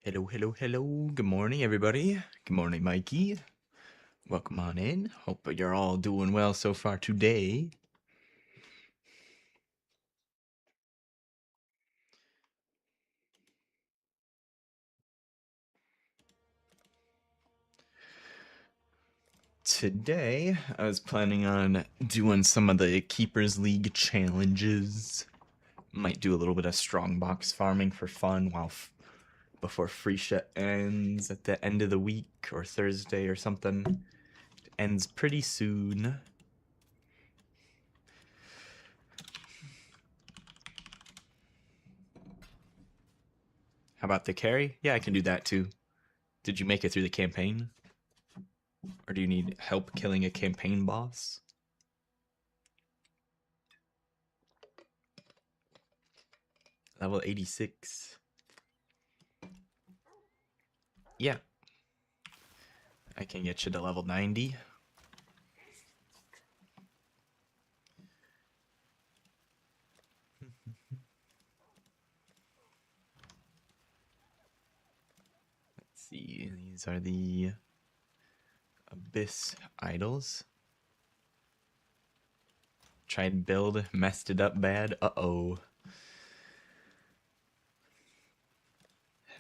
Hello, hello, hello. Good morning, everybody. Good morning, Mikey. Welcome on in. Hope you're all doing well so far today. Today, I was planning on doing some of the Keepers League challenges. Might do a little bit of strongbox farming for fun before Phrecia ends at the end of the week or Thursday or something. It ends pretty soon. How about the carry? Yeah, I can do that too. Did you make it through the campaign? Or do you need help killing a campaign boss? Level 86. Yeah. I can get you to level 90. Let's see. These are the Abyss idols. Tried and build, messed it up bad. Uh-oh.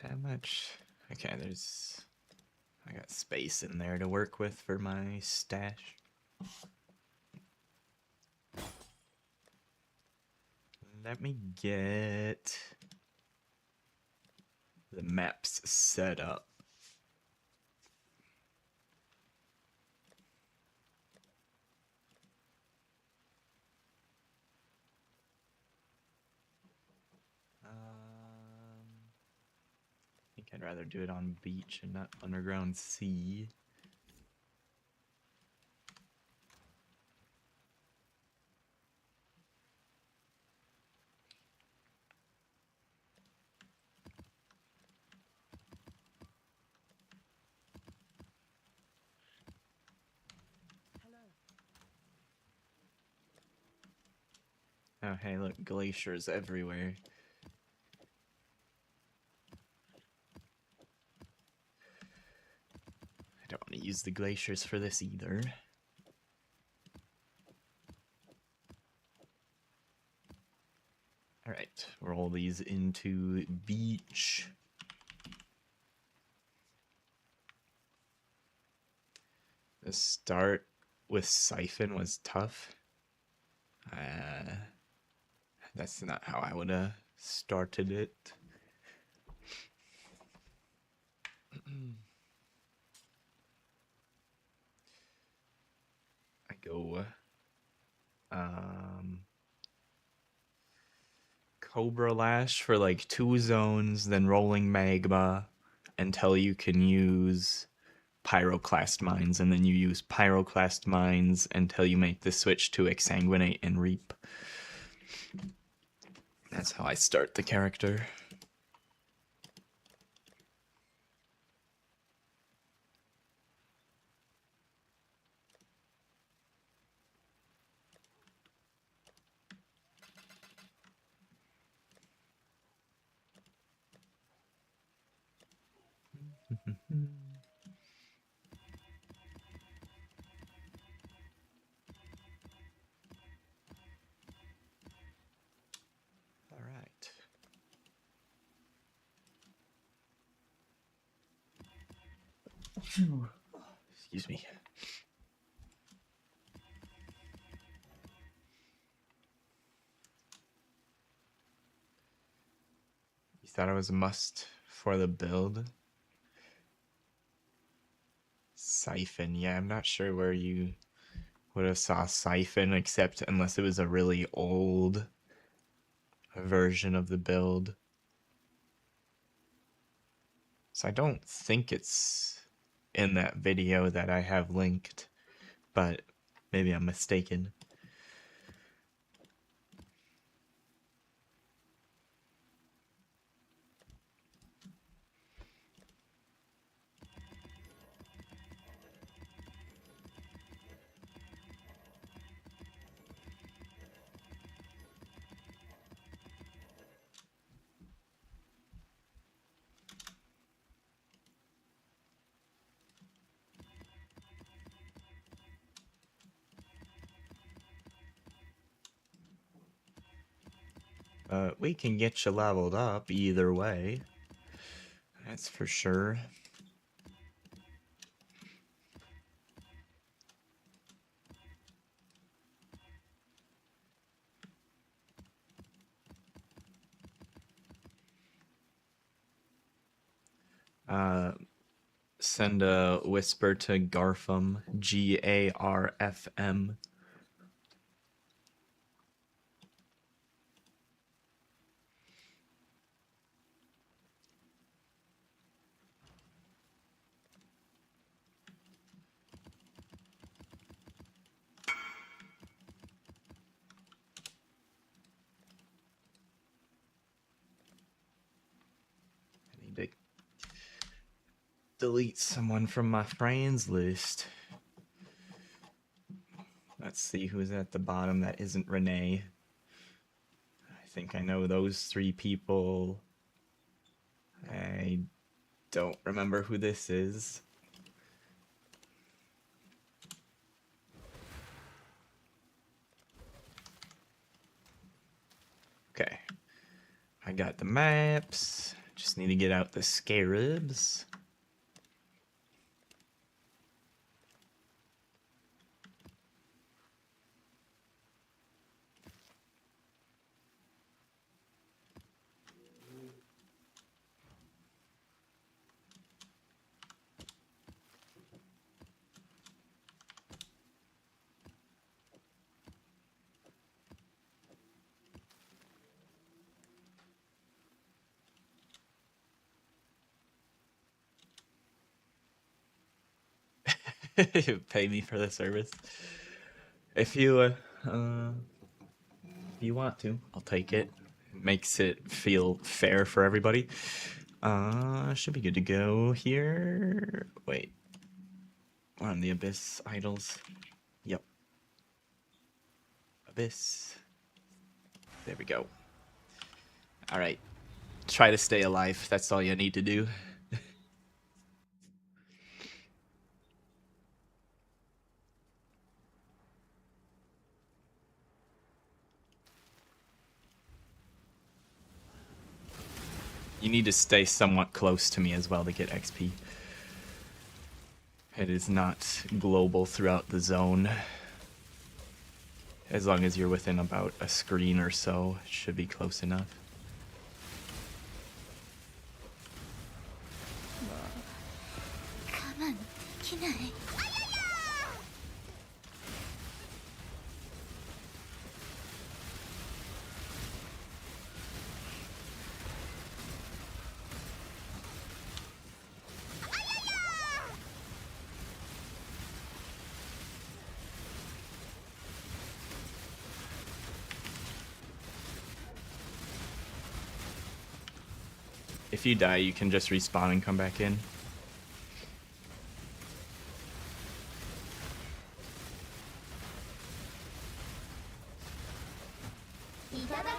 How much? Okay, I got space in there to work with for my stash. Let me get the maps set up. I think I'd rather do it on beach and not underground sea. Oh, hey, look, glaciers everywhere. I don't want to use the glaciers for this either. All right, roll these into beach. The start with Siphon was tough. That's not how I would have started it. I go Cobra Lash for like 2 zones, then Rolling Magma until you can use Pyroclast Mines, and then you use Pyroclast Mines until you make the switch to Exsanguinate and Reap. That's how I start the character. All right. Excuse me. You thought it was a must for the build? Siphon, yeah, I'm not sure where you would have saw Siphon, except unless it was a really old version of the build. So I don't think it's in that video that I have linked, but maybe I'm mistaken. We can get you leveled up either way. That's for sure. Send a whisper to Garfum, Garfm. I need to delete someone from my friends list. Let's see who's at the bottom that isn't Renee. I think I know those 3 people. I don't remember who this is. Okay. I got the maps. Just need to get out the scarabs. Pay me for the service. If you want to, I'll take it. Makes it feel fair for everybody. Should be good to go here. Wait. We're on the Abyss idols. Yep. Abyss. There we go. Alright. Try to stay alive. That's all you need to do. You need to stay somewhat close to me as well to get XP. It is not global throughout the zone. As long as you're within about a screen or so, it should be close enough. If you die, you can just respawn and come back in.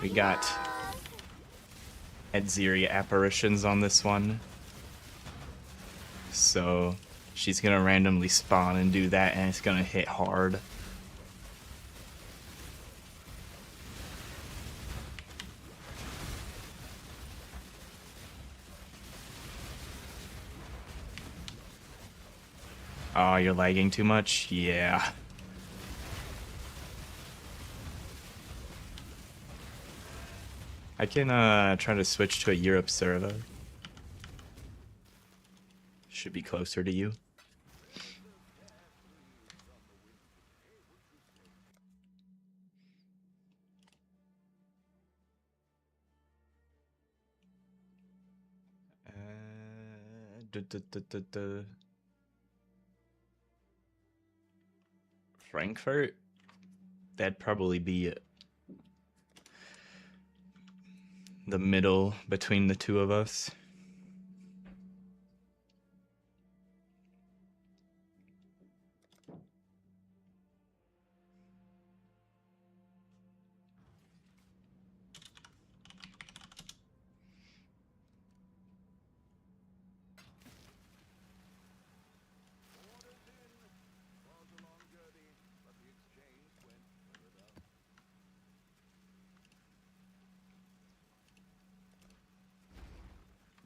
We got Edziri apparitions on this one. So she's gonna randomly spawn and do that, and it's gonna hit hard. Oh, you're lagging too much? Yeah. I can try to switch to a Europe server. Should be closer to you. Frankfurt? That'd probably be the middle between the two of us.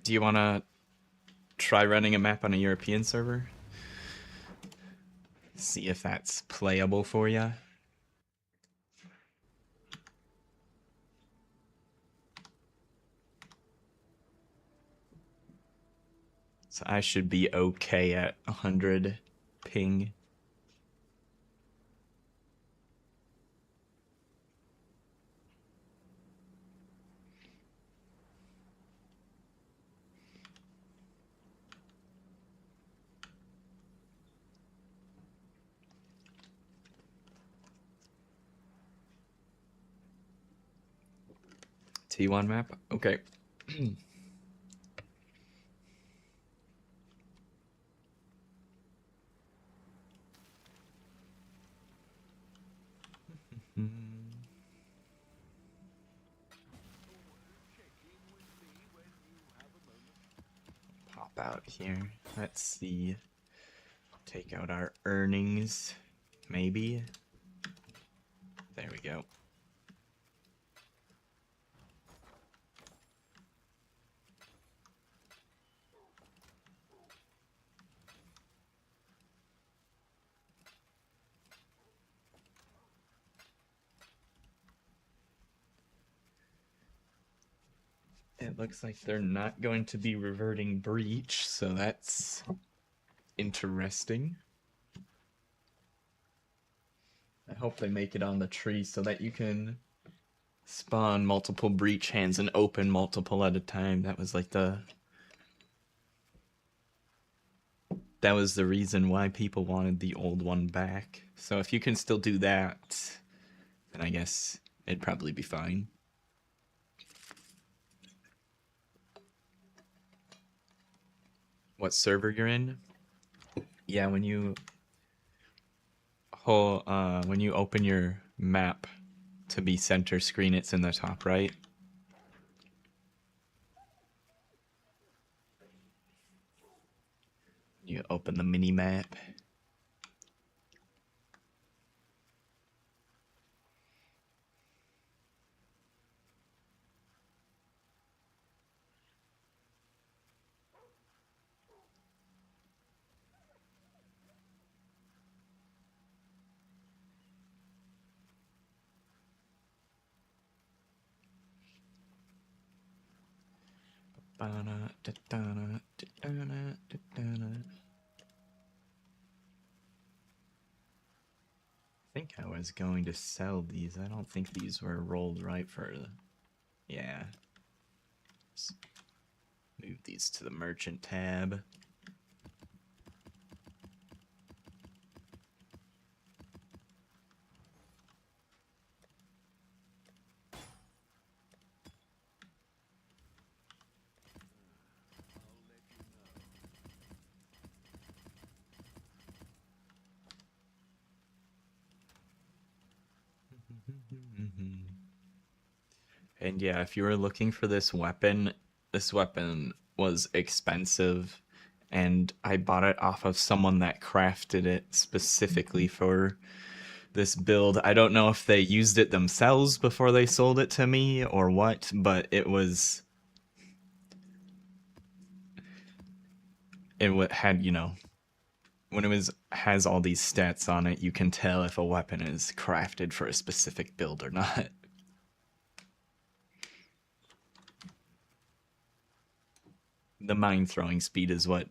Do you want to try running a map on a European server? See if that's playable for you. So I should be okay at 100 ping. T1 map? Okay. Pop out here. Let's see. Take out our earnings. Maybe. There we go. It looks like they're not going to be reverting breach, so that's interesting. I hope they make it on the tree so that you can spawn multiple breach hands and open multiple at a time. That was like that was the reason why people wanted the old one back. So if you can still do that, then I guess it'd probably be fine. What server you're in? Yeah, when you open your map to be center screen, it's in the top right. You open the mini map. I think I was going to sell these. I don't think these were rolled right for the... Yeah. Let's move these to the merchant tab. And yeah, if you were looking for this weapon was expensive, and I bought it off of someone that crafted it specifically for this build. I don't know if they used it themselves before they sold it to me or what, but it had, you know, when has all these stats on it, you can tell if a weapon is crafted for a specific build or not. The mine throwing speed is what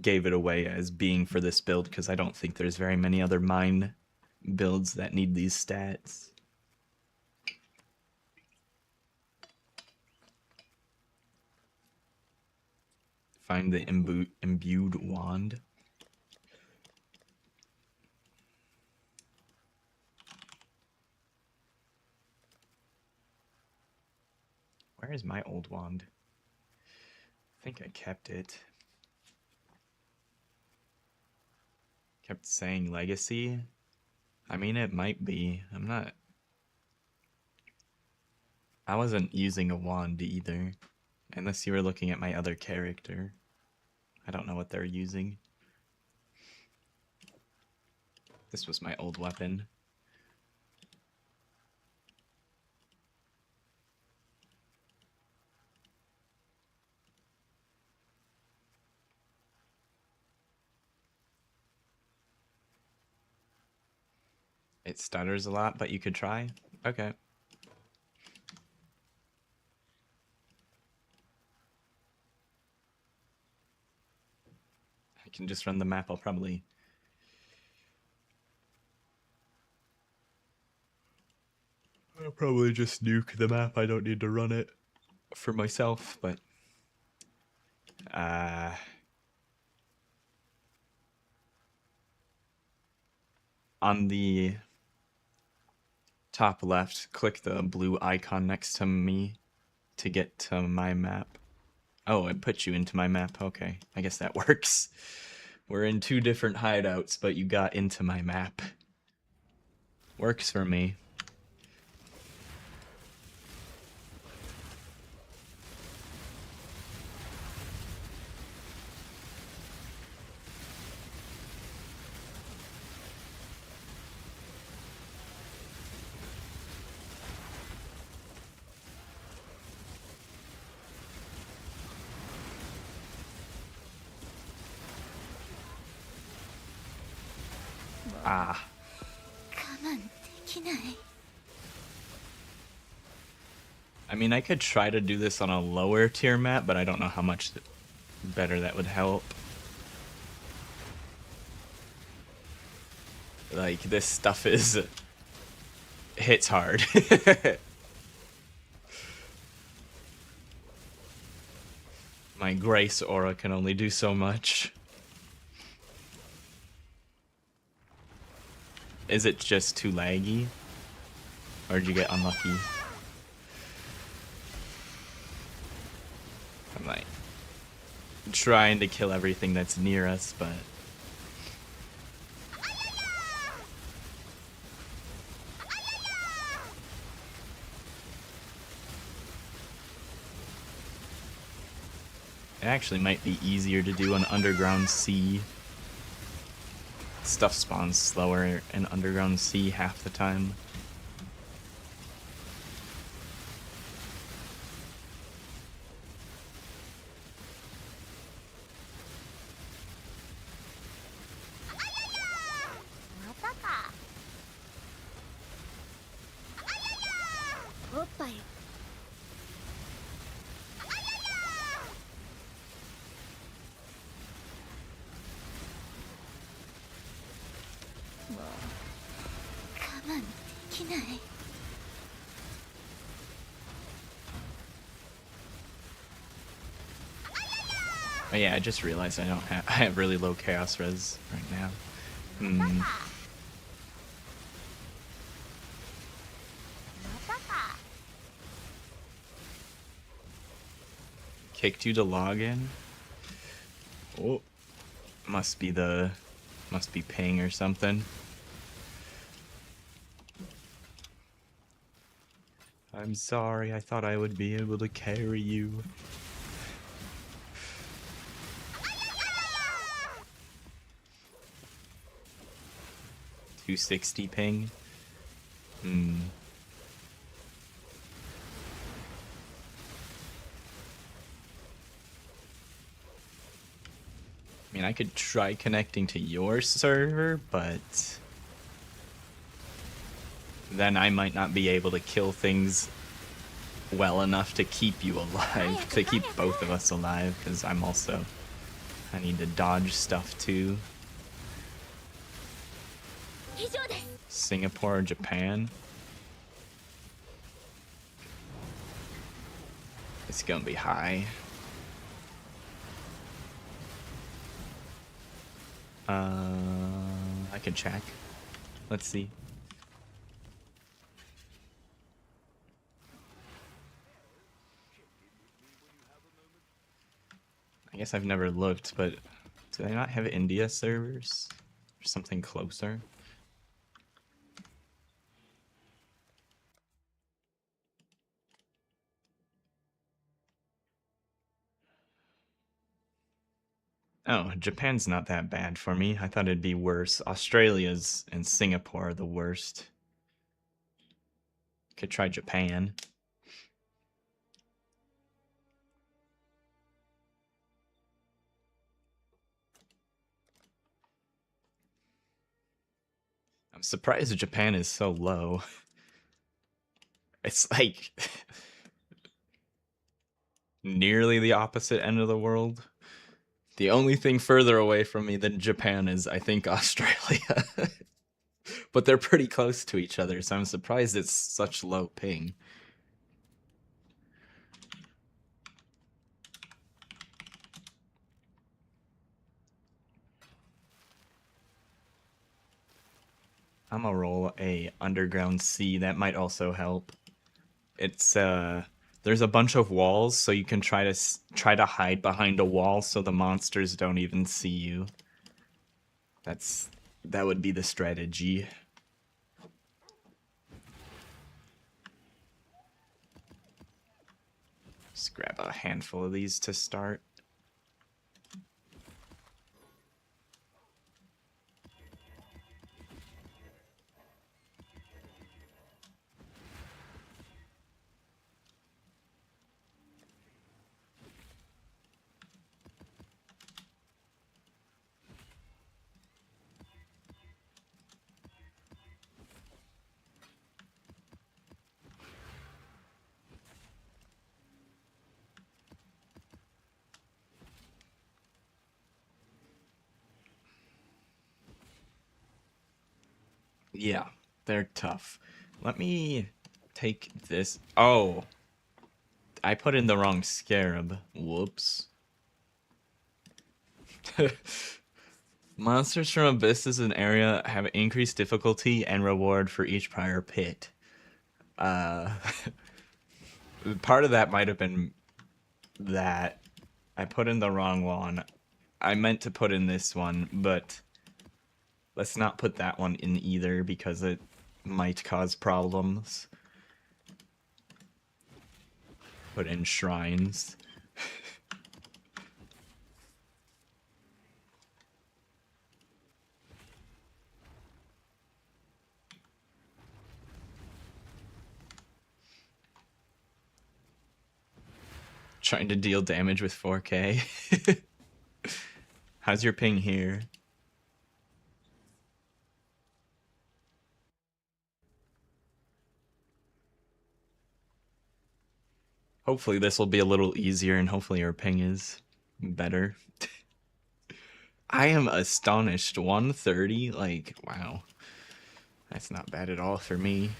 gave it away as being for this build, because I don't think there's very many other mine builds that need these stats. Find the imbued wand. Where is my old wand? I think I kept it. Kept saying legacy. I mean, it might be. I wasn't using a wand either. Unless you were looking at my other character. I don't know what they're using. This was my old weapon. It stutters a lot, but you could try. Okay. I can just run the map. I'll probably just nuke the map. I don't need to run it for myself, but on the top left, click the blue icon next to me to get to my map. Oh, it put you into my map. Okay, I guess that works. We're in 2 different hideouts, but you got into my map. Works for me. Ah. I mean, I could try to do this on a lower tier map, but I don't know how much better that would help. Like, this stuff hits hard. My grace aura can only do so much. Is it just too laggy? Or did you get unlucky? I'm like trying to kill everything that's near us, but it actually might be easier to do an underground sea. Stuff spawns slower in underground sea half the time. Oh yeah, I just realized I have really low chaos res right now. Kicked you to log in? Oh, must be ping or something. I'm sorry, I thought I would be able to carry you. $260 ping. I mean, I could try connecting to your server, but then I might not be able to kill things well enough to keep you alive, to keep both of us alive, because I need to dodge stuff too. Singapore or Japan? It's gonna be high. I can check. Let's see. I guess I've never looked, but do they not have India servers? Or something closer? Oh, Japan's not that bad for me. I thought it'd be worse. Australia's and Singapore are the worst. Could try Japan. I'm surprised Japan is so low. It's like nearly the opposite end of the world. The only thing further away from me than Japan is, I think, Australia. But they're pretty close to each other, so I'm surprised it's such low ping. I'm gonna roll a underground sea. That might also help. It's there's a bunch of walls, so you can try to hide behind a wall so the monsters don't even see you. That would be the strategy. Just grab a handful of these to start. Yeah, they're tough. Let me take this. Oh, I put in the wrong scarab. Whoops. Monsters from Abyss an area have increased difficulty and reward for each prior pit. Part of that might have been that I put in the wrong one. I meant to put in this one, but let's not put that one in either because it might cause problems. Put in shrines. Trying to deal damage with 4K. How's your ping here? Hopefully this will be a little easier and hopefully your ping is better. I am astonished. 130? Like, wow. That's not bad at all for me.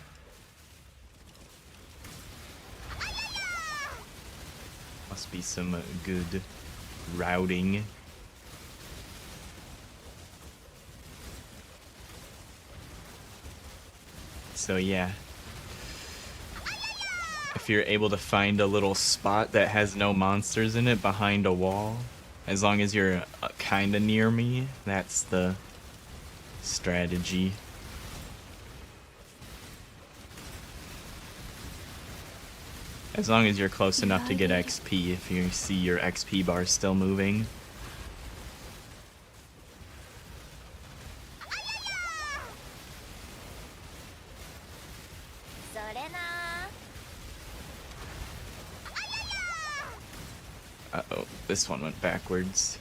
Must be some good routing. So yeah. If you're able to find a little spot that has no monsters in it behind a wall, as long as you're kind of near me, that's the strategy. As long as you're close enough to get XP, if you see your XP bar still moving. Uh-oh, this one went backwards.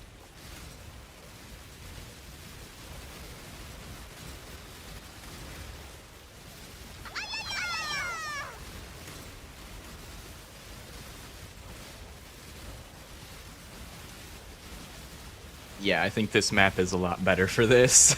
Yeah, I think this map is a lot better for this.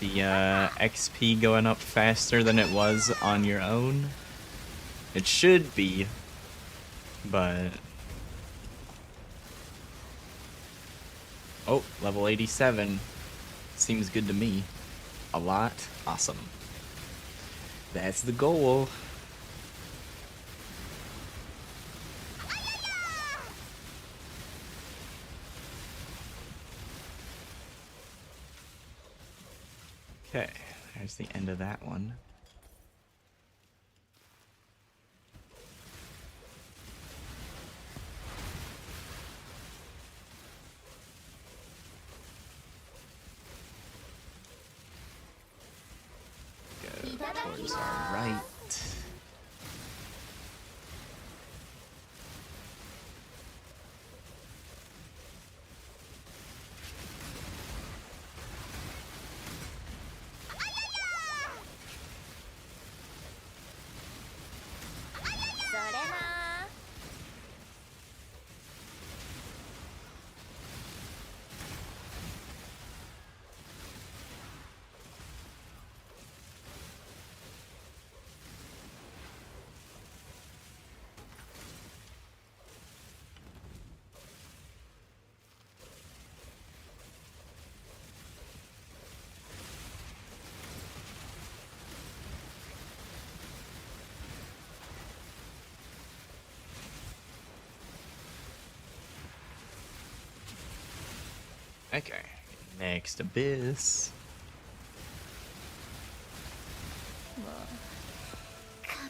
The XP going up faster than it was on your own. It should be, but... Oh, level 87. Seems good to me. A lot. Awesome. That's the goal. Okay, There's the end of that one. Go towards our right. Okay, next abyss. もう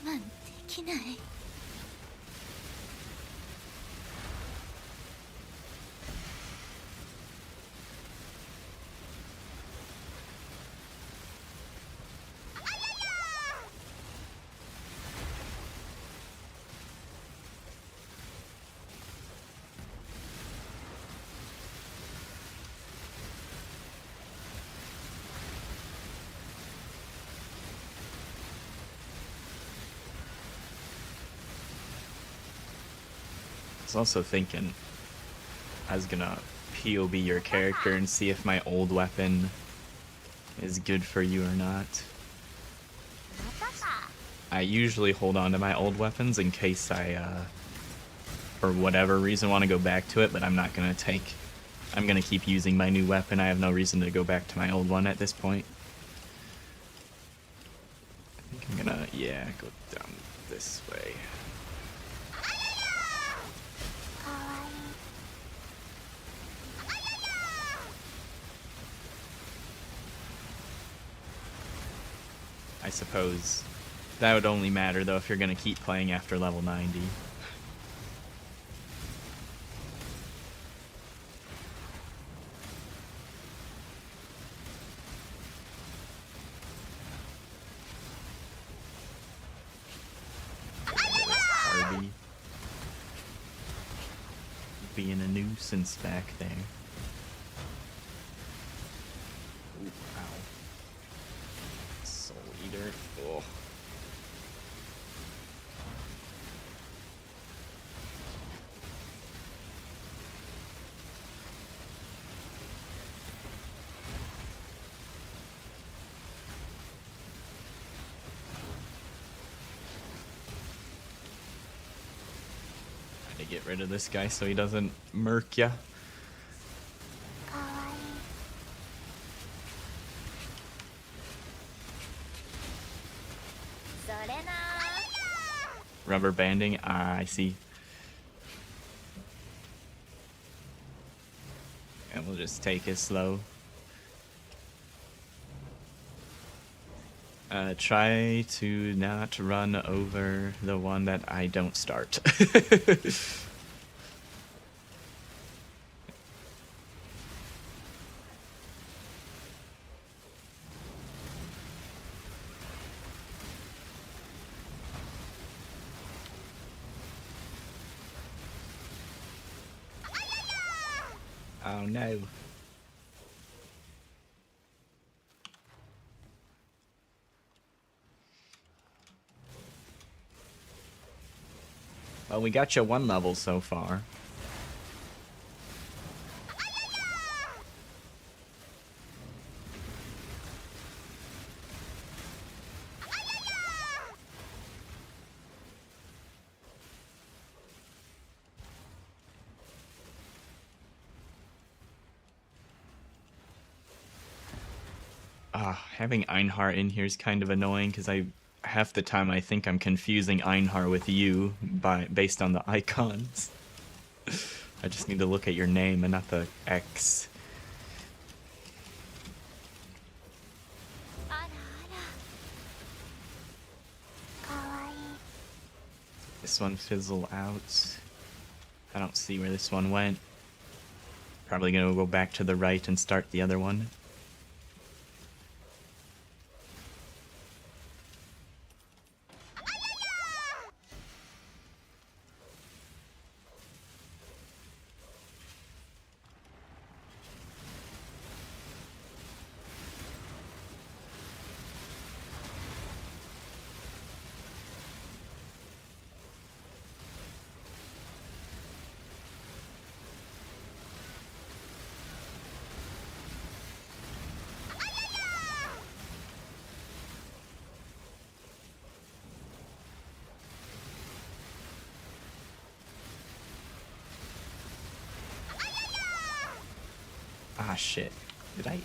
我慢できない。I was also thinking I was gonna POB your character and see if my old weapon is good for you or not. I usually hold on to my old weapons in case I, for whatever reason, want to go back to it, but I'm not gonna take... I'm gonna keep using my new weapon. I have no reason to go back to my old one at this point. I think I'm gonna, yeah, go down this way. I suppose that would only matter though if you're gonna keep playing after level 90. Harvey being a nuisance back there. Ooh, ow. Soul Eater. Oh. Trying to get rid of this guy so he doesn't murk ya. Rubber banding? Ah, I see. And we'll just take it slow. Try to not run over the one that I don't start. Oh no. Well, we got you one level so far. Having Einhar in here is kind of annoying because half the time I think I'm confusing Einhar with you based on the icons. I just need to look at your name and not the X. This one fizzle out. I don't see where this one went. Probably gonna go back to the right and start the other one. Ah, shit. Did I?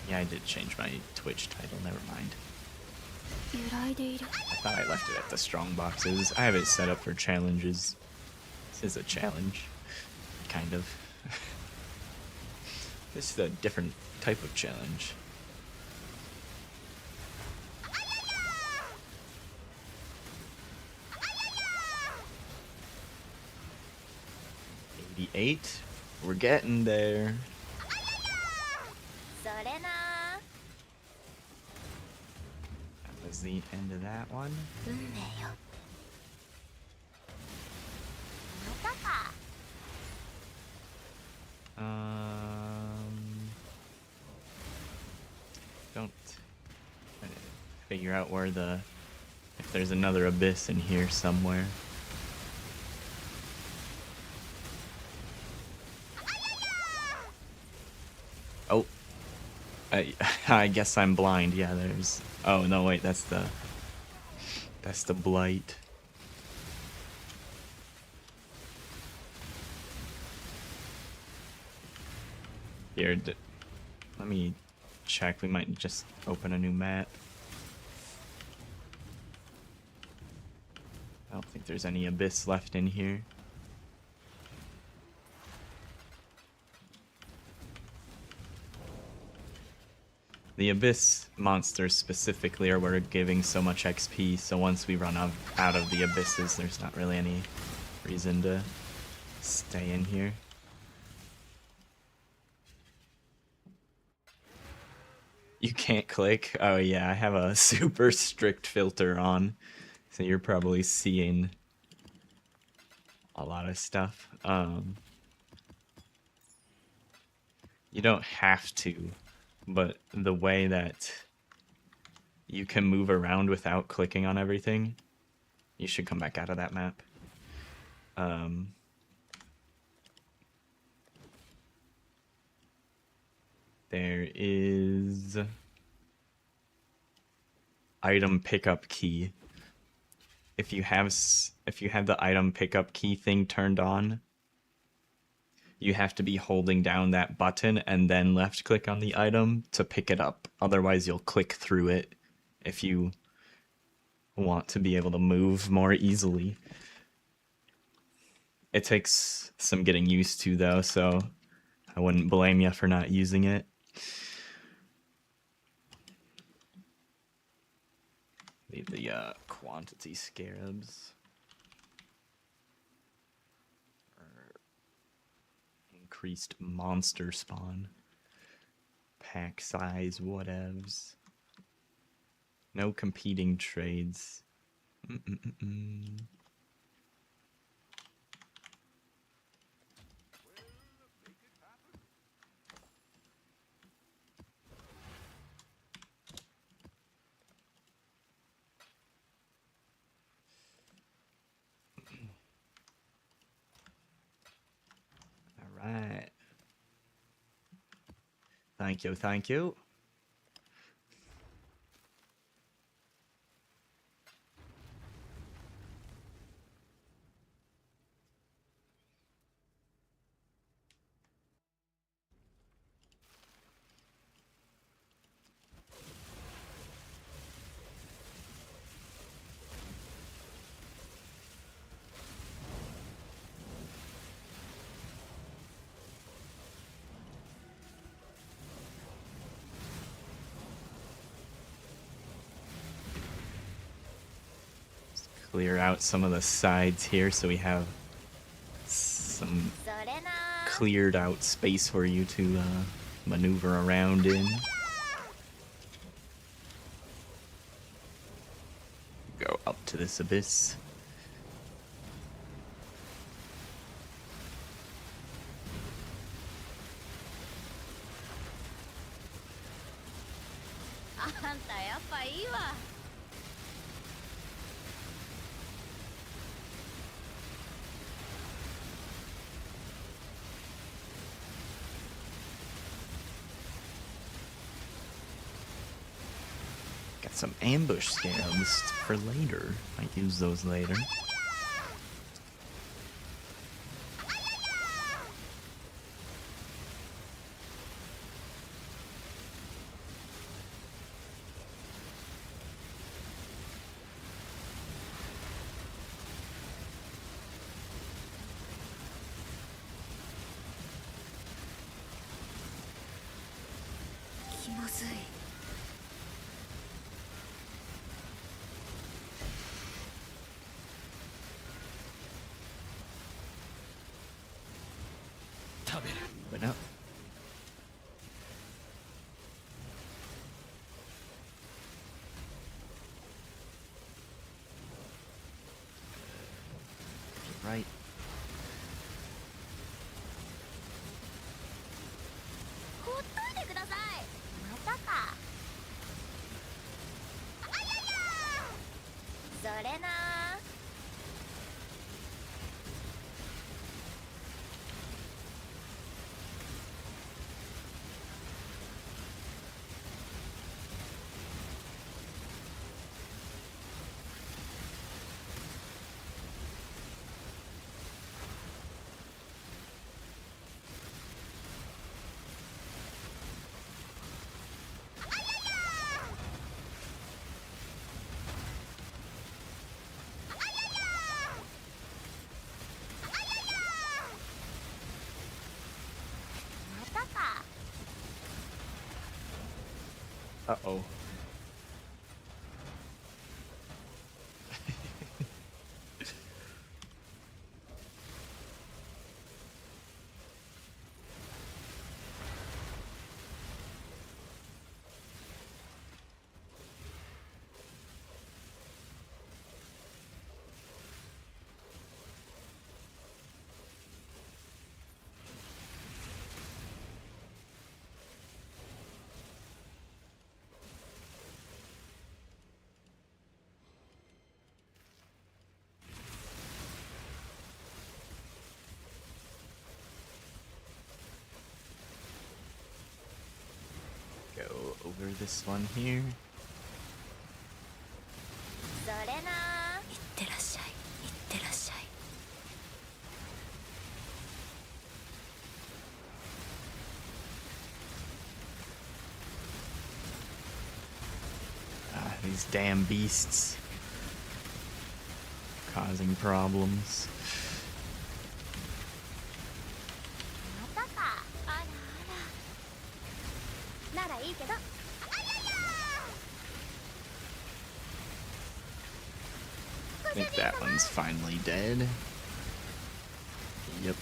Yeah, I did change my Twitch title. Never mind. 揺らいでいる I thought I left it at the strong boxes. I have it set up for challenges. This is a challenge. Kind of. This is a different type of challenge. $88. We're getting there. それな That was the end of that one. 運命よまたか Don't figure out where the... if there's another abyss in here somewhere. Oh. I guess I'm blind. Yeah, there's... oh, no, wait, that's the blight. Here, let me check. We might just open a new map. I don't think there's any abyss left in here. The abyss monsters specifically are where we're giving so much XP, so once we run out of the abysses, there's not really any reason to stay in here. You can't click? Oh yeah, I have a super strict filter on, so you're probably seeing a lot of stuff. You don't have to, but the way that you can move around without clicking on everything, you should come back out of that map. There is item pickup key. If you have the item pickup key thing turned on, you have to be holding down that button and then left click on the item to pick it up. Otherwise you'll click through it if you want to be able to move more easily. It takes some getting used to though, so I wouldn't blame you for not using it. Leave the quantity scarabs. Increased monster spawn. Pack size, whatevs. No competing trades. Alright. Thank you, thank you. clear out some of the sides here so we have some それな cleared out space for you to maneuver around in. Go up to this abyss. あんたやっぱいいわ Got some ambush scams for later. Might use those later. But no. Right. ほっといてくださいまたかあややそれな Uh-oh. Go over this one here. それないってらっしゃいいってらっしゃい Ah, these damn beasts. Causing problems. またかあらあらならいいけど I think that one's finally dead. Yep.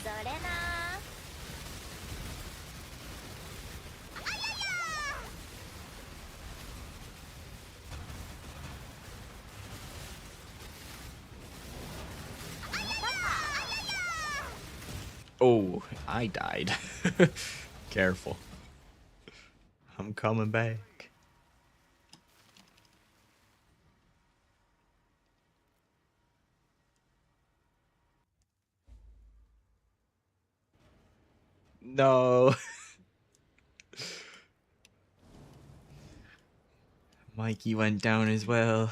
それな Oh, I died. Careful. I'm coming back. No. Mikey went down as well.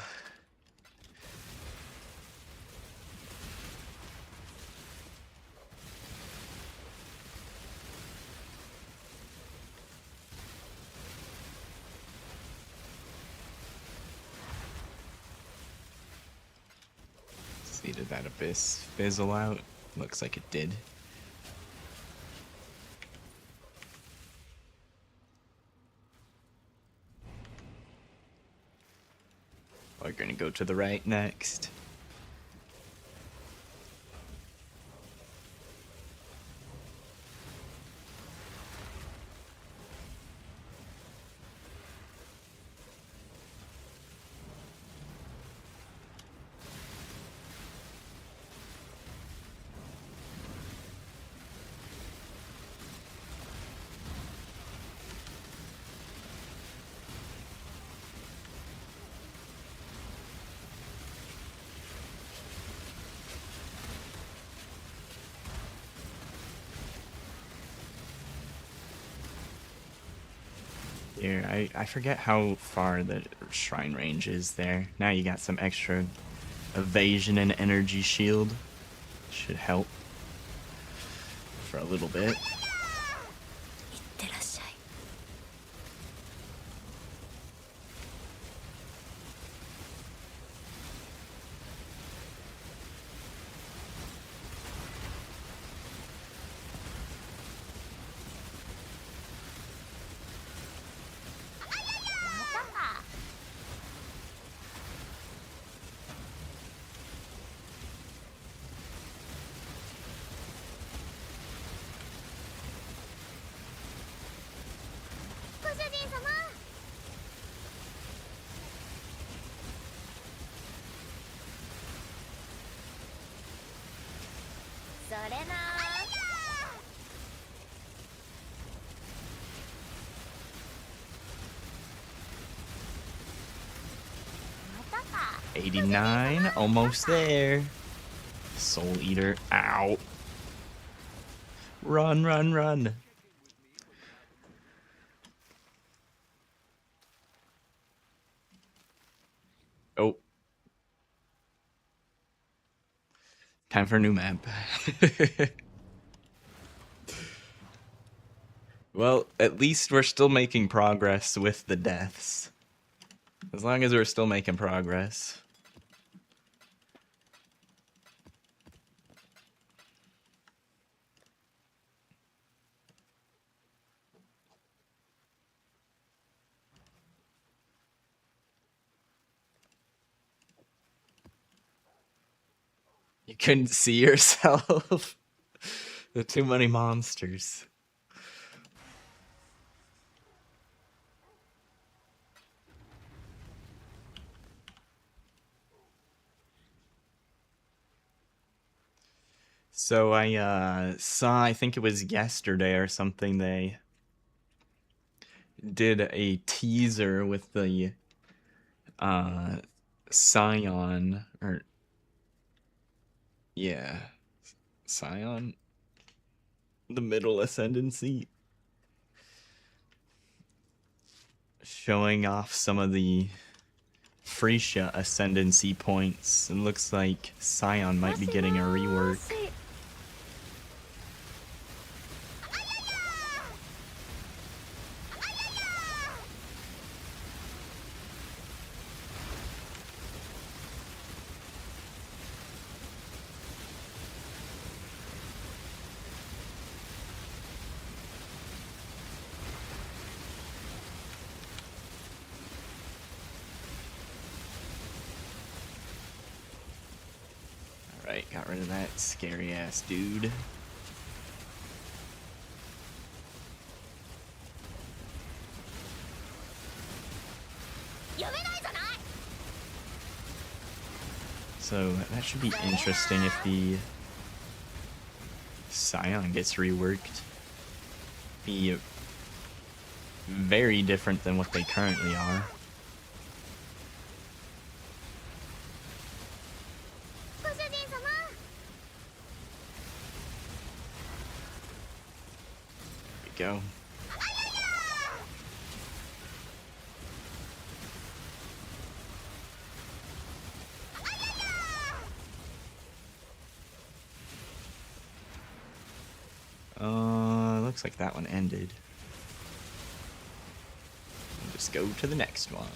See, did that abyss fizzle out? Looks like it did. We're gonna go to the right next. Here, I forget how far the shrine range is there. Now you got some extra evasion and energy shield. Should help for a little bit. いってらっしゃい。またか。ご主人様。それなー。またか。 89, almost there. Soul Eater, ow. Run, run, run. Oh. Time for a new map. Well, at least we're still making progress with the deaths. As long as we're still making progress. You couldn't see yourself. There are too many monsters. So I saw, I think it was yesterday or something, they did a teaser with the Scion, or yeah, Scion, the middle ascendancy, showing off some of the Phrecia ascendancy points. It looks like Scion might be getting a rework. Alright, got rid of that scary ass dude. So that should be interesting if the Scion gets reworked. Be very different than what they currently are. There we go. Looks like that one ended. We'll just go to the next one.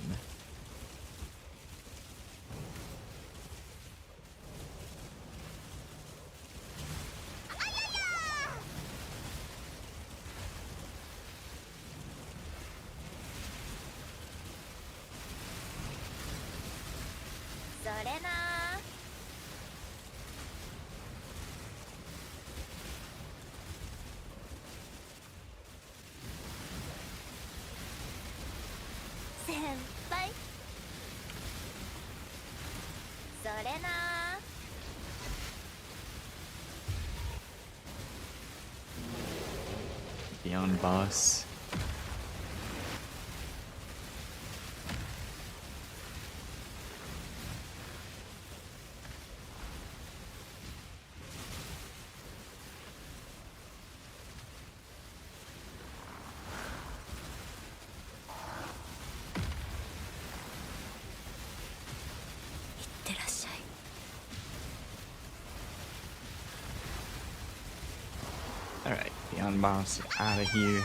れな。Beyond boss. Alright, Beyond boss, out of here.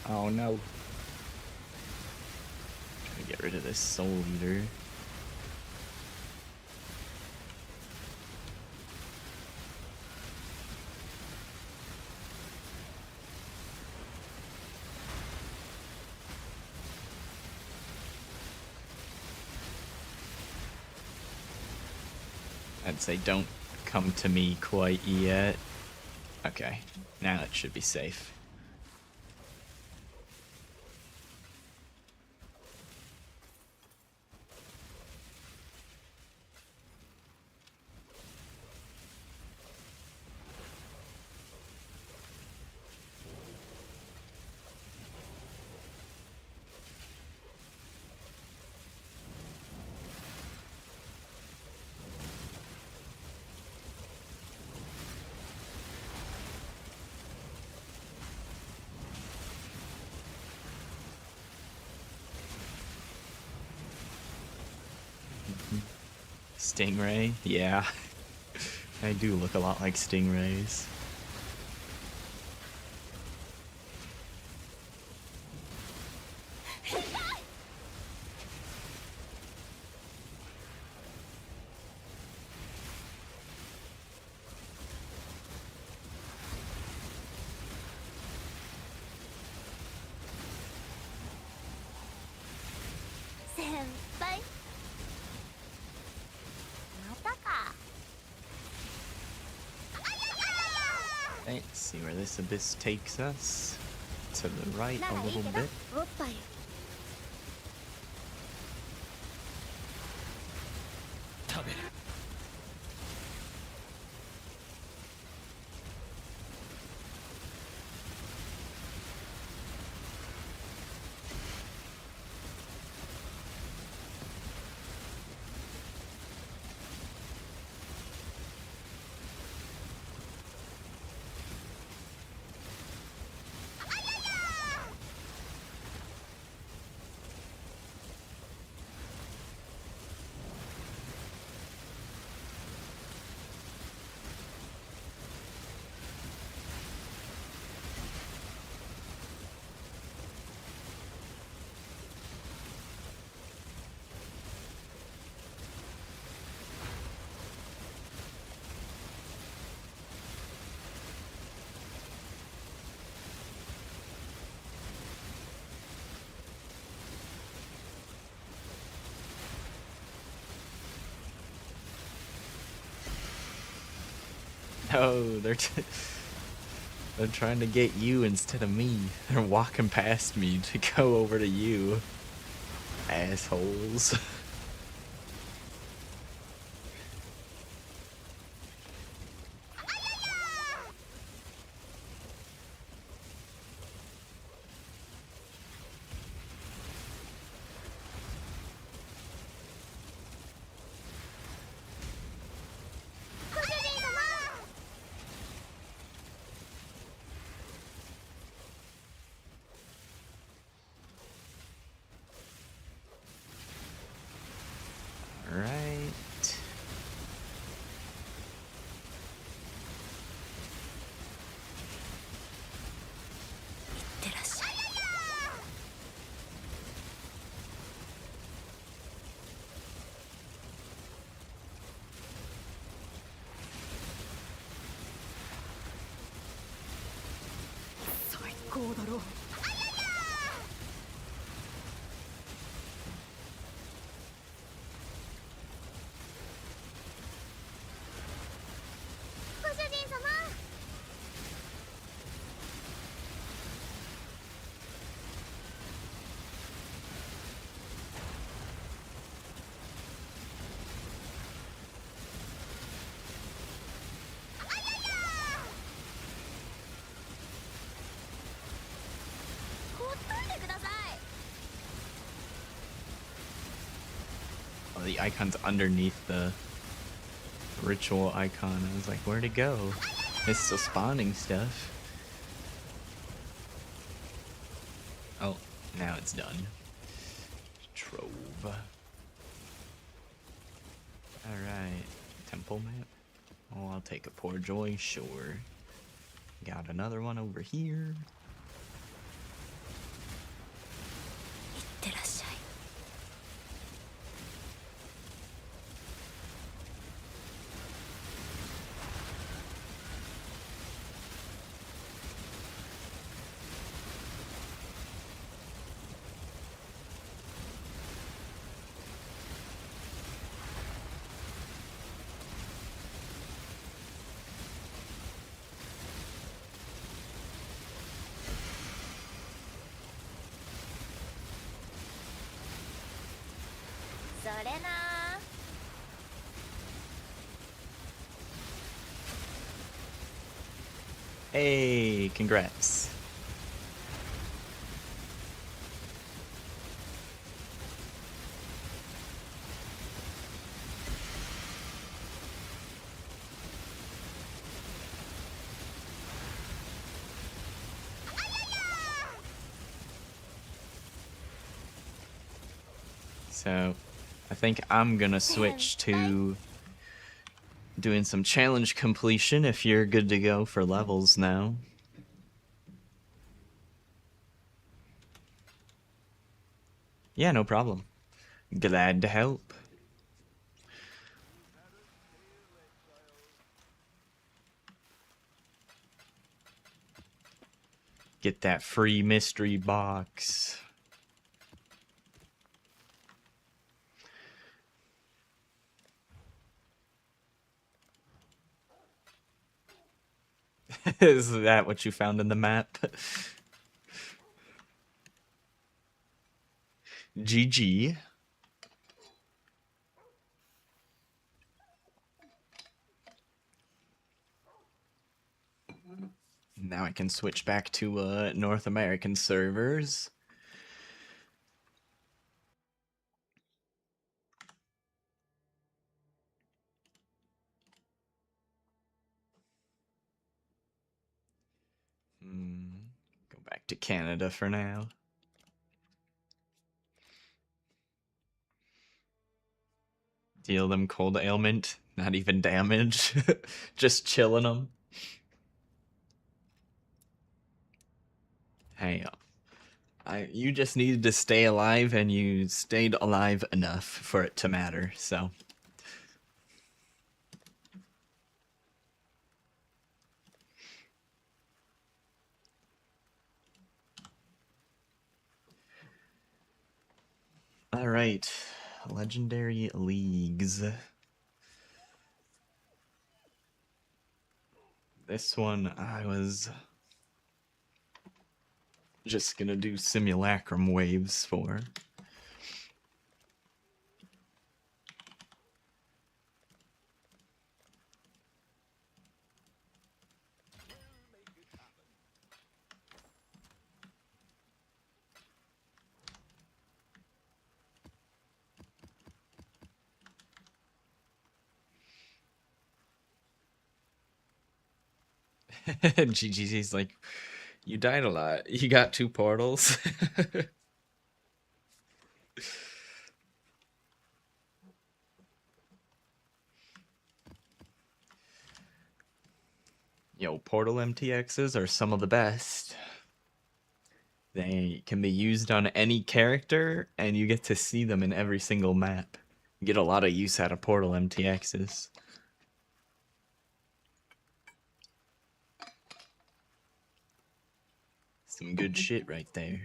Oh no. Trying to get rid of this soul eater. I'd say don't come to me quite yet. Okay, now it should be safe. Stingray? Yeah. I do look a lot like stingrays. Let's see where this abyss takes us. To the right a little bit. No, they're trying to get you instead of me. They're walking past me to go over to you. Assholes. Right. the icon's underneath the ritual icon. I was like, where'd it go? It's still spawning stuff. Oh, now it's done. Trove. Alright. Temple map. Oh, I'll take a Poor Joy, sure. Got another one over here. いってらっしゃい。それな。Hey, congrats. So, I think I'm gonna switch to doing some challenge completion if you're good to go for levels now. Yeah, no problem. Glad to help. Get that free mystery box. Is that what you found in the map? GG. Now I can switch back to North American servers. Go back to Canada for now. Deal them cold ailment, not even damage. Just chilling them. Hey, you just needed to stay alive, and you stayed alive enough for it to matter, so. Alright, Legendary Leagues. This one I was just gonna do simulacrum waves for. GG's like, you died a lot. You got 2 portals. Yo, portal MTXs are some of the best. They can be used on any character, and you get to see them in every single map. You get a lot of use out of portal MTXs. Some good shit right there.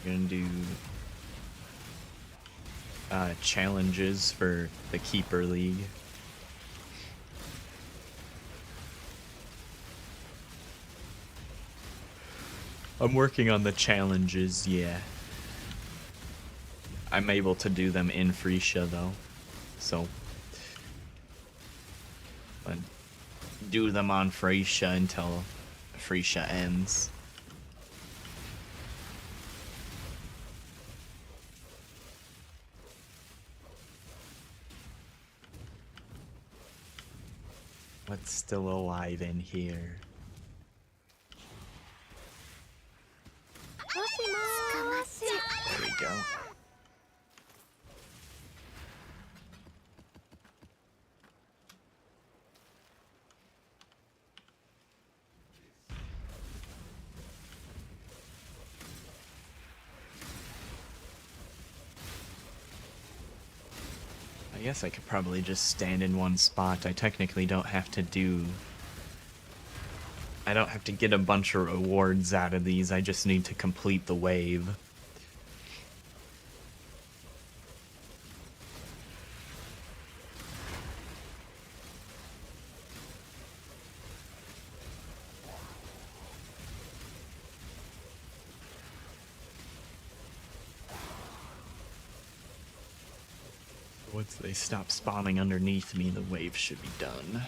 We're gonna do challenges for the Keeper League. I'm working on the challenges, yeah. I'm able to do them in Phrecia, though. So, but do them on Phrecia until Phrecia ends. What's still alive in here? There we go. I guess I could probably just stand in one spot. I technically don't have to do... I don't have to get a bunch of rewards out of these. I just need to complete the wave. Once they stop spawning underneath me, the wave should be done.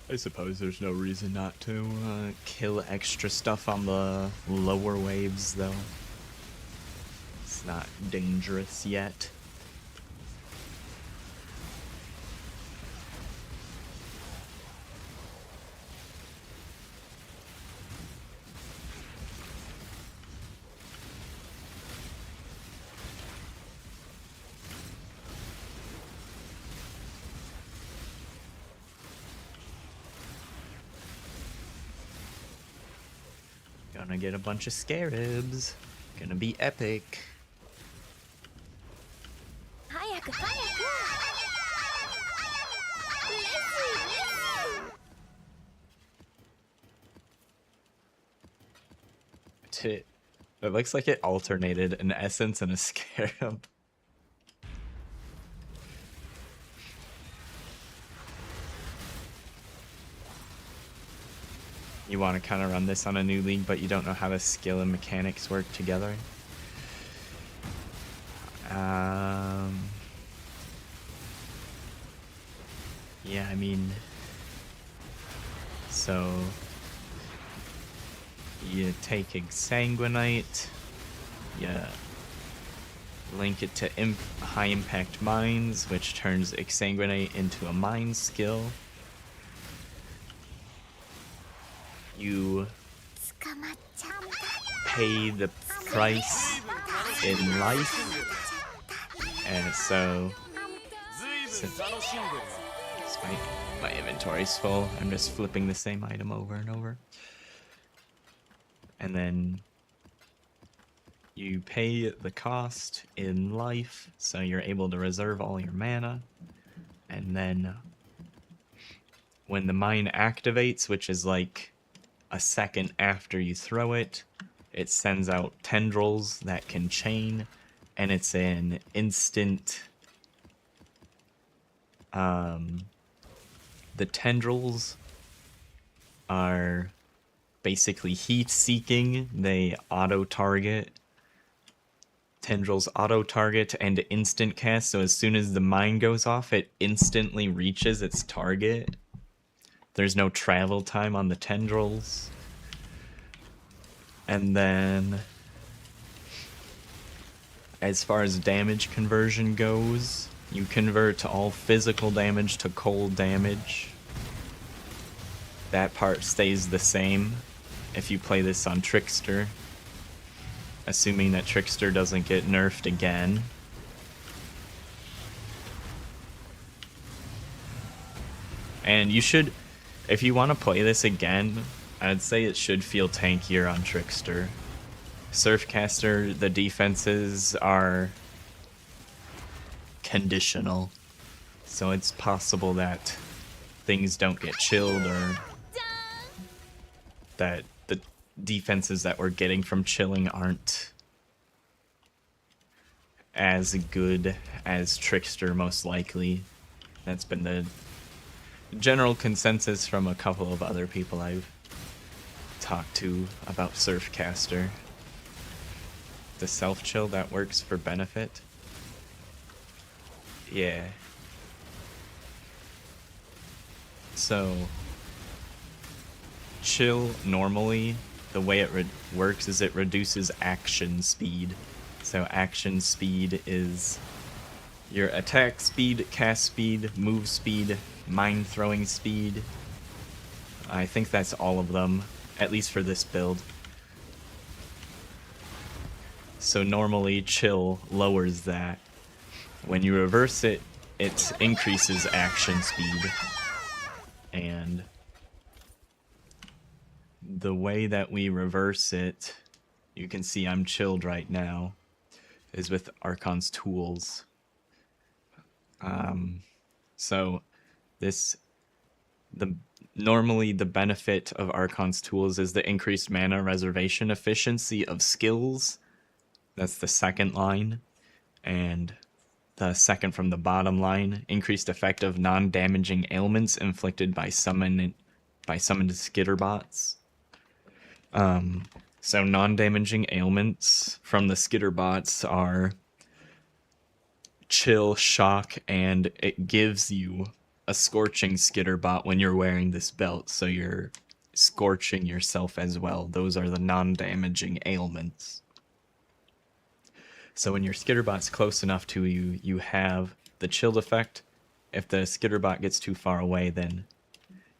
I suppose there's no reason not to kill extra stuff on the lower waves, though. It's not dangerous yet. Gonna get a bunch of scarabs. Gonna be epic. It looks like it alternated an essence and a scarab. You want to kind of run this on a new league, but you don't know how the skill and mechanics work together. Yeah, I mean, so you take Exsanguinite, you link it to high impact mines, which turns Exsanguinite into a mine skill. You pay the price in life, and so my inventory's full. I'm just flipping the same item over and over. And then you pay the cost in life, so you're able to reserve all your mana. And then when the mine activates, which is like a second after you throw it, it sends out tendrils that can chain, and it's an instant... the tendrils are basically heat-seeking. They auto-target. Tendrils auto-target and instant cast, so as soon as the mine goes off, it instantly reaches its target. There's no travel time on the tendrils. And then, as far as damage conversion goes, you convert all physical damage to cold damage. That part stays the same if you play this on Trickster, assuming that Trickster doesn't get nerfed again. And you should, if you want to play this again, I'd say it should feel tankier on Trickster. Surfcaster, the defenses are conditional, so it's possible that things don't get chilled, or that the defenses that we're getting from chilling aren't as good as Trickster, most likely. That's been the general consensus from a couple of other people I've talked to about Surfcaster. The self-chill, that works for benefit. Yeah. So, chill normally, the way it works is it reduces action speed. So action speed is your attack speed, cast speed, move speed, mine throwing speed. I think that's all of them, at least for this build. So normally chill lowers that. When you reverse it, it increases action speed. And the way that we reverse it, you can see I'm chilled right now, is with Archon's tools. So this, normally the benefit of Archon's tools is the increased mana reservation efficiency of skills. That's the second line. And the second from the bottom line, increased effect of non-damaging ailments inflicted by summoned skitterbots. So non-damaging ailments from the skitterbots are chill, shock, and it gives you a scorching skitterbot when you're wearing this belt, so you're scorching yourself as well. Those are the non-damaging ailments. So when your skitterbot's close enough to you, you have the chilled effect. If the skitterbot gets too far away, then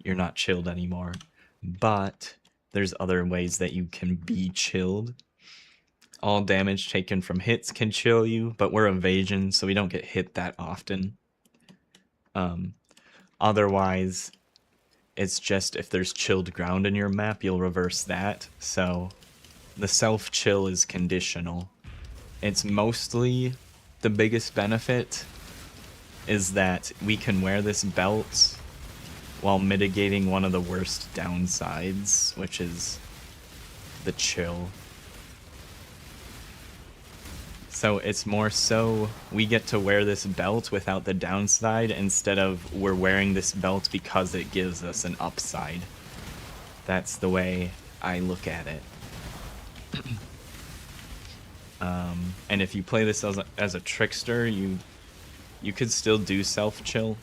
you're not chilled anymore. But there's other ways that you can be chilled. All damage taken from hits can chill you, but we're evasion, so we don't get hit that often. Otherwise, it's just if there's chilled ground in your map, you'll reverse that. So the self-chill is conditional. It's mostly, the biggest benefit is that we can wear this belt while mitigating one of the worst downsides, which is the chill. So it's more so we get to wear this belt without the downside, instead of we're wearing this belt because it gives us an upside. That's the way I look at it. And if you play this as a trickster, you could still do self-chill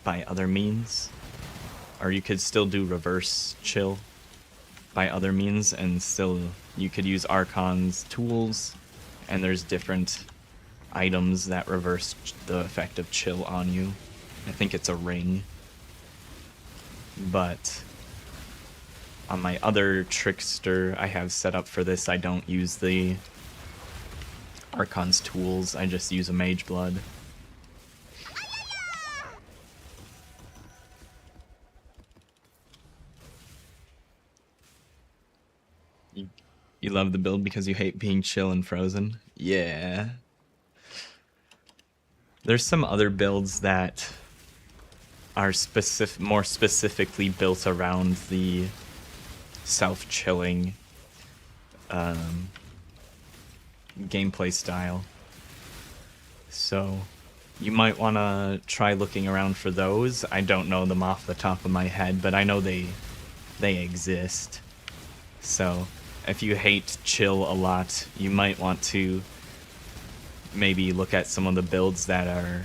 by other means. Or you could still do reverse chill by other means, and still you could use Archon's tools, and there's different items that reverse the effect of chill on you. I think it's a ring. But on my other trickster I have set up for this, I don't use the Archon's tools, I just use a Mage Blood. You love the build because you hate being chill and frozen? Yeah. There's some other builds that are more specifically built around the self-chilling gameplay style. So you might want to try looking around for those. I don't know them off the top of my head, but I know they they exist. So if you hate chill a lot, you might want to maybe look at some of the builds that are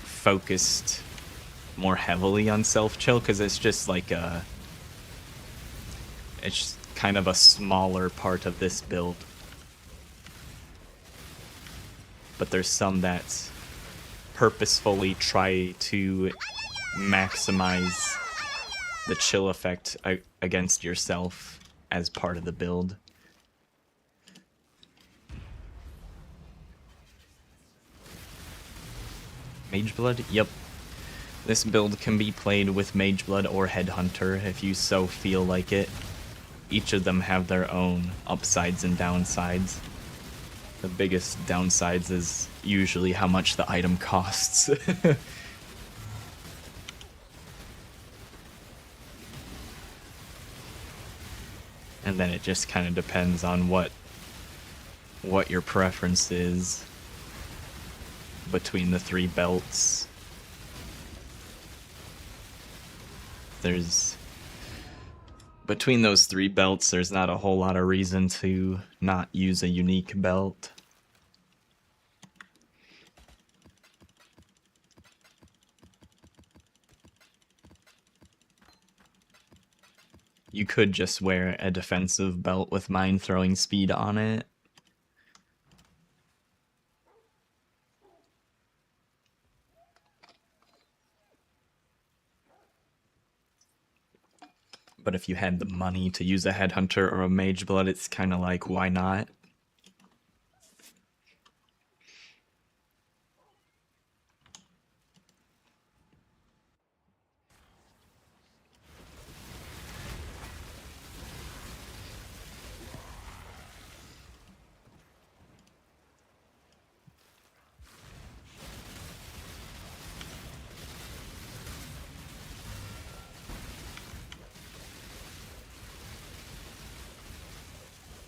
focused more heavily on self-chill, because it's just like it's just kind of a smaller part of this build. But there's some that purposefully try to maximize the chill effect against yourself as part of the build. Mageblood? Yep. This build can be played with Mageblood or Headhunter if you so feel like it. Each of them have their own upsides and downsides. The biggest downsides is usually how much the item costs. And then it just kind of depends on what your preference is between the three belts. Between those three belts, there's not a whole lot of reason to not use a unique belt. You could just wear a defensive belt with mine throwing speed on it. But if you had the money to use a Headhunter or a Mageblood, it's kind of like, why not?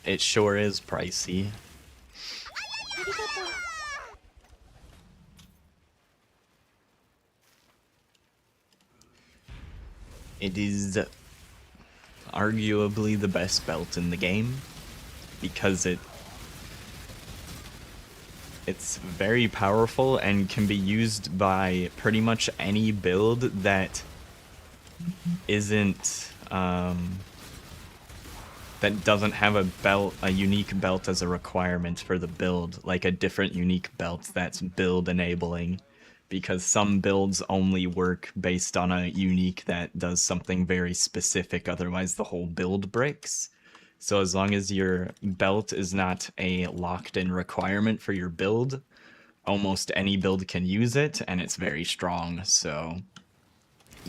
It sure is pricey. It is arguably the best belt in the game because it's very powerful and can be used by pretty much any build that isn't that doesn't have a unique belt as a requirement for the build, like a different unique belt that's build enabling, because some builds only work based on a unique that does something very specific, otherwise the whole build breaks. So as long as your belt is not a locked-in requirement for your build, almost any build can use it, and it's very strong, so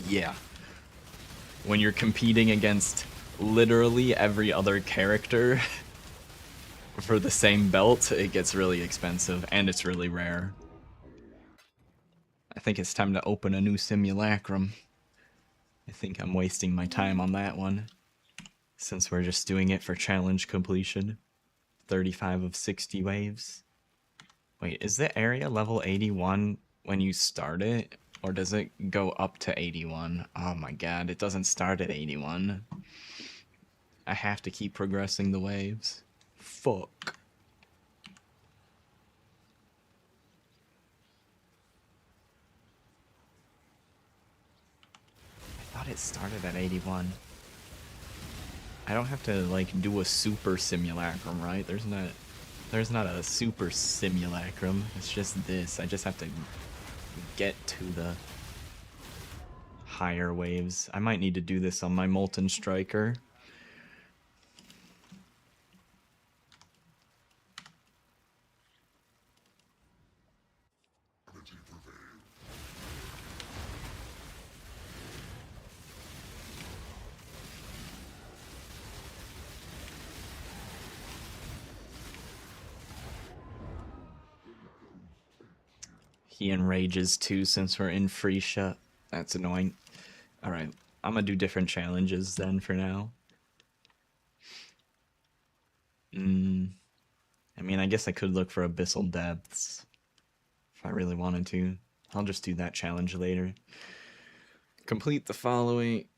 yeah. When you're competing against literally every other character for the same belt, it gets really expensive, and it's really rare. I think it's time to open a new simulacrum. I think I'm wasting my time on that one, since we're just doing it for challenge completion. 35 of 60 waves. Wait, is the area level 81 when you start it? Or does it go up to 81? Oh my god, it doesn't start at 81. I have to keep progressing the waves. Fuck. I thought it started at 81. I don't have to, like, do a super simulacrum, right? There's not a super simulacrum. It's just this. I just have to get to the higher waves. I might need to do this on my Molten Striker. He enrages too since we're in Phrecia. That's annoying. Alright, I'm gonna do different challenges then for now. I mean, I guess I could look for Abyssal Depths if I really wanted to. I'll just do that challenge later. Complete the following.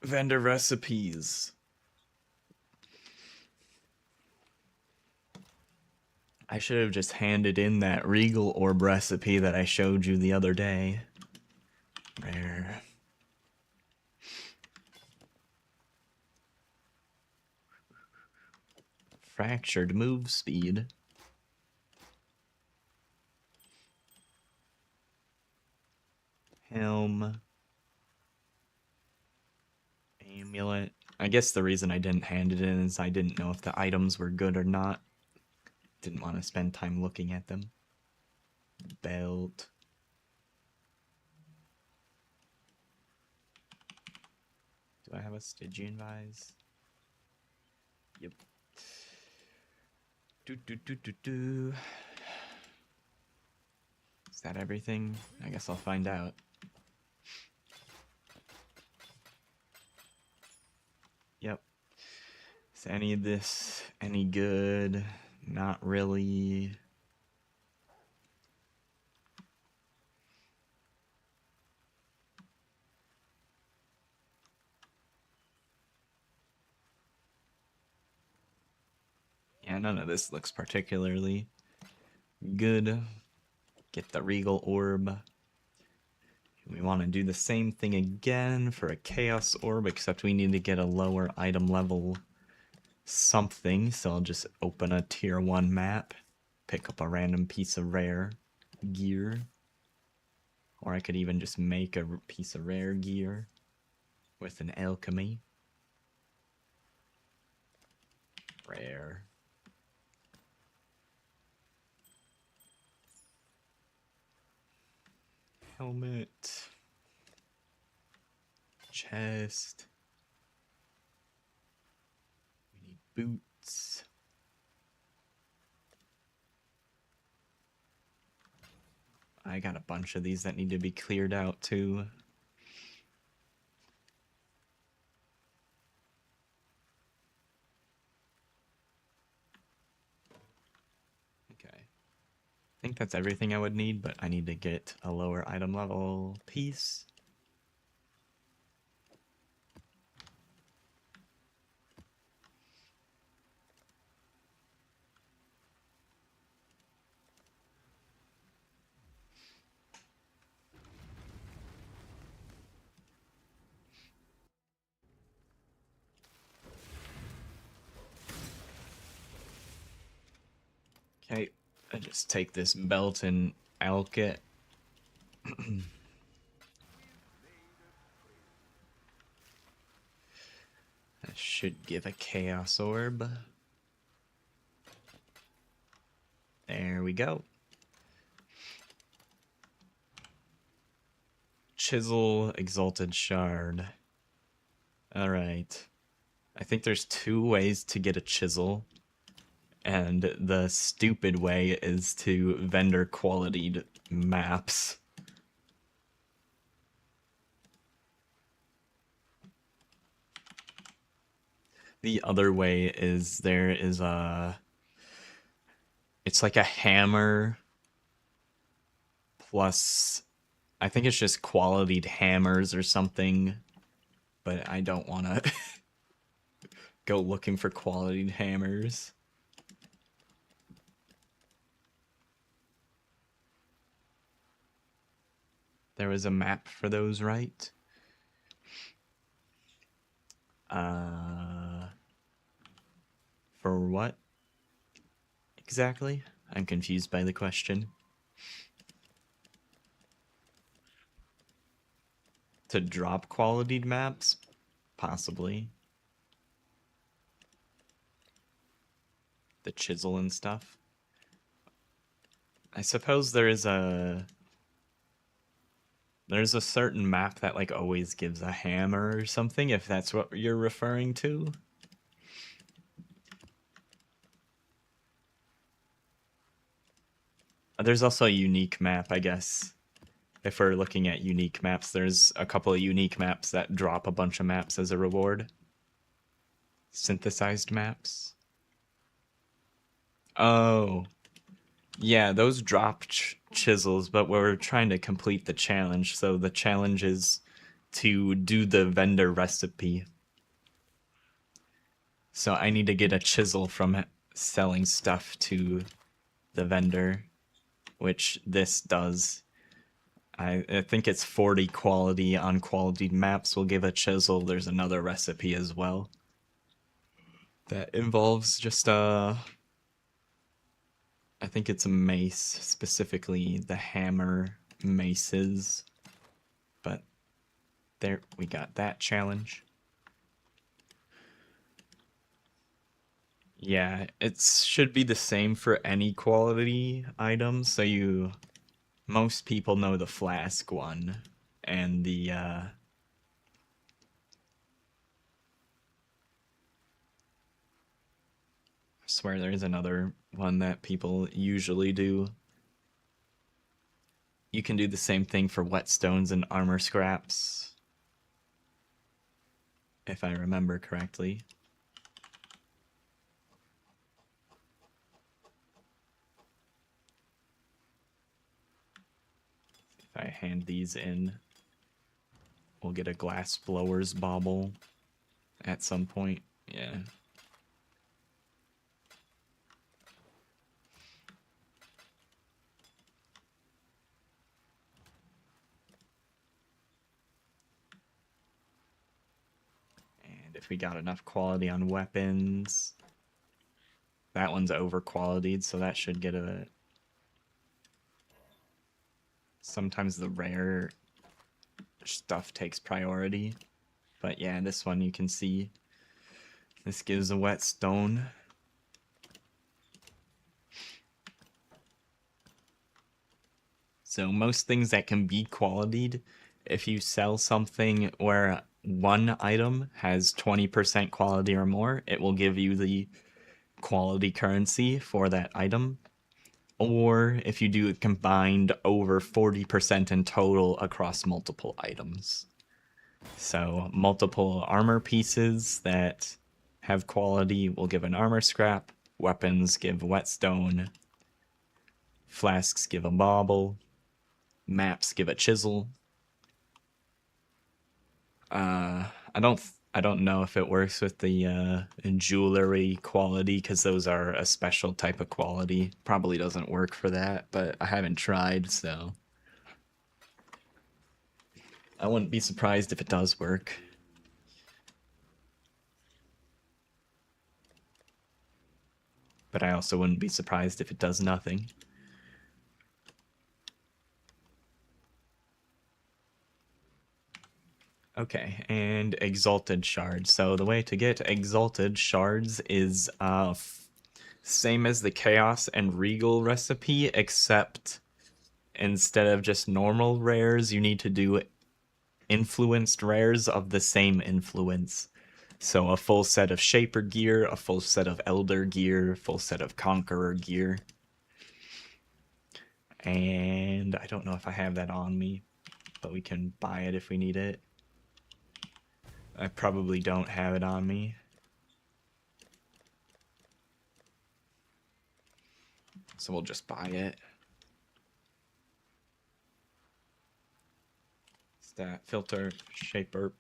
Vendor recipes. I should have just handed in that Regal Orb recipe that I showed you the other day. Rare. Fractured move speed. Helm. Amulet. I guess the reason I didn't hand it in is I didn't know if the items were good or not. Didn't want to spend time looking at them. Belt. Do I have a Stygian vise? Yep. Do. Is that everything? I guess I'll find out. Yep. Is any of this any good? Not really. Yeah, none of this looks particularly good. Get the Regal Orb. We want to do the same thing again for a Chaos Orb, except we need to get a lower item level something, so I'll just open a tier 1 map, pick up a random piece of rare gear, or I could even just make a piece of rare gear with an alchemy. Rare. Helmet. Chest. We need boots. I got a bunch of these that need to be cleared out too. Okay. I think that's everything I would need, but I need to get a lower item level piece. Okay, I just take this belt and alch it. That should give a Chaos Orb. There we go. Chisel, Exalted Shard. Alright. I think there's 2 ways to get a chisel. And the stupid way is to vendor qualityed maps. The other way is there is a... It's like a hammer plus... I think it's just qualityed hammers or something. But I don't want to go looking for qualityed hammers. There was a map for those, right? For what? Exactly? I'm confused by the question. To drop qualityed maps? Possibly. The chisel and stuff. I suppose there's a certain map that like always gives a hammer or something, if that's what you're referring to. There's also a unique map, I guess. If we're looking at unique maps, there's a couple of unique maps that drop a bunch of maps as a reward. Synthesized maps. Oh. Yeah, those drop chisels, but we're trying to complete the challenge, so the challenge is to do the vendor recipe. So I need to get a chisel from selling stuff to the vendor, which this does. I think it's 40 quality on quality maps will give a chisel. There's another recipe as well that involves just I think it's a mace, specifically the hammer maces. But there, we got that challenge. Yeah, it should be the same for any quality item. So most people know the flask one and the I swear there's another one that people usually do. You can do the same thing for whetstones and armor scraps, if I remember correctly. If I hand these in, we'll get a glass blower's bauble at some point. Yeah. And if we got enough quality on weapons, that one's over qualityed, so that should get a. Sometimes the rare stuff takes priority. But yeah, this one you can see. This gives a whetstone. So most things that can be qualityed, if you sell something where one item has 20% quality or more, it will give you the quality currency for that item. Or if you do it combined over 40% in total across multiple items. So multiple armor pieces that have quality will give an armor scrap, weapons give whetstone, flasks give a bauble, maps give a chisel. I don't know if it works with the jewelry quality because those are a special type of quality. Probably doesn't work for that, but I haven't tried, so I wouldn't be surprised if it does work. But I also wouldn't be surprised if it does nothing. Okay, and exalted shards. So the way to get exalted shards is same as the chaos and regal recipe, except instead of just normal rares, you need to do influenced rares of the same influence. So a full set of shaper gear, a full set of elder gear, full set of conqueror gear. And I don't know if I have that on me, but we can buy it if we need it. I probably don't have it on me. So we'll just buy it. Stat filter, shaper,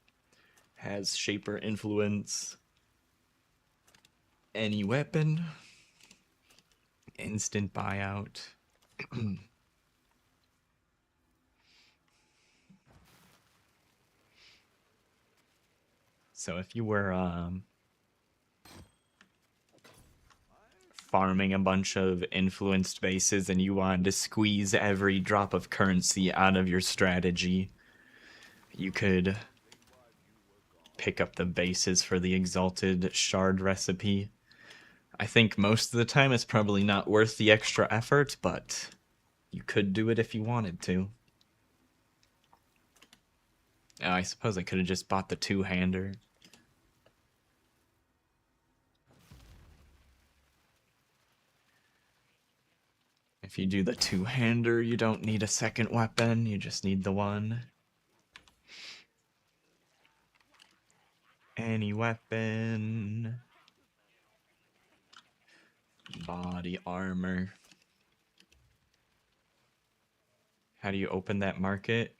has shaper influence. Any weapon, instant buyout. So if you were farming a bunch of influenced bases and you wanted to squeeze every drop of currency out of your strategy, you could pick up the bases for the exalted shard recipe. I think most of the time it's probably not worth the extra effort, but you could do it if you wanted to. I suppose I could have just bought the two-hander. If you do the two-hander, you don't need a second weapon, you just need the one. Any weapon. Body armor. How do you open that market?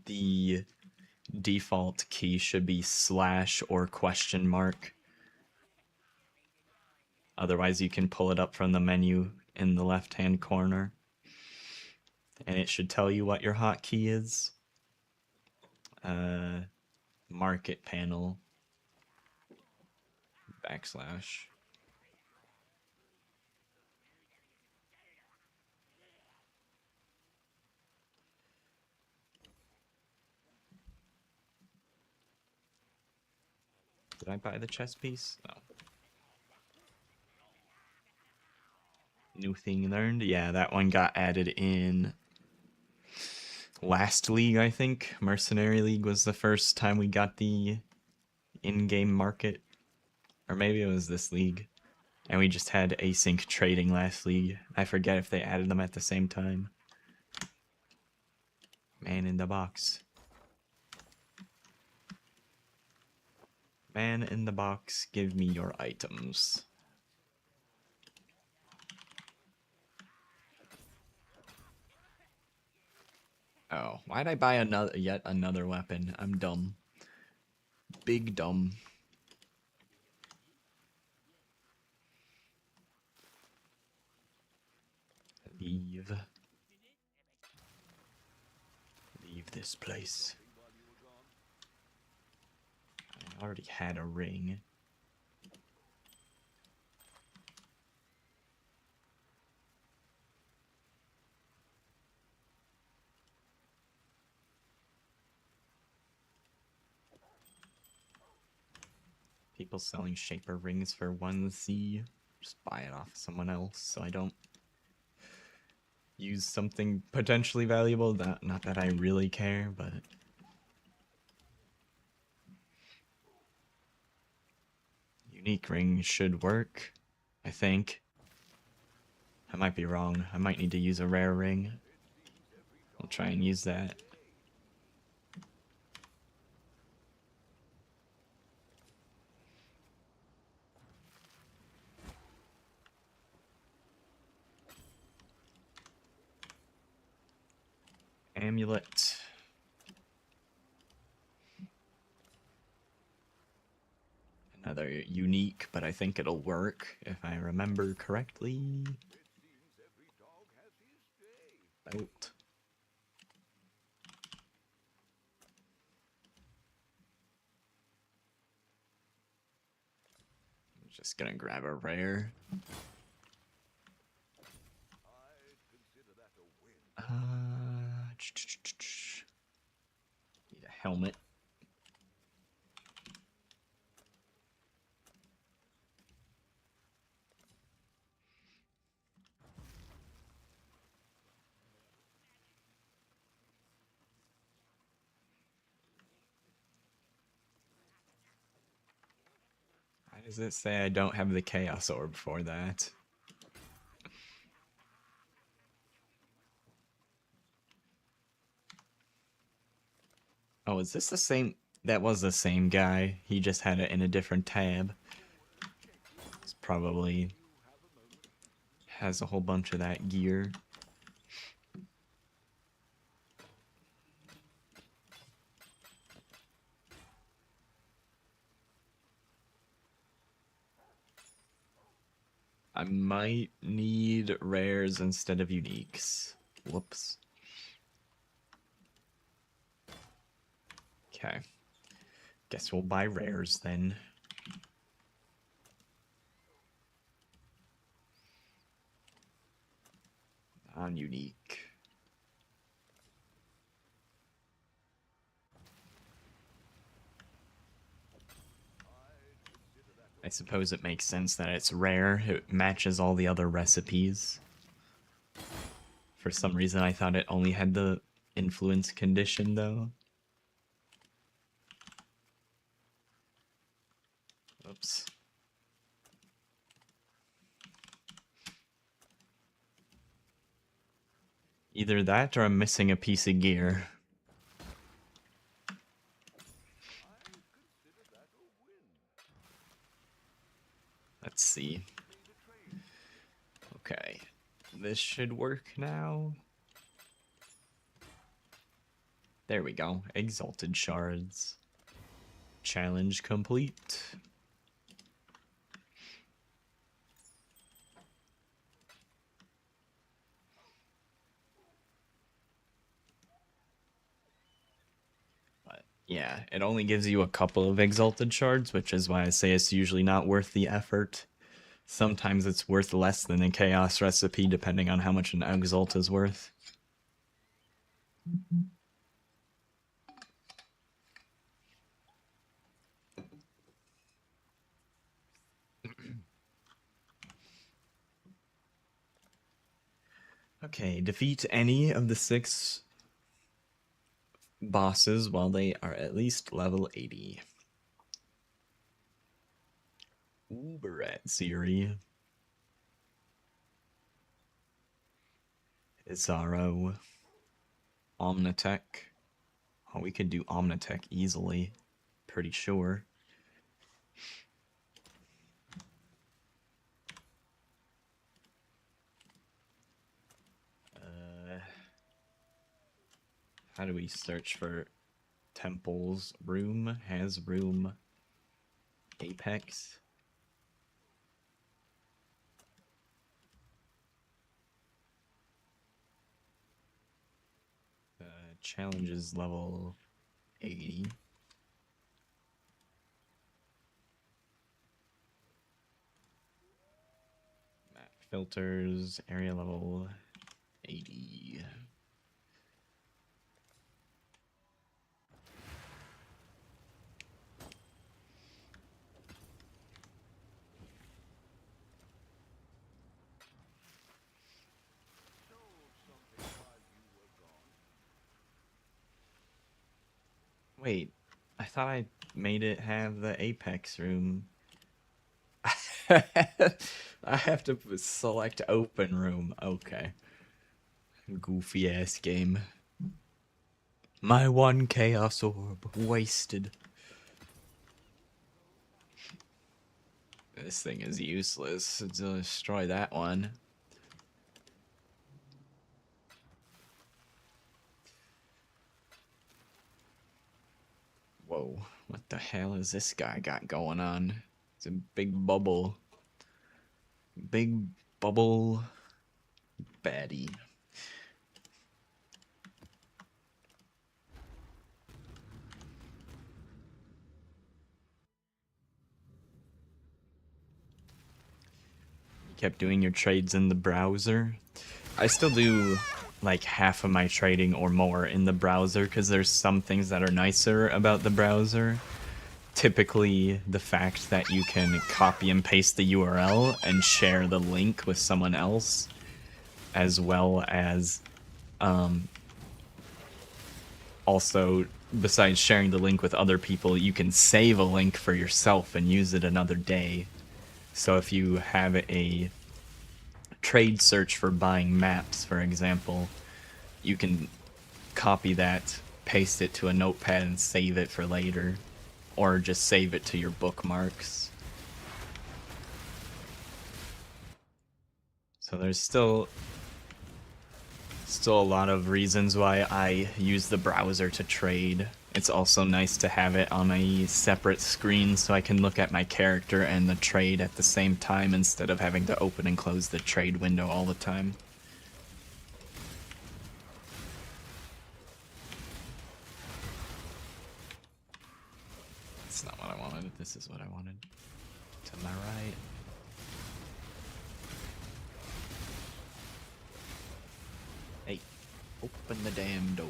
the default key should be / or question mark. Otherwise, you can pull it up from the menu in the left-hand corner. And it should tell you what your hotkey is. Market panel / Did I buy the chess piece? No. New thing learned? Yeah, that one got added in last league, I think. Mercenary League was the first time we got the in-game market. Or maybe it was this league. And we just had async trading last league. I forget if they added them at the same time. Man in the box. Man in the box, give me your items. Oh, why'd I buy yet another weapon? I'm dumb. Big dumb. Leave. Leave this place. I already had a ring. People selling shaper rings for 1Z. Just buy it off someone else so I don't use something potentially valuable. Not that I really care, but unique ring should work, I think. I might be wrong. I might need to use a rare ring. I'll try and use that. Amulet. Another unique, but I think it'll work if I remember correctly. Belt. I'm just gonna grab a rare. Need a helmet. Why does it say I don't have the Chaos Orb for that? Oh, is this the same? That was the same guy. He just had it in a different tab. It's probably has a whole bunch of that gear. I might need rares instead of uniques. Whoops. Okay. Guess we'll buy rares then. Non-unique. I suppose it makes sense that it's rare. It matches all the other recipes. For some reason, I thought it only had the influence condition, though. Oops. Either that or I'm missing a piece of gear. Let's see. Okay. This should work now. There we go. Exalted shards. Challenge complete. But yeah, it only gives you a couple of exalted shards, which is why I say it's usually not worth the effort. Sometimes it's worth less than a chaos recipe, depending on how much an exalt is worth. Okay, defeat any of the 6 bosses while they are at least level 80. Uberat Siri. Izaro. Omnitech. Oh, we could do Omnitech easily. Pretty sure. How do we search for temples? Room has room. Apex. Challenges level 80. Map filters, area level 80. Wait, I thought I made it have the Apex room. I have to select open room. Okay. Goofy ass game. My one chaos orb wasted. This thing is useless. Destroy that one. Whoa, what the hell is this guy got going on? It's a big bubble. Big bubble baddie. You kept doing your trades in the browser. I still do like half of my trading or more in the browser because there's some things that are nicer about the browser. Typically, the fact that you can copy and paste the URL and share the link with someone else, as well as also, besides sharing the link with other people, you can save a link for yourself and use it another day. So if you have a trade search for buying maps, for example, you can copy that, paste it to a notepad, and save it for later. Or just save it to your bookmarks. So there's still a lot of reasons why I use the browser to trade. It's also nice to have it on a separate screen so I can look at my character and the trade at the same time instead of having to open and close the trade window all the time. That's not what I wanted. This is what I wanted. To my right. Hey, open the damn door.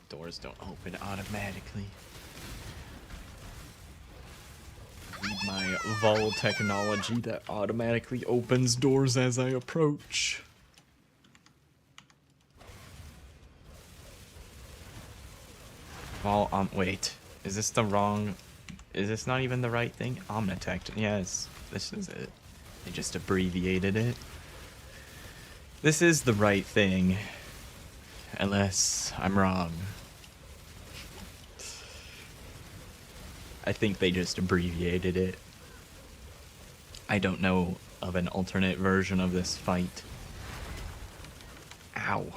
Doors don't open automatically. Need my Vol technology that automatically opens doors as I approach. Well, wait. Is this the wrong... Is this not even the right thing? Omnitech. Yes, this is it. They just abbreviated it. This is the right thing. Unless I'm wrong. I think they just abbreviated it. I don't know of an alternate version of this fight. Ow.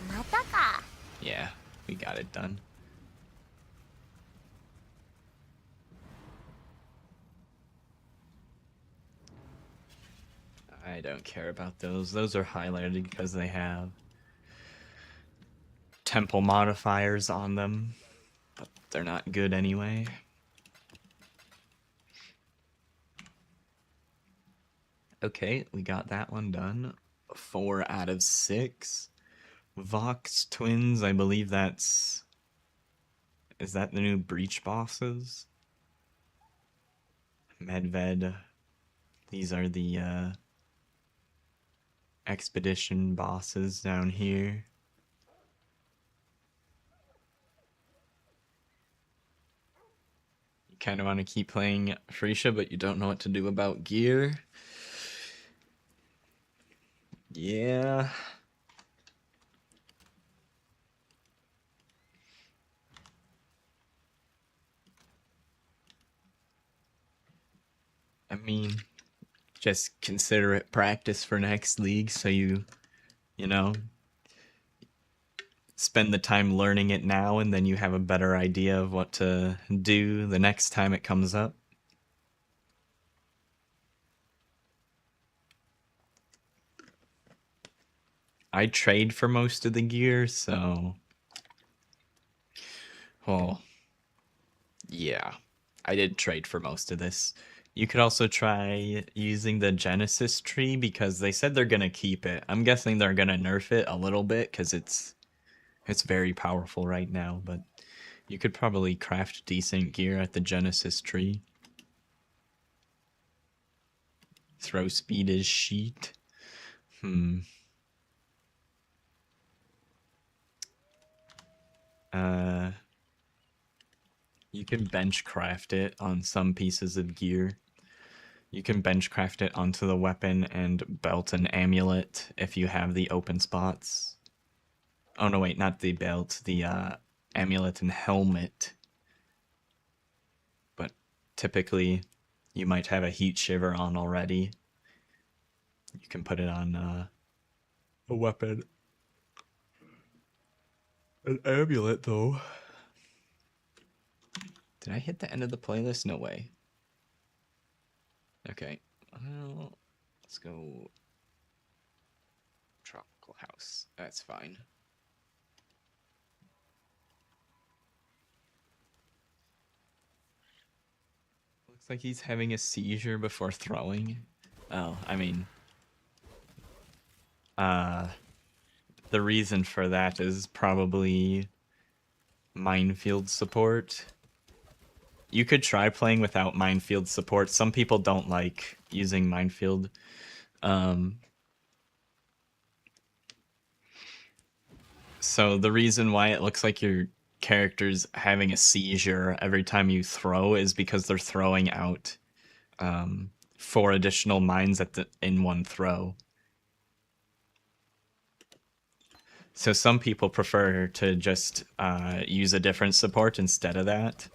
またか。 Yeah. We got it done. I don't care about those. Those are highlighted because they have temple modifiers on them, but they're not good anyway. Okay, we got that one done. 4 out of 6. Vox Twins, I believe that's... Is that the new Breach bosses? Medved. These are the expedition bosses down here. You kind of want to keep playing Phrecia, but you don't know what to do about gear. Yeah. I mean, just consider it practice for next league, so you know, spend the time learning it now, and then you have a better idea of what to do the next time it comes up. I trade for most of the gear, so... Well, yeah, I did trade for most of this. You could also try using the Genesis tree, because they said they're gonna keep it. I'm guessing they're gonna nerf it a little bit, because it's very powerful right now, but you could probably craft decent gear at the Genesis tree. Throw speed is sheet. You can bench craft it on some pieces of gear. You can bench craft it onto the weapon and belt and amulet if you have the open spots. Oh no, wait, not the belt, the amulet and helmet. But typically, you might have a heat shiver on already. You can put it on a weapon. An amulet, though. Did I hit the end of the playlist? No way. Okay. Well, let's go Tropical House. That's fine. Looks like he's having a seizure before throwing. Oh, I mean... the reason for that is probably minefield support. You could try playing without minefield support. Some people don't like using minefield. So the reason why it looks like your character's having a seizure every time you throw is because they're throwing out 4 additional mines in one throw. So some people prefer to just use a different support instead of that.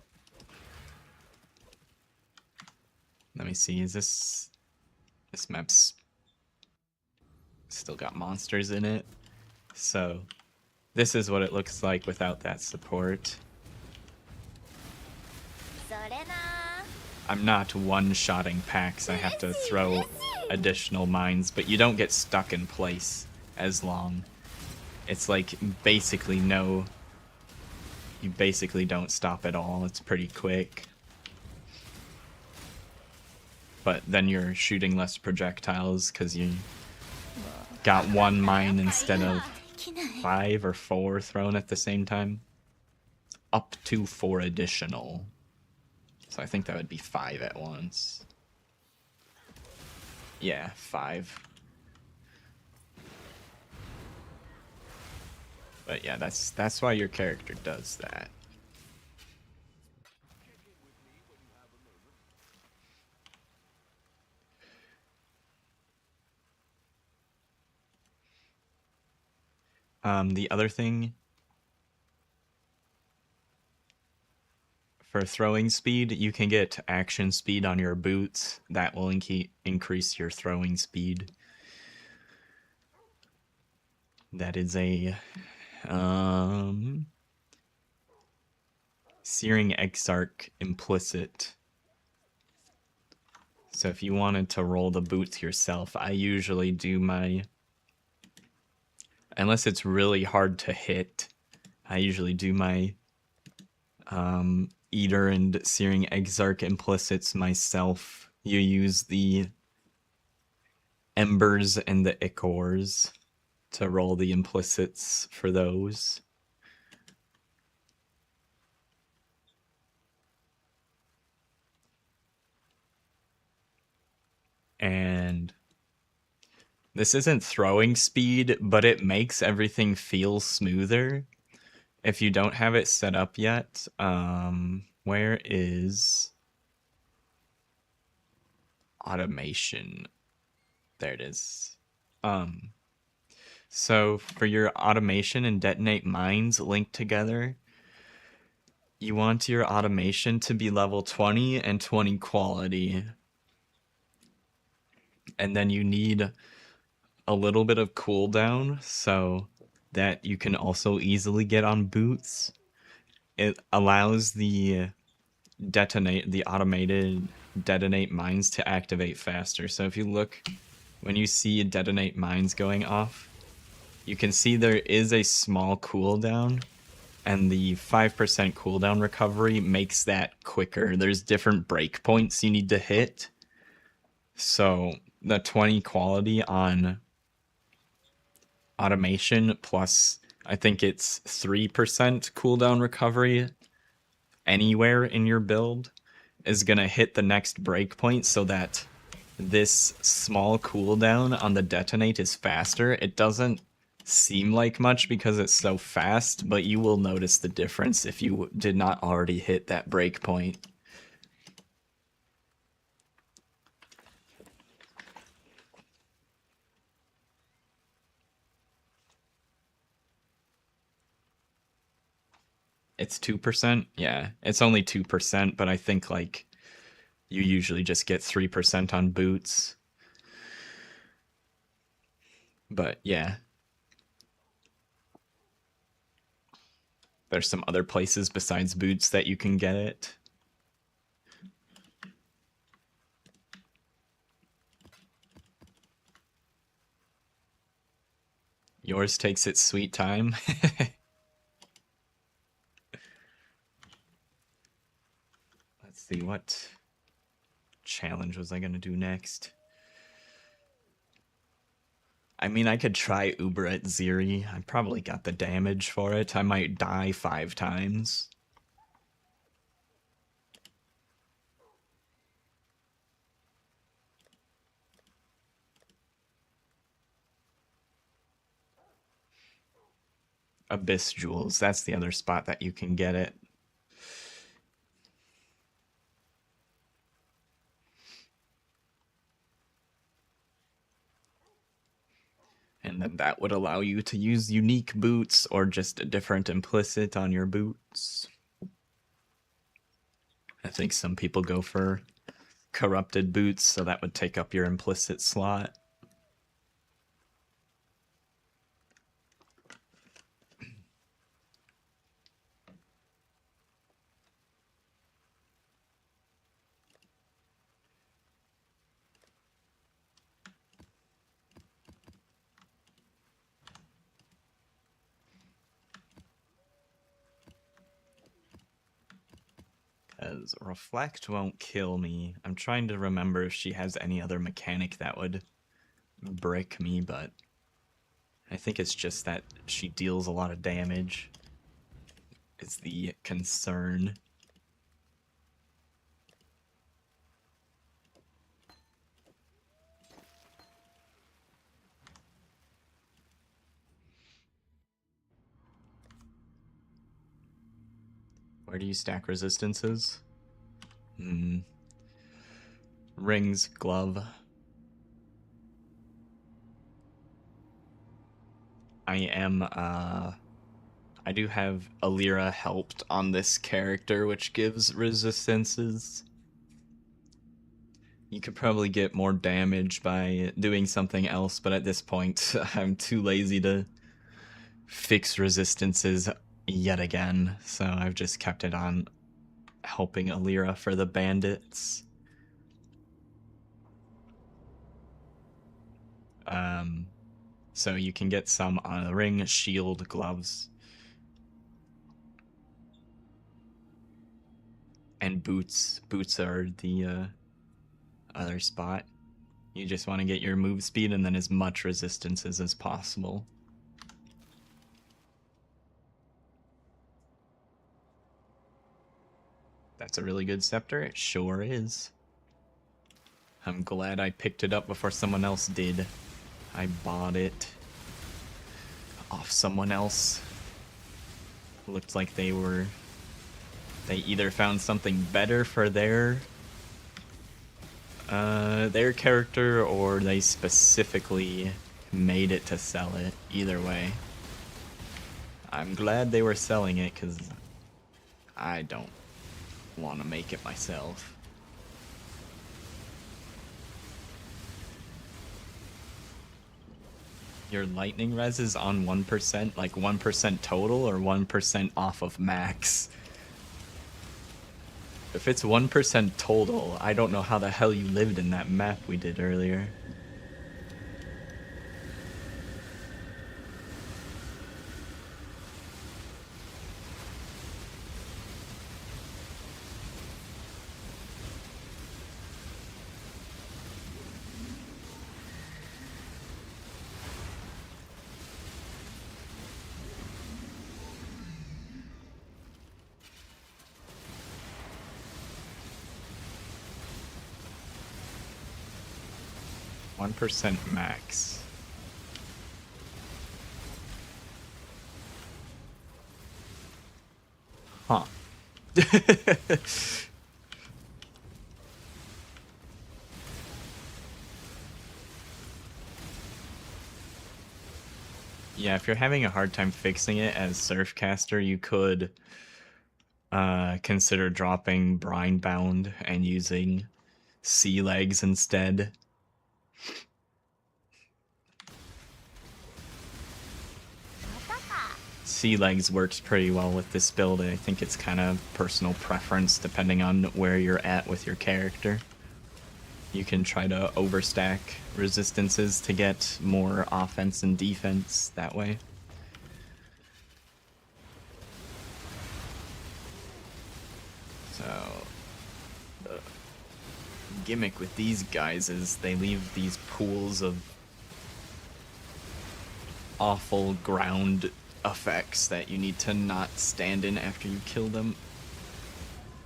Let me see, is this map's still got monsters in it? So this is what it looks like without that support. I'm not one-shotting packs, I have to throw additional mines, but you don't get stuck in place as long. It's like basically you basically don't stop at all, it's pretty quick. But then you're shooting less projectiles because you got 1 mine instead of 5 or 4 thrown at the same time. Up to 4 additional. So I think that would be 5 at once. Yeah, 5. But yeah, that's why your character does that. The other thing for throwing speed, you can get action speed on your boots. That will increase your throwing speed. That is a Searing Exarch implicit. So if you wanted to roll the boots yourself, I usually do my... Unless it's really hard to hit, I usually do my Eater and Searing Exarch implicits myself. You use the Embers and the Ichors to roll the implicits for those. And this isn't throwing speed, but it makes everything feel smoother. If you don't have it set up yet, where is automation? There it is. So for your automation and detonate mines linked together, you want your automation to be level 20 and 20 quality. And then you need a little bit of cooldown so that you can also easily get on boots. It allows the automated detonate mines to activate faster. So if you look, when you see detonate mines going off, you can see there is a small cooldown, and the 5% cooldown recovery makes that quicker. There's different breakpoints you need to hit. So the 20 quality on automation plus, I think it's 3% cooldown recovery anywhere in your build is going to hit the next breakpoint so that this small cooldown on the detonate is faster. It doesn't seem like much because it's so fast, but you will notice the difference if you did not already hit that breakpoint. It's 2%? Yeah, it's only 2%, but I think like you usually just get 3% on boots. But yeah. There's some other places besides boots that you can get it. Yours takes its sweet time. Let's see, what challenge was I going to do next? I mean, I could try Uber at Ziri. I probably got the damage for it. I might die 5 times. Abyss Jewels, that's the other spot that you can get it. And then that would allow you to use unique boots or just a different implicit on your boots. I think some people go for corrupted boots, so that would take up your implicit slot. Because Reflect won't kill me. I'm trying to remember if she has any other mechanic that would brick me, but I think it's just that she deals a lot of damage. Is the concern. Where do you stack resistances? Rings, glove. I do have Alira helped on this character, which gives resistances. You could probably get more damage by doing something else, but at this point, I'm too lazy to fix resistances yet again, so I've just kept it on helping Alira for the bandits. So you can get some on a ring, shield, gloves, and boots. Boots are the other spot. You just want to get your move speed and then as much resistances as possible. That's a really good scepter. It sure is. I'm glad I picked it up before someone else did. I bought it off someone else. Looked like they either found something better for their character, or they specifically made it to sell it. Either way, I'm glad they were selling it, because I don't want to make it myself. Your lightning res is on 1%, like 1% total, or 1% off of max? If it's 1% total, I don't know how the hell you lived in that map we did earlier. %1 max. Huh. Yeah, if you're having a hard time fixing it as Surfcaster, you could consider dropping Brine Bound and using Sea Legs instead. Sea Legs works pretty well with this build. I think it's kind of personal preference depending on where you're at with your character. You can try to overstack resistances to get more offense and defense that way. So, the gimmick with these guys is they leave these pools of awful ground effects that you need to not stand in after you kill them.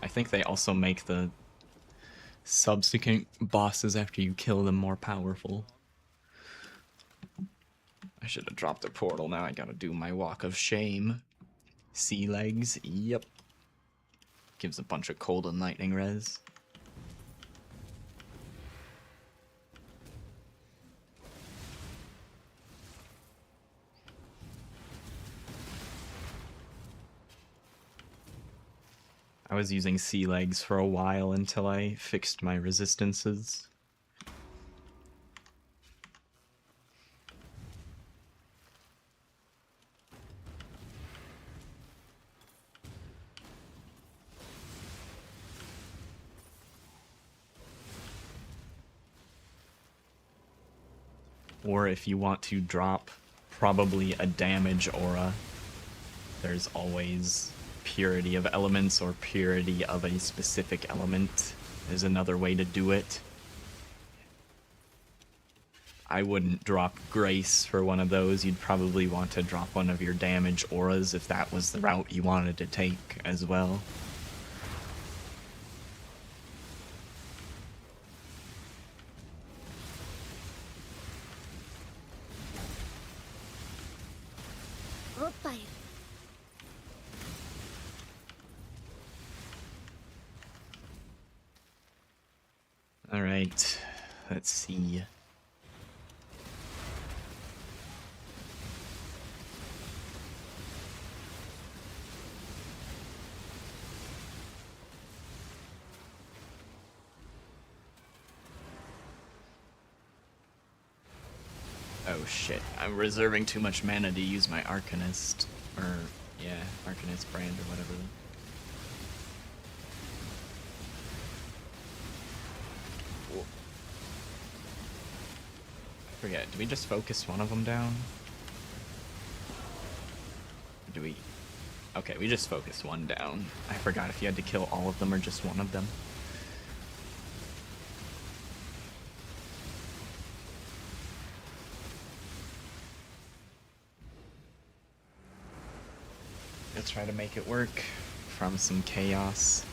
I think they also make the subsequent bosses after you kill them more powerful. I should have dropped a portal. Now I gotta do my walk of shame. Sea Legs, yep. Gives a bunch of cold and lightning res. I was using Sea Legs for a while until I fixed my resistances. Or if you want to drop probably a damage aura, there's always Purity of Elements or Purity of a specific element is another way to do it. I wouldn't drop Grace for one of those. You'd probably want to drop one of your damage auras if that was the route you wanted to take as well. Alright, let's see. Oh shit, I'm reserving too much mana to use my Arcanist. Or, yeah, Arcanist brand or whatever. Forget, do we just focus one of them down? Or do we... Okay, we just focus one down. I forgot if you had to kill all of them or just one of them. Let's try to make it work from some chaos.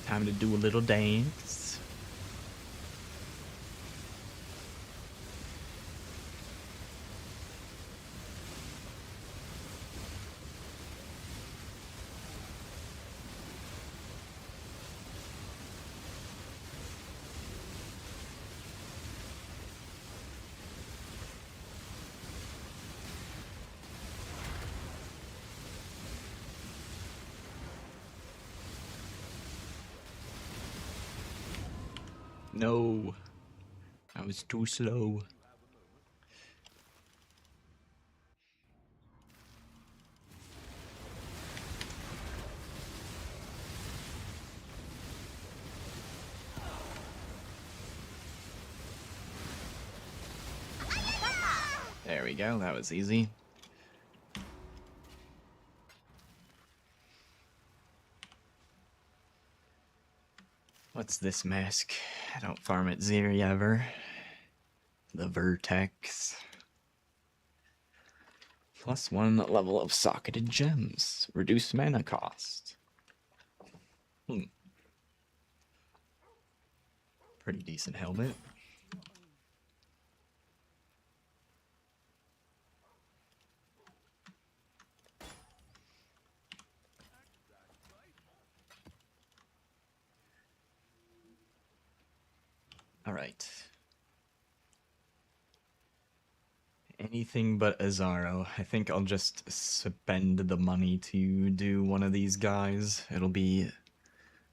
Time to do a little dance. No, I was too slow. There we go, that was easy. What's this mask? I don't farm at Zeri ever. The Vertex. +1 level of socketed gems. Reduced mana cost. Pretty decent helmet. Alright. Anything but Azaro. I think I'll just spend the money to do one of these guys. It'll be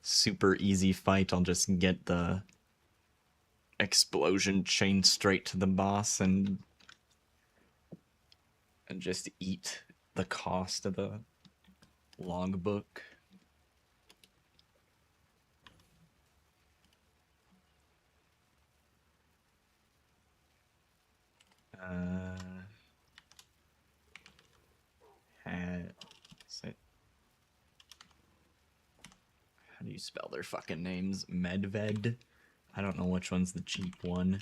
super easy fight. I'll just get the explosion chain straight to the boss and just eat the cost of the logbook. How do you spell their fucking names? Medved? I don't know which one's the cheap one.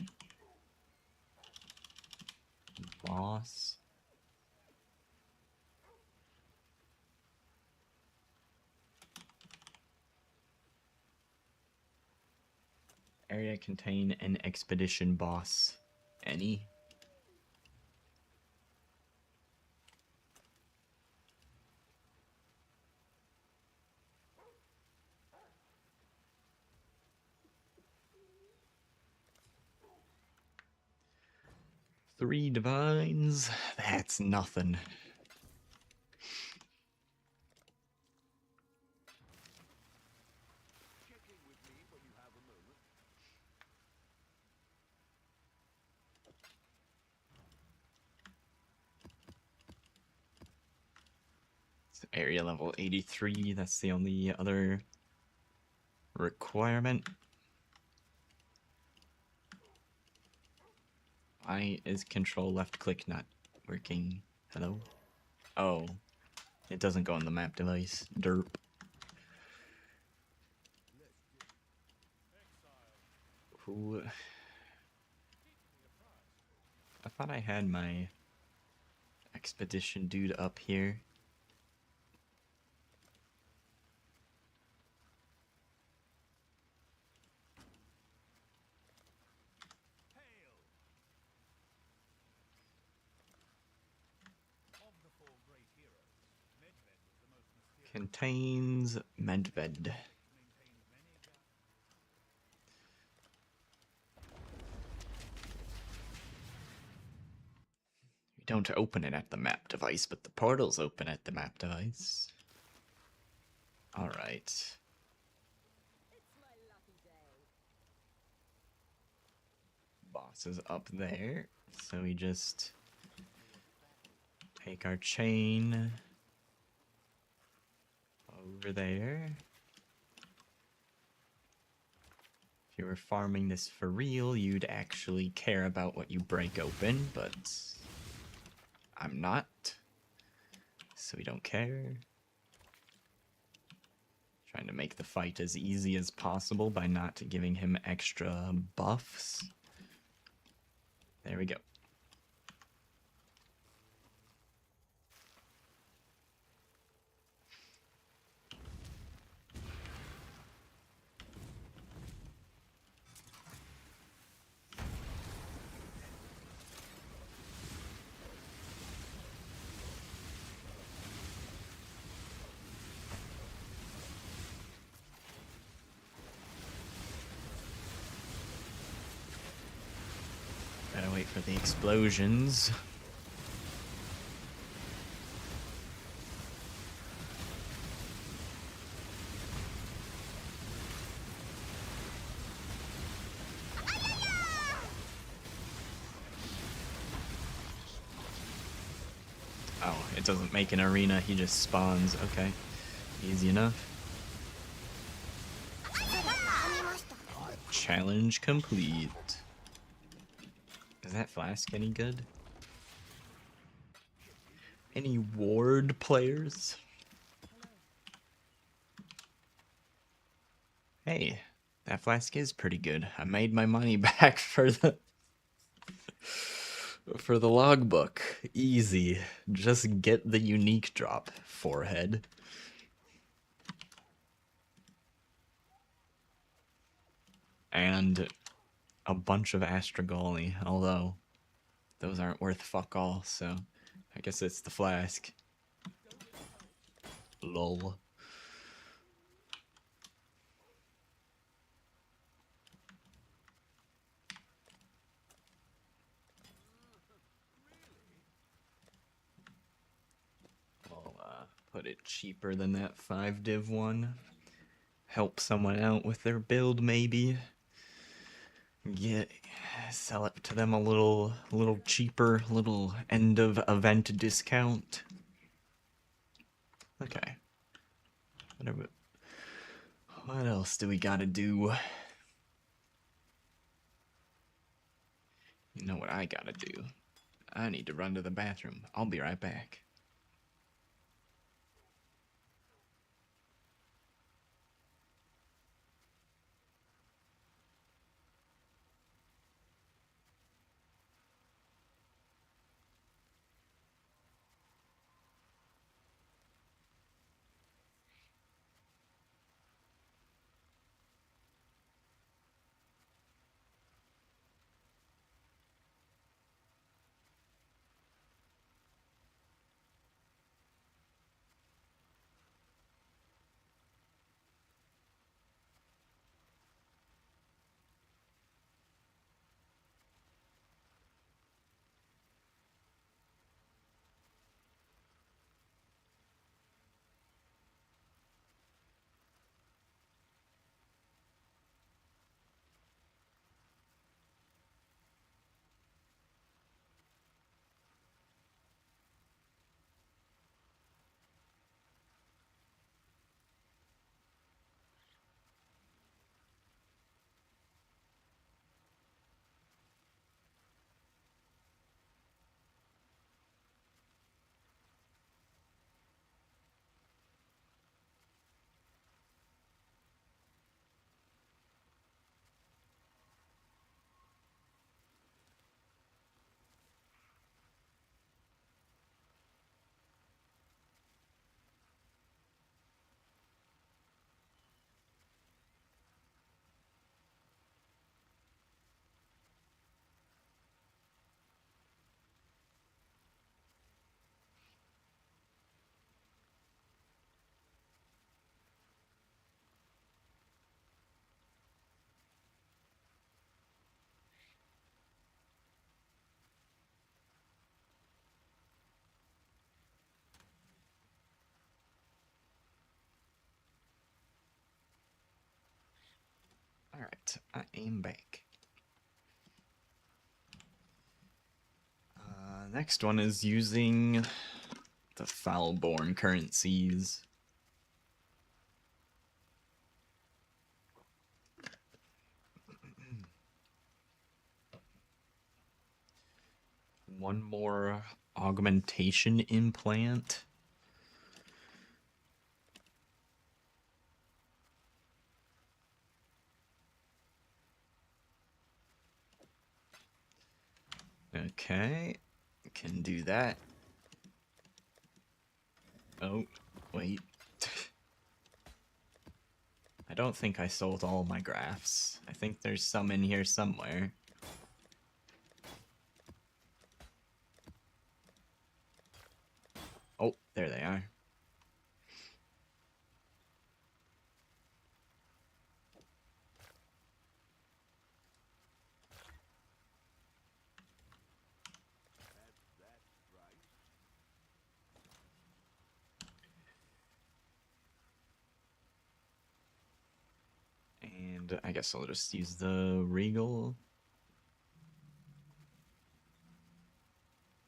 Boss? Area contain an expedition boss. Any? Three divines? That's nothing. It's area level 83, that's the only other requirement. Why is control left click not working? Hello? Oh. It doesn't go on the map device. Derp. Who... I thought I had my expedition dude up here. Contains Medved. You don't open it at the map device, but the portal's open at the map device. Alright. boss is up there, so we just take our chain over there. If you were farming this for real, you'd actually care about what you break open, but I'm not, so we don't care. Trying to make the fight as easy as possible by not giving him extra buffs. There we go. Gotta wait for the explosions. Oh, it doesn't make an arena, he just spawns. Okay, easy enough. Challenge complete. Is that flask any good? Any ward players? Hey, that flask is pretty good. I made my money back for the logbook. Easy. Just get the unique drop. Forehead. And a bunch of Astragali, although those aren't worth fuck all, so I guess it's the flask. Lol. I'll put it cheaper than that 5 div one. Help someone out with their build, maybe. Sell it to them a little cheaper, little end of event discount. Okay. What else do we gotta do? You know what I gotta do? I need to run to the bathroom. I'll be right back. Alright, I am back. next one is using the Foulborn currencies. One more augmentation implant. Okay, can do that. Oh, wait. I don't think I sold all my graphs. I think there's some in here somewhere. Oh, there they are. And I guess I'll just use the Regal.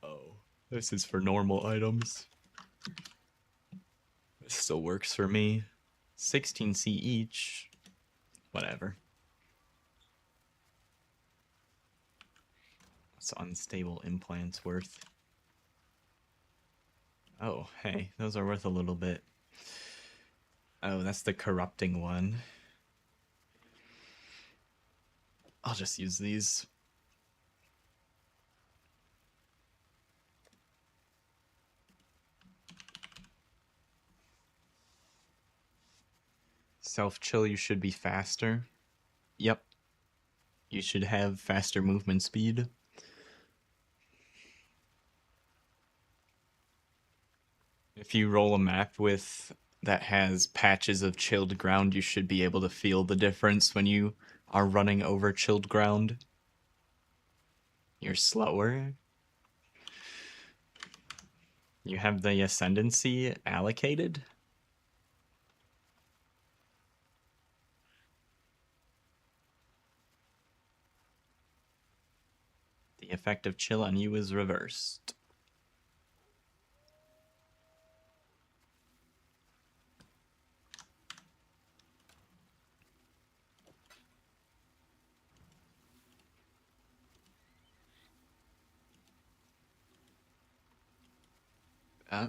Oh, this is for normal items. This still works for me. 16C each. Whatever. What's unstable implants worth? Oh, hey, those are worth a little bit. Oh, that's the corrupting one. I'll just use these. Self-chill, you should be faster. Yep. You should have faster movement speed. If you roll a map with that has patches of chilled ground, you should be able to feel the difference when you are running over chilled ground. You're slower. You have the ascendancy allocated. The effect of chill on you is reversed.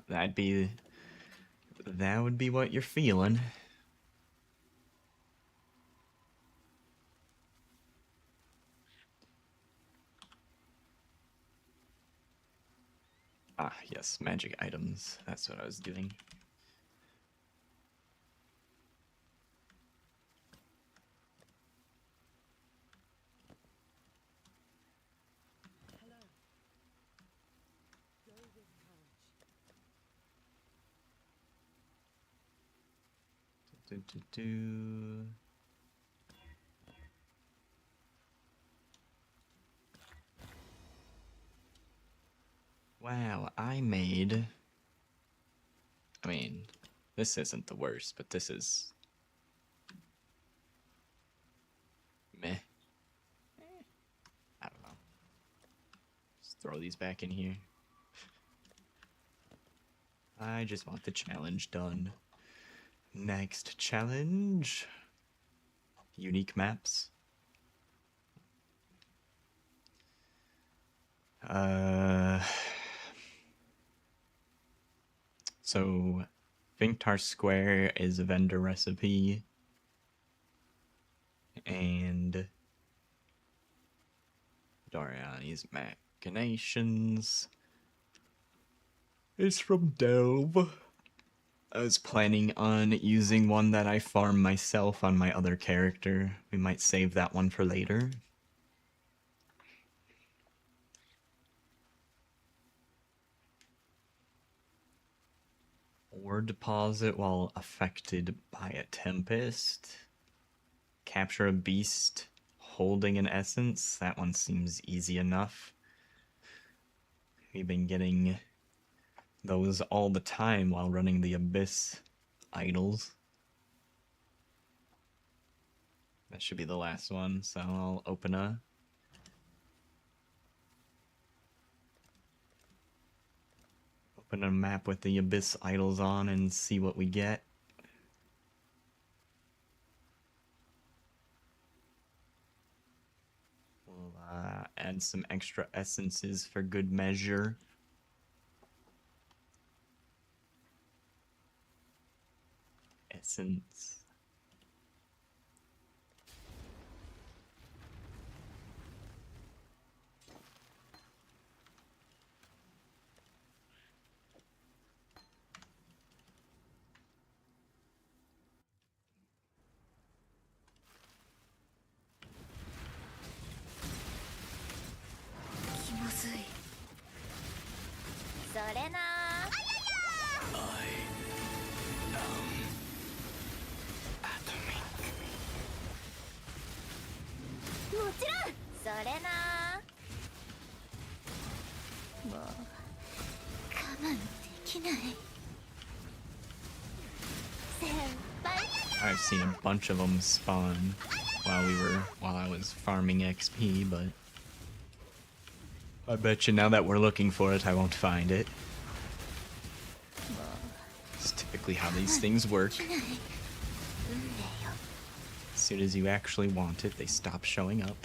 That would be what you're feeling. Ah, yes, magic items. That's what I was doing. Do. Wow, I mean, this isn't the worst, but this is meh. I don't know. Just throw these back in here. I just want the challenge done. Next challenge. Unique maps. So Vinctar Square is a vendor recipe. And Doriani's Machinations is from Delve. I was planning on using one that I farm myself on my other character. We might save that one for later. Ore deposit while affected by a tempest. Capture a beast holding an essence. That one seems easy enough. We've been getting those all the time while running the Abyss idols. That should be the last one, so I'll open a open a map with the Abyss Idols on and see what we get. We'll add some extra essences for good measure. Essence. I've seen a bunch of them spawn while I was farming XP, but I bet you now that we're looking for it, I won't find it. It's typically how these things work. As soon as you actually want it, they stop showing up.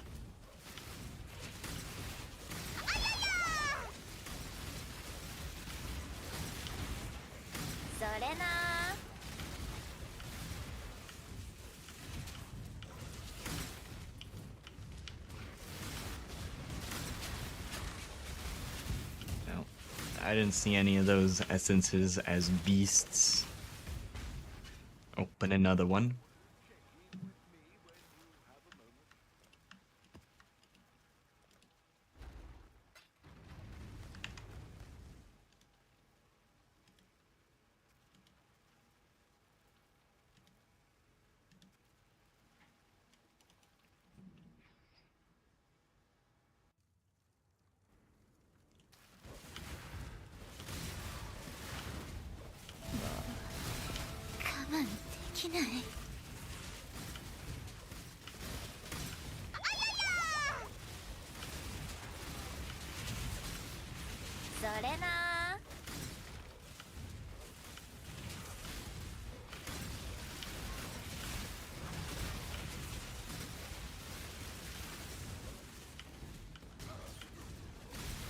No, I didn't see any of those essences as beasts. Open another one.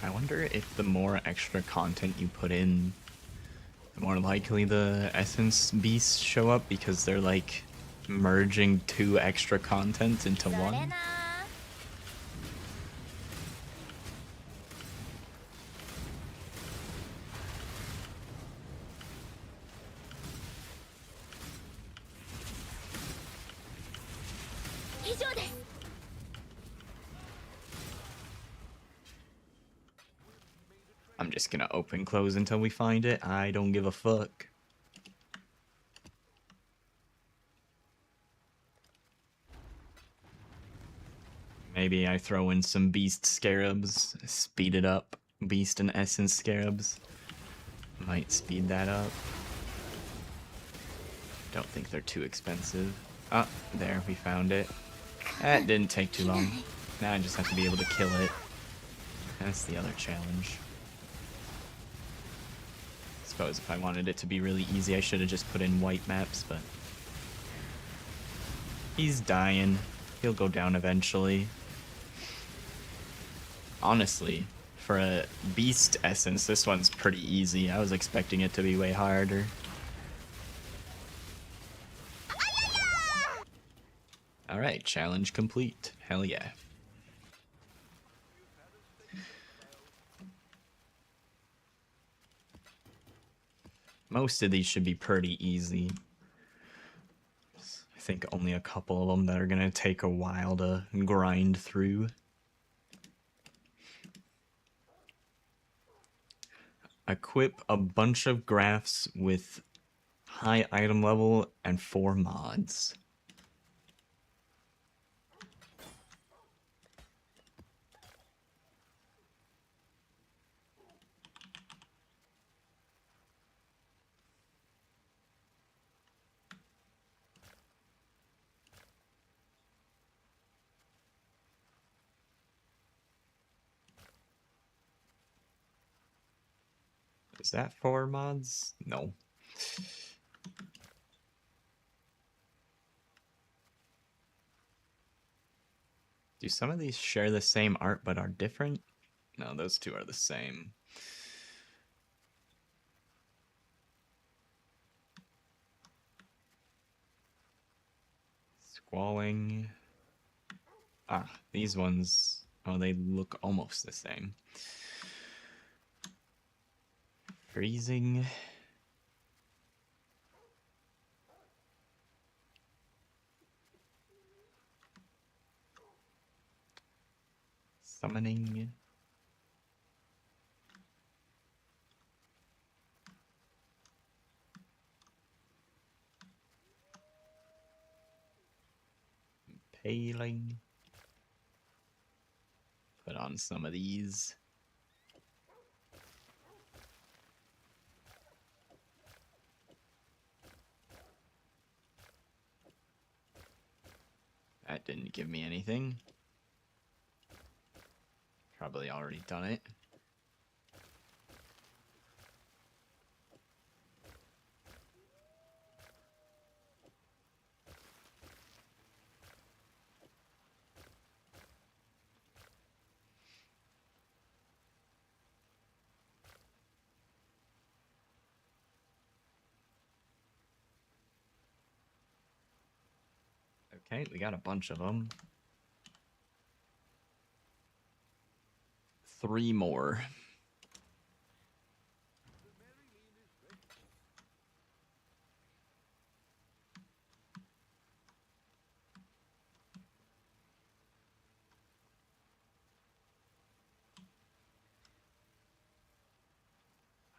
I wonder if the more extra content you put in, the more likely the essence beasts show up, because they're like merging 2 extra content into one. I'm just gonna open close until we find it. I don't give a fuck. Maybe I throw in some beast scarabs, speed it up. Beast and essence scarabs might speed that up. Don't think they're too expensive. Ah, there, we found it. That didn't take too long. Now I just have to be able to kill it. That's the other challenge. Suppose if I wanted it to be really easy, I should have just put in white maps, but he's dying. He'll go down eventually. Honestly, for a beast essence, this one's pretty easy. I was expecting it to be way harder. Alright, challenge complete. Hell yeah. Most of these should be pretty easy. I think only a couple of them that are gonna take a while to grind through. Equip a bunch of graphs with high item level and 4 mods. Is that 4 mods? No. Do some of these share the same art but are different? No, those two are the same. Squalling. Ah, these ones, oh, they look almost the same. Freezing. Summoning. Paling. Put on some of these. That didn't give me anything. Probably already done it. Okay, we got a bunch of them. 3 more.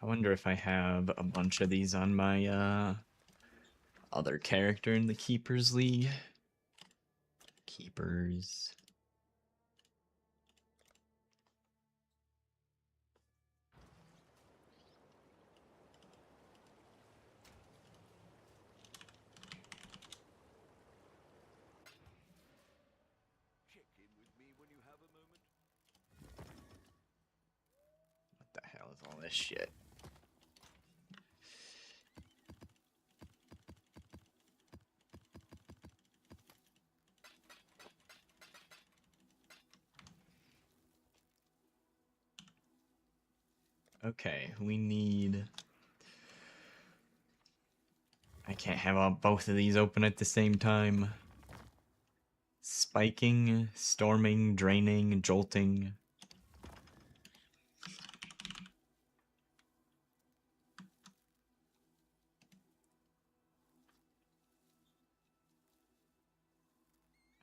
I wonder if I have a bunch of these on my other character in the Keepers League. Keepers. What the hell is all this shit? Okay, we need... I can't have both of these open at the same time. Spiking, storming, draining, jolting.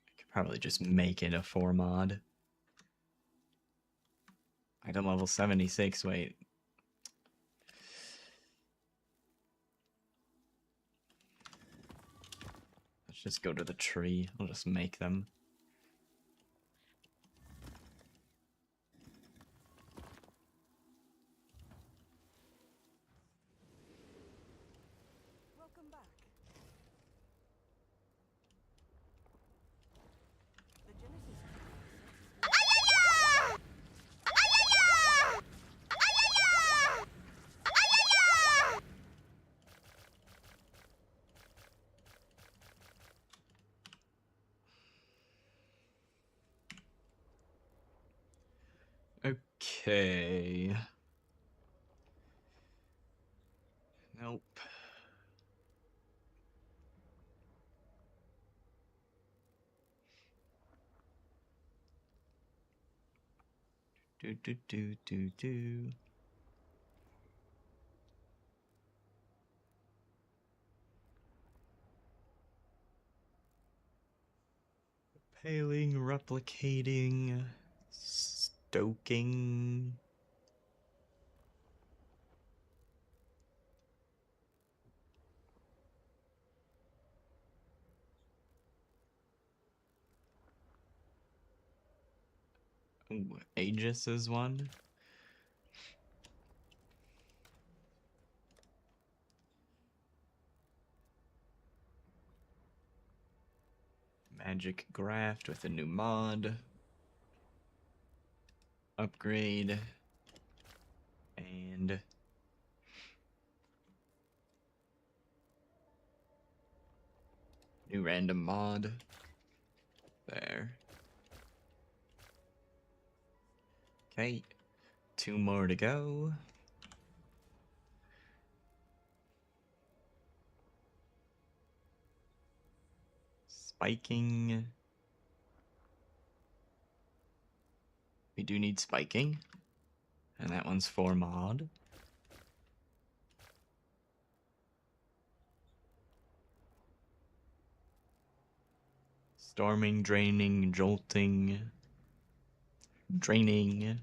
I could probably just make it a 4 mod. Item level 76, wait. Let's just go to the tree. I'll just make them. Welcome back. The Genesis. Okay. Nope. Do. Paling, replicating, stoking. Ooh, Aegis is one. Magic graft with a new mod. Upgrade. And New random mod. There. Okay. 2 more to go. Spiking. We do need spiking. And that one's 4 mod. Storming, draining, jolting. Draining.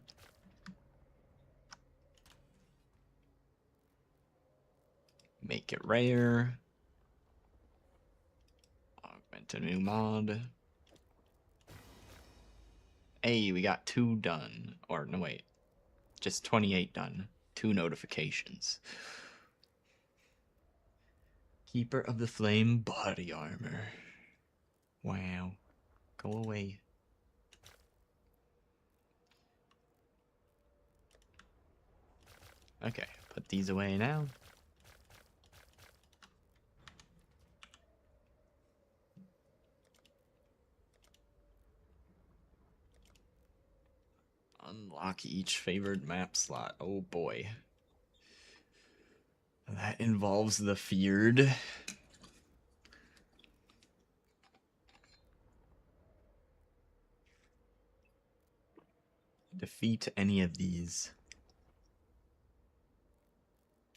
Make it rare. Augment a new mod. Hey, we got 2 done. Or, no, wait. Just 28 done. 2 notifications. Keeper of the Flame body armor. Wow. Go away. Okay, put these away now. Unlock each favored map slot. Oh boy. That involves the feared. Defeat any of these.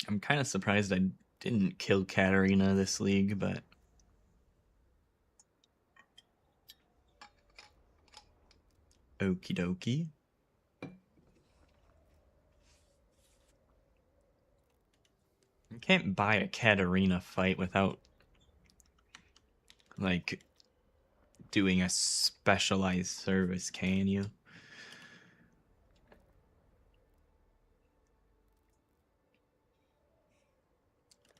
I'm kind of surprised I didn't kill Katarina this league, but... Okie dokie. You can't buy a Katarina fight without, like, doing a specialized service, can you?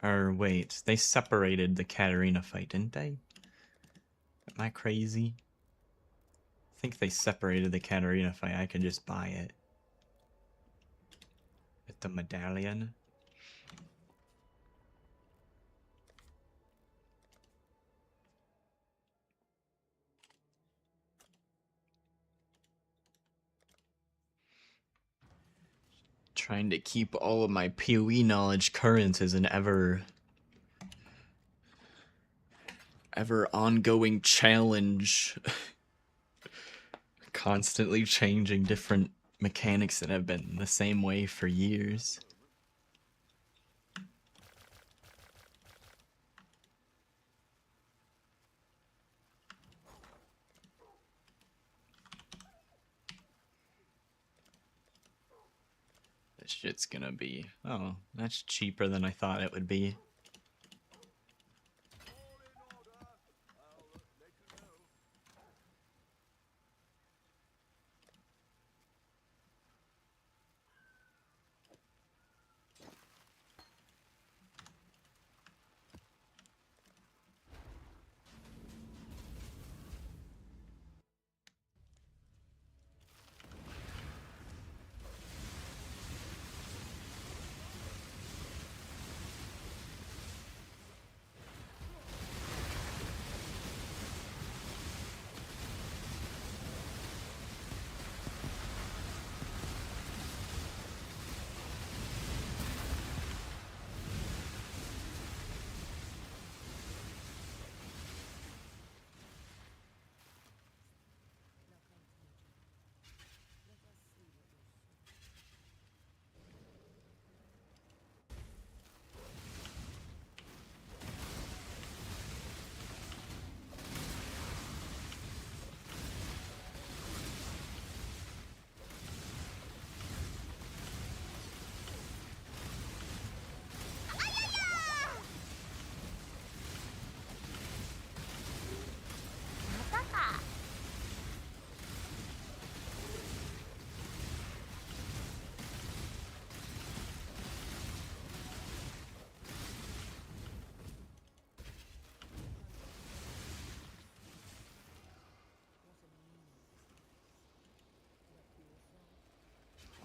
Or wait, they separated the Katarina fight, didn't they? Am I crazy? I think they separated the Katarina fight. I can just buy it. With the medallion. Trying to keep all of my PoE knowledge current is an ever ongoing challenge. Constantly changing different mechanics that have been the same way for years. This shit's gonna be... Oh, that's cheaper than I thought it would be.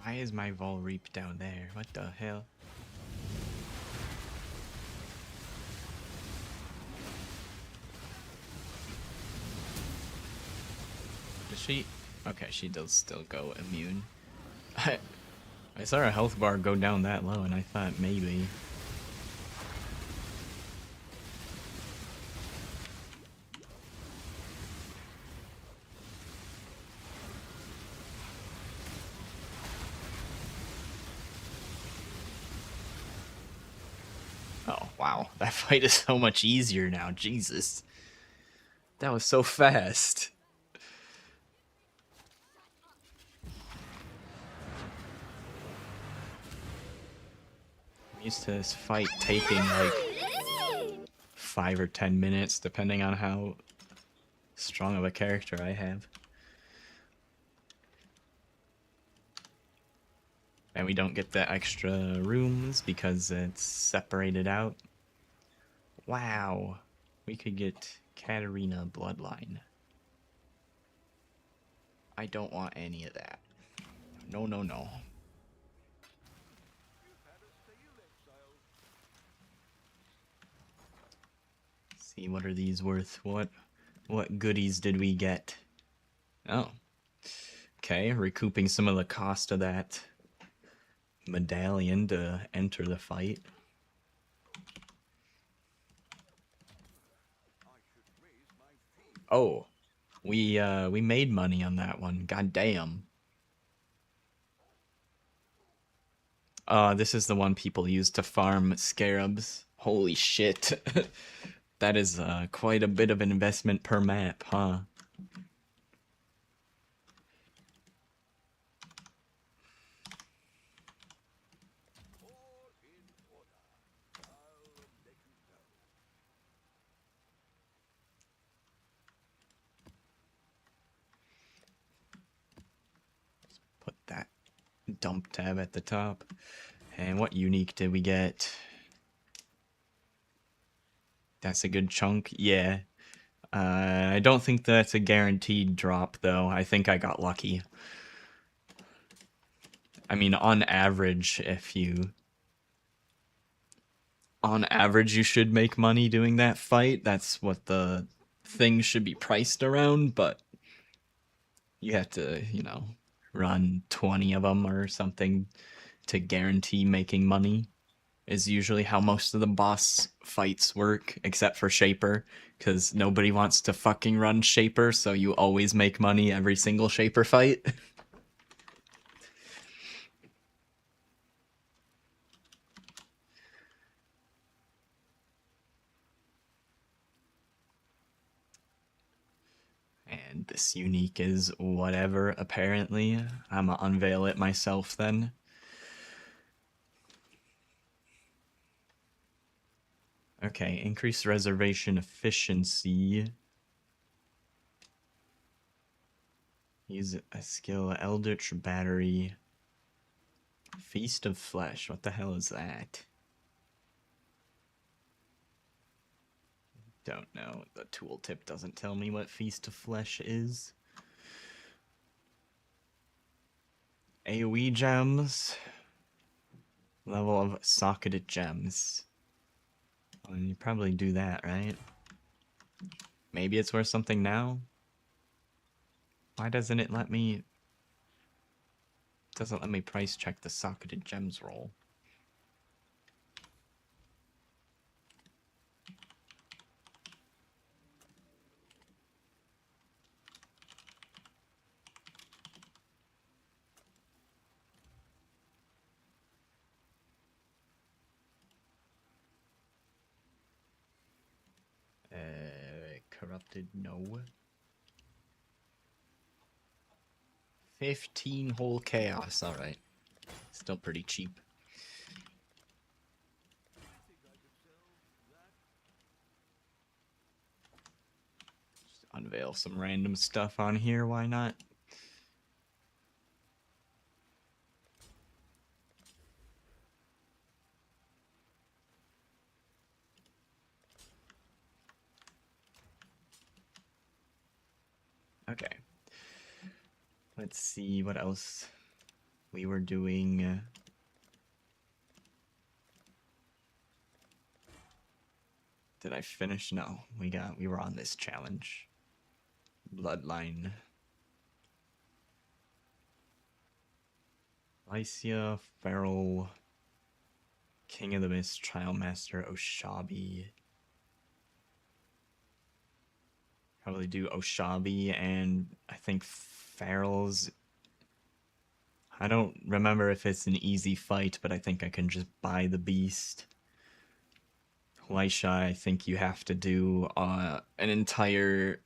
Why is my Vol Reap down there? What the hell? Does she? Okay, she does still go immune. I saw her health bar go down that low, and I thought maybe. Oh, wow. That fight is so much easier now. Jesus. That was so fast. I'm used to this fight taking like 5 or 10 minutes, depending on how strong of a character I have. And we don't get the extra rooms because it's separated out. Wow. We could get Katarina Bloodline. I don't want any of that. No, no, no. See, what are these worth? What goodies did we get? Oh. Okay, recouping some of the cost of that medallion to enter the fight. Oh, we made money on that one. God damn. This is the one people use to farm scarabs. Holy shit. That is quite a bit of an investment per map, huh? Put that dump tab at the top. And what unique did we get? That's a good chunk. Yeah. I don't think that's a guaranteed drop, though. I think I got lucky. I mean, on average, on average, you should make money doing that fight. That's what the thing should be priced around, but you have to, run 20 of them or something to guarantee making money. Is usually how most of the boss fights work, except for Shaper, because nobody wants to fucking run Shaper, so you always make money every single Shaper fight. And this unique is whatever, apparently. I'ma unveil it myself then. Okay, increase reservation efficiency. Use a skill, Eldritch Battery. Feast of Flesh, what the hell is that? Don't know, the tooltip doesn't tell me what Feast of Flesh is. AoE gems. Level of socketed gems. Well, you probably do that, right? Maybe it's worth something now? Why doesn't it let me... doesn't let me price check the socketed gems roll? Corrupted, no. 15 whole chaos, alright. Still pretty cheap. Just unveil some random stuff on here, why not? Okay. Let's see what else we were doing. Did I finish? No, we were on this challenge. Bloodline. Phrecia, Feral, King of the Mist, Trial Master, Oshabi. Probably do Oshabi and I think Feral's. I don't remember if it's an easy fight, but I think I can just buy the beast. Laisha, I think you have to do an entire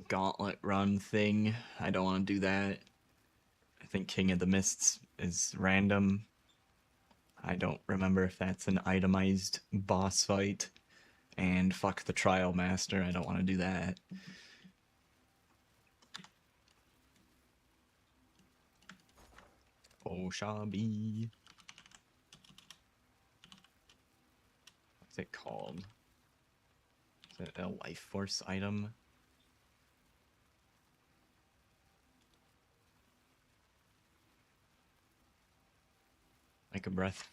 gauntlet run thing. I don't want to do that. I think King of the Mists is random. I don't remember if that's an itemized boss fight. And fuck the Trial Master, I don't want to do that. Oshabi. What's it called? Is it a life force item? Like a breath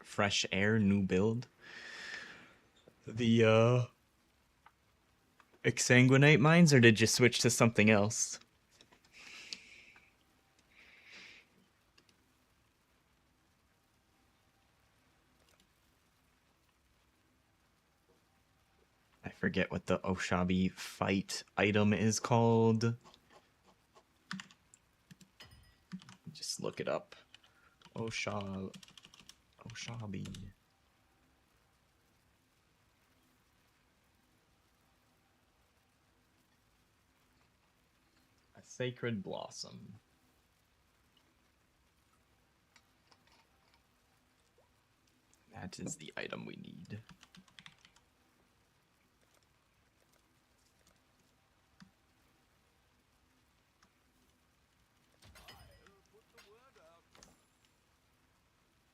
fresh air, new build. The Exsanguinate mines, or did you switch to something else? I forget what the Oshabi fight item is called. Just look it up. Oshabi. A sacred blossom. That is the item we need.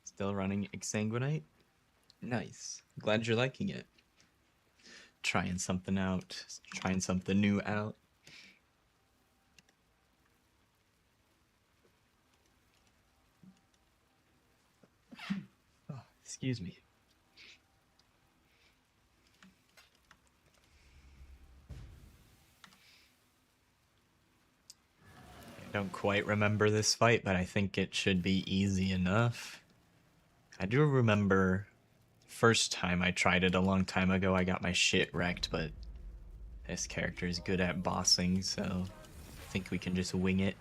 Still running Exsanguinate? Nice. Glad you're liking it. Trying something out. Trying something new out. Oh, excuse me. I don't quite remember this fight, but I think it should be easy enough. I do remember first time I tried it a long time ago, I got my shit wrecked, but this character is good at bossing, so I think we can just wing it.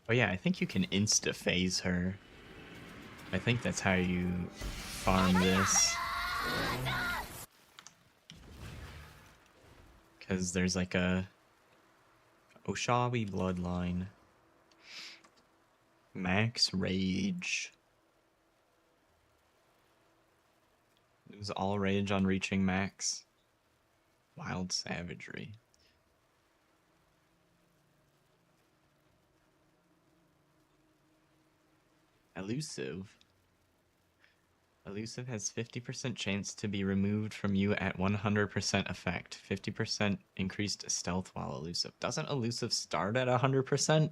Oh yeah, I think you can insta-phase her. I think that's how you farm this. Because there's like a Oshabi bloodline. Max Rage. Lose all rage on reaching max. Wild Savagery. Elusive. Elusive has 50% chance to be removed from you at 100% effect. 50% increased stealth while elusive. Doesn't elusive start at 100%?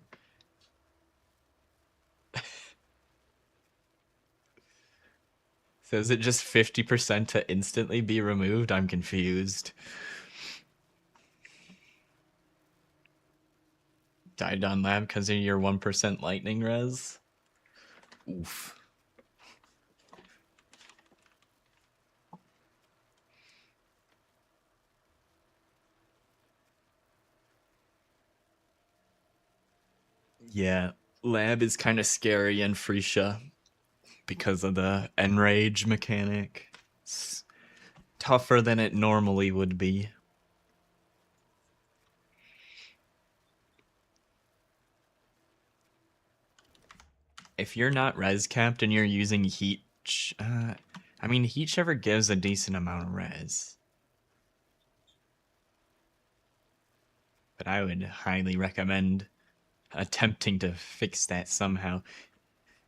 So is it just 50% to instantly be removed? I'm confused. Died on lab because of your 1% lightning res? Oof. Yeah, lab is kind of scary in Phrecia because of the enrage mechanic. It's tougher than it normally would be. If you're not res capped and you're using I mean, heat shiver gives a decent amount of res. But I would highly recommend attempting to fix that somehow.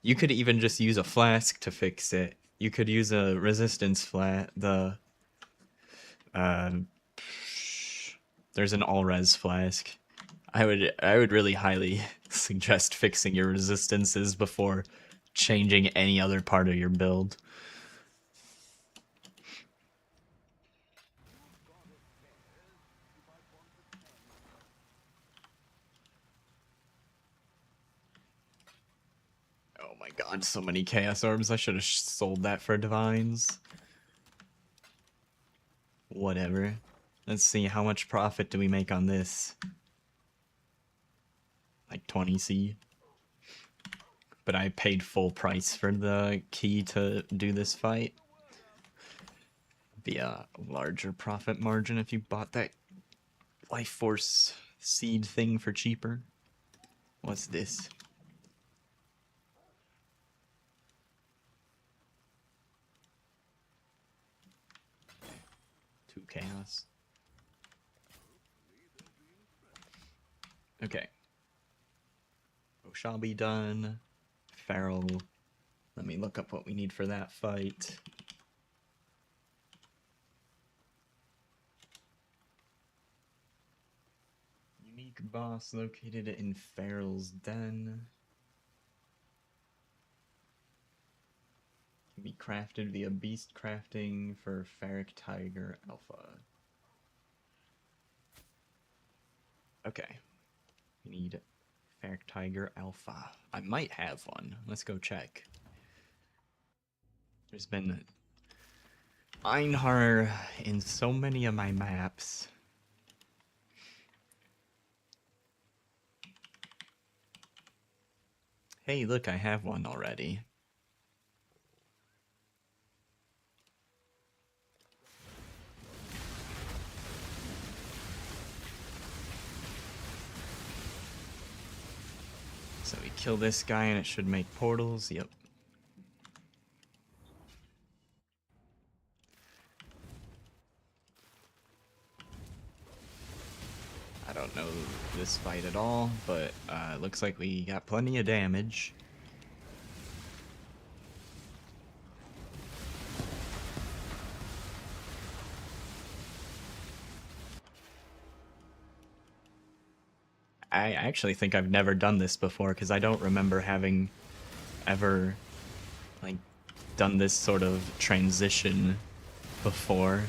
You could even just use a flask to fix it. You could use a resistance flat. Uh, there's an all res flask. I would really highly suggest fixing your resistances before changing any other part of your build. Oh my god, so many chaos orbs. I should have sold that for divines. Whatever. Let's see, how much profit do we make on this? Like 20C. But I paid full price for the key to do this fight. Be a larger profit margin if you bought that life force seed thing for cheaper. What's this? Two chaos. Okay. Shall be done. Feral. Let me look up what we need for that fight. Unique boss located in Feral's Den. Can be crafted via beast crafting for Ferric Tiger Alpha. Okay. We need Ferric Tiger Alpha. I might have one. Let's go check. There's been Einhar in so many of my maps. Hey, look, I have one already. So we kill this guy and it should make portals. Yep. I don't know this fight at all, but looks like we got plenty of damage. I actually think I've never done this before because I don't remember having ever like done this sort of transition before.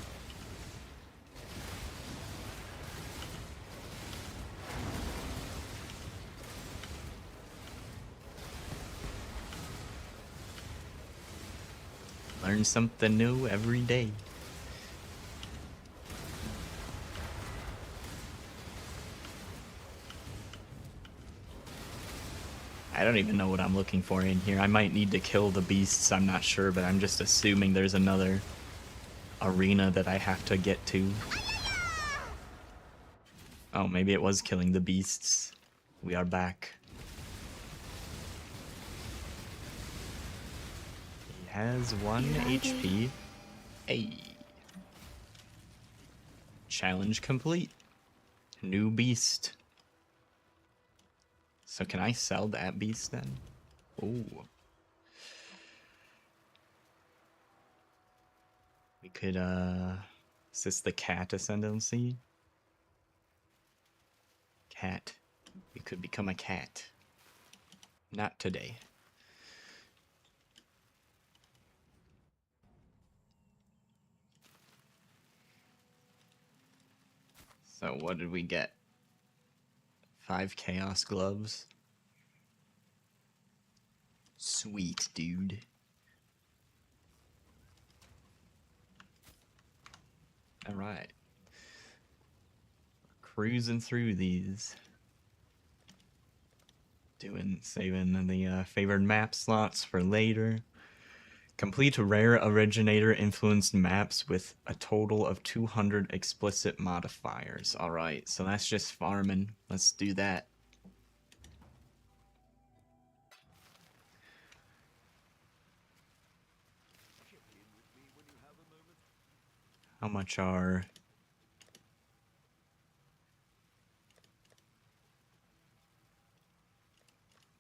Learn something new every day. I don't even know what I'm looking for in here. I might need to kill the beasts, I'm not sure, but I'm just assuming there's another arena that I have to get to. Oh, maybe it was killing the beasts. We are back. He has 1 HP. Hey. Challenge complete. New beast. So can I sell that beast then? Ooh. We could, is this the cat ascendancy? Cat. We could become a cat. Not today. So what did we get? 5 chaos gloves. Sweet, dude. Alright. Cruising through these. Saving the favored map slots for later. Complete rare originator influenced maps with a total of 200 explicit modifiers. Alright, so that's just farming. Let's do that. How much are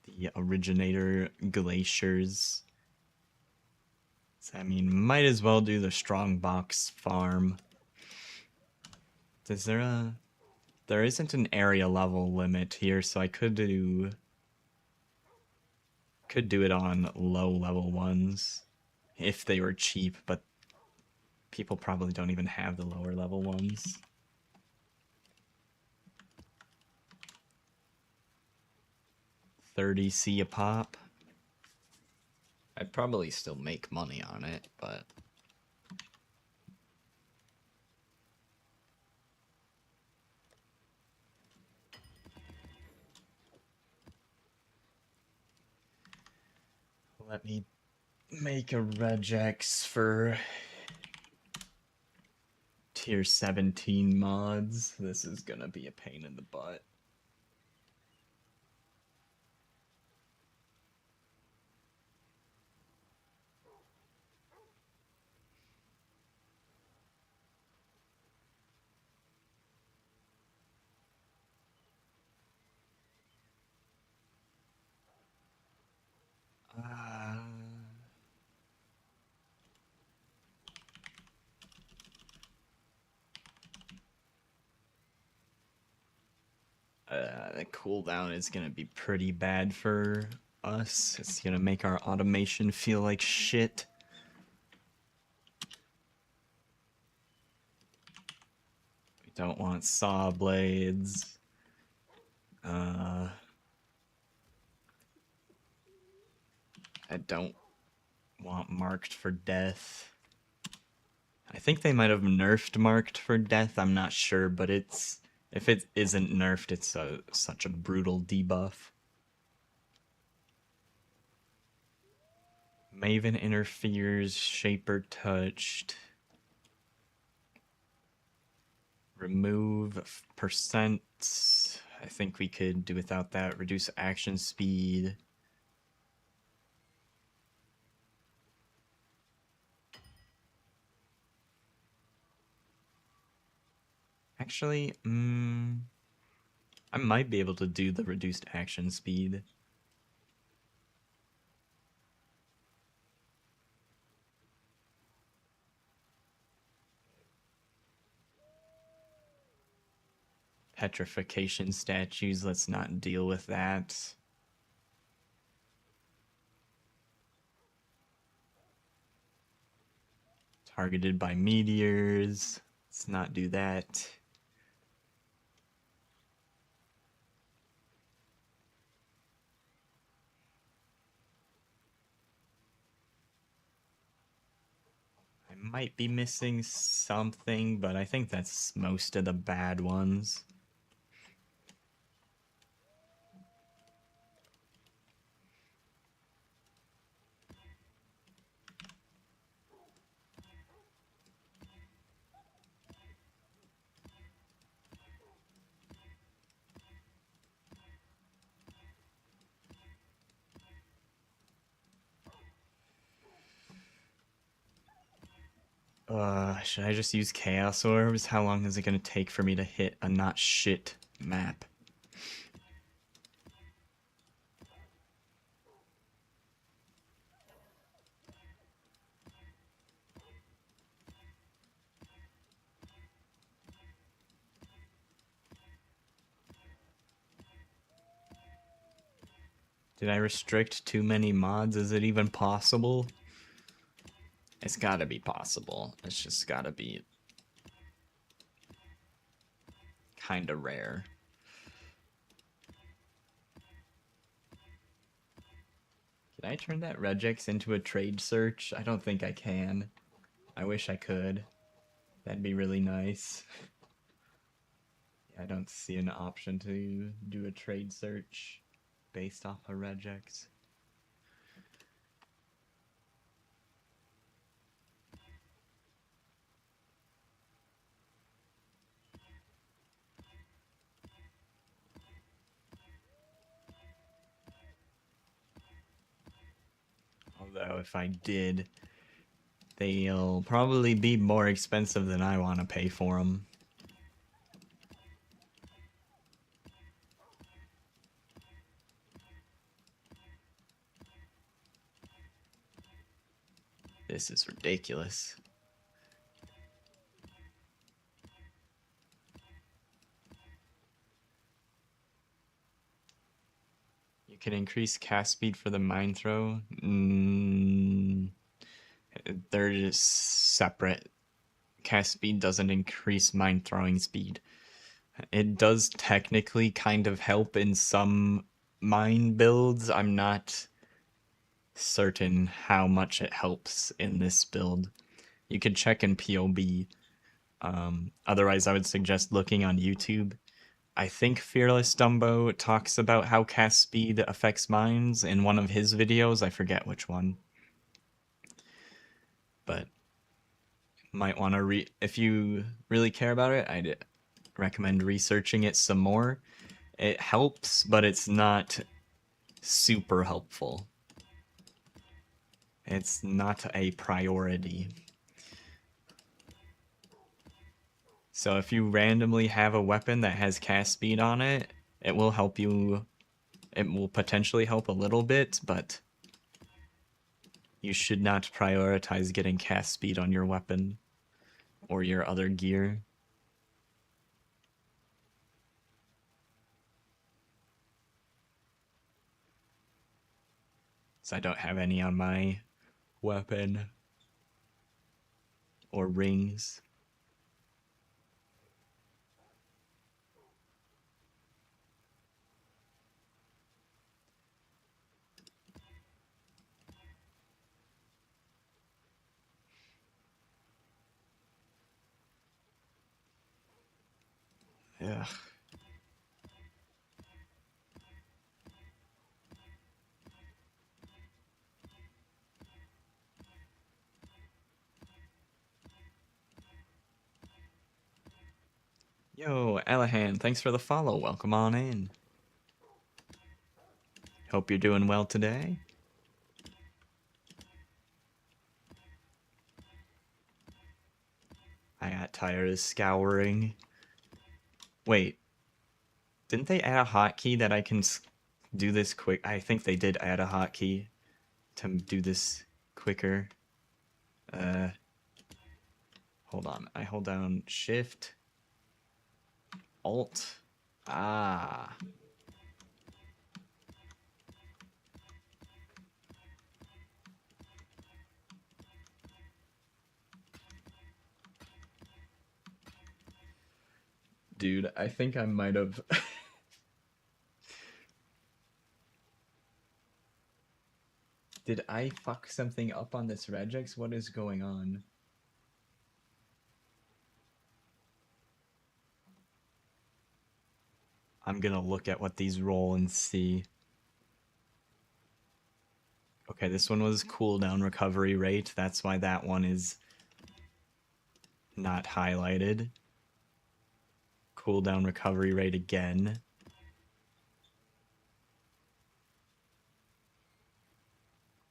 the originator glaciers? So, I mean, might as well do the strong box farm. Is there a... There isn't an area level limit here, so I could do it on low level ones if they were cheap, but people probably don't even have the lower level ones. $30C a pop. I'd probably still make money on it, but let me make a regex for tier 17 mods. This is gonna be a pain in the butt. The cooldown is gonna be pretty bad for us. It's gonna make our automation feel like shit. We don't want saw blades. I don't want marked for death. I think they might have nerfed marked for death, I'm not sure, but it's... If it isn't nerfed, it's such a brutal debuff. Maven interferes, Shaper touched. Remove percent. I think we could do without that. Reduce action speed. Actually, I might be able to do the reduced action speed. Petrification statues, let's not deal with that. Targeted by meteors, let's not do that. I might be missing something, but I think that's most of the bad ones. Should I just use Chaos Orbs? How long is it gonna take for me to hit a not shit map? Did I restrict too many mods? Is it even possible? It's gotta be possible. It's just gotta be kinda rare. Can I turn that regex into a trade search? I don't think I can. I wish I could. That'd be really nice. Yeah, I don't see an option to do a trade search based off a regex. Although if I did They'll probably be more expensive than I want to pay for them. This is ridiculous. You can increase cast speed for the mind throw. They're just separate. Cast speed doesn't increase mind throwing speed. It does technically kind of help in some mind builds. I'm not certain how much it helps in this build. You could check in POB. Otherwise, I would suggest looking on YouTube. I think Fearless Dumbo talks about how cast speed affects minds in one of his videos. I forget which one. But might want to if you really care about it, I'd recommend researching it some more. It helps, but it's not super helpful. It's not a priority. So if you randomly have a weapon that has cast speed on it, it will help you. It will potentially help a little bit, but you should not prioritize getting cast speed on your weapon or your other gear. So I don't have any on my weapon or rings. Ugh. Yo, Elahan, thanks for the follow. Welcome on in. Hope you're doing well today. I got tired of scouring. Wait, didn't they add a hotkey that I can do this quick? I think they did add a hotkey to do this quicker. Hold on. I hold down Shift, Alt. Ah. Dude, I think I might have... Did I fuck something up on this regex? What is going on? I'm gonna look at what these roll and see. Okay, this one was cooldown recovery rate. That's why that one is not highlighted. Cooldown recovery rate again.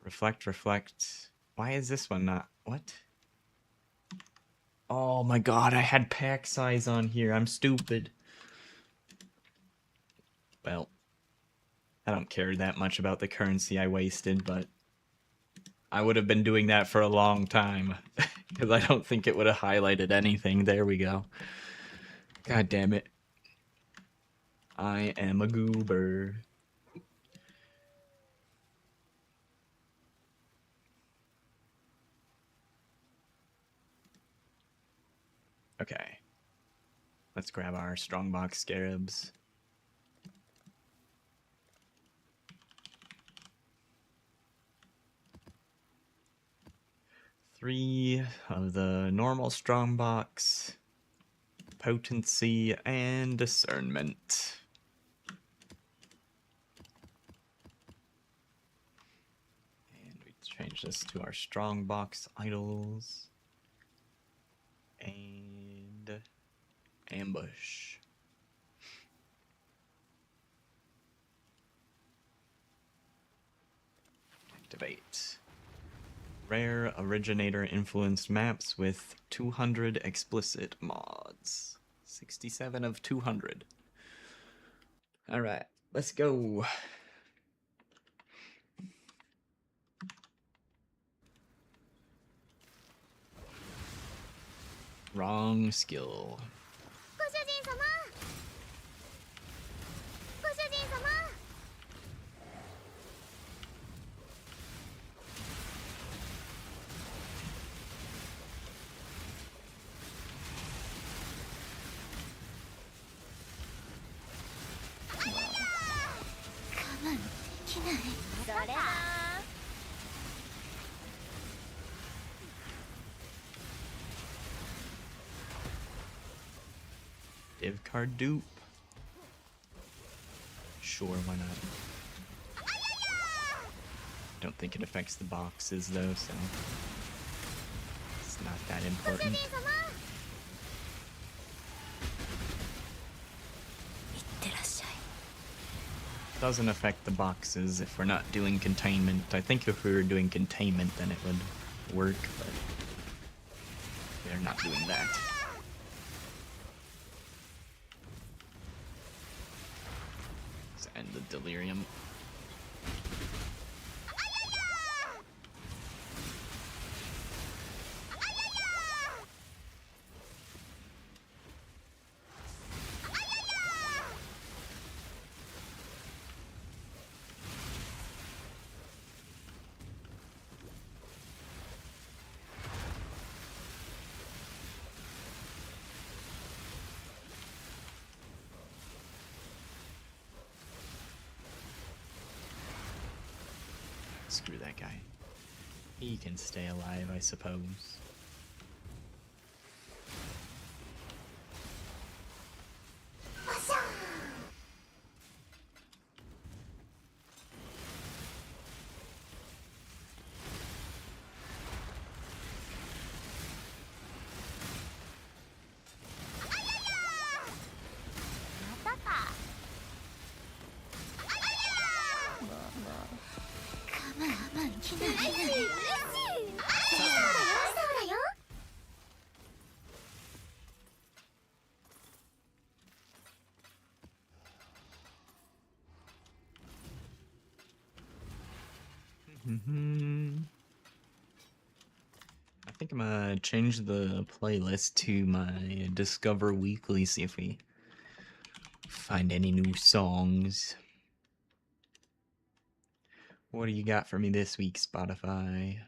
Reflect, reflect. Why is this one not... What? Oh my god, I had pack size on here. I'm stupid. Well, I don't care that much about the currency I wasted, but I would have been doing that for a long time. Because I don't think it would have highlighted anything. There we go. God damn it. I am a goober. Okay. Let's grab our strongbox scarabs. 3 of the normal strongbox, potency, and discernment. And we change this to our strongbox idols. And ambush. Activate. Rare originator influenced maps with 200 explicit mods. 67 of 200. Alright, let's go. Wrong skill. ご主人様ご主人様 我慢できないそれな Div card dupe. Sure, why not? Don't think it affects the boxes though, so it's not that ご主 important. 人様いってらっしゃい Doesn't affect the boxes if we're not doing containment. I think if we were doing containment then it would work, but they're not doing that. Let's end the delirium. Screw that guy. He can stay alive, I suppose. I think I'm gonna change the playlist to my Discover Weekly, see if we find any new songs. What do you got for me this week, Spotify?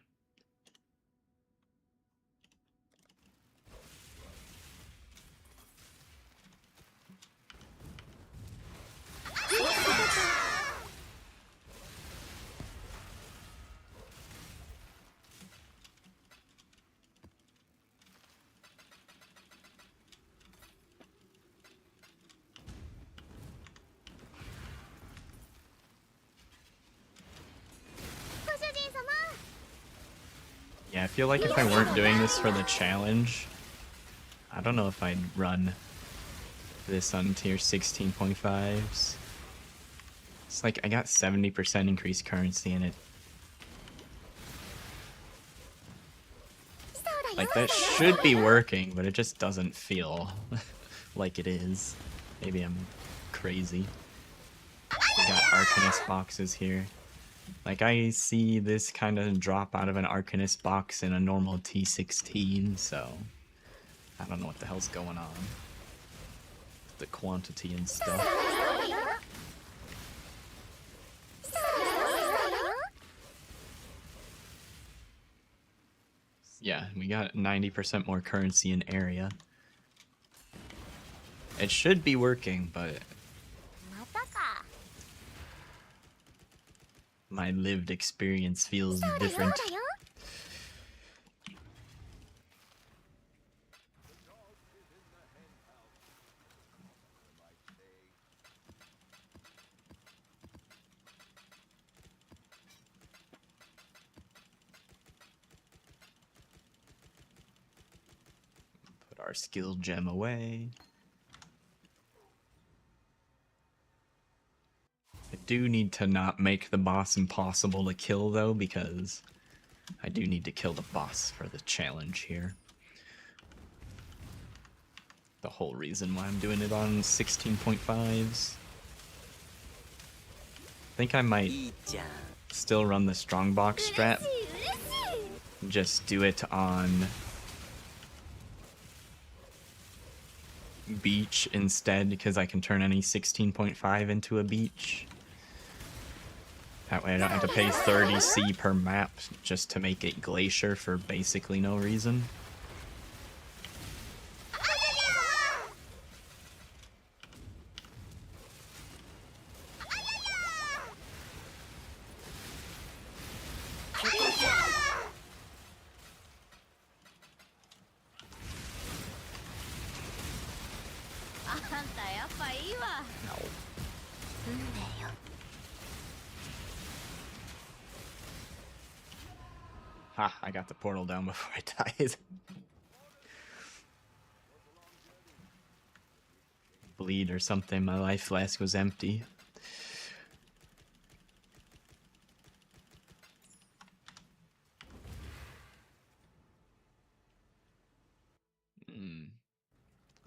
Yeah, I feel like if I weren't doing this for the challenge, I don't know if I'd run this on tier 16.5s. It's like I got 70% increased currency in it. Like that should be working, but it just doesn't feel like it is. Maybe I'm crazy. We got Arcanist boxes here. Like I see this kind of drop out of an Arcanist box in a normal T16, so I don't know what the hell's going on. The quantity and stuff. Yeah, we got 90% more currency in area. It should be working, but my lived experience feels different. Put our skill gem away. I do need to not make the boss impossible to kill though, because I do need to kill the boss for the challenge here. The whole reason why I'm doing it on 16.5s. I think I might still run the strongbox strat. Just do it on beach instead, because I can turn any 16.5 into a beach. That way I don't have to pay 30C per map just to make it glacier for basically no reason. Ha, I got the portal down before I died. Bleed or something, my life flask was empty.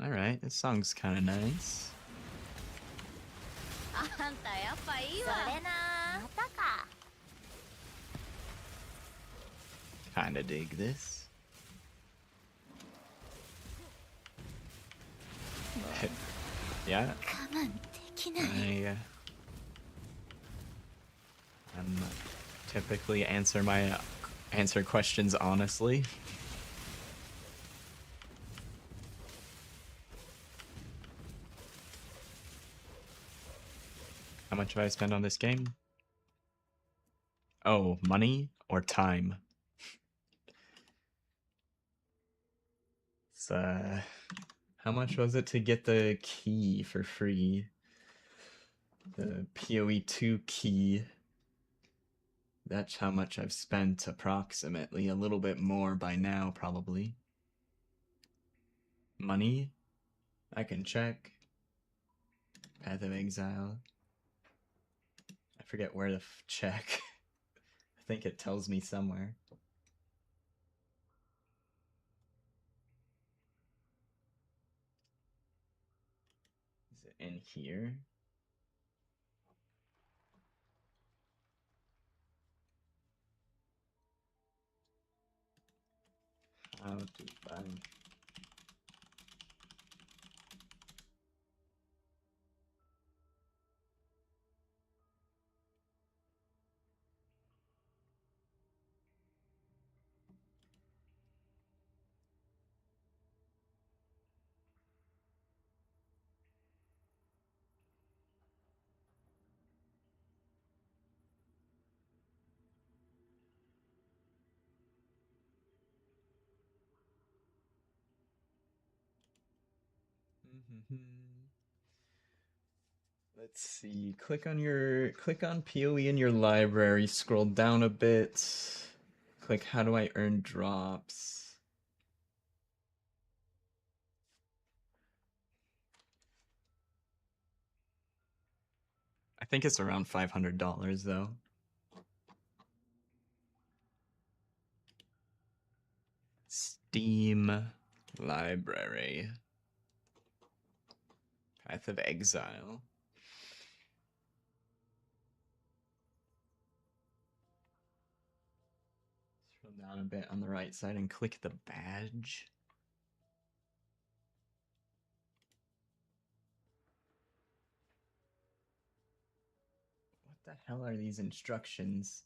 Alright, this song's kinda nice. Kinda dig this. Yeah. I'm typically answer questions honestly. How much have I spent on this game? Oh, money or time? It's, how much was it to get the key for free? The PoE 2 key. That's how much I've spent approximately. A little bit more by now, probably. Money? I can check. Path of Exile. I forget where to check. I think it tells me somewhere. Is it in here? How to buy? Let's see. Click on PoE in your library. Scroll down a bit. Click how do I earn drops. I think it's around $500 though. Steam library. Path of Exile. Scroll down a bit on the right side and click the badge. What the hell are these instructions?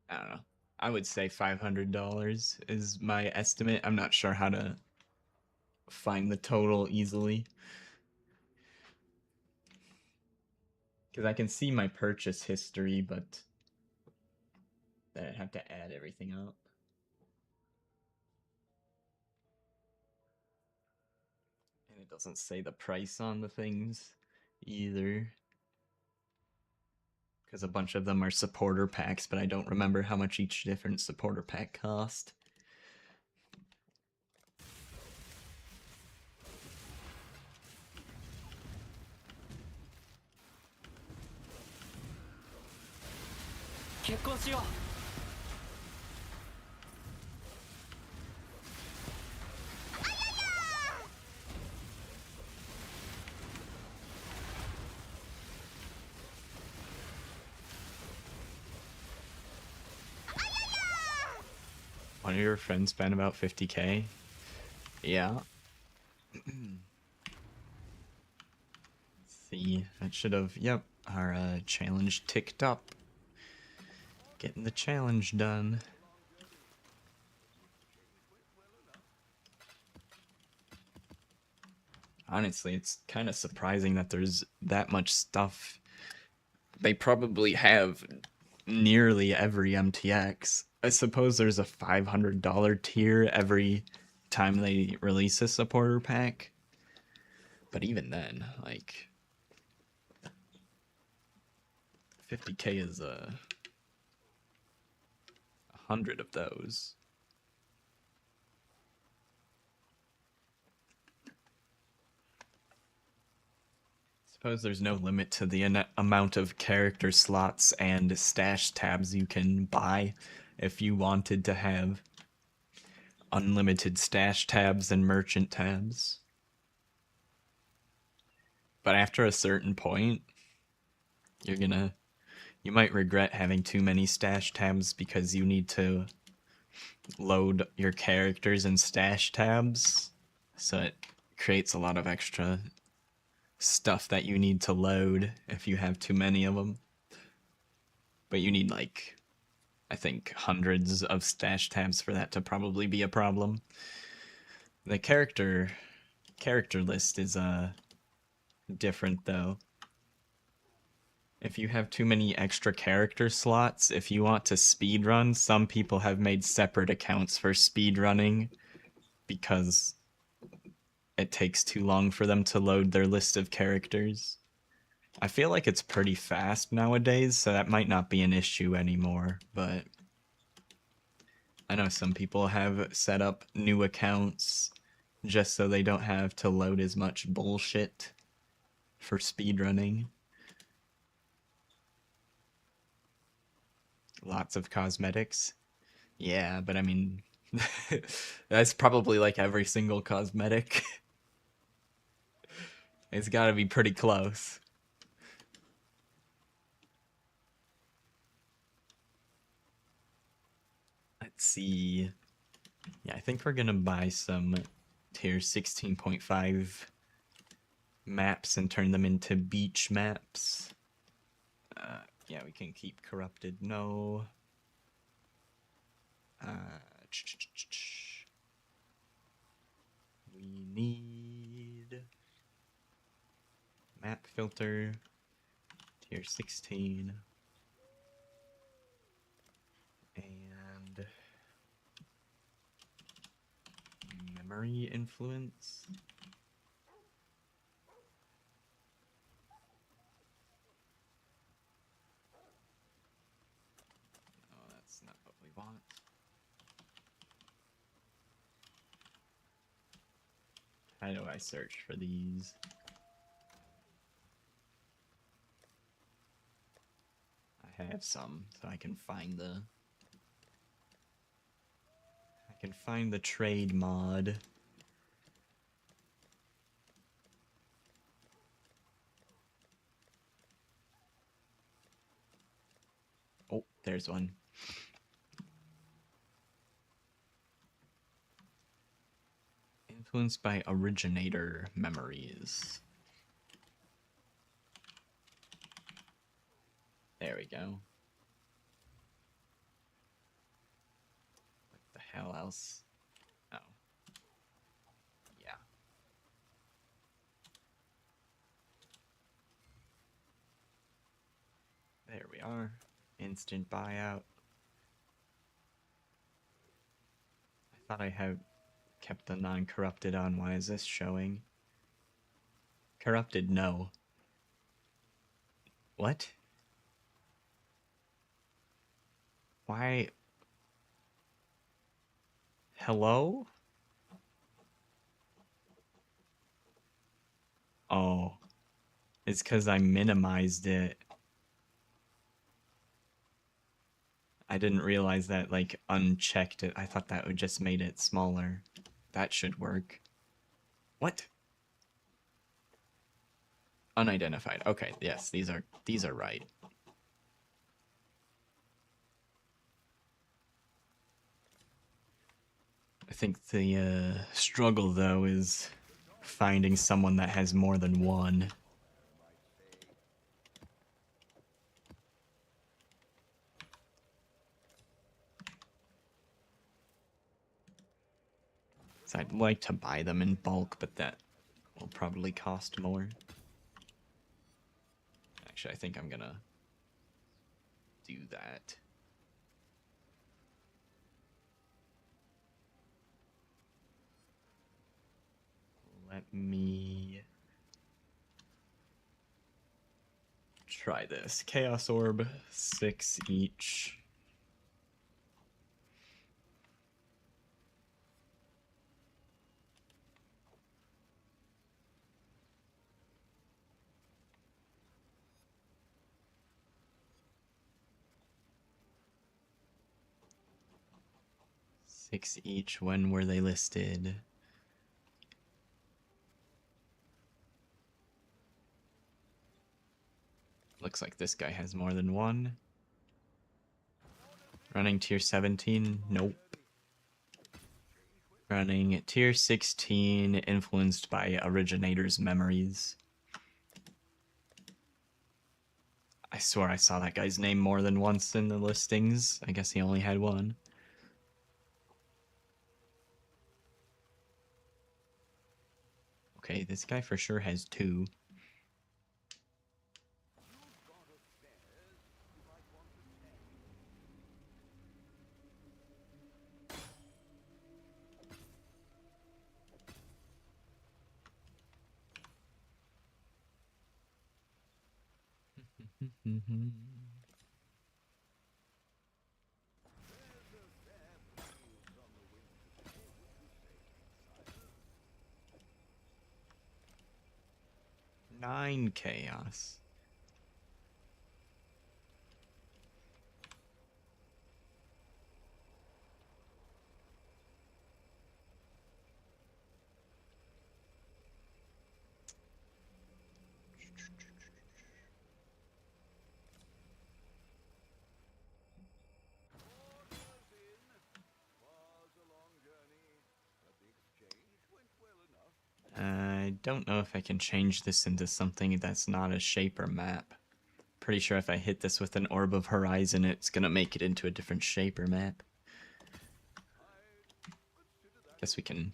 I don't know. I would say $500 is my estimate. I'm not sure how to find the total easily. Because I can see my purchase history, but then I'd have to add everything up. And It doesn't say the price on the things either. Because a bunch of them are supporter packs, but I don't remember how much each different supporter pack cost. One of your friends spent about 50k? Yeah. Let's see, that should have, yep, our challenge ticked up. Getting the challenge done. Honestly, it's kind of surprising that there's that much stuff. They probably have nearly every MTX. I suppose there's a $500 tier every time they release a supporter pack. But even then, like 50k is 100 of those. Suppose there's no limit to the amount of character slots and stash tabs you can buy if you wanted to have unlimited stash tabs and merchant tabs. But after a certain point, you might regret having too many stash tabs because you need to load your characters in stash tabs. So it creates a lot of extra stuff that you need to load if you have too many of them. But you need, like, I think hundreds of stash tabs for that to probably be a problem. The character list is different though. If you have too many extra character slots, if you want to speedrun, some people have made separate accounts for speedrunning because it takes too long for them to load their list of characters. I feel like it's pretty fast nowadays, so that might not be an issue anymore, but I know some people have set up new accounts just so they don't have to load as much bullshit for speedrunning. Lots of cosmetics. Yeah, but I mean, that's probably like every single cosmetic. It's gotta be pretty close. Let's see. Yeah, I think we're gonna buy some tier 16.5 maps and turn them into beach maps. Yeah, we can keep corrupted. No. We need map filter, tier 16, and memory influence. Oh, that's not what we want. How do I search for these? I have some, so I can find the trade mod. Oh, there's one. Influenced by originator memories. There we go. What the hell else? Oh. Yeah. There we are. Instant buyout. I thought I had kept the non-corrupted on. Why is this showing? Corrupted, no. What? Why? Hello? Oh. It's because I minimized it. I didn't realize that, like, unchecked it. I thought that would just made it smaller. That should work. What? Unidentified. Okay, yes, these are right. I think the struggle though is finding someone that has more than one. So I'd like to buy them in bulk, but that will probably cost more. Actually, I think I'm gonna do that. Let me try this. Chaos Orb, 6 each. Six each. When were they listed? Looks like this guy has more than one. Running tier 17? Nope. Running tier 16, influenced by originator's memories. I swear I saw that guy's name more than once in the listings. I guess he only had one. Okay, this guy for sure has two. Nine chaos. I don't know if I can change this into something that's not a shaper map. Pretty sure if I hit this with an Orb of Horizon, it's gonna make it into a different shaper map. Guess we can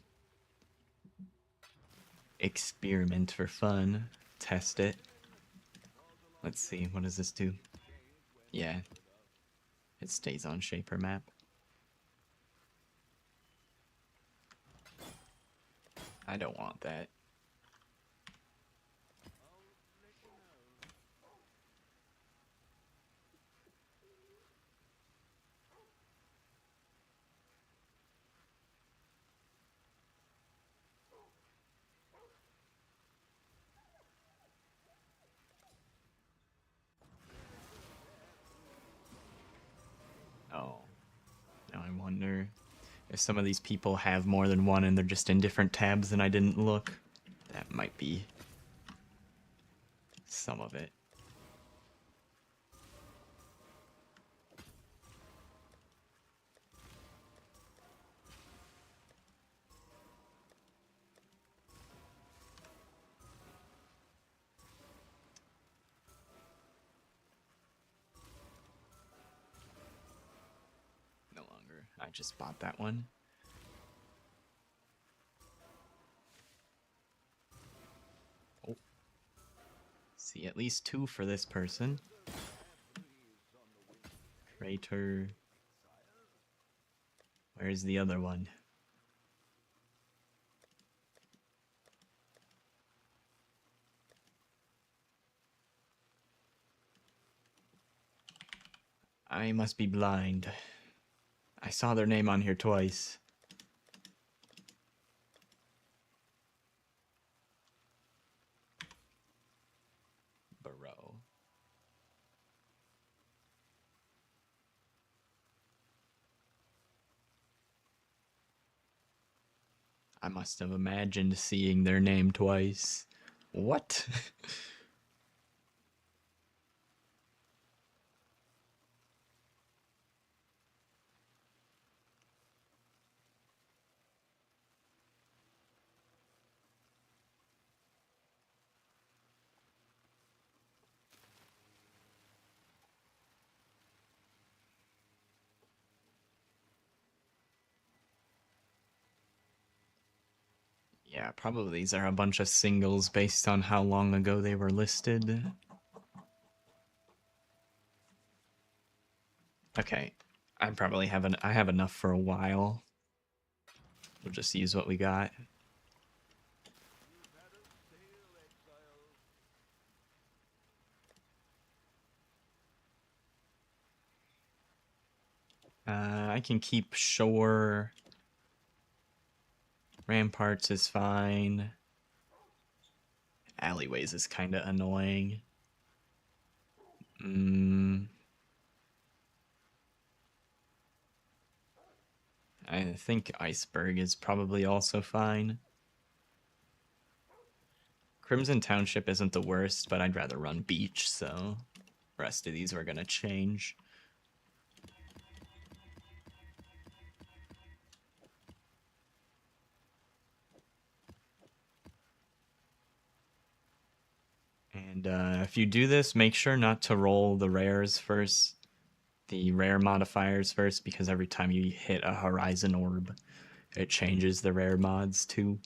experiment for fun. Test it. Let's see, what does this do? Yeah, it stays on shaper map. I don't want that. Oh, now I wonder if some of these people have more than one and they're just in different tabs and I didn't look. That might be some of it. No longer. I just bought that one. Oh. See, at least two for this person. Crater. Where's the other one? I must be blind. I saw their name on here twice. Bro. I must have imagined seeing their name twice. What? Yeah, probably these are a bunch of singles based on how long ago they were listed. Okay, I have enough for a while. We'll just use what we got. I can keep shore. Ramparts is fine. Alleyways is kind of annoying. I think Iceberg is probably also fine. Crimson Township isn't the worst, but I'd rather run Beach, so the rest of these we're gonna change. And if you do this, make sure not to roll the rares first, the rare modifiers first, because every time you hit a Horizon Orb, it changes the rare mods too.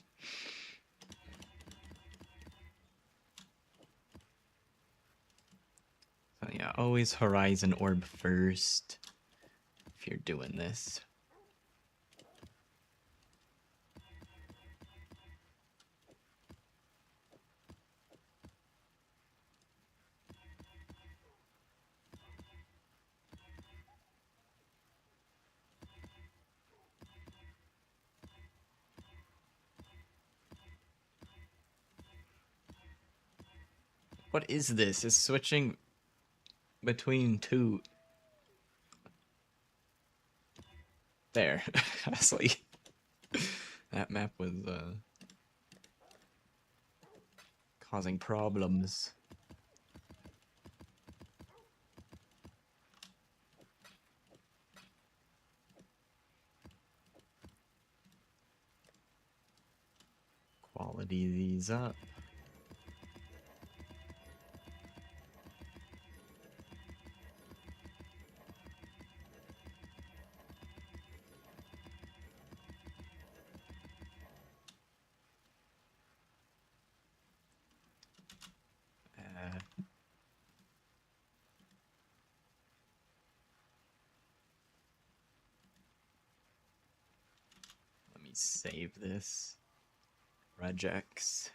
So yeah, always Horizon Orb first if you're doing this. What is this? It's switching between two. There. Honestly, that map was causing problems. Quality these up. Let me save this. Regex.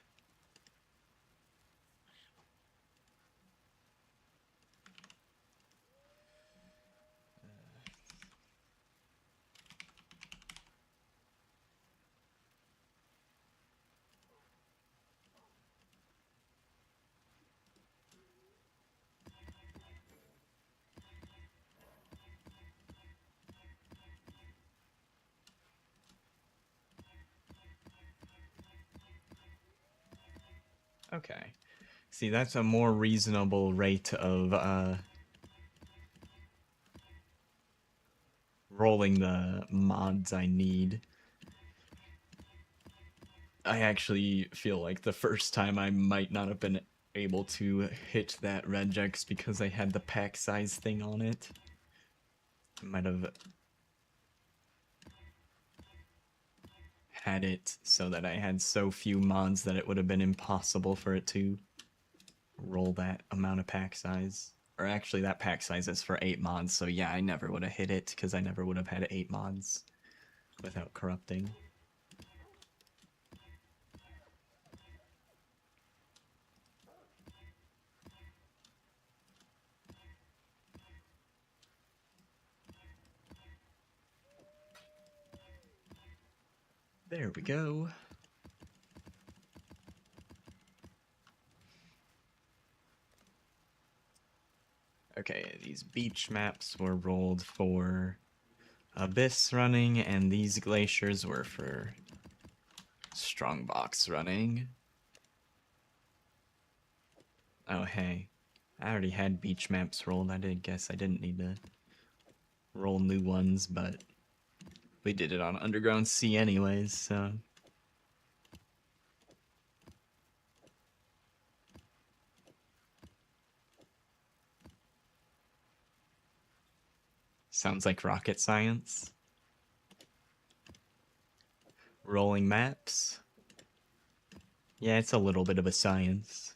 Okay. See, that's a more reasonable rate of rolling the mods I need. I actually feel like the first time I might not have been able to hit that regex because I had the pack size thing on it. I might have had it so that I had so few mods that it would have been impossible for it to roll that amount of pack size. Or actually, that pack size is for 8 mods, so yeah, I never would have hit it because I never would have had 8 mods without corrupting. There we go. Okay, these beach maps were rolled for Abyss running, and these glaciers were for Strongbox running. Oh, hey. I already had beach maps rolled. I guess I didn't need to roll new ones, but we did it on Underground Sea anyways, so... Sounds like rocket science. Rolling maps. Yeah, it's a little bit of a science.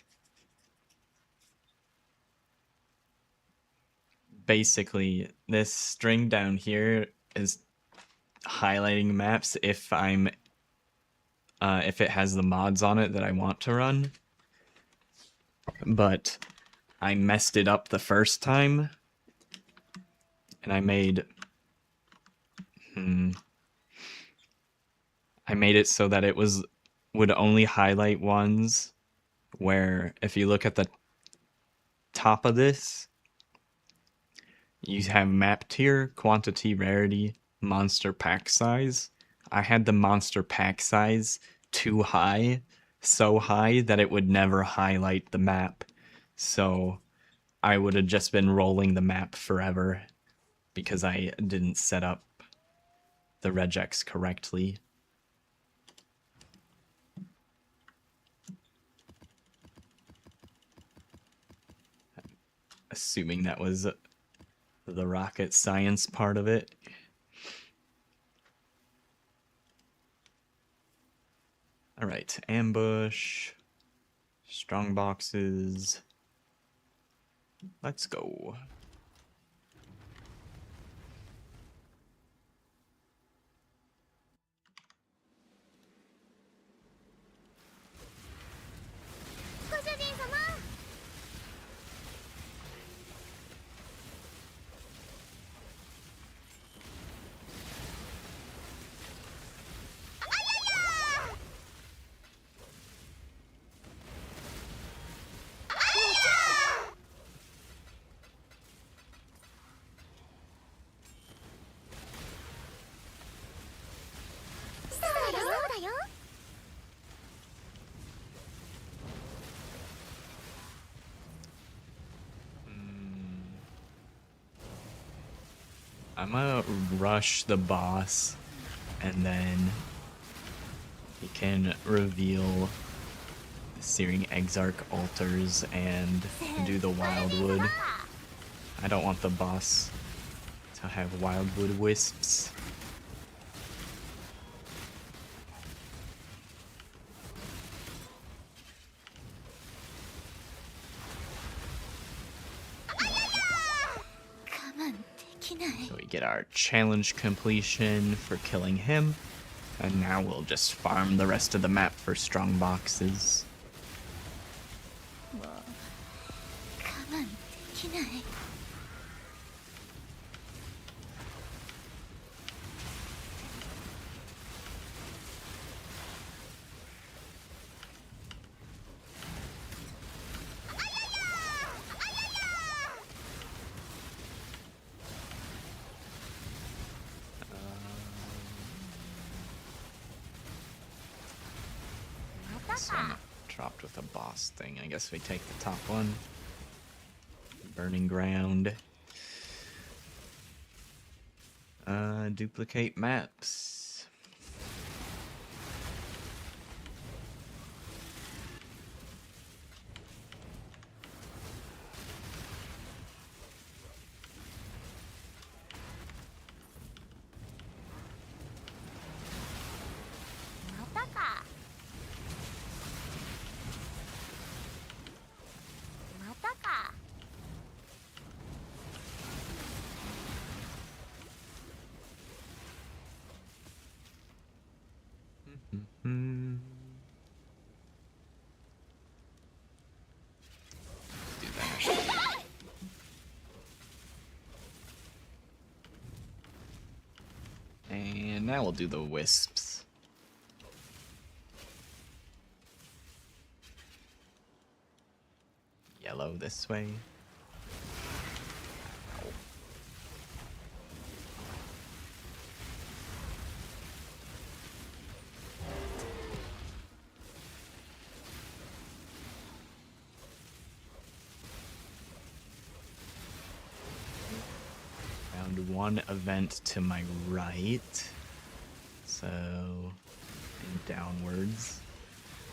Basically, this string down here is highlighting maps if it has the mods on it that I want to run. But I messed it up the first time, and I made it so that it would only highlight ones where if you look at the top of this, you have map tier, quantity, rarity, monster pack size. I had the monster pack size too high, so high that it would never highlight the map. So I would have just been rolling the map forever because I didn't set up the regex correctly. Assuming that was the rocket science part of it. Alright, ambush, strong boxes. Let's go. I'm gonna rush the boss, and then he can reveal the Searing Exarch altars and do the Wildwood. I don't want the boss to have Wildwood wisps. So we get our challenge completion for killing him, and now we'll just farm the rest of the map for strong boxes. This one dropped with a boss thing. I guess we take the top one. Burning ground. Duplicate maps. Do that. And now we'll do the wisps. yellow this way. Found one event to my right. So, and downwards.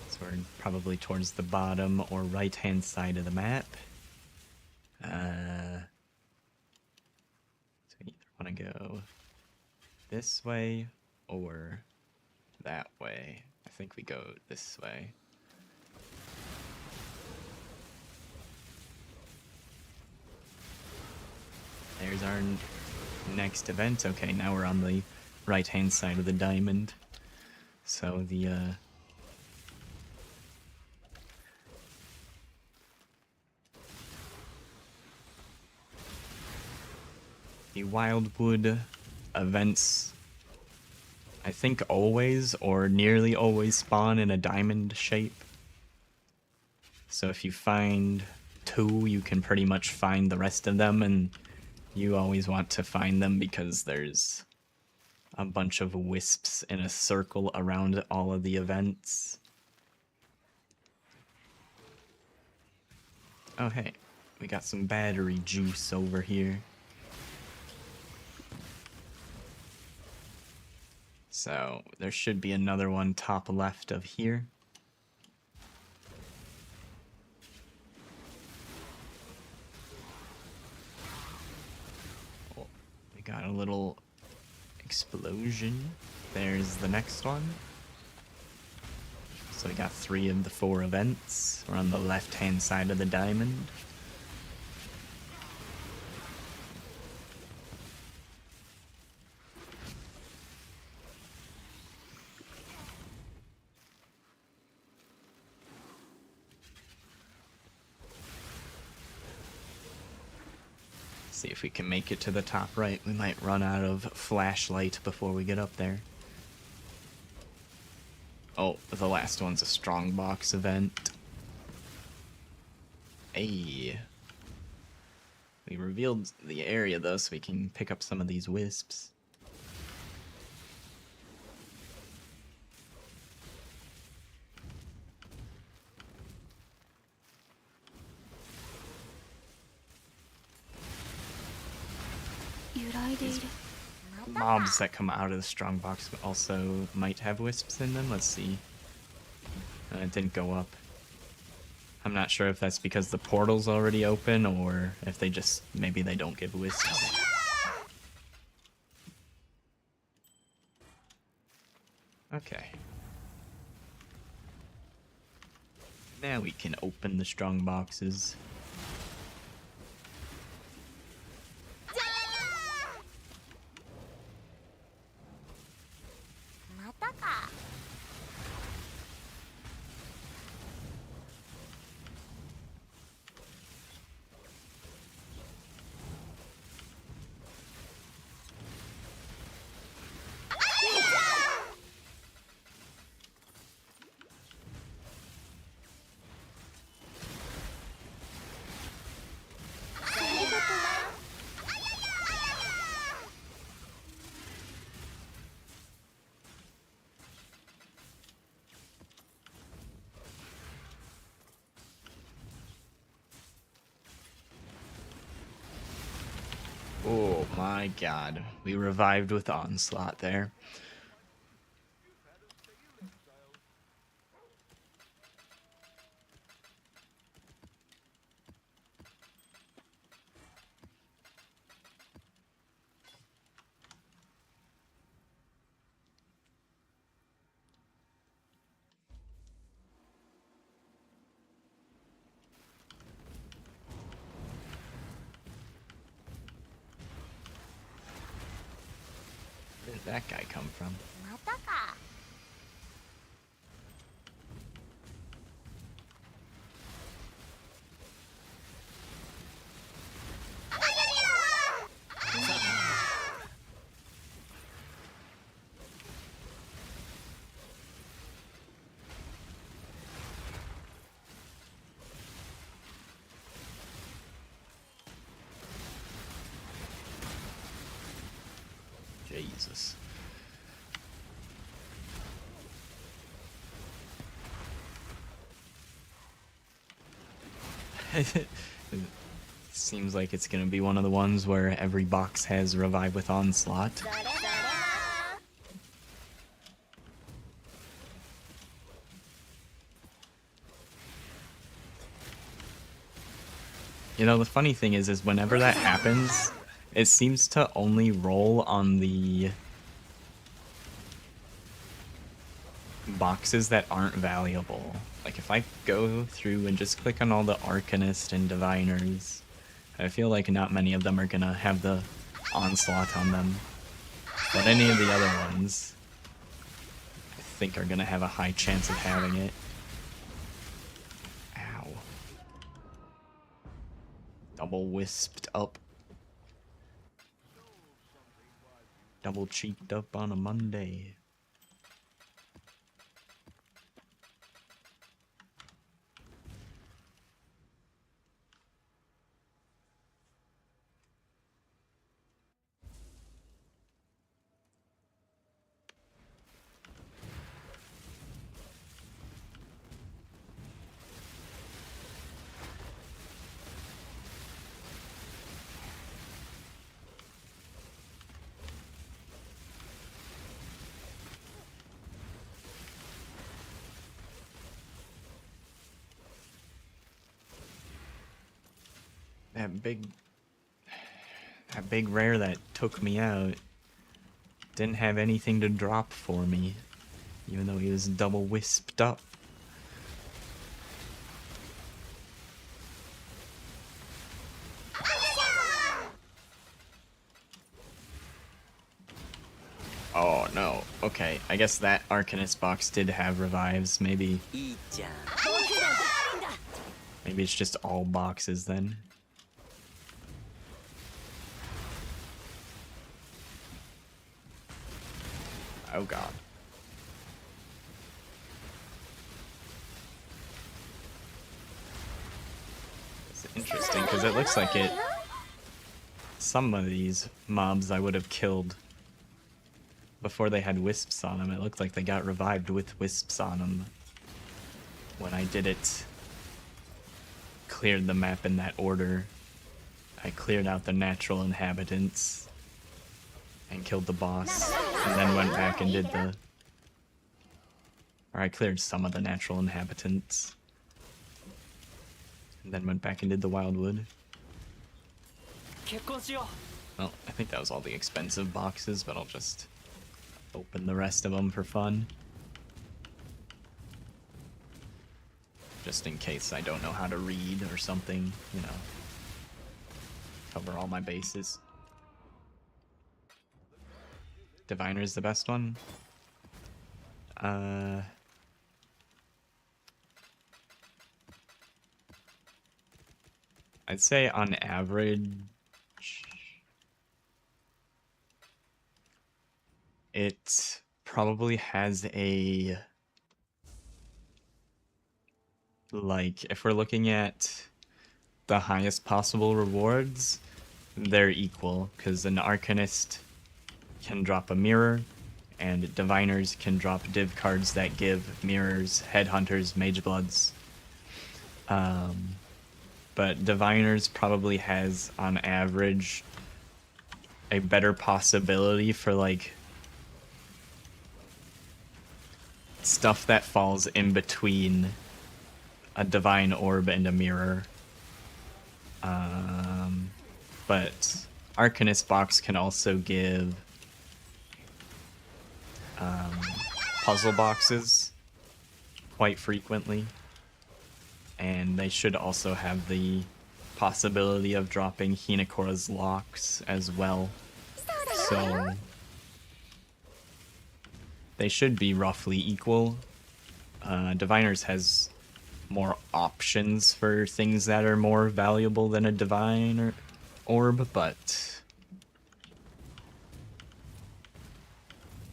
So we're probably towards the bottom or right-hand side of the map. So you either want to go this way or that way. I think we go this way. There's our next event. Okay, now we're on the right-hand side of the diamond. So the Wildwood events, I think always or nearly always spawn in a diamond shape. So if you find two, you can pretty much find the rest of them, and you always want to find them because there's a bunch of wisps in a circle around all of the events. Oh hey, we got some battery juice over here. So there should be another one top left of here. Oh, we got a little explosion. There's the next one. So we got 3 of the 4 events. We're on the left-hand side of the diamond. See if we can make it to the top right. We might run out of flashlight before we get up there. Oh, the last one's a strongbox event. Hey. We revealed the area though, so we can pick up some of these wisps. Mobs that come out of the strongbox also might have wisps in them. Let's see. It didn't go up. I'm not sure if that's because the portal's already open or if they just, maybe they don't give wisps. Okay. Now we can open the strong boxes. Oh my god. We revived with Onslaught there. Where did that guy come from? Jesus. It seems like it's gonna be one of the ones where every box has revive with onslaught. You know, the funny thing is whenever that happens, it seems to only roll on the boxes that aren't valuable. Like if I go through and just click on all the Arcanist and Diviners, I feel like not many of them are gonna have the onslaught on them. But any of the other ones, I think are gonna have a high chance of having it. Ow. Double wisped up. Double cheeked up on a Monday. That big rare that took me out didn't have anything to drop for me, even though he was double wisped up. Oh no. Okay, I guess that Arcanist box did have revives. Maybe it's just all boxes then. Oh god. It's interesting because it looks like it. Some of these mobs I would have killed before they had wisps on them. It looked like they got revived with wisps on them when I did it. Cleared the map in that order. I cleared out the natural inhabitants and killed the boss, and then went back and did the... Or I cleared some of the natural inhabitants, and then went back and did the wildwood. Well, I think that was all the expensive boxes, but I'll just open the rest of them for fun. Just in case I don't know how to read or something, you know. Cover all my bases. Diviner is the best one. I'd say on average, it probably has a, like, if we're looking at the highest possible rewards, they're equal, because an Arcanist can drop a mirror, and Diviners can drop div cards that give mirrors, Headhunters, Magebloods. But Diviners probably has, on average, a better possibility for, like, stuff that falls in between a Divine Orb and a mirror. But Arcanist box can also give puzzle boxes quite frequently, and they should also have the possibility of dropping Hinakora's locks as well. So they should be roughly equal. Diviners has more options for things that are more valuable than a Divine Orb, but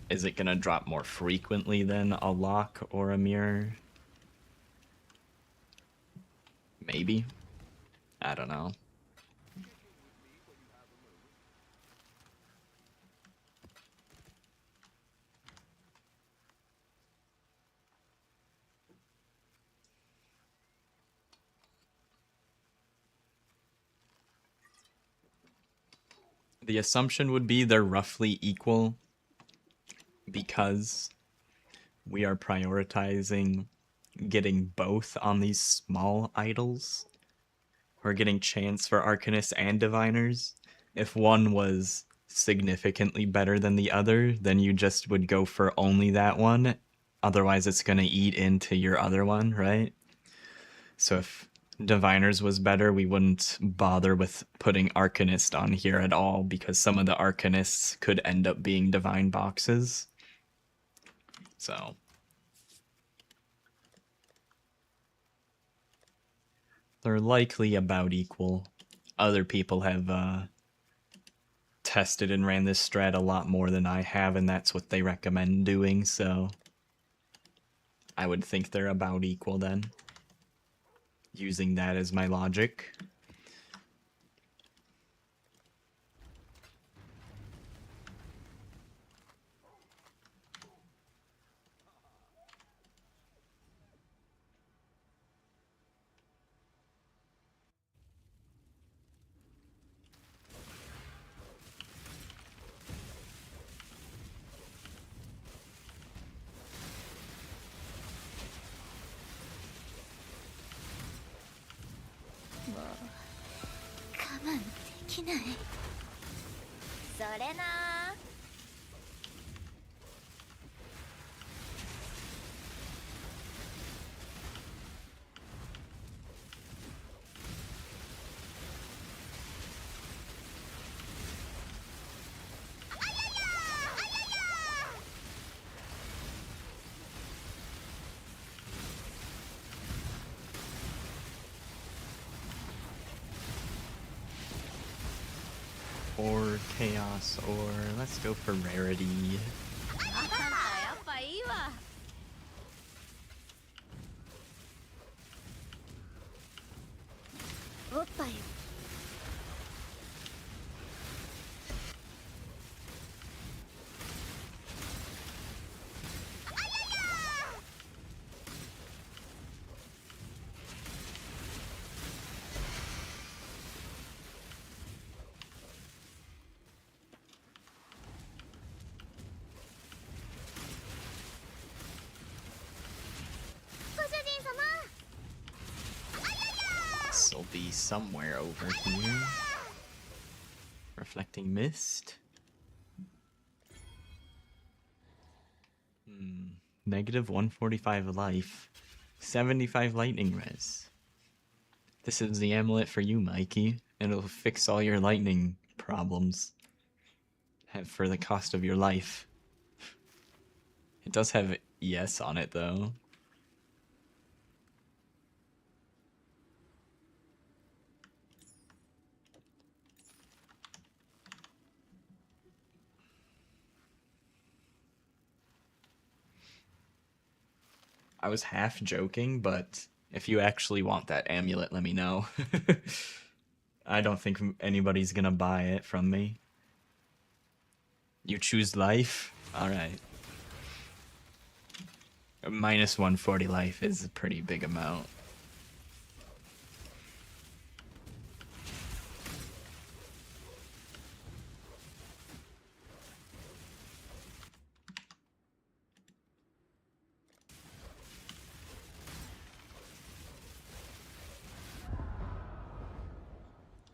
is it gonna drop more frequently than a lock or a mirror? Maybe. I don't know. The assumption would be they're roughly equal because we are prioritizing getting both on these small idols. We're getting chance for Arcanists and Diviners. If one was significantly better than the other, then you just would go for only that one. Otherwise, it's going to eat into your other one, right? So if Diviners was better, we wouldn't bother with putting Arcanist on here at all because some of the Arcanists could end up being Divine boxes. So they're likely about equal. Other people have tested and ran this strat a lot more than I have, and that's what they recommend doing, so I would think they're about equal then, using that as my logic. Or chaos, or let's go for rarity. やっぱいいわ。おっぱい。This'll be somewhere over here. Reflecting mist. Negative 145 life. 75 lightning res. This is the amulet for you, Mikey. And it'll fix all your lightning problems. For the cost of your life. It does have ES on it, though. I was half joking, but if you actually want that amulet, let me know. I don't think anybody's gonna buy it from me. You choose life? Alright. Minus 140 life is a pretty big amount.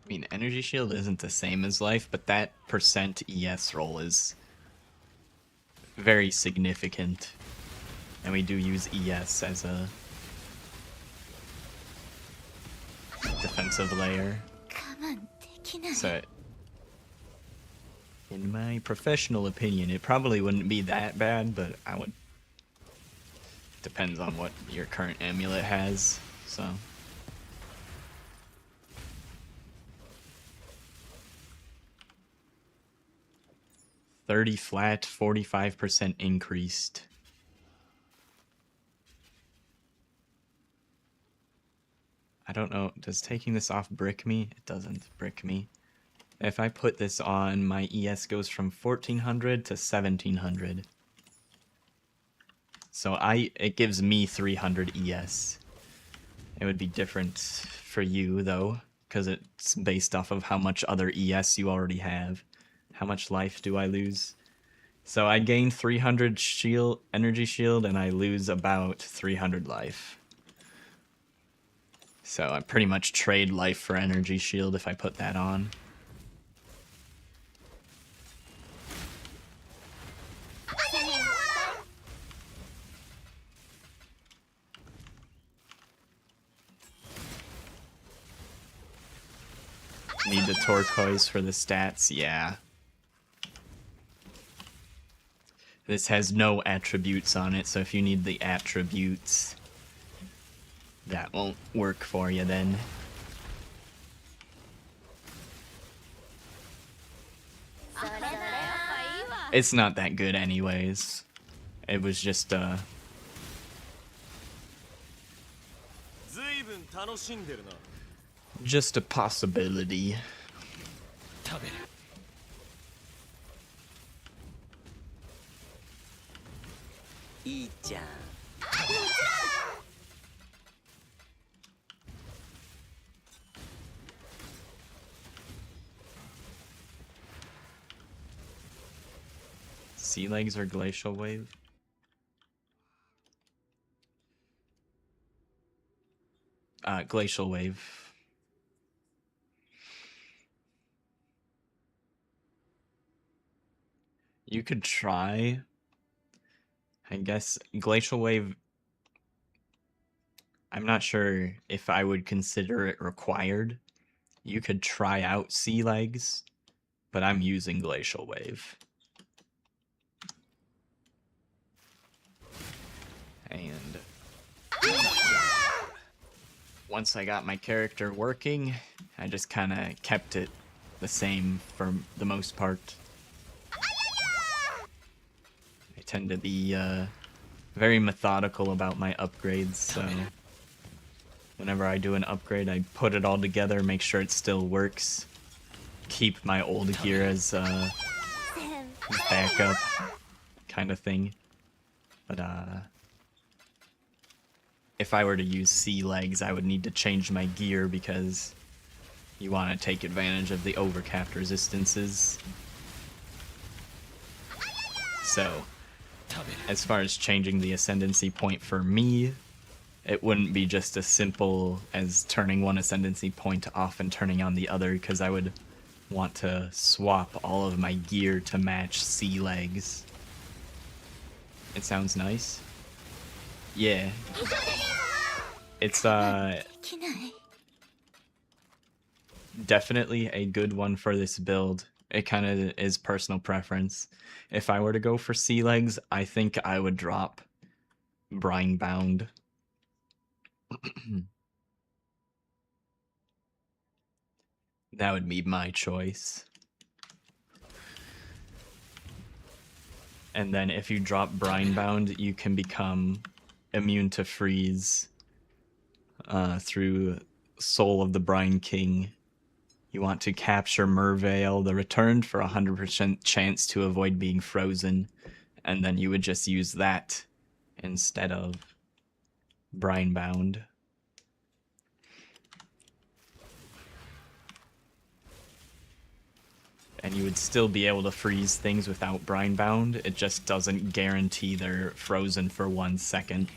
I mean, energy shield isn't the same as life, but that percent ES roll is very significant. And we do use ES as a defensive layer. So, in my professional opinion, it probably wouldn't be that bad, but I would... Depends on what your current amulet has, so... $30 flat, 45% increased. I don't know, does taking this off brick me? It doesn't brick me. If I put this on, my ES goes from 1400 to 1700. So it gives me 300 ES. It would be different for you, though, because it's based off of how much other ES you already have. How much life do I lose? So I gain 300 energy shield, and I lose about 300 life. So I pretty much trade life for energy shield if I put that on. Need the turquoise for the stats, yeah. This has no attributes on it, so if you need the attributes, that won't work for you then. It's not that good anyways. It was just随分楽しんでるな。just a possibility. 食べる。いいじゃん。Sea legs or glacial wave? Glacial wave. You could try. I guess glacial wave. I'm not sure if I would consider it required. You could try out sea legs, but I'm using glacial wave. And once I got my character working, I just kind of kept it the same for the most part. I tend to be very methodical about my upgrades, so whenever I do an upgrade, I put it all together, make sure it still works, keep my old gear as backup kind of thing. But if I were to use sea legs, I would need to change my gear because you want to take advantage of the overcapped resistances. So, as far as changing the ascendancy point for me, it wouldn't be just as simple as turning one ascendancy point off and turning on the other, because I would want to swap all of my gear to match sea legs. It sounds nice. Yeah. It's definitely a good one for this build. It kind of is personal preference. If I were to go for sea legs, I think I would drop brine bound. That would be my choice. And then if you drop brine bound, you can become immune to freeze through Soul of the Brine King. You want to capture Merveil, the Returned, for 100% chance to avoid being frozen, and then you would just use that instead of brine bound. And you would still be able to freeze things without brine bound. It just doesn't guarantee they're frozen for 1 second.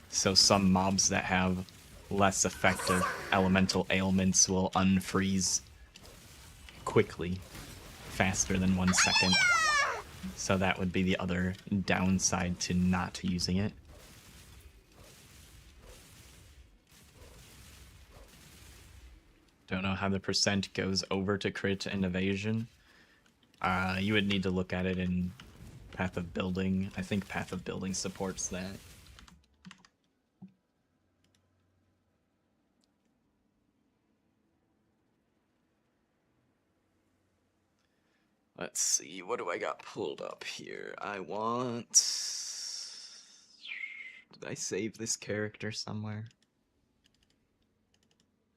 So some mobs that have less effective elemental ailments will unfreeze quickly, faster than 1 second. So that would be the other downside to not using it. Don't know how the percent goes over to crit and evasion. You would need to look at it in Path of Building. I think Path of Building supports that. Let's see, what do I got pulled up here? I want... Did I save this character somewhere?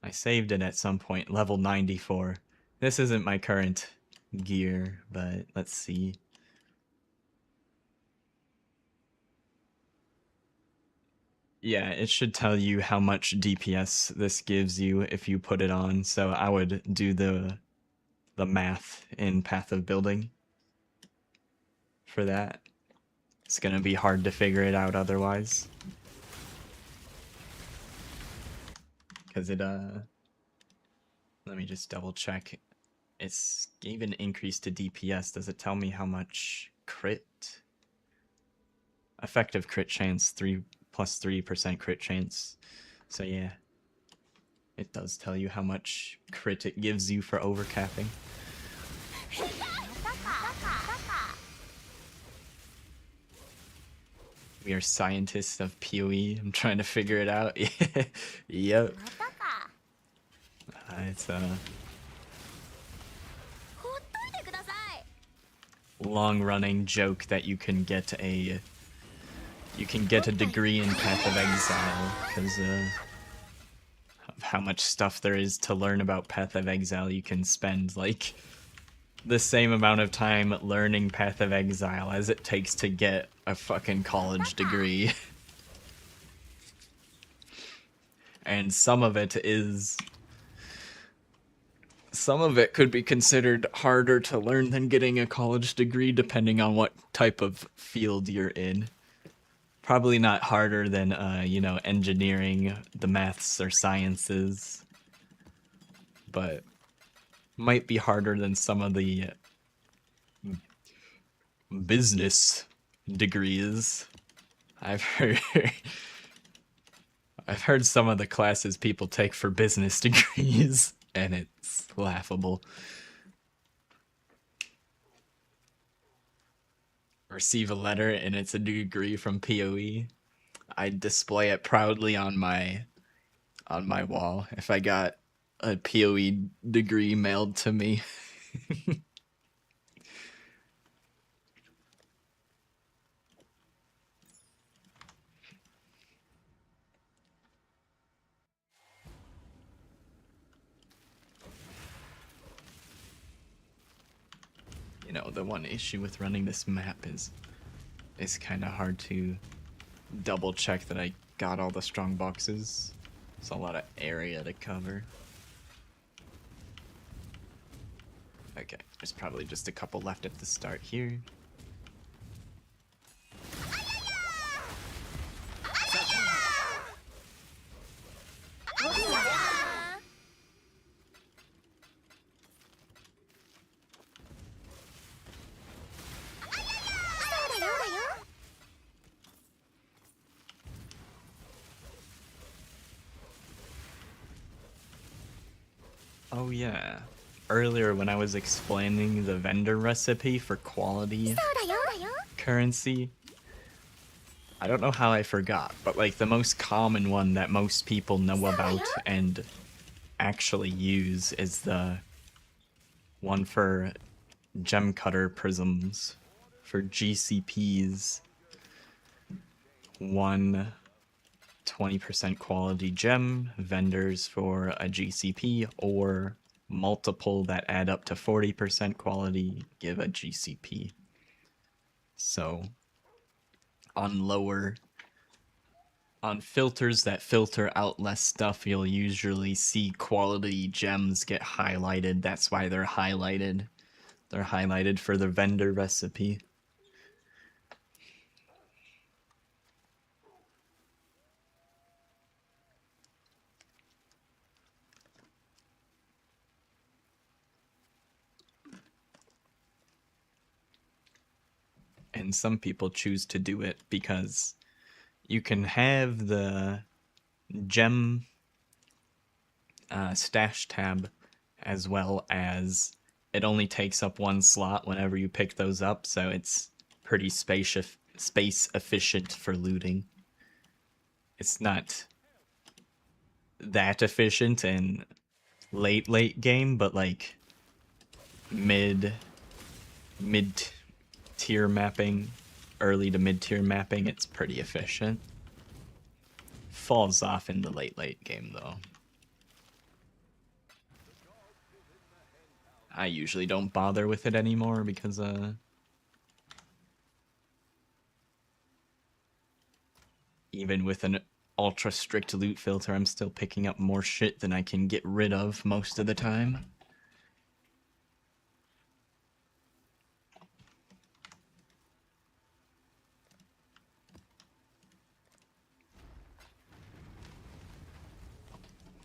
I saved it at some point, level 94. This isn't my current gear, but let's see. Yeah, it should tell you how much DPS this gives you if you put it on, so I would do the the math in Path of Building for that. It's gonna be hard to figure it out otherwise. Because it, let me just double check. It's gave an increase to DPS. Does it tell me how much crit? Effective crit chance, 3+3% crit chance. So yeah. It does tell you how much crit it gives you for overcapping. We are scientists of PoE. I'm trying to figure it out. Yep. It's a long-running joke that you can get a degree in Path of Exile because of how much stuff there is to learn about Path of Exile. You can spend like the same amount of time learning Path of Exile as it takes to get a fucking college degree. And some of it could be considered harder to learn than getting a college degree depending on what type of field you're in. Probably not harder than, engineering, the maths or sciences. But might be harder than some of the business degrees. I've heard some of the classes people take for business degrees, and it's laughable. Receive a letter and it's a degree from PoE. I display it proudly on my wall if I got a PoE degree mailed to me. You know, the one issue with running this map is it's kind of hard to double check that I got all the strong boxes. It's a lot of area to cover. Okay, there's probably just a couple left at the start here. Oh yeah. Earlier when I was explaining the vendor recipe for quality currency, I don't know how I forgot, but like the most common one that most people know about and actually use is the one for gem cutter prisms for GCPs. One 20% quality gem vendors for a GCP, or multiple that add up to 40% quality give a GCP. So on filters that filter out less stuff, you'll usually see quality gems get highlighted. That's why they're highlighted. They're highlighted for the vendor recipe. And some people choose to do it because you can have the gem stash tab as well as it only takes up one slot whenever you pick those up, so it's pretty space efficient for looting. It's not that efficient in late game, but like mid tier mapping, early to mid tier mapping, it's pretty efficient. Falls off in the late game though. I usually don't bother with it anymore because even with an ultra strict loot filter, I'm still picking up more shit than I can get rid of most of the time.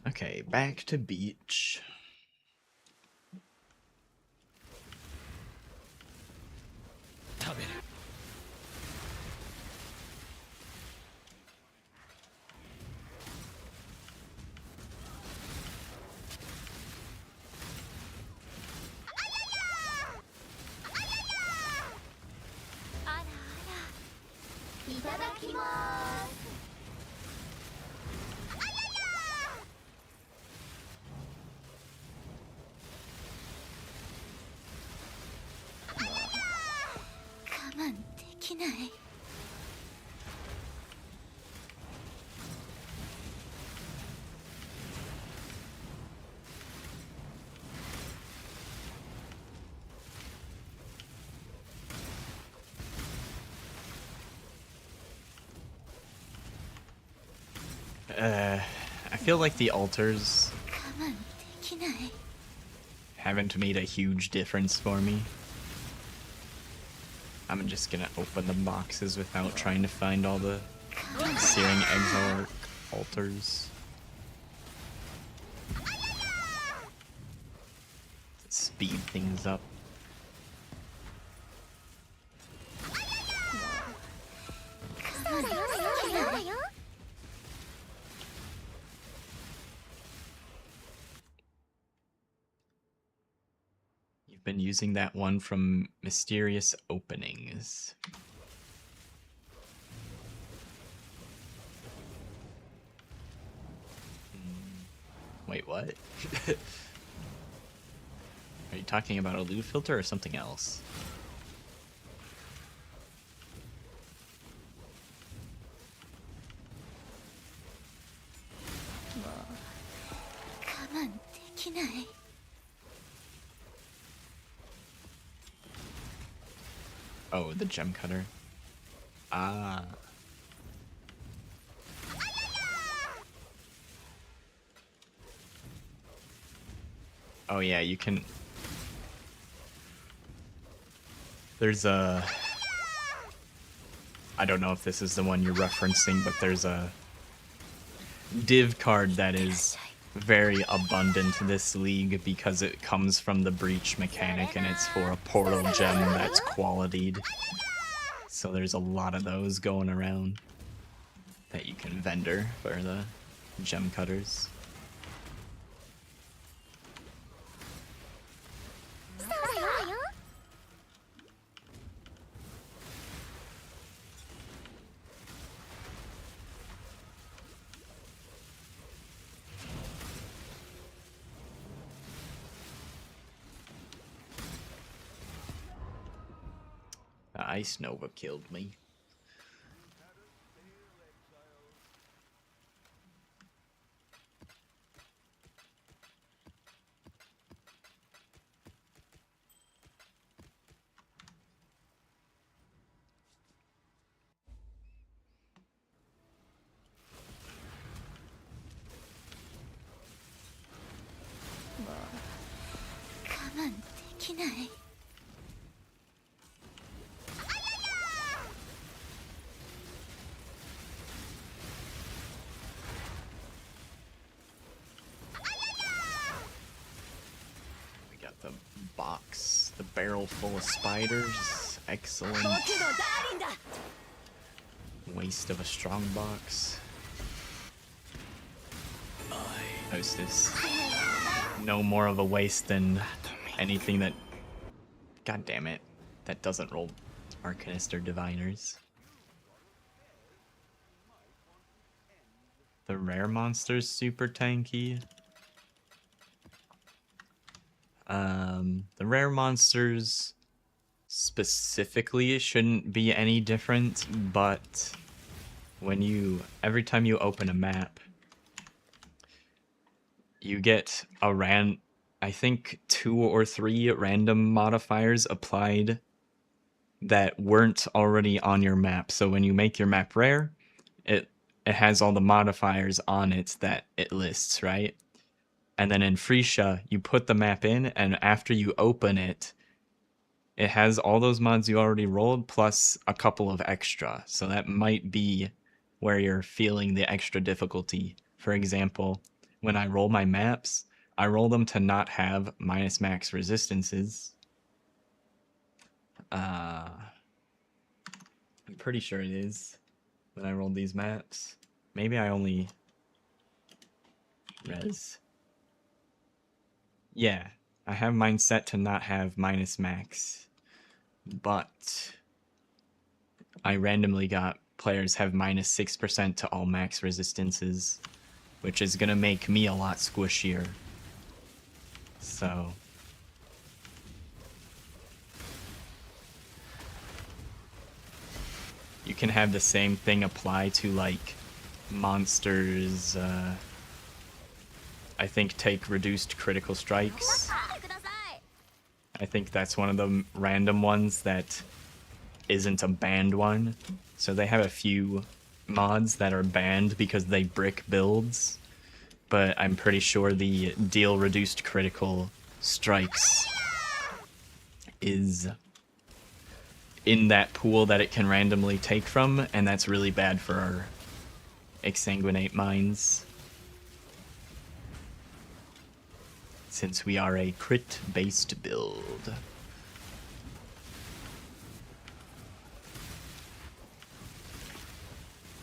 Okay, back to beach. Taberu. あらあらいただきまーす。我慢できない。I feel like the altars 我慢できない。 haven't made a huge difference for me. I'm just gonna open the boxes without trying to find all the Searing Exarch altars. Speed things up. そうだよそうだよ。 You've been using that one from Mysterious Openings. Wait, what? Are you talking about a loot filter or something else? Oh, the gem cutter. Ah. Oh yeah, you can... There's a... I don't know if this is the one you're referencing, but there's a div card that is very abundant this league because it comes from the breach mechanic and it's for a portal gem that's qualitied. So there's a lot of those going around that you can vendor for the gem cutters. The Ice Nova killed me. We got the box, the barrel full of spiders. Excellent. Waste of a strong box. Hostess. No more of a waste than anything that... God damn it. That doesn't roll Arcanists or Diviners. The rare monster's super tanky. The rare monsters specifically shouldn't be any different, but when every time you open a map, you get I think 2 or 3 random modifiers applied that weren't already on your map. So when you make your map rare, it has all the modifiers on it that it lists, right? And then in Phrecia, you put the map in, and after you open it, it has all those mods you already rolled plus a couple of extra. So that might be where you're feeling the extra difficulty. For example, when I roll my maps, I roll them to not have minus max resistances. I'm pretty sure it is when I rolled these maps. Maybe I only res. Yeah, I have mine set to not have minus max, but I randomly got players have minus 6% to all max resistances, which is gonna make me a lot squishier. So you can have the same thing apply to like monsters. I think take reduced critical strikes. I think that's one of the random ones that isn't a banned one. So they have a few mods that are banned because they brick builds, but I'm pretty sure the deal reduced critical strikes is in that pool that it can randomly take from, and that's really bad for our exsanguinate mines, since we are a crit based build.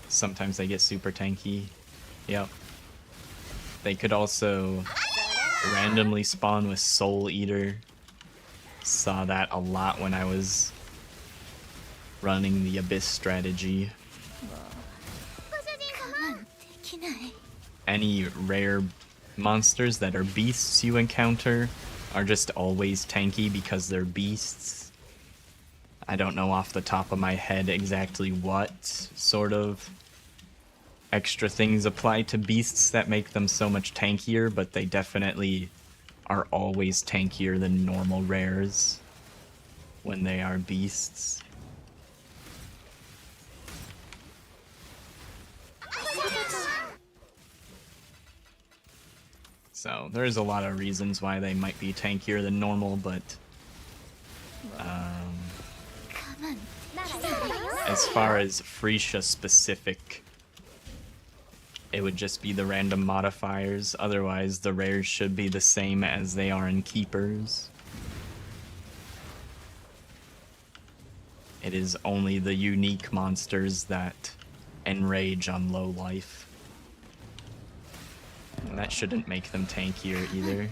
Sometimes they get super tanky. Yep. They could also randomly spawn with Soul Eater. Saw that a lot when I was running the Abyss strategy. Any rare monsters that are beasts you encounter are just always tanky because they're beasts. I don't know off the top of my head exactly what sort of extra things apply to beasts that make them so much tankier, but they definitely are always tankier than normal rares when they are beasts. So there's a lot of reasons why they might be tankier than normal, but as far as Phrecia specific, it would just be the random modifiers. Otherwise, the rares should be the same as they are in Keepers. It is only the unique monsters that enrage on low life. And that shouldn't make them tankier either.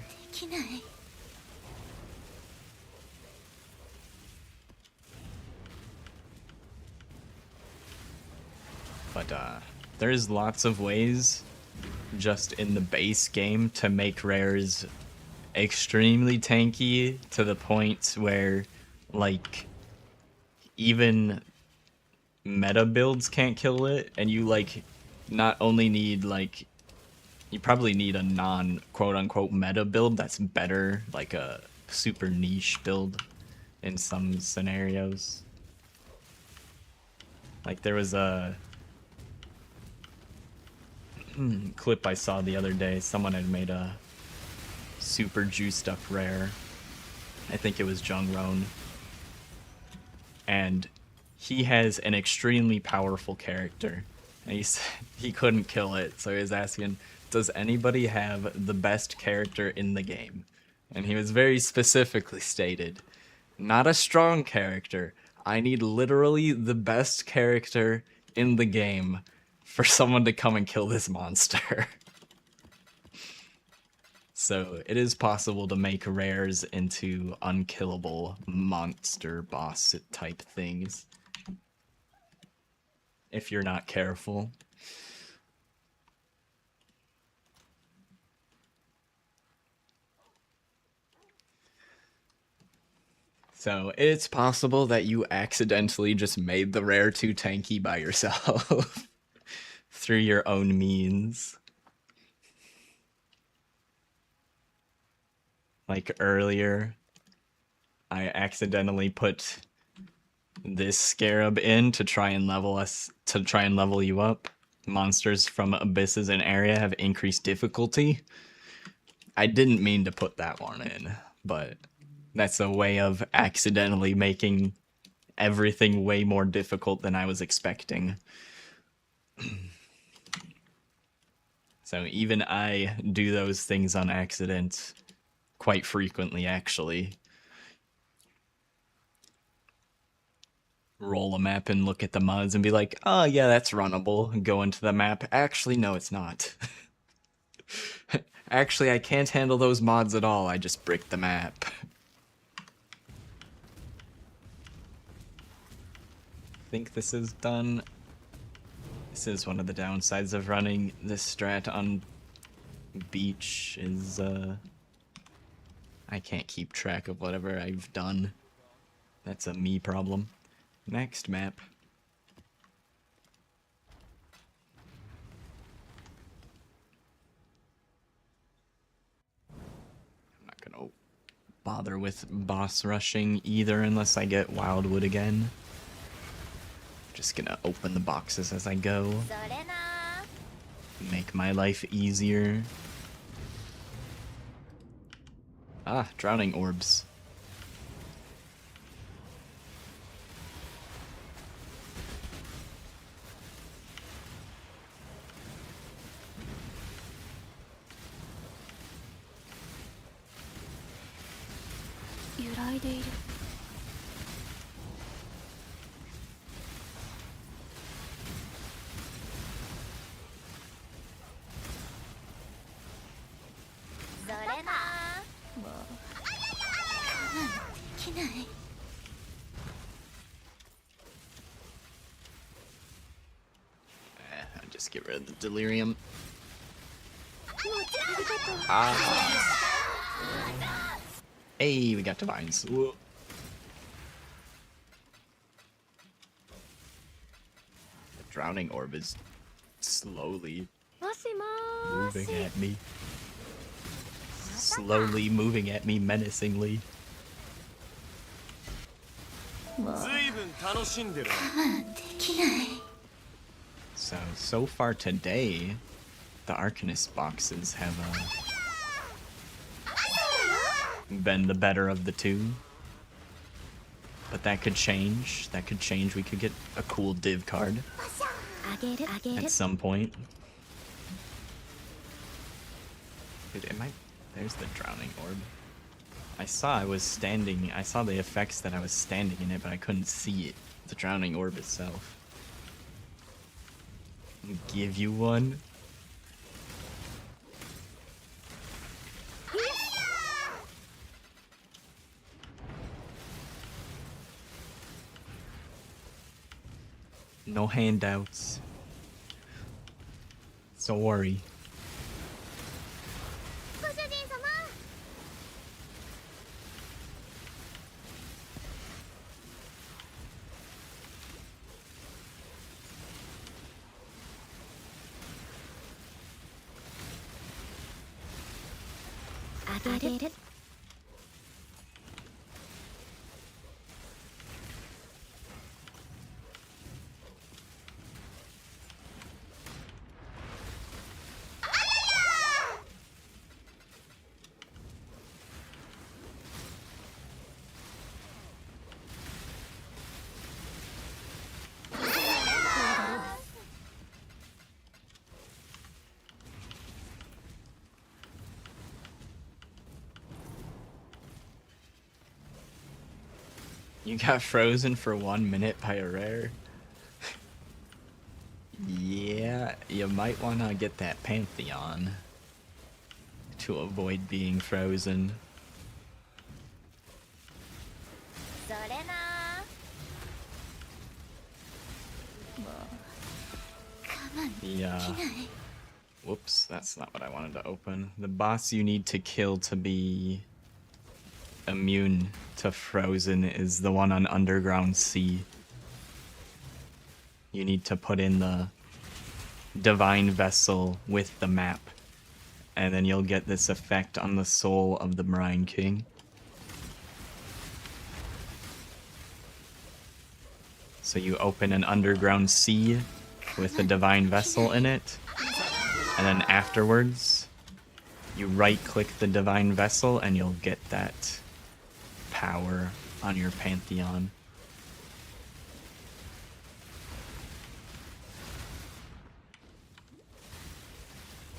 But there's lots of ways just in the base game to make rares extremely tanky to the point where like even meta builds can't kill it, and you like not only need like you probably need a non quote unquote meta build that's better, like a super niche build in some scenarios. Like there was a clip I saw the other day. Someone had made a super juiced up rare. I think it was Jungron. And he has an extremely powerful character. And he said he couldn't kill it, so he was asking, does anybody have the best character in the game? And he was very specifically stated, not a strong character. I need literally the best character in the game for someone to come and kill this monster. So it is possible to make rares into unkillable monster boss type things if you're not careful. So it's possible that you accidentally just made the rare too tanky by yourself through your own means. Like earlier, I accidentally put this scarab in to try and level you up. Monsters from abysses and area have increased difficulty. I didn't mean to put that one in, but that's a way of accidentally making everything way more difficult than I was expecting. So even I do those things on accident quite frequently, actually. Roll a map and look at the mods and be like, oh yeah, that's runnable. And go into the map. Actually, no, it's not. Actually, I can't handle those mods at all. I just bricked the map. Think this is done. This is one of the downsides of running this strat on beach is I can't keep track of whatever I've done. That's a me problem. Next map. I'm not gonna bother with boss rushing either unless I get Wildwood again. Just gonna open the boxes as I go. それな Make my life easier. Ah, drowning orbs.揺らいでいるそれなもう我慢できない I'll just get rid of the delirium. もちろんありがとう Ah. Hey, we got divines. Whoa. The drowning orb is slowly もしもー moving し at me. Slowly moving at me menacingly. もうずいぶん楽しんでるな。我慢できない So far today, the Arcanist boxes have been the better of the two. But that could change. That could change. We could get a cool div card あげるあげる at some point. Dude, am I... There's the drowning orb. I saw the effects that I was standing in it, but I couldn't see it. The drowning orb itself. Give you one. No handouts. Sorry. ご主人様あげる You got frozen for 1 minute by a rare? Yeah, you might want to get that Pantheon to avoid being frozen. それなもう我慢でき The, ない whoops, that's not what I wanted to open. The boss you need to kill to be immune to frozen is the one on Underground Sea. You need to put in the divine vessel with the map, and then you'll get this effect on the soul of the Brine King. So you open an Underground Sea with the divine vessel in it, and then afterwards you right click the divine vessel and you'll get that power on your Pantheon.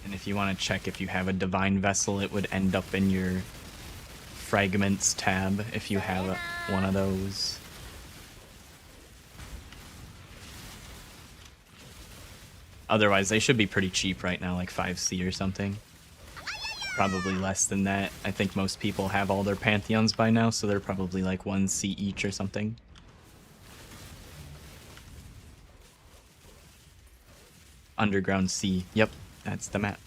And if If you want to check if you have a divine vessel, it would end up in your fragments tab if you have one of those. Otherwise, they should be pretty cheap right now, like 5C or something. Probably less than that. I think most people have all their Pantheons by now, so they're probably like 1C each or something. Underground Sea. Yep, that's the map.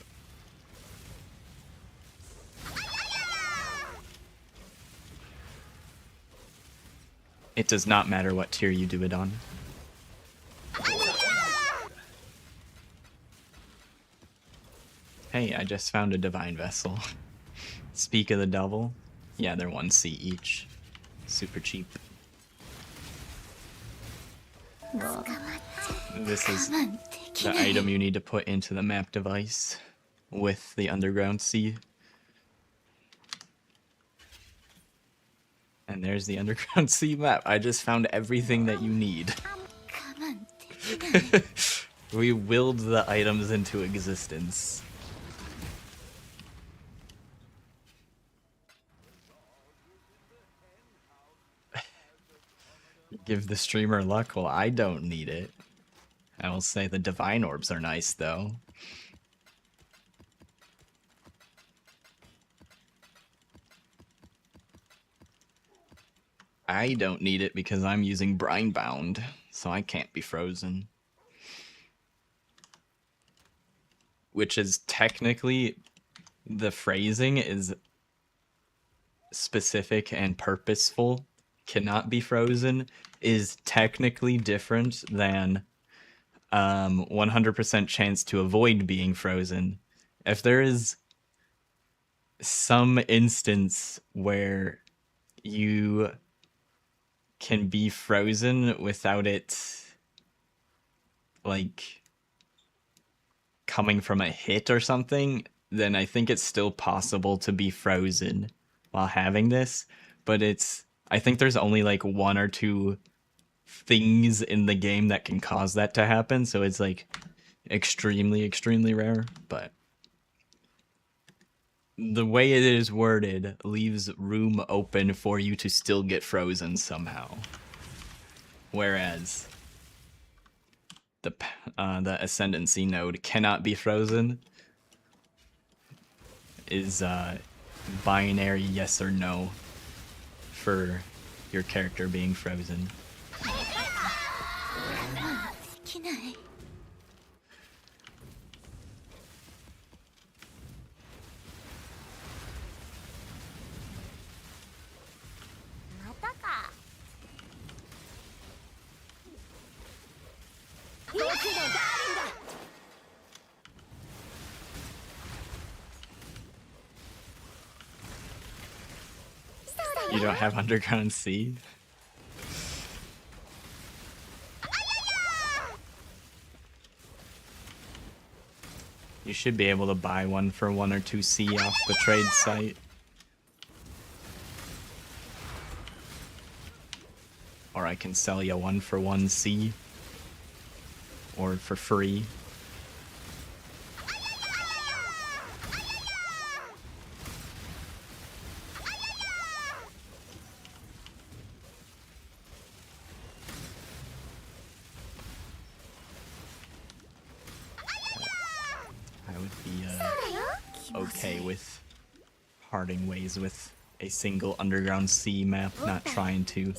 It does not matter what tier you do it on. Hey, I just found a divine vessel. Speak of the devil. Yeah, they're 1C each. Super cheap. This is the item you need to put into the map device with the underground sea. And there's the underground sea map. I just found everything that you need. We willed the items into existence. Give the streamer luck? Well, I don't need it. I will say the divine orbs are nice, though. I don't need it because I'm using Brine Bound, so I can't be frozen. Which is technically, the phrasing is specific and purposeful. Cannot be frozen is technically different than 100% chance to avoid being frozen. If there is some instance where you can be frozen without it, like, coming from a hit or something, then I think it's still possible to be frozen while having this. But I think there's only like one or two things in the game that can cause that to happen, so it's like extremely, extremely rare. But the way it is worded leaves room open for you to still get frozen somehow. Whereas the Ascendancy node cannot be frozen is binary yes or no for your character being frozen. You don't have Underground Sea? You should be able to buy one for 1 or 2C off the trade site. Or I can sell you one for 1C. Or for free. I would be okay with parting ways with a single Underground Sea map, not trying to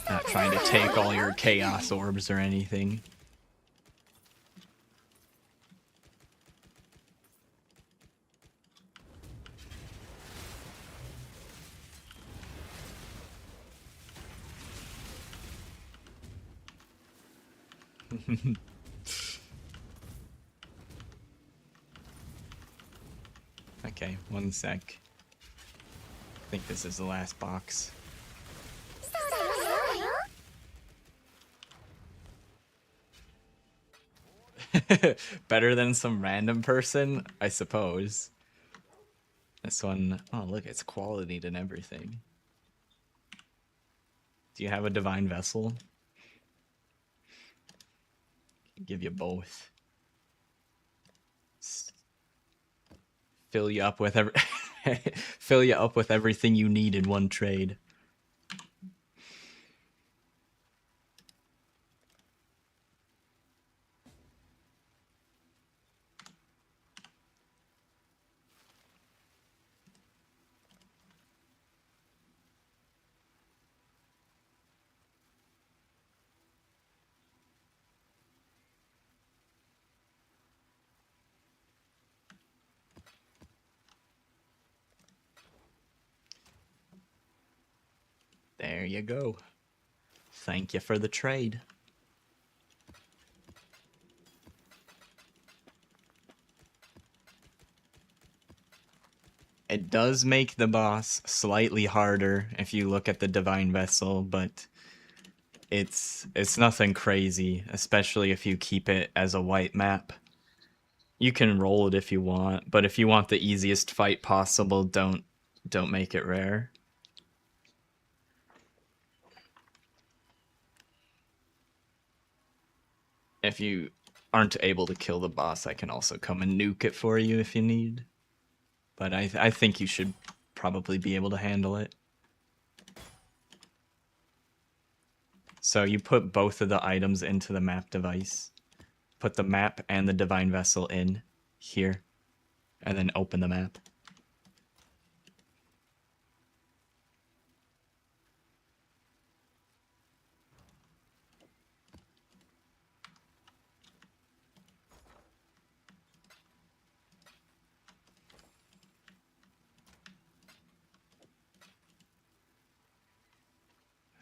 not trying to take all your chaos orbs or anything. Okay, 1 sec. I think this is the last box. Better than some random person, I suppose. This one, oh look, it's qualityed and everything. Do you have a divine vessel? Give you both. Fill you up with fill you up with everything you need in one trade. There you go. Thank you for the trade. It does make the boss slightly harder if you look at the Divine Vessel, but it's nothing crazy, especially if you keep it as a white map. You can roll it if you want, but if you want the easiest fight possible, don't make it rare. If you aren't able to kill the boss, I can also come and nuke it for you if you need. But I think you should probably be able to handle it. So you put both of the items into the map device. Put the map and the Divine Vessel in here. And then open the map.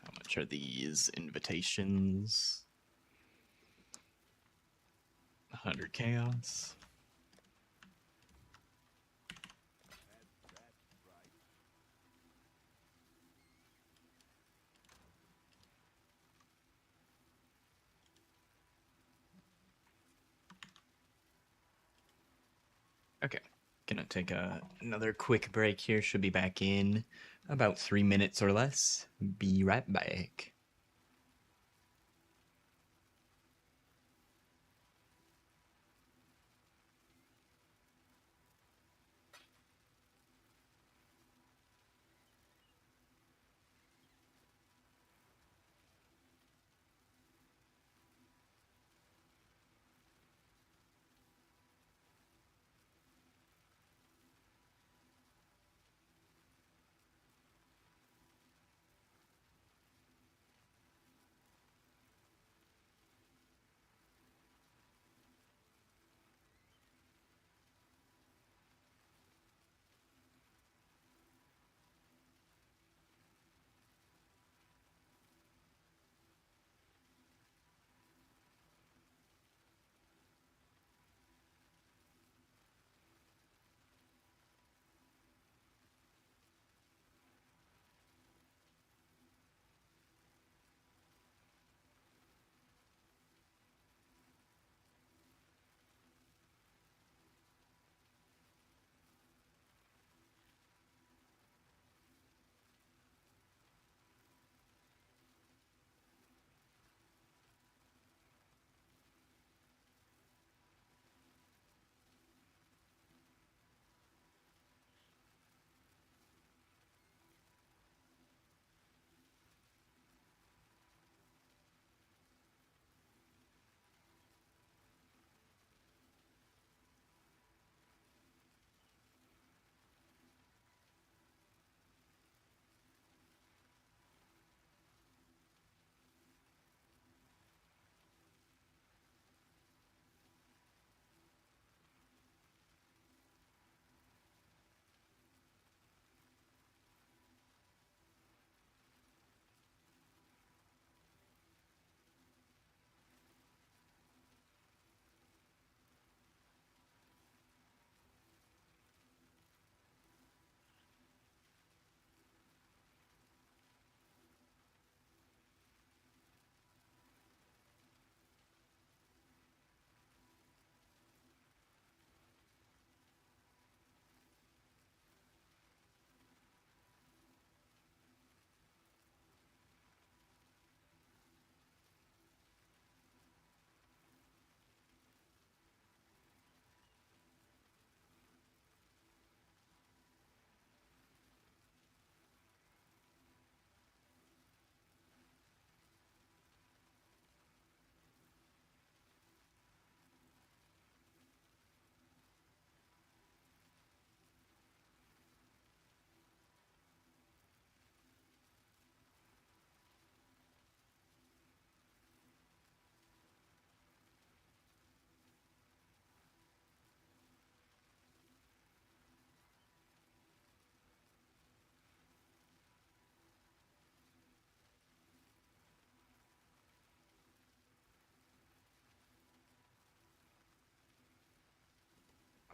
How much are these invitations? 100 chaos. Okay, gonna take another quick break here. Should be back in about 3 minutes or less. Be right back.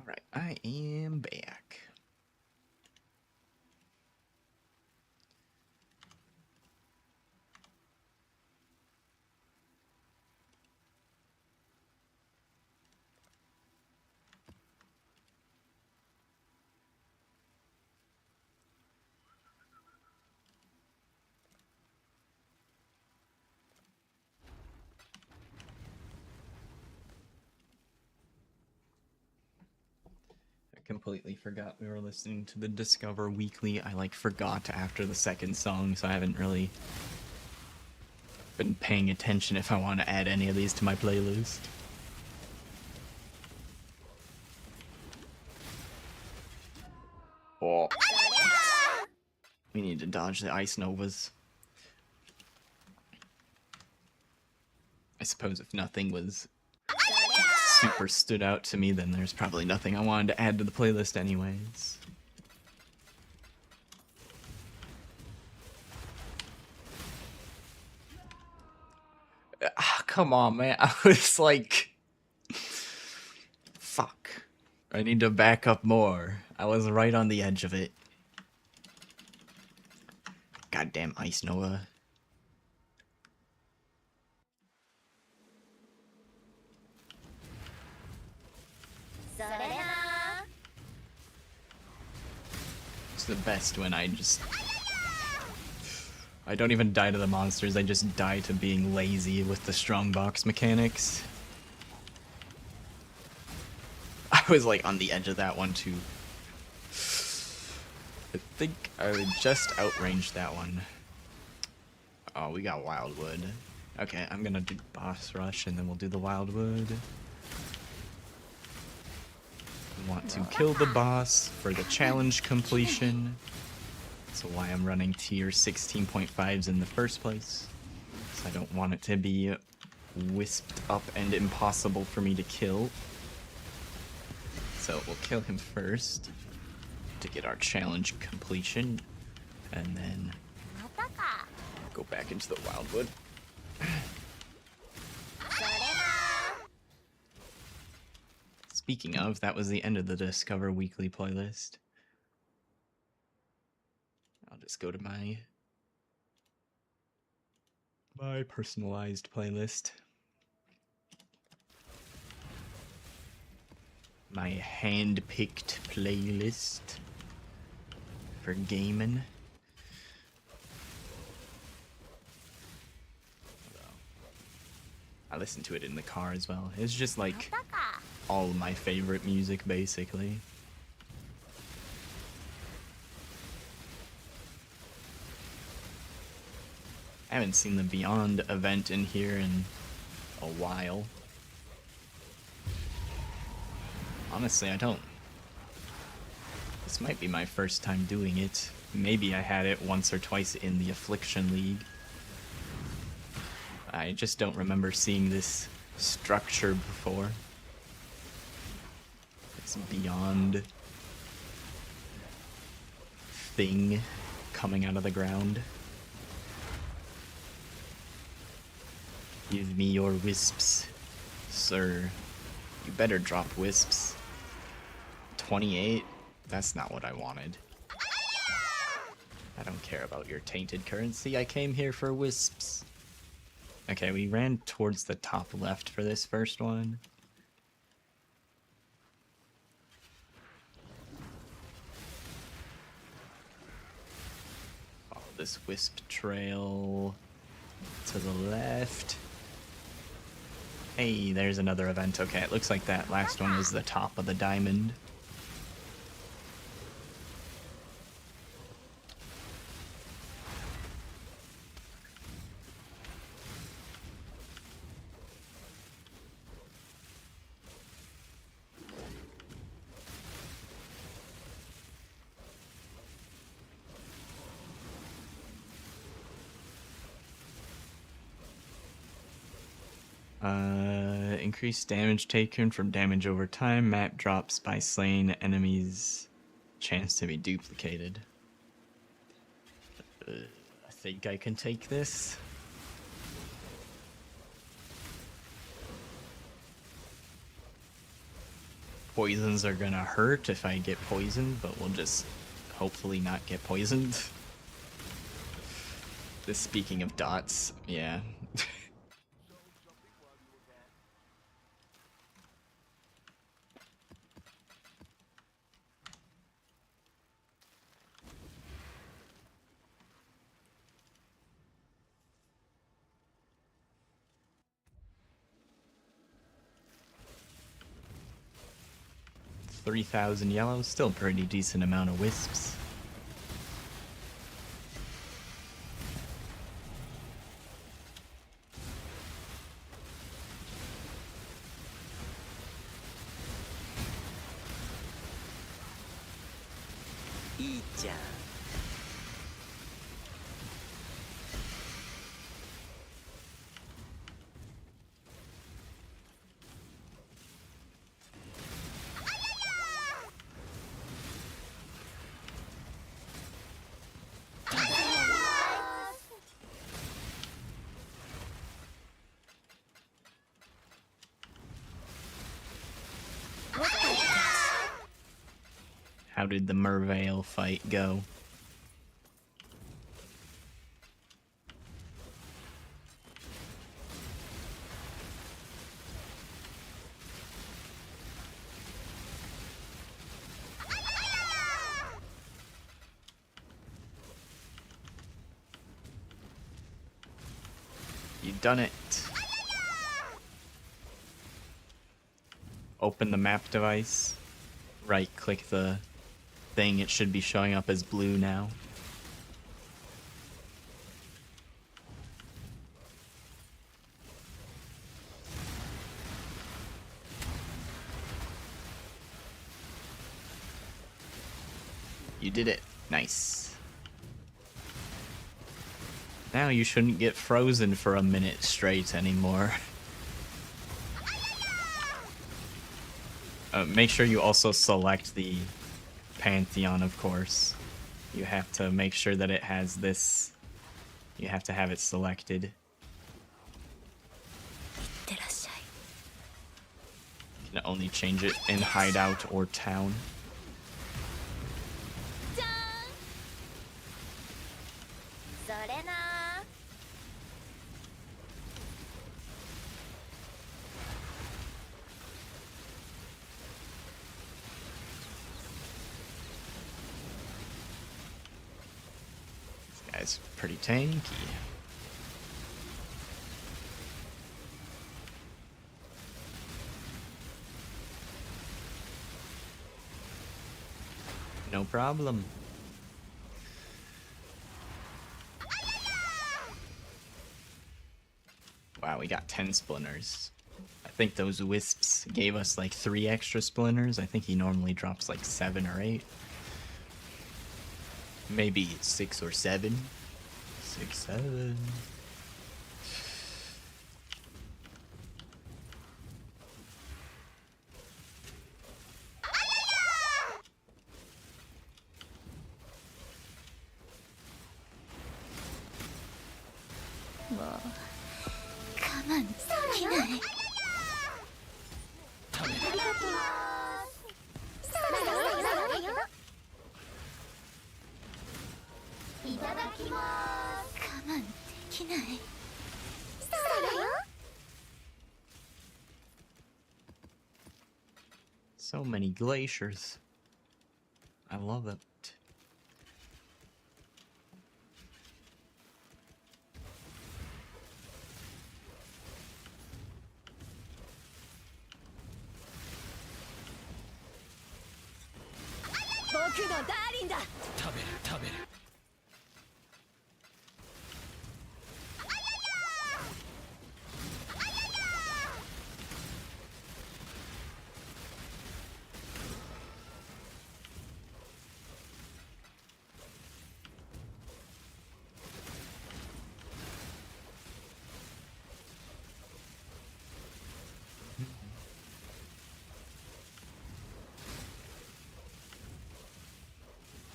Alright, I am back. Completely forgot we were listening to the Discover Weekly. I forgot after the second song, so I haven't really been paying attention if I want to add any of these to my playlist. Oh. We need to dodge the Ice Novas. I suppose if nothing was super stood out to me, then there's probably nothing I wanted to add to the playlist anyways. Come on, man. I was like... Fuck. I need to back up more. I was right on the edge of it. Goddamn Ice Nova. It's the best when I don't even die to the monsters, I just die to being lazy with the strongbox mechanics. I was on the edge of that one too. I think I would just outrange that one. Oh, we got Wildwood. Okay, I'm gonna do boss rush and then we'll do the Wildwood. We want to kill the boss for the challenge completion. That's why I'm running tier 16.5s in the first place. So I don't want it to be wisped up and impossible for me to kill. So we'll kill him first to get our challenge completion, and then go back into the Wildwood. Speaking of, that was the end of the Discover Weekly playlist. I'll just go to my personalized playlist. My hand-picked playlist for gaming. I listen to it in the car as well. It's just all my favorite music, basically. I haven't seen the Beyond event in here in a while. Honestly, I don't. This might be my first time doing it. Maybe I had it once or twice in the Affliction League. I just don't remember seeing this structure before. This Beyond thing coming out of the ground. Give me your wisps, sir. You better drop wisps. 28? That's not what I wanted. I don't care about your tainted currency. I came here for wisps. Okay, we ran towards the top left for this first one. Follow this wisp trail to the left. Hey, there's another event. Okay, it looks like that last one was the top of the diamond. Increased damage taken from damage over time. Map drops by slaying enemies. Chance to be duplicated. I think I can take this. poisons are gonna hurt if I get poisoned, but we'll just hopefully not get poisoned. This, speaking of dots, yeah. 3,000 yellow, still pretty decent amount of wisps. How did the Merveil fight go? You done it. Open the map device. Right click the thing, it should be showing up as blue now. You did it. Nice. Now you shouldn't get frozen for a minute straight anymore. Make sure you also select the Pantheon, of course. You have to make sure that it has this. You have to have it selected. You can only change it in hideout or town. This guy's pretty tanky. No problem. Wow, we got 10 splinters. I think those wisps gave us like 3 extra splinters. I think he normally drops like 7 or 8. Maybe 6 or 7. 6, 7. So many glaciers. I love it.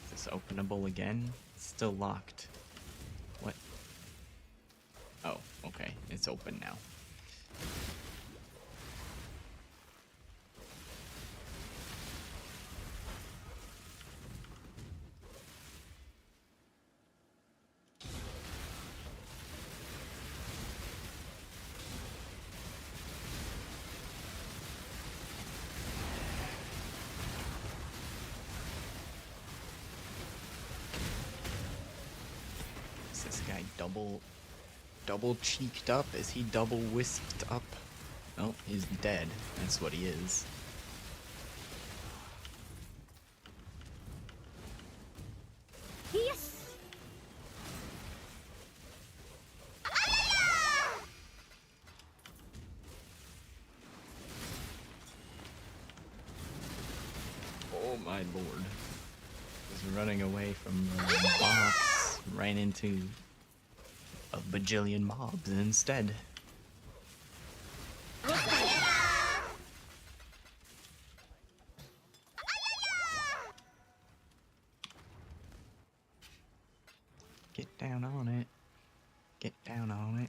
Is this openable again? It's still locked. What? Oh, okay. It's open now. double cheeked up? Is he double whisked up? Oh, he's dead. That's what he is. Yes. Oh my lord. Was running away from the box, ran into a bajillion mobs instead. Get down on it. Get down on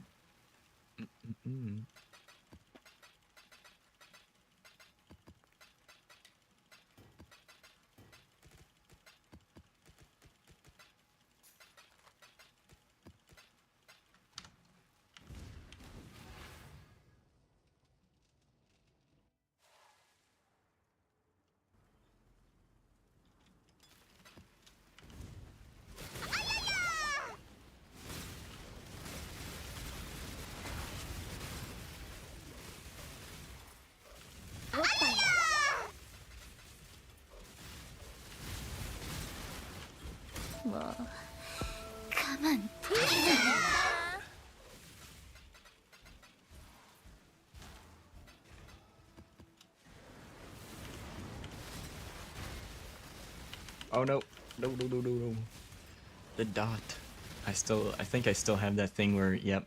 it. Mm-mm-mm. 가만. Oh no. No. The dot. I think I still have that thing where, yep,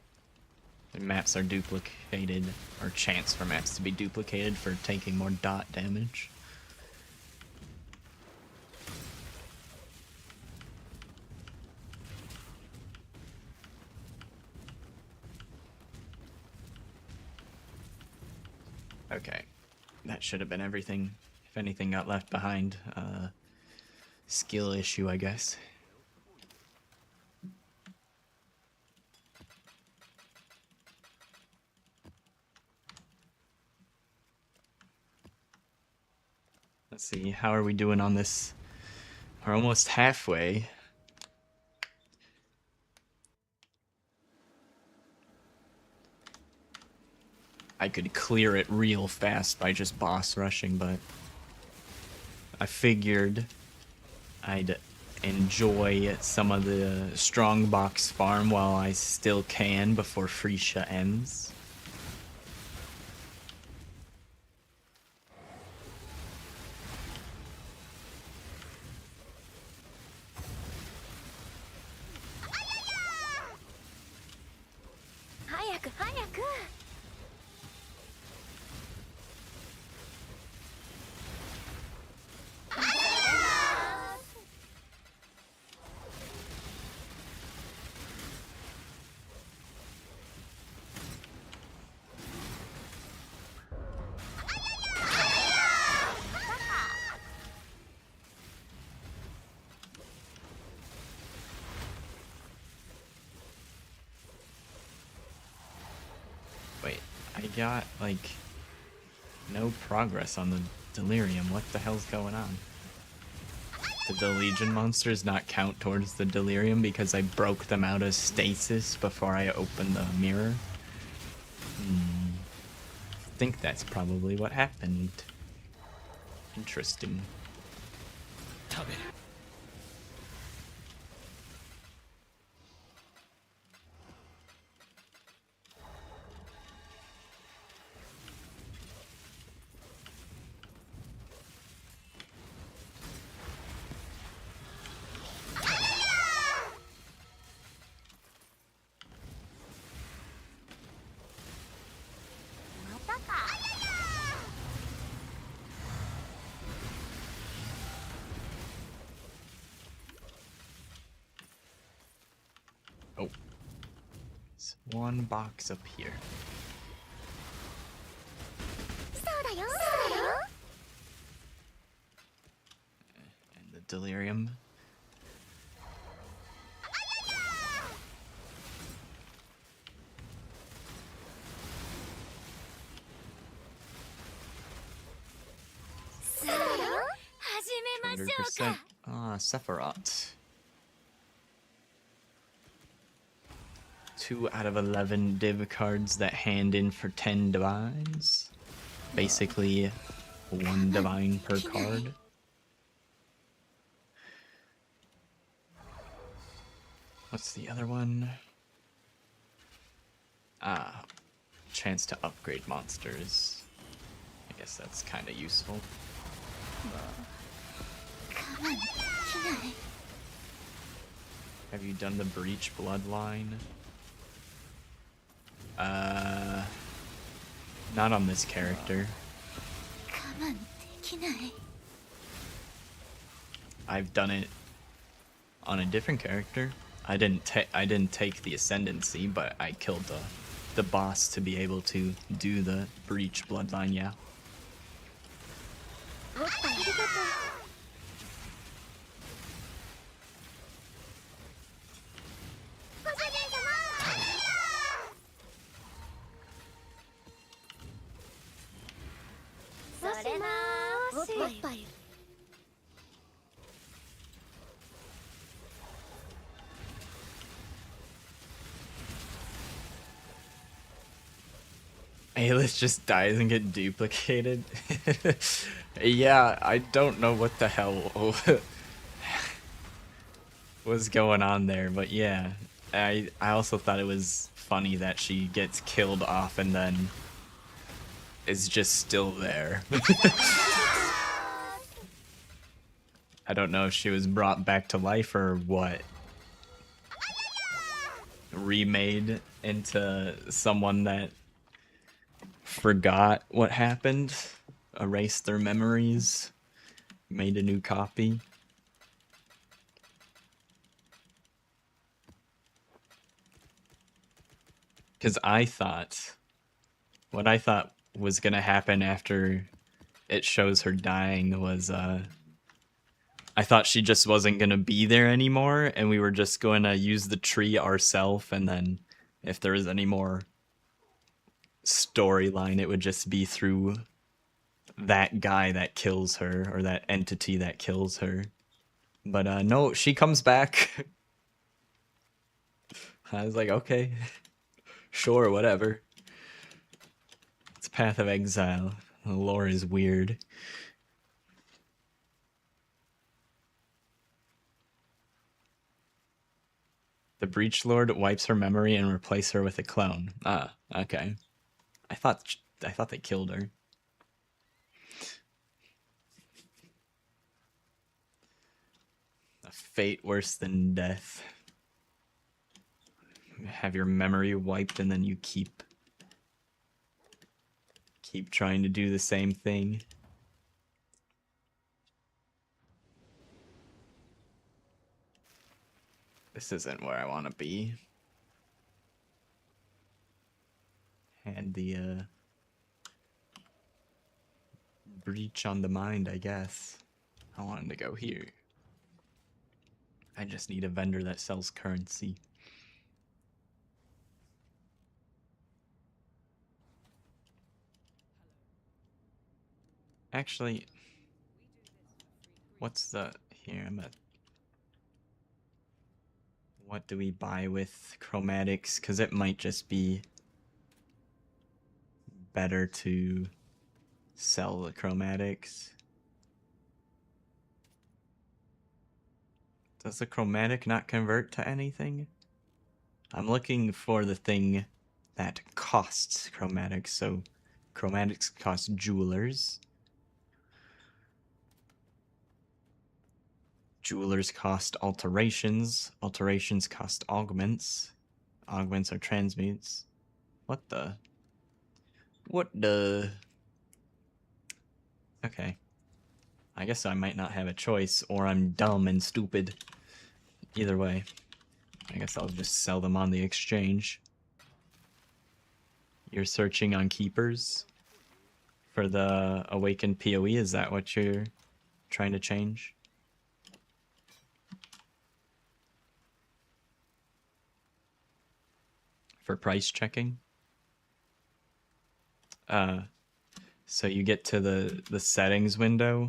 the maps are duplicated, or chance for maps to be duplicated for taking more dot damage. Okay. That should have been everything. If anything got left behind, skill issue, I guess. Let's see, how are we doing on this? We're almost halfway. I could clear it real fast by just boss rushing, but I figured I'd enjoy some of the strong box farm while I still can before Phrecia ends. Wait, I got, like, no progress on the delirium. What the hell's going on? Did the Legion monsters not count towards the delirium because I broke them out of stasis before I opened the mirror? I think that's probably what happened. Interesting. Oh. There's one box up here. And the delirium. %. Ah, Sephiroth. 2 out of 11 div cards that hand in for 10 divines. Basically, 1 divine per card. What's the other one? Ah, chance to upgrade monsters. I guess that's kind of useful. Have you done the Breach Bloodline? Not on this character. I've done it on a different character. I didn't take the ascendancy, but I killed the boss to be able to do the Breach Bloodline, yeah. Aelith just dies and get duplicated. Yeah, I don't know what the hell was going on there, but yeah. I also thought it was funny that she gets killed off and then is just still there. I don't know if she was brought back to life or what. Remade into someone that forgot what happened, erased their memories, made a new copy. Because what I thought was gonna happen after it shows her dying was, I thought she just wasn't gonna be there anymore, and we were just going to use the tree ourselves, and then if there was any more storyline, it would just be through that guy that kills her, or that entity that kills her. But no, she comes back. I was like, okay, sure, whatever. It's Path of Exile. The lore is weird. The Breach Lord wipes her memory and replaces her with a clone. Ah, okay. I thought they killed her. A fate worse than death. Have your memory wiped and then you keep trying to do the same thing. This isn't where I want to be. And the breach on the mind, I guess. I wanted to go here. I just need a vendor that sells currency. Actually, what's the... Here, I'm at... What do we buy with chromatics? Because it might just be better to sell the chromatics. Does the chromatic not convert to anything? I'm looking for the thing that costs chromatics, so chromatics cost jewelers. Jewelers cost alterations. Alterations cost augments. Augments are transmutes. What the? What the? Okay. I guess I might not have a choice, or I'm dumb and stupid. Either way. I guess I'll just sell them on the exchange. You're searching on keepers for the awakened PoE? Is that what you're trying to change? For price checking? So you get to the settings window.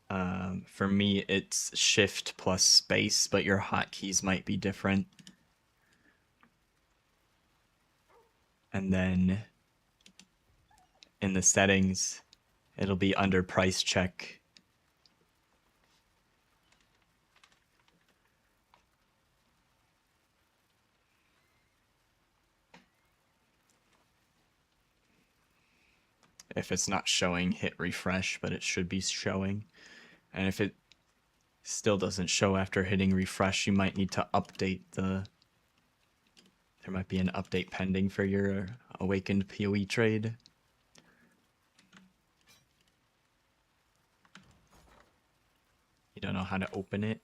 For me, it's shift plus space, but your hotkeys might be different. And then in the settings, it'll be under price check. If it's not showing, hit refresh, but it should be showing. And if it still doesn't show after hitting refresh, you might need to update the... There might be an update pending for your Awakened PoE trade. You don't know how to open it?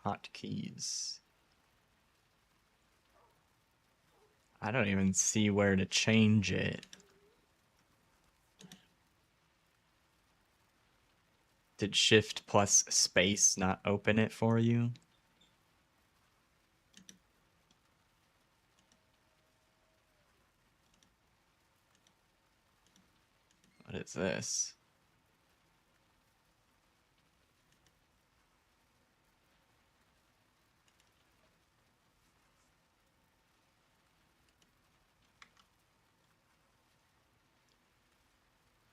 Hotkeys. I don't even see where to change it. Did shift plus space not open it for you? What is this?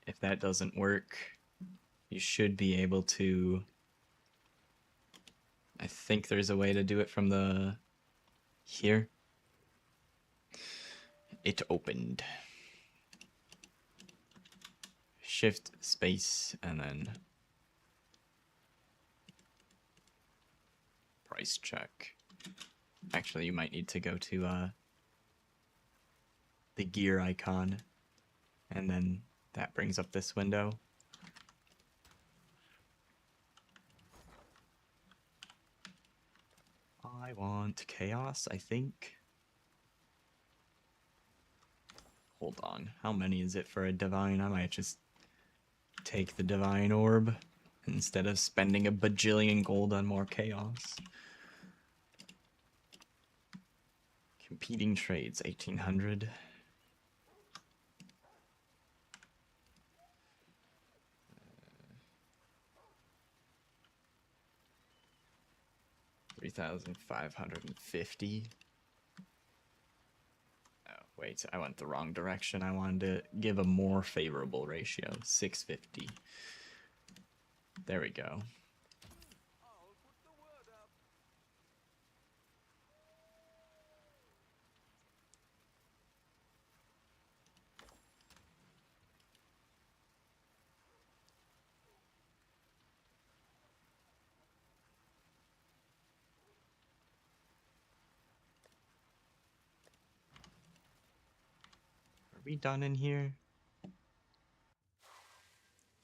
If that doesn't work, you should be able to... I think there's a way to do it from the... Here. It opened. Shift, space, and then... Price check. Actually, you might need to go to the gear icon, and then that brings up this window. I want chaos, I think. Hold on, how many is it for a divine? I might just take the divine orb instead of spending a bajillion gold on more chaos. Competing trades, 1800. $3,550. Oh, wait, I went the wrong direction. I wanted to give a more favorable ratio. 650. There we go. Are we done in here?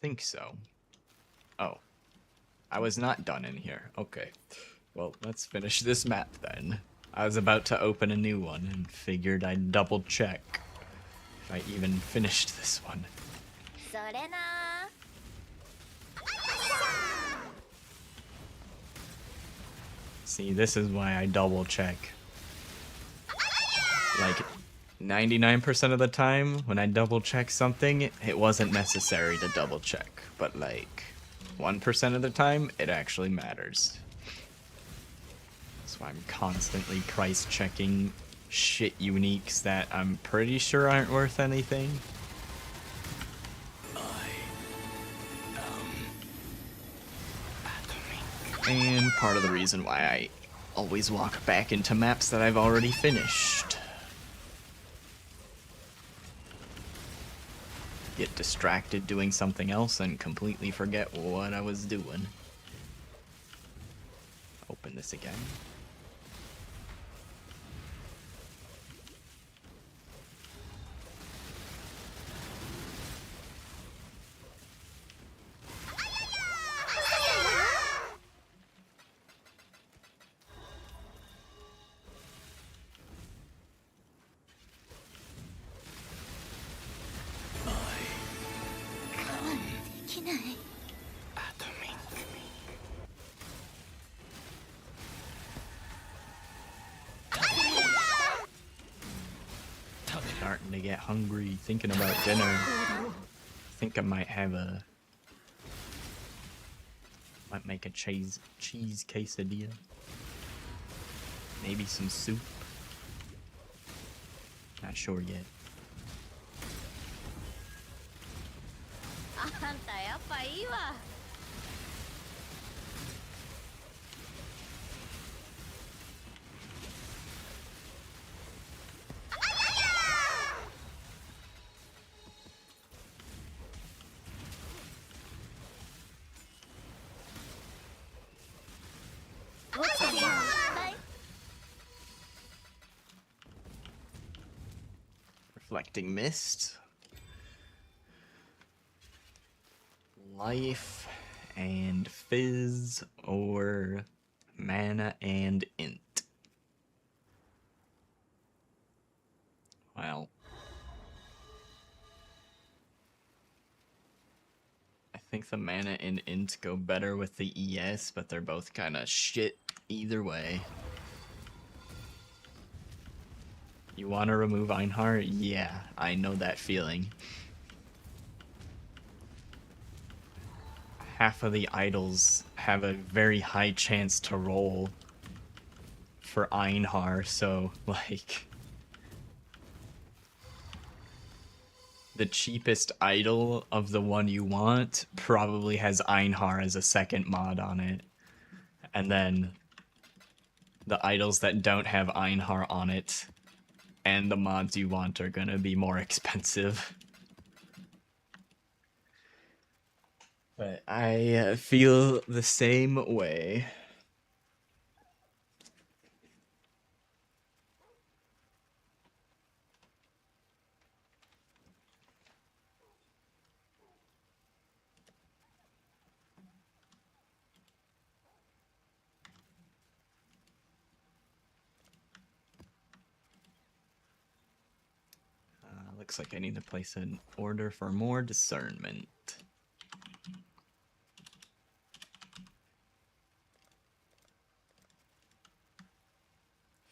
Think so. Oh. I was not done in here. Okay. Well, let's finish this map then. I was about to open a new one and figured I'd double check if I even finished this one. それな See, this is why I double check. Like, 99% of the time, when I double check something, it wasn't necessary to double check. But like, 1% of the time, it actually matters. So I'm constantly price checking shit uniques that I'm pretty sure aren't worth anything. And part of the reason why I always walk back into maps that I've already finished. Get distracted doing something else and completely forget what I was doing. Open this again. Starting to get hungry, thinking about dinner. I think I might have a... Might make a cheese quesadilla. Maybe some soup. Not sure yet. あんたやっぱいいわ。落ちてるよ。Reflecting Mist. Life and Fizz or Mana and Int. Well, I think the Mana and Int go better with the ES, but they're both kind of shit either way. You want to remove Einhar? Yeah, I know that feeling. Half of the idols have a very high chance to roll for Einhar, so, like... The cheapest idol of the one you want probably has Einhar as a second mod on it. And then the idols that don't have Einhar on it and the mods you want are gonna be more expensive. But I feel the same way. Looks like I need to place an order for more discernment.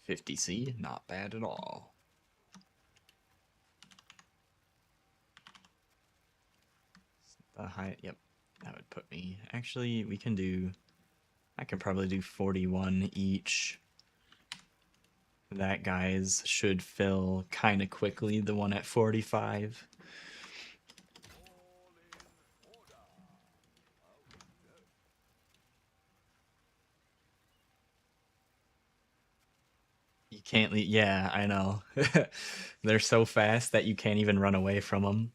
$50C, not bad at all. The high, yep, that would put me. Actually, we can do. I can probably do 41 each. That guy's should fill kind of quickly, the one at 45. You can't leave, yeah, I know. They're so fast that you can't even run away from them.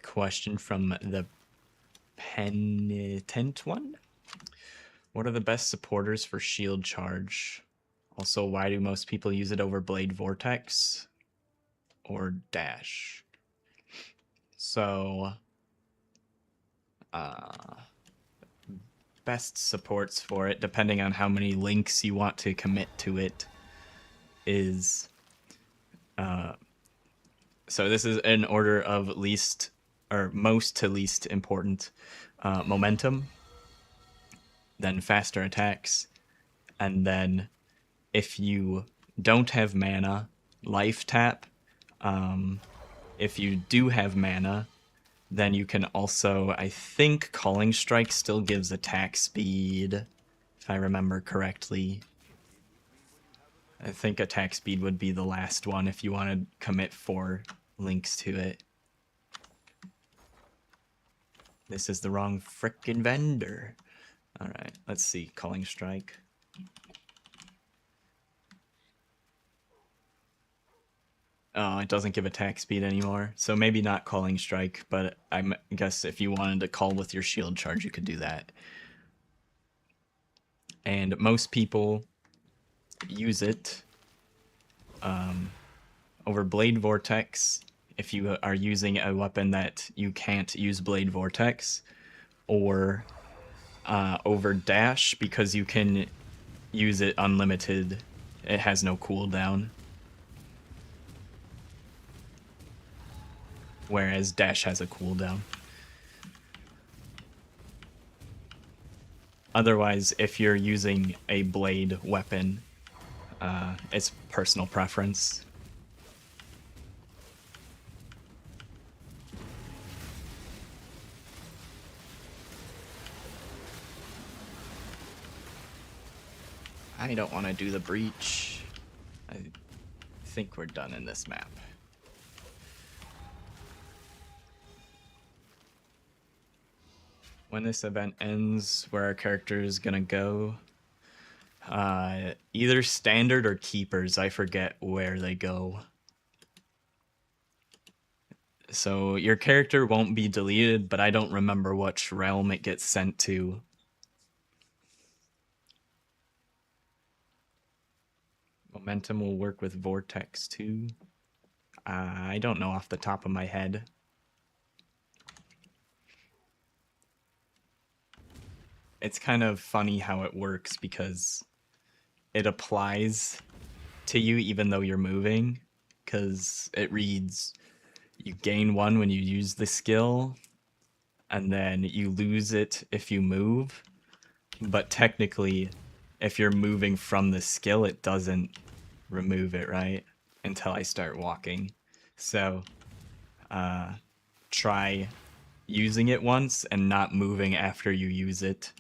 Question from the Penitent one? What are the best supporters for shield charge? Also, why do most people use it over Blade Vortex or Dash? So, best supports for it, depending on how many links you want to commit to it, is... so this is in order of least, or most to least important. Momentum, then faster attacks, and then if you don't have mana, life tap. If you do have mana, then you can also, I think Calling Strike still gives attack speed, if I remember correctly. I think attack speed would be the last one if you want to commit 4 links to it. This is the wrong frickin' vendor. Alright, let's see. Calling Strike. Oh, it doesn't give attack speed anymore. So maybe not Calling Strike, but I guess if you wanted to call with your shield charge, you could do that. And most people use it over Blade Vortex if you are using a weapon that you can't use Blade Vortex, or over Dash because you can use it unlimited. It has no cooldown. Whereas Dash has a cooldown. Otherwise, if you're using a blade weapon, it's personal preference. I don't want to do the breach. I think we're done in this map. When this event ends, where our character is gonna go, either standard or keepers. I forget where they go. So your character won't be deleted, but I don't remember which realm it gets sent to. Momentum will work with Vortex too. I don't know off the top of my head. It's kind of funny how it works because it applies to you even though you're moving, because it reads you gain 1 when you use the skill, and then you lose it if you move. But technically, if you're moving from the skill, it doesn't remove it, right? Until I start walking. So, try using it once and not moving after you use it.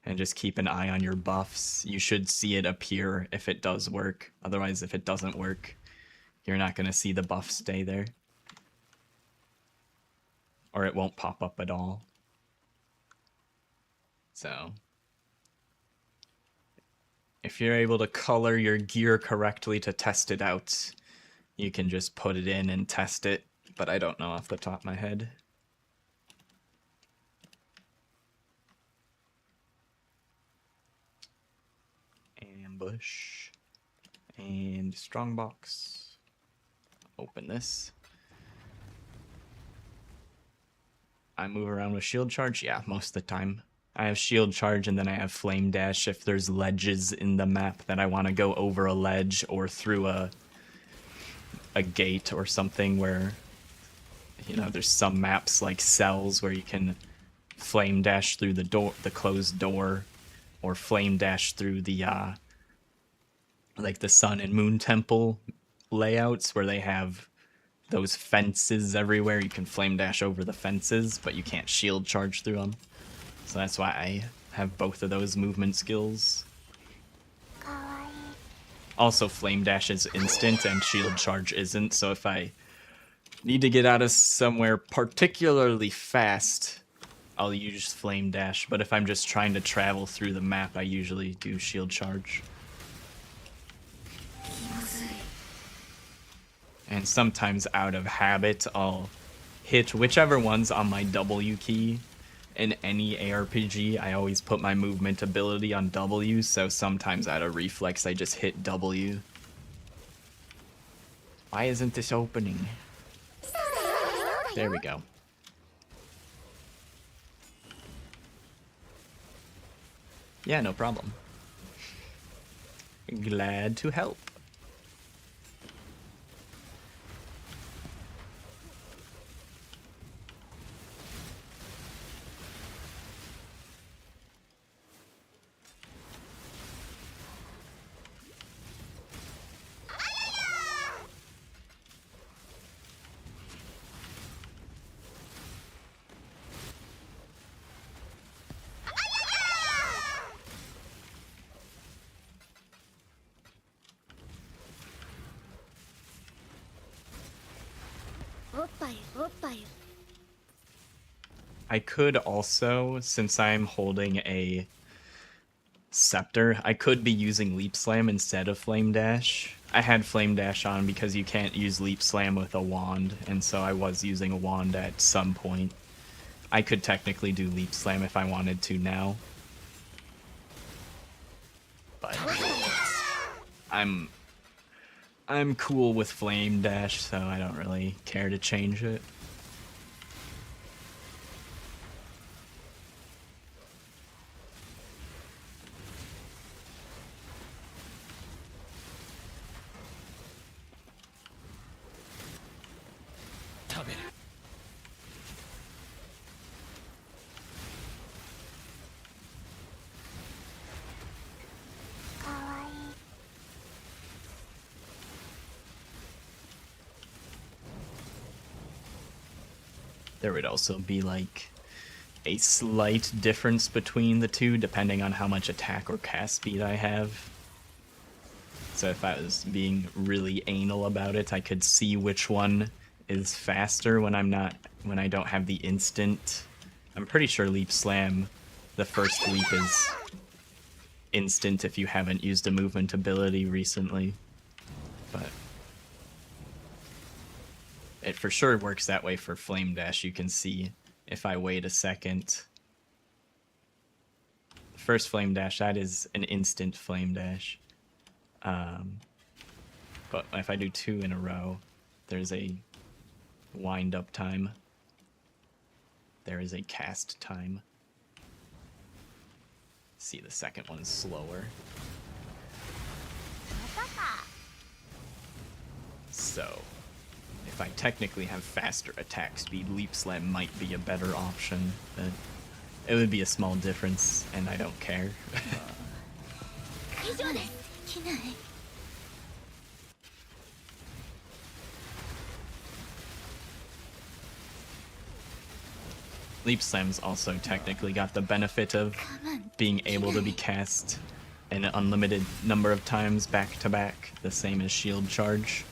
And just keep an eye on your buffs. You should see it appear if it does work. Otherwise, if it doesn't work, you're not going to see the buff stay there. Or it won't pop up at all. So, if you're able to color your gear correctly to test it out, you can just put it in and test it. But I don't know off the top of my head. Ambush. And strongbox. Open this. I move around with shield charge? Yeah, most of the time. I have shield charge and then I have flame dash if there's ledges in the map that I want to go over a ledge or through a gate or something where, you know, there's some maps like cells where you can flame dash through the door, the closed door, or flame dash through the like the sun and moon temple layouts where they have those fences everywhere. You can flame dash over the fences, but you can't shield charge through them. So that's why I have both of those movement skills. Also, flame dash is instant and shield charge isn't, so if I need to get out of somewhere particularly fast, I'll use flame dash, but if I'm just trying to travel through the map, I usually do shield charge. And sometimes out of habit, I'll hit whichever one's on my W key. In any ARPG, I always put my movement ability on W, so sometimes out of reflex, I just hit W. Why isn't this opening? There we go. Yeah, no problem. Glad to help. I could also, since I'm holding a scepter, I could be using Leap Slam instead of Flame Dash. I had Flame Dash on because you can't use Leap Slam with a wand, and so I was using a wand at some point. I could technically do Leap Slam if I wanted to now. But I'm cool with Flame Dash, so I don't really care to change it. There would also be like a slight difference between the two depending on how much attack or cast speed I have. So if I was being really anal about it, I could see which one is faster when I don't have the instant. I'm pretty sure Leap Slam, the first leap is instant if you haven't used a movement ability recently. But it for sure works that way for Flame Dash. You can see if I wait a second. First Flame Dash, that is an instant Flame Dash. But if I do 2 in a row, there's a wind up time. There is a cast time. See, the second one is slower. So, if I technically have faster attack speed, Leap Slam might be a better option, but it would be a small difference, and I don't care. 以上です。機内 Leap Slam's also technically got the benefit of being able to be cast an unlimited number of times back to back, the same as Shield Charge.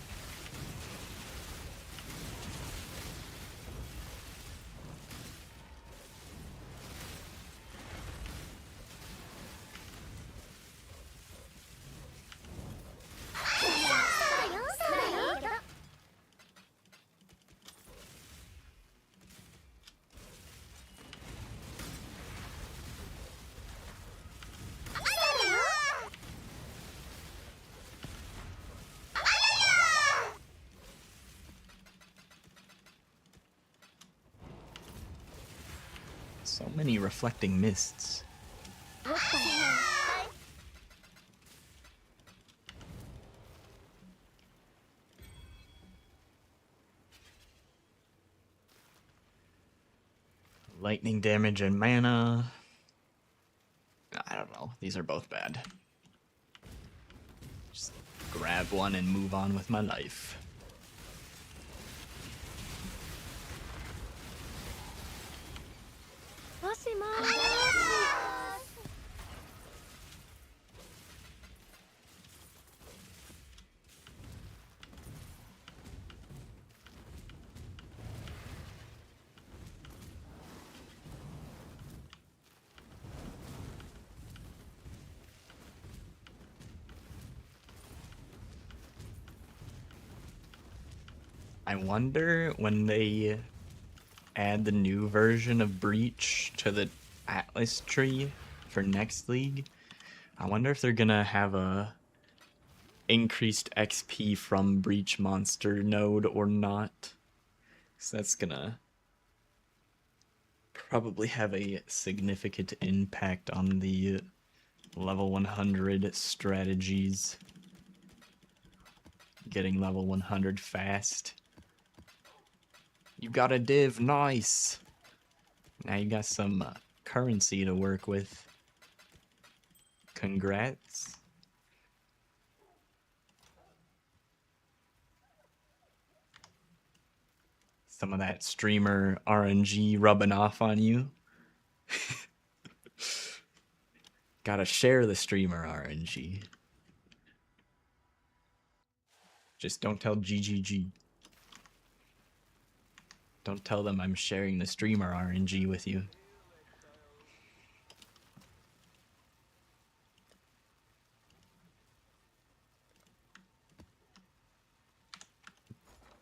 So many reflecting mists. Lightning damage and mana. I don't know. These are both bad. Just grab one and move on with my life. I wonder when they add the new version of Breach to the Atlas tree for next league, I wonder if they're gonna have a increased XP from Breach monster node or not. So that's gonna probably have a significant impact on the level 100 strategies. Getting level 100 fast. You got a div, nice! Now you got some currency to work with. Congrats. Some of that streamer RNG rubbing off on you. Gotta share the streamer RNG. Just don't tell GGG. Don't tell them I'm sharing the streamer RNG with you.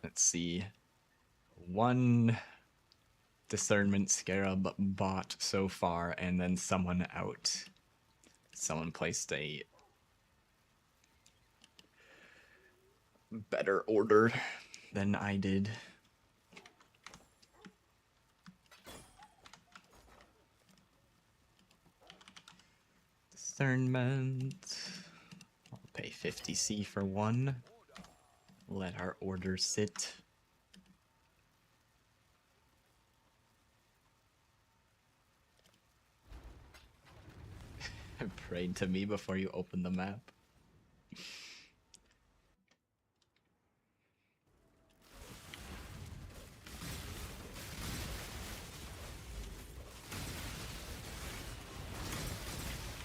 Let's see. One discernment scarab bought so far, and then someone out. Someone placed a better order than I did. Discernment. I'll pay 50C for one. Let our order sit. Prayed to me before you open the map.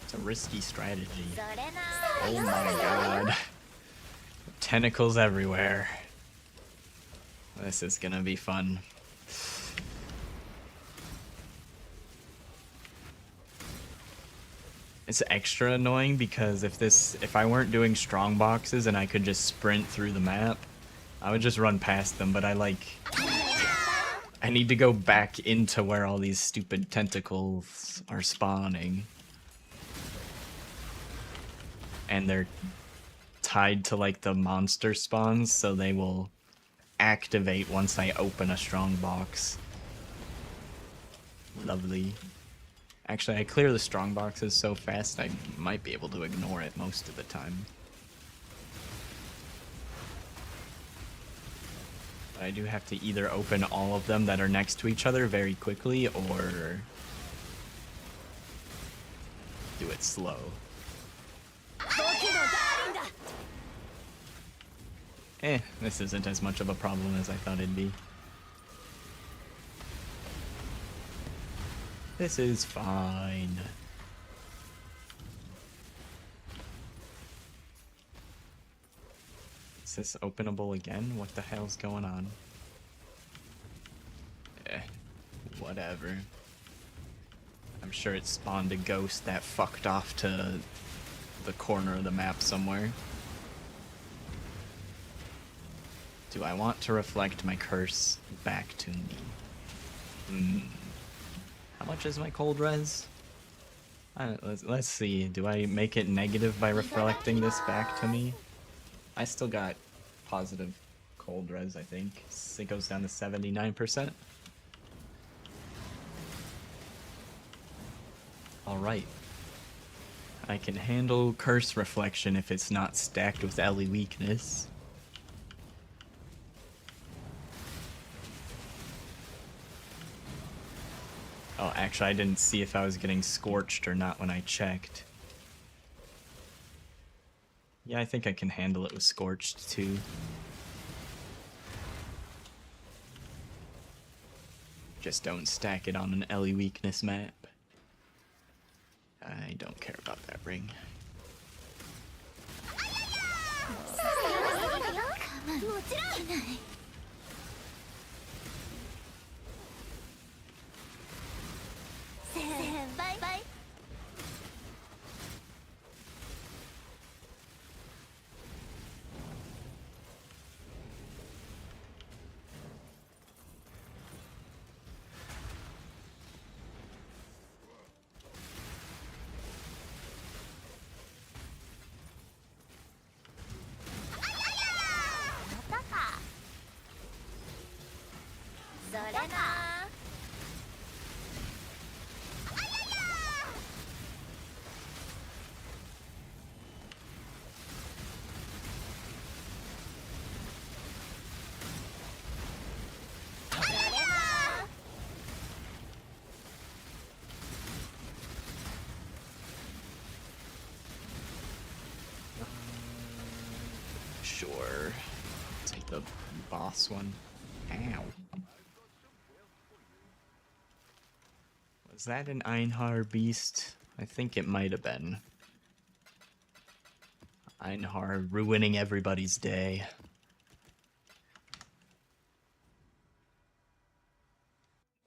It's a risky strategy. それな Oh my god. Tentacles everywhere. This is gonna be fun. It's extra annoying because if I weren't doing strong boxes and I could just sprint through the map, I would just run past them, but I need to go back into where all these stupid tentacles are spawning. And they're tied to like the monster spawns, so they will activate once I open a strong box. Lovely. Actually, I clear the strong boxes so fast I might be able to ignore it most of the time. But I do have to either open all of them that are next to each other very quickly or do it slow. This isn't as much of a problem as I thought it'd be. This is fine. Is this openable again? What the hell's going on? Whatever. I'm sure it spawned a ghost that fucked off to the corner of the map somewhere. Do I want to reflect my curse back to me? How much is my cold res? Let's see. Do I make it negative by reflecting this back to me? I still got positive cold res, I think. It goes down to 79%. Alright. I can handle curse reflection if it's not stacked with Ellie weakness. Oh, actually, I didn't see if I was getting scorched or not when I checked. Yeah, I think I can handle it with scorched, too. Just don't stack it on an Ellie weakness map. I don't care about that ring. Sure. Take the boss one. Ow. Was that an Einhar beast? I think it might have been. Einhar ruining everybody's day.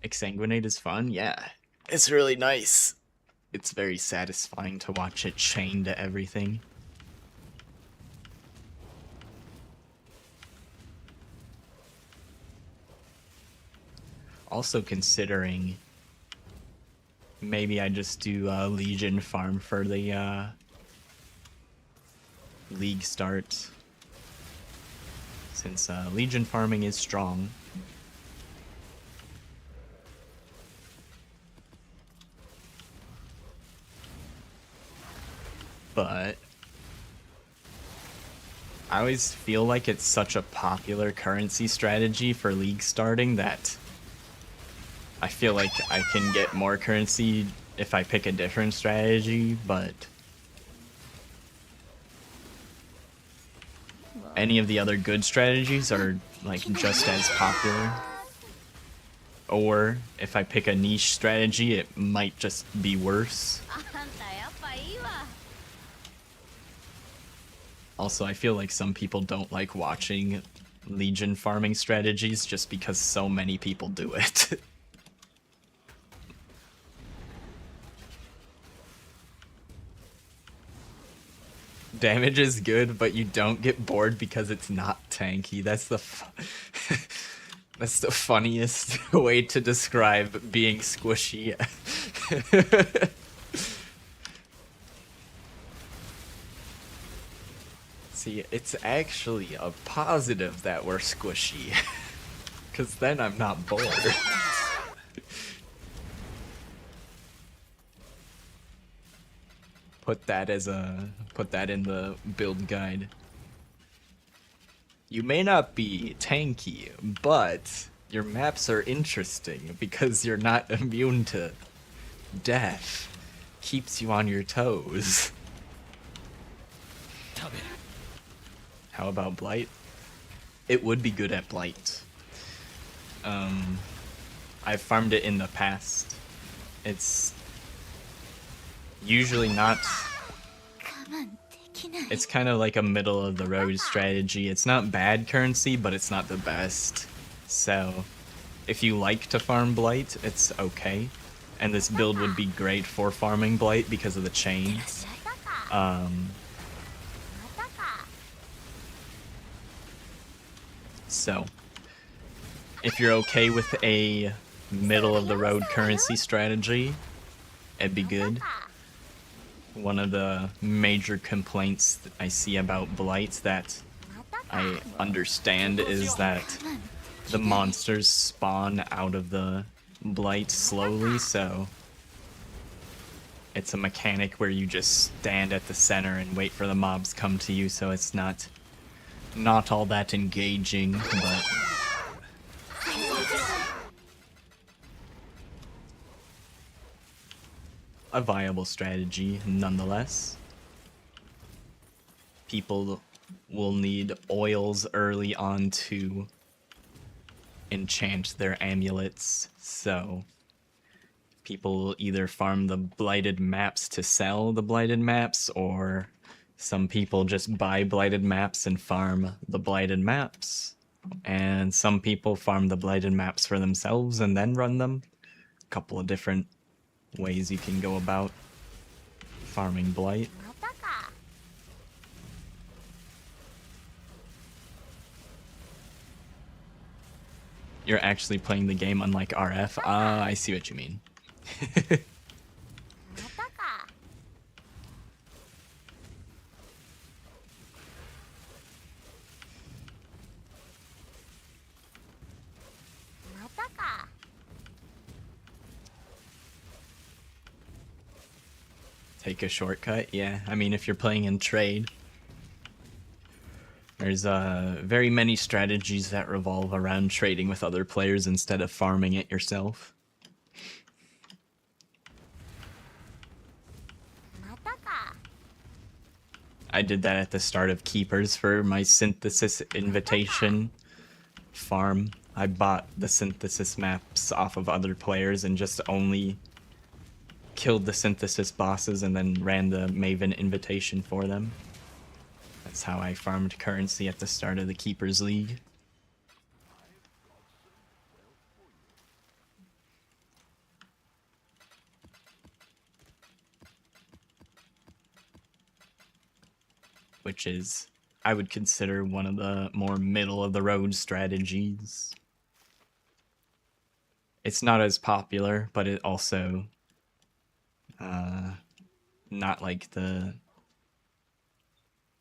Exsanguinate is fun? Yeah. It's really nice. It's very satisfying to watch it chain to everything. Also considering maybe I just do Legion farm for the League start. Since Legion farming is strong. But I always feel like it's such a popular currency strategy for League starting that I feel like I can get more currency if I pick a different strategy, but any of the other good strategies are like just as popular. Or if I pick a niche strategy, it might just be worse. Also, I feel like some people don't like watching Legion farming strategies just because so many people do it. Damage is good, but you don't get bored because it's not tanky. That's the that's the funniest way to describe being squishy. See, it's actually a positive that we're squishy, because then I'm not bored. Put that in the build guide. You may not be tanky, but your maps are interesting because you're not immune to death. Keeps you on your toes. How about Blight? It would be good at Blight. I've farmed it in the past. It's usually not... It's kind of like a middle of the road strategy. It's not bad currency, but it's not the best. So, if you like to farm Blight, it's okay. And this build would be great for farming Blight because of the chain. So, if you're okay with a middle of the road currency strategy, it'd be good. One of the major complaints that I see about Blight that I understand is that the monsters spawn out of the Blight slowly, so it's a mechanic where you just stand at the center and wait for the mobs come to you, so it's not all that engaging, but a viable strategy nonetheless. People will need oils early on to enchant their amulets, so people will either farm the blighted maps to sell the blighted maps, or some people just buy blighted maps and farm the blighted maps, and some people farm the blighted maps for themselves and then run them. A couple of different ways you can go about farming Blight. You're actually playing the game unlike RF? Ah, I see what you mean. Take a shortcut? Yeah, I mean, if you're playing in trade, there's very many strategies that revolve around trading with other players instead of farming it yourself. I did that at the start of Keepers for my Synthesis Invitation farm. I bought the Synthesis maps off of other players and just only killed the Synthesis bosses and then ran the Maven Invitation for them. That's how I farmed currency at the start of the Keepers League. Which is, I would consider, one of the more middle-of-the-road strategies. It's not as popular, but it also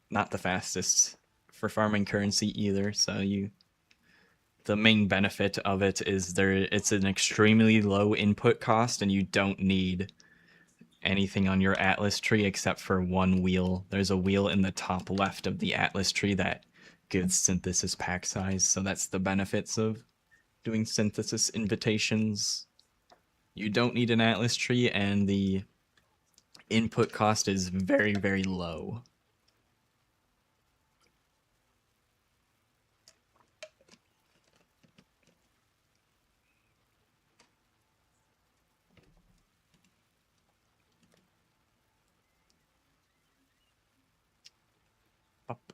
not the fastest for farming currency either. So the main benefit of it is it's an extremely low input cost, and you don't need anything on your Atlas tree except for one wheel. There's a wheel in the top left of the Atlas tree that gives synthesis pack size, so that's the benefits of doing synthesis invitations. You don't need an Atlas tree, and the input cost is very, very low. Up.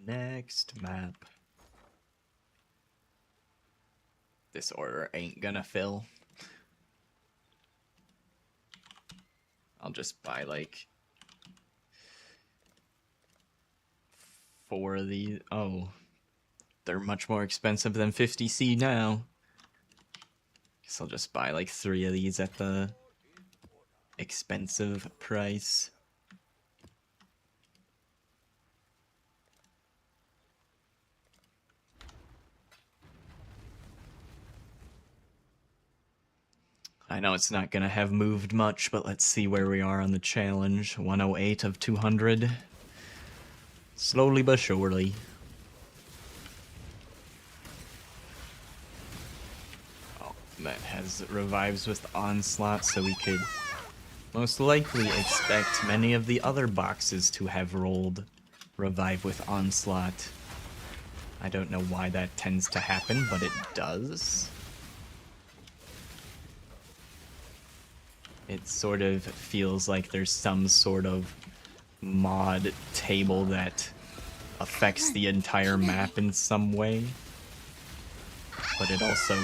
Next map. This order ain't gonna fill. I'll just buy like 4 of these. Oh, they're much more expensive than 50C now. Guess I'll just buy like 3 of these at the expensive price. I know it's not gonna have moved much, but let's see where we are on the challenge. 108 of 200. Slowly but surely. Oh, that has revives with Onslaught, so we could most likely expect many of the other boxes to have rolled Revive with Onslaught. I don't know why that tends to happen, but it does. It sort of feels like there's some sort of mod table that affects the entire map in some way. But it also,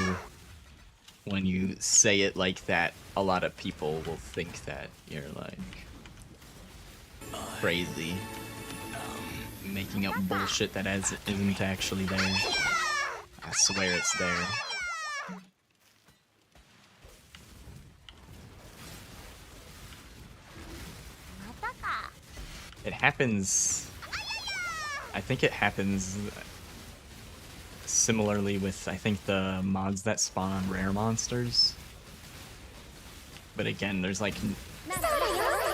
when you say it like that, a lot of people will think that you're like crazy, making up bullshit that isn't actually there. I swear it's there. It happens, I think it happens similarly with, I think, the mods that spawn on rare monsters. But again, there's like,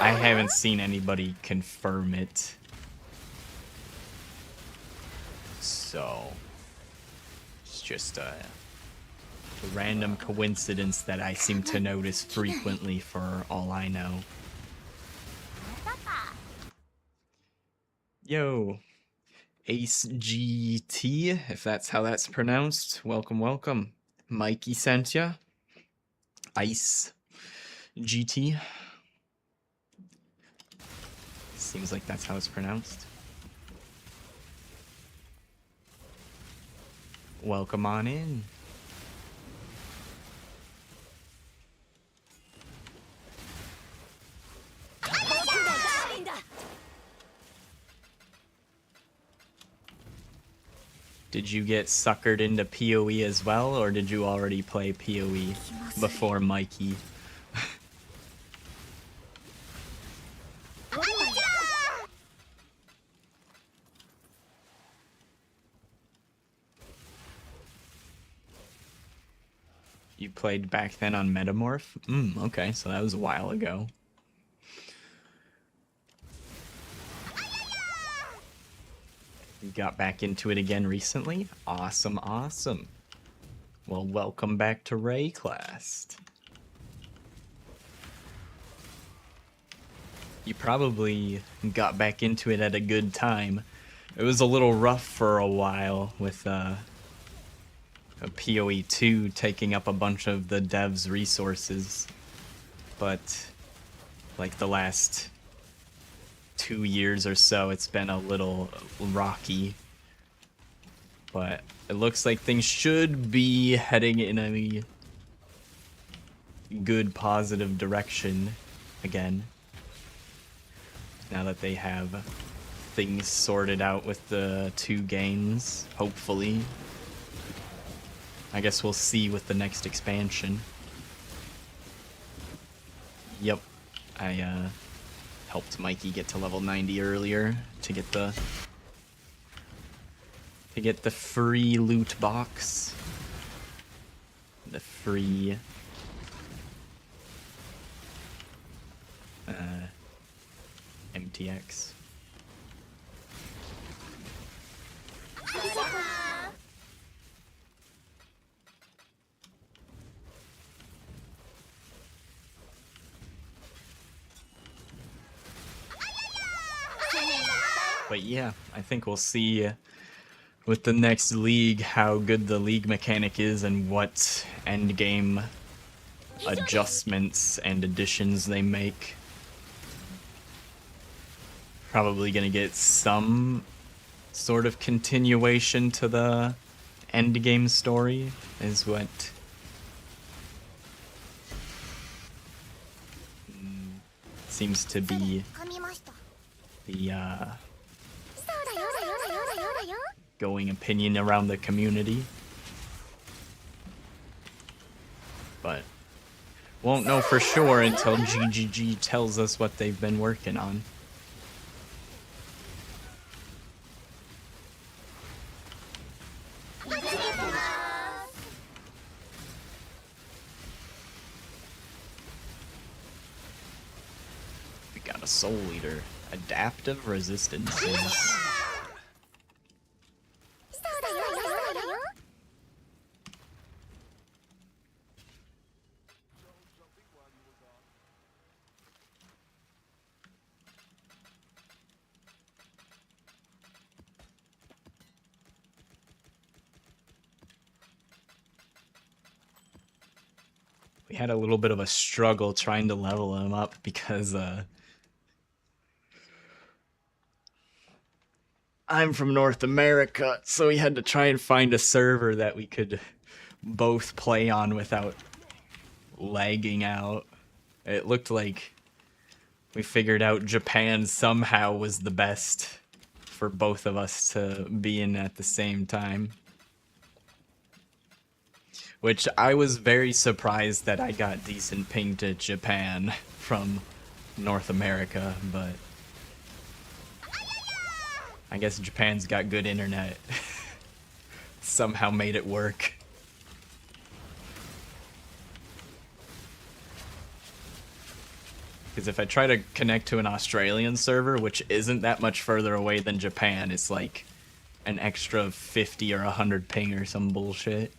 I haven't seen anybody confirm it. So, it's just a random coincidence that I seem to notice frequently for all I know. Yo, Ace GT, if that's how that's pronounced. Welcome, welcome. Mikey sent ya. Ice GT. Seems like that's how it's pronounced. Welcome on in. Did you get suckered into PoE as well, or did you already play PoE before Mikey? You played back then on Metamorph? Okay, so that was a while ago. You got back into it again recently? Awesome, awesome. Well, welcome back to Rayclast. You probably got back into it at a good time. It was a little rough for a while with a PoE 2 taking up a bunch of the devs' resources, but like the last 2 years or so, it's been a little rocky. But it looks like things should be heading in a good, positive direction again. Now that they have things sorted out with the 2 games, hopefully. I guess we'll see with the next expansion. Yep, I helped Mikey get to level 90 earlier to get the free loot box. The free MTX. But yeah, I think we'll see with the next league how good the league mechanic is and what endgame adjustments and additions they make. probably gonna get some sort of continuation to the end game story, is what seems to be 噛みました。 the そうだよそうだよそうだよ。 going opinion around the community. But won't know for sure until GGG tells us what they've been working on. We got a Soul Eater. Adaptive resistances. そうだよそうだよ。 We had a little bit of a struggle trying to level him up because I'm from North America, so we had to try and find a server that we could both play on without lagging out. It looked like we figured out Japan somehow was the best for both of us to be in at the same time. Which I was very surprised that I got decent ping to Japan from North America, but I guess Japan's got good internet. Somehow made it work. Because if I try to connect to an Australian server, which isn't that much further away than Japan, it's like an extra 50 or 100 ping or some bullshit.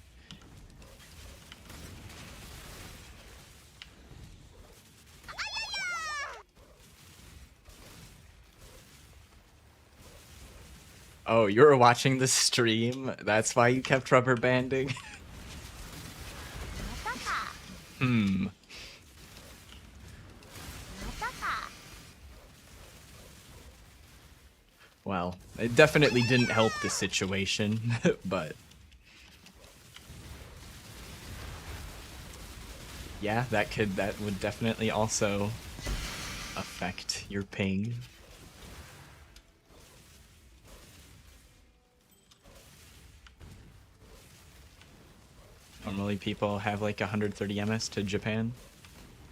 Oh, you were watching the stream? That's why you kept rubber banding? またか Hmm. またか。 Well, it definitely didn't help the situation, but... Yeah, that would definitely also affect your ping. Normally people have like 130 ms to Japan.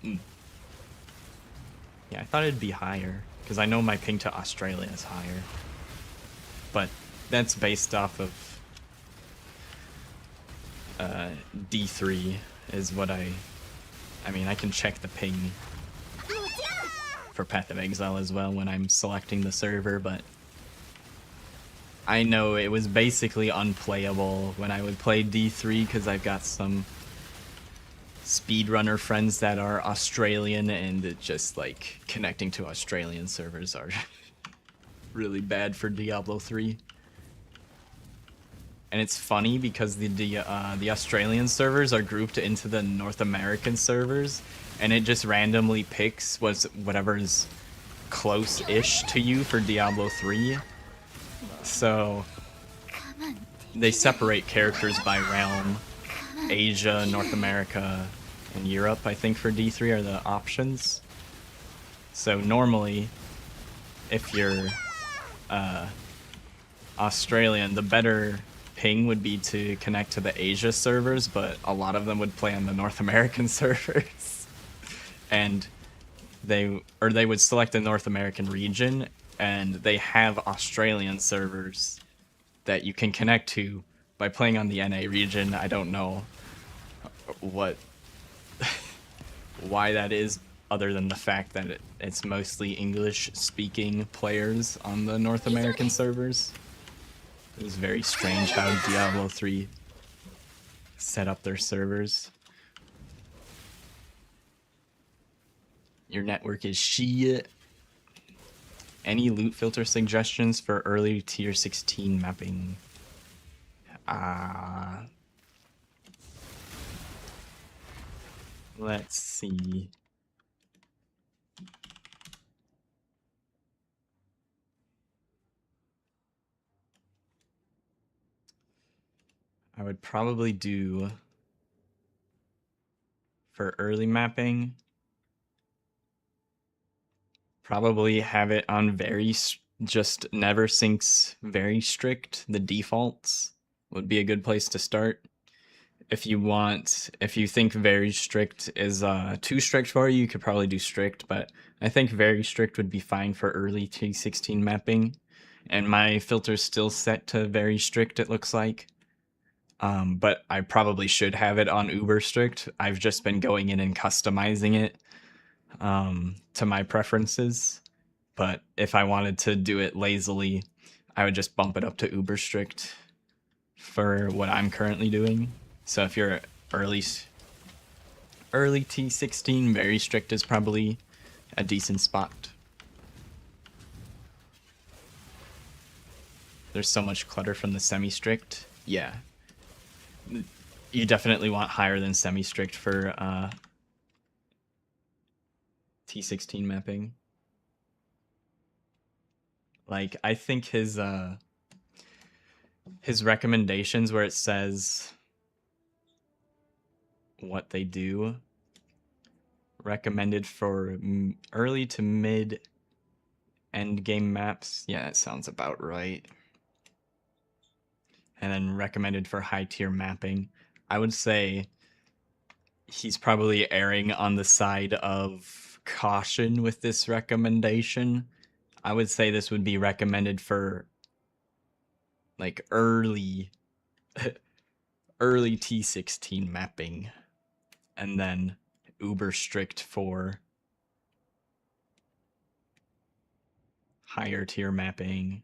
Mm. Yeah, I thought it'd be higher, because I know my ping to Australia is higher. But that's based off of D3 is what I mean, I can check the ping for Path of Exile as well when I'm selecting the server, but I know it was basically unplayable when I would play D3 because I've got some speedrunner friends that are Australian, and it just like connecting to Australian servers are really bad for Diablo 3. And it's funny because the Australian servers are grouped into the North American servers, and it just randomly picks whatever's close-ish to you for Diablo 3. So they separate characters by realm. Asia, North America, and Europe, I think, for D3 are the options. So normally, if you're Australian, the better ping would be to connect to the Asia servers, but a lot of them would play on the North American servers. And they would select the North American region, and they have Australian servers that you can connect to by playing on the NA region. I don't know why that is, other than the fact that it's mostly English-speaking players on the North American servers. It was very strange how Diablo 3 set up their servers. Your network is shit. Any loot filter suggestions for early tier 16 mapping? Let's see. I would probably do for early mapping, probably have it on just never syncs very strict. The defaults would be a good place to start. If you think very strict is too strict for you, you could probably do strict, but I think very strict would be fine for early T16 mapping. And my filter's still set to very strict, it looks like. But I probably should have it on uber strict. I've just been going in and customizing it to my preferences. But if I wanted to do it lazily, I would just bump it up to uber strict for what I'm currently doing. So if you're early T16, very strict is probably a decent spot. There's so much clutter from the semi-strict. Yeah. You definitely want higher than semi-strict for T16 mapping. Like, I think his recommendations where it says what they do, recommended for early to mid end game maps. Yeah, that sounds about right. And then recommended for high tier mapping. I would say he's probably erring on the side of caution with this recommendation. I would say this would be recommended for like early T16 mapping, and then uber strict for higher tier mapping,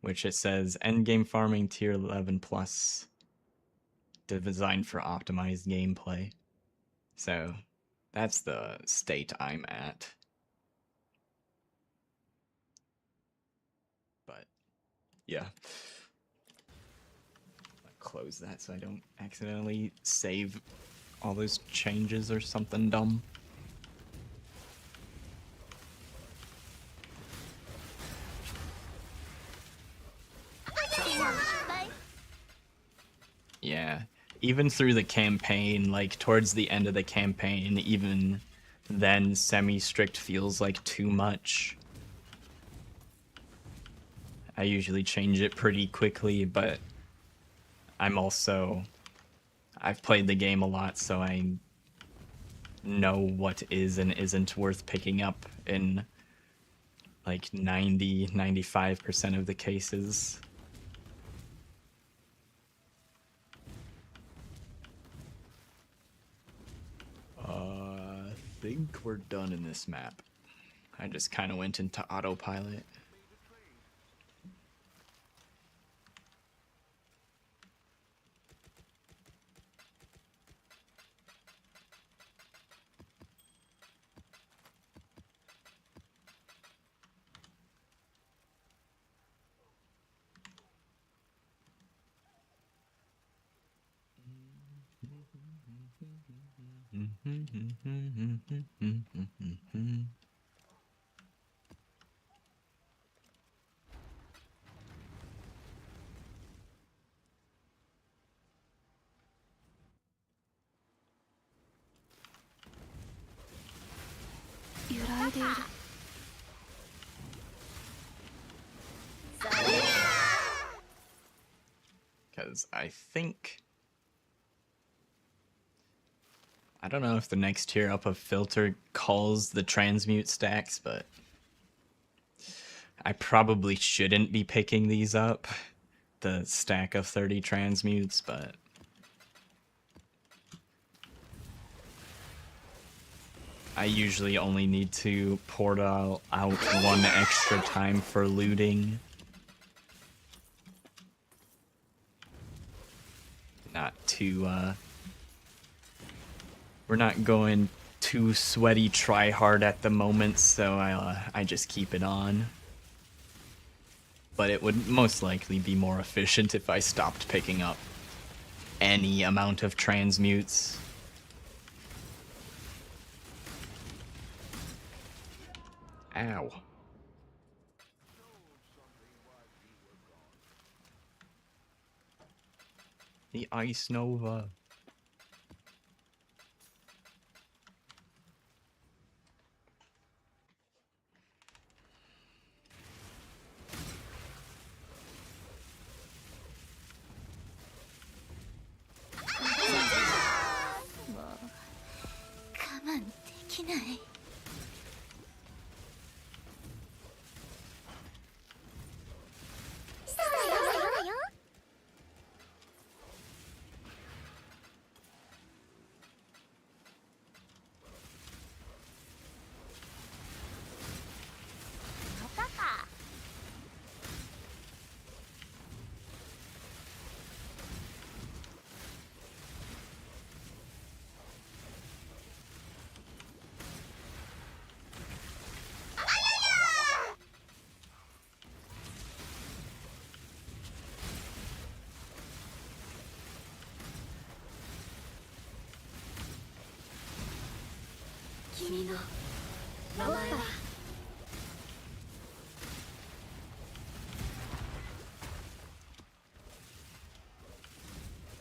which it says endgame farming tier 11 plus, designed for optimized gameplay. So that's the state I'm at. But yeah. Close that so I don't accidentally save all those changes or something dumb. Yeah, even through the campaign, like towards the end of the campaign, even then semi-strict feels like too much. I usually change it pretty quickly, but I've played the game a lot, so I know what is and isn't worth picking up in like 95% of the cases. I think we're done in this map. I just kind of went into autopilot. Because I don't know if the next tier up of filter calls the transmute stacks, but I probably shouldn't be picking these up, the stack of 30 transmutes, but I usually only need to portal out one extra time for looting. Not too, we're not going too sweaty try hard at the moment, so I just keep it on. But it would most likely be more efficient if I stopped picking up any amount of transmutes. Ow. The Ice Nova.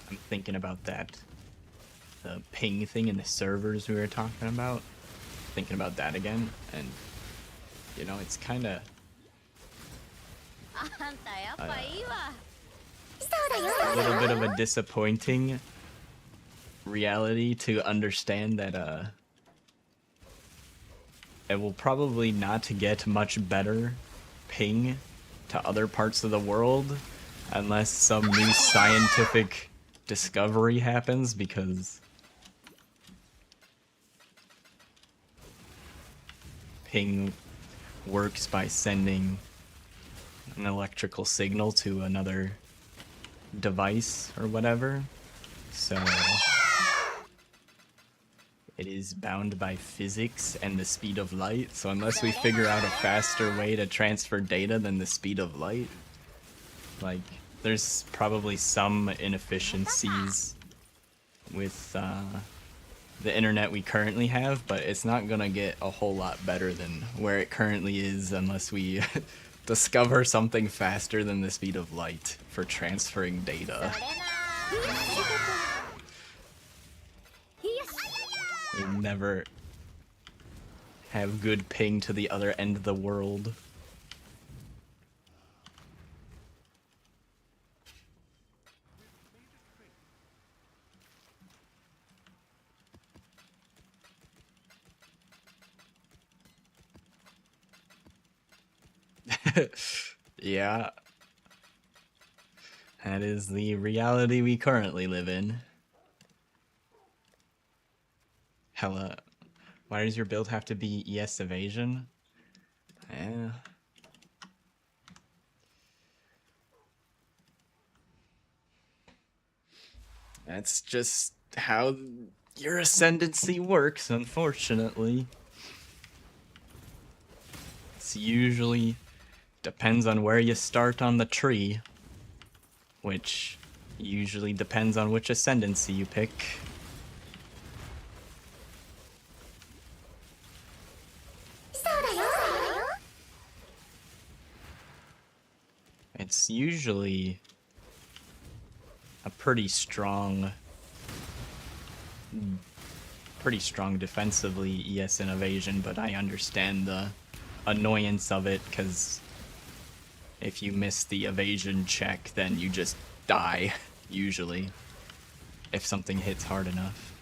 I'm thinking about that. The ping thing in the servers we were talking about. Thinking about that again, and you know, it's kind of a little bit of a disappointing reality to understand that it will probably not get much better ping to other parts of the world unless some new scientific discovery happens, because ping works by sending an electrical signal to another device or whatever. So it is bound by physics and the speed of light. So unless we figure out a faster way to transfer data than the speed of light, like, there's probably some inefficiencies with the internet we currently have, but it's not gonna get a whole lot better than where it currently is unless we discover something faster than the speed of light for transferring data. We never have good ping to the other end of the world. Yeah. That is the reality we currently live in. Hella. Why does your build have to be ES evasion? Yeah. That's just how your ascendancy works, unfortunately. It's usually depends on where you start on the tree, which usually depends on which ascendancy you pick. It's usually a pretty strong defensively ES in evasion, but I understand the annoyance of it, because if you miss the evasion check, then you just die, usually, if something hits hard enough.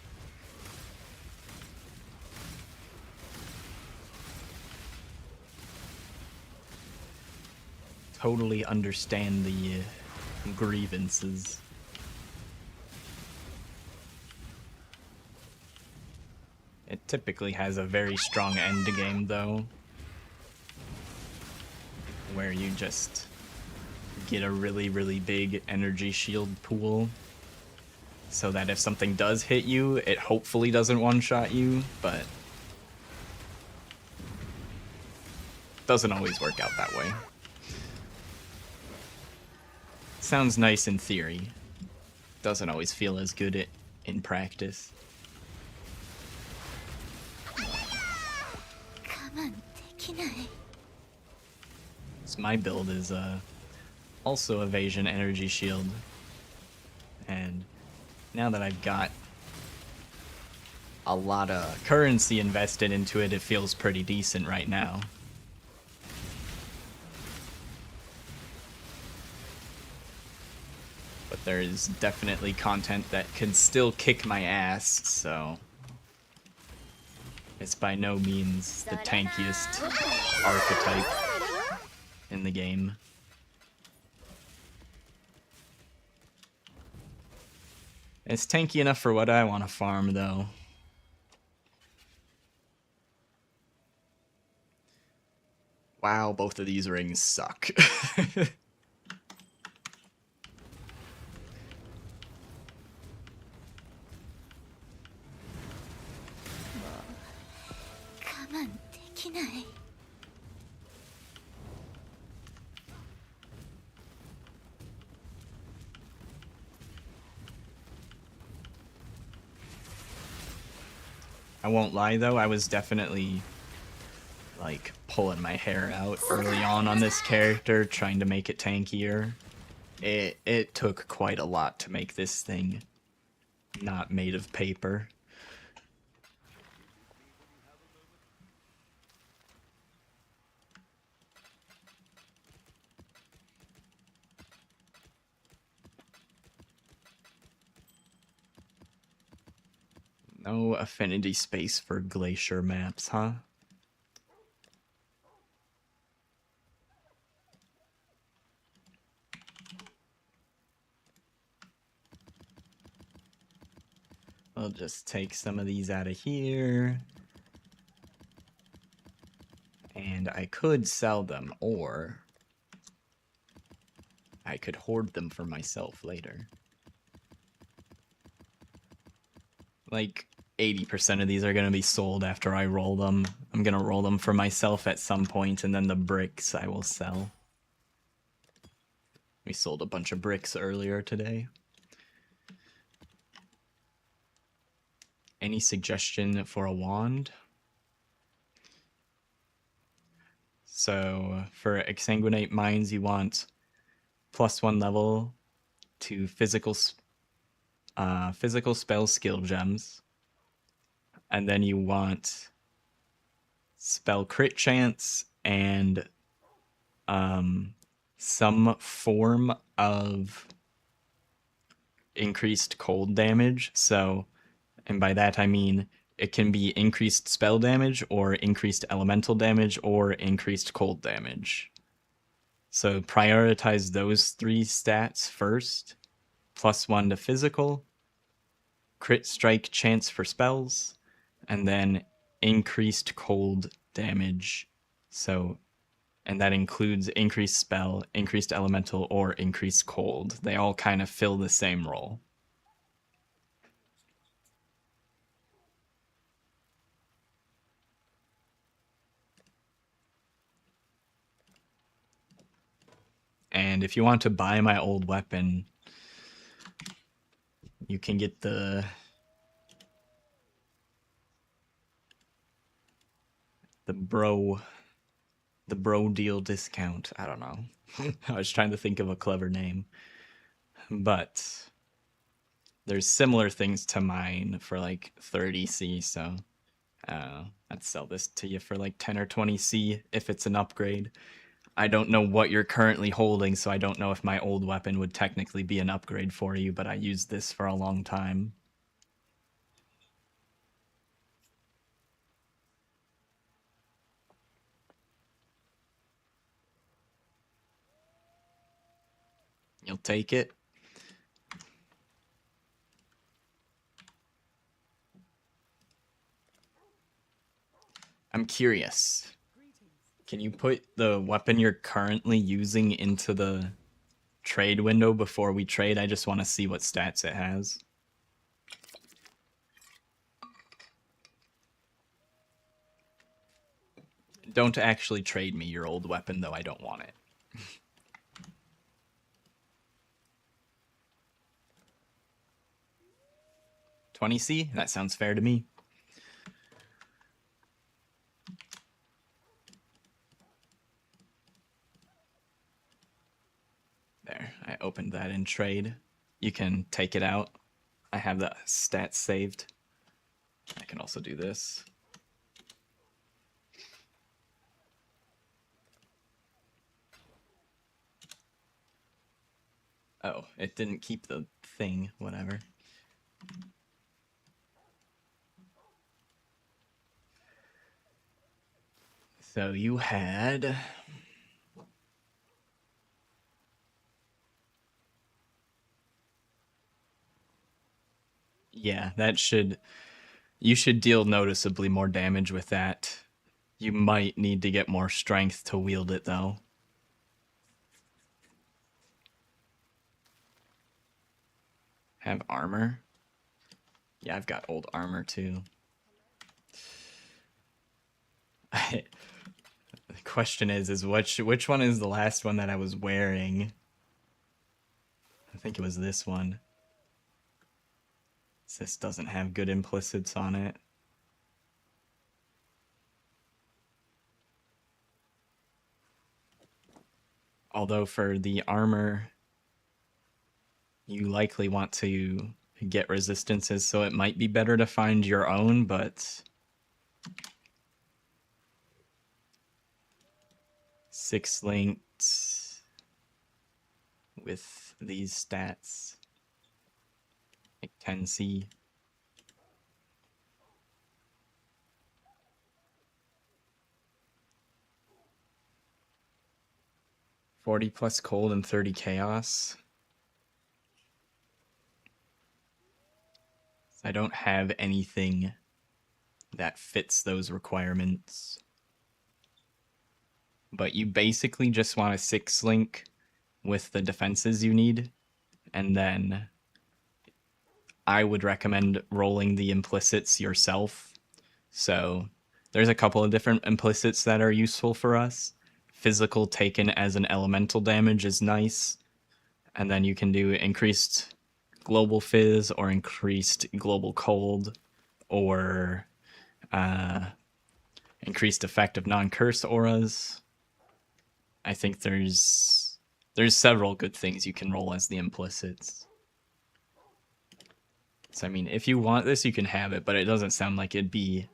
Totally understand the grievances. It typically has a very strong end game, though, where you just get a really, really big energy shield pool, so that if something does hit you, it hopefully doesn't one-shot you, but doesn't always work out that way. Sounds nice in theory. Doesn't always feel as good in practice. So my build is also evasion energy shield. And now that I've got a lot of currency invested into it, it feels pretty decent right now. But there is definitely content that can still kick my ass, so it's by no means the tankiest archetype in the game. It's tanky enough for what I want to farm, though. Wow, both of these rings suck. I won't lie though, I was definitely like pulling my hair out early on this character, trying to make it tankier. It took quite a lot to make this thing not made of paper. No affinity space for glacier maps, huh? I'll just take some of these out of here. And I could sell them, or I could hoard them for myself later. Like, 80% of these are going to be sold after I roll them. I'm going to roll them for myself at some point, and then the bricks I will sell. We sold a bunch of bricks earlier today. Any suggestion for a wand? So, for Exsanguinate Minds, you want +1 level to physical spell skill gems. And then you want spell crit chance and some form of increased cold damage. So, and by that I mean it can be increased spell damage or increased elemental damage or increased cold damage. So prioritize those 3 stats first. +1 to physical, crit strike chance for spells, and then increased cold damage. So, and that includes increased spell, increased elemental, or increased cold. They all kind of fill the same role. And if you want to buy my old weapon, you can get the bro deal discount. I don't know. I was trying to think of a clever name. But there's similar things to mine for like 30C, so I'd sell this to you for like 10 or 20C if it's an upgrade. I don't know what you're currently holding, so I don't know if my old weapon would technically be an upgrade for you, but I used this for a long time. You'll take it? I'm curious. Can you put the weapon you're currently using into the trade window before we trade? I just want to see what stats it has. Don't actually trade me your old weapon, though. I don't want it. 20C? That sounds fair to me. There, I opened that in trade. you can take it out. I have the stats saved. I can also do this. Oh, it didn't keep the thing, whatever. So you had... Yeah, that should... You should deal noticeably more damage with that. You might need to get more strength to wield it, though. Have armor? Yeah, I've got old armor, too. The question is which one is the last one that I was wearing? I think it was this one. This doesn't have good implicits on it. Although for the armor, you likely want to get resistances, so it might be better to find your own, but... 6 linked with these stats. Like 10C. $40 plus cold and 30 chaos. I don't have anything that fits those requirements. But you basically just want a 6 link with the defenses you need, and then I would recommend rolling the implicits yourself. So there's a couple of different implicits that are useful for us. Physical taken as an elemental damage is nice, and then you can do increased global fizz or increased global cold or increased effect of non-curse auras. I think there's several good things you can roll as the implicits. So I mean, if you want this, you can have it, but it doesn't sound like it'd be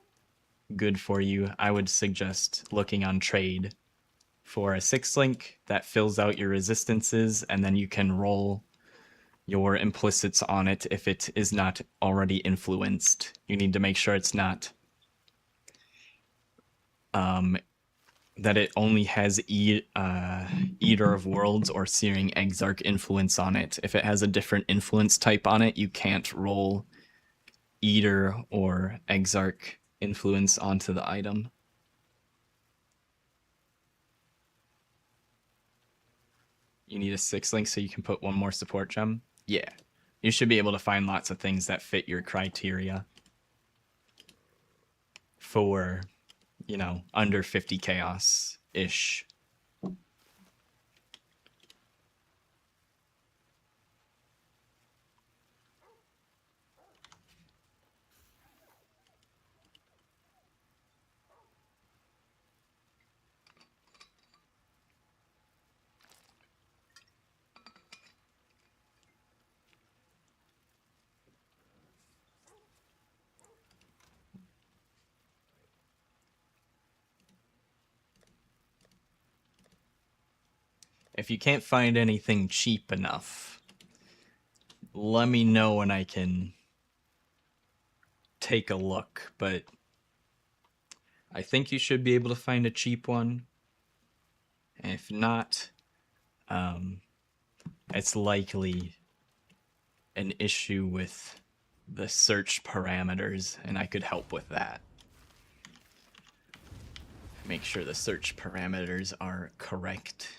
good for you. I would suggest looking on trade for a 6 link that fills out your resistances, and then you can roll your implicits on it if it is not already influenced. You need to make sure it's not that it only has Eater of Worlds or Searing Exarch influence on it. If it has a different influence type on it, you can't roll Eater or Exarch influence onto the item. You need a 6 link so you can put one more support gem? Yeah. You should be able to find lots of things that fit your criteria for, you know, under 50 chaos-ish. If you can't find anything cheap enough, let me know and I can take a look, but I think you should be able to find a cheap one. And if not, it's likely an issue with the search parameters, and I could help with that. Make sure the search parameters are correct.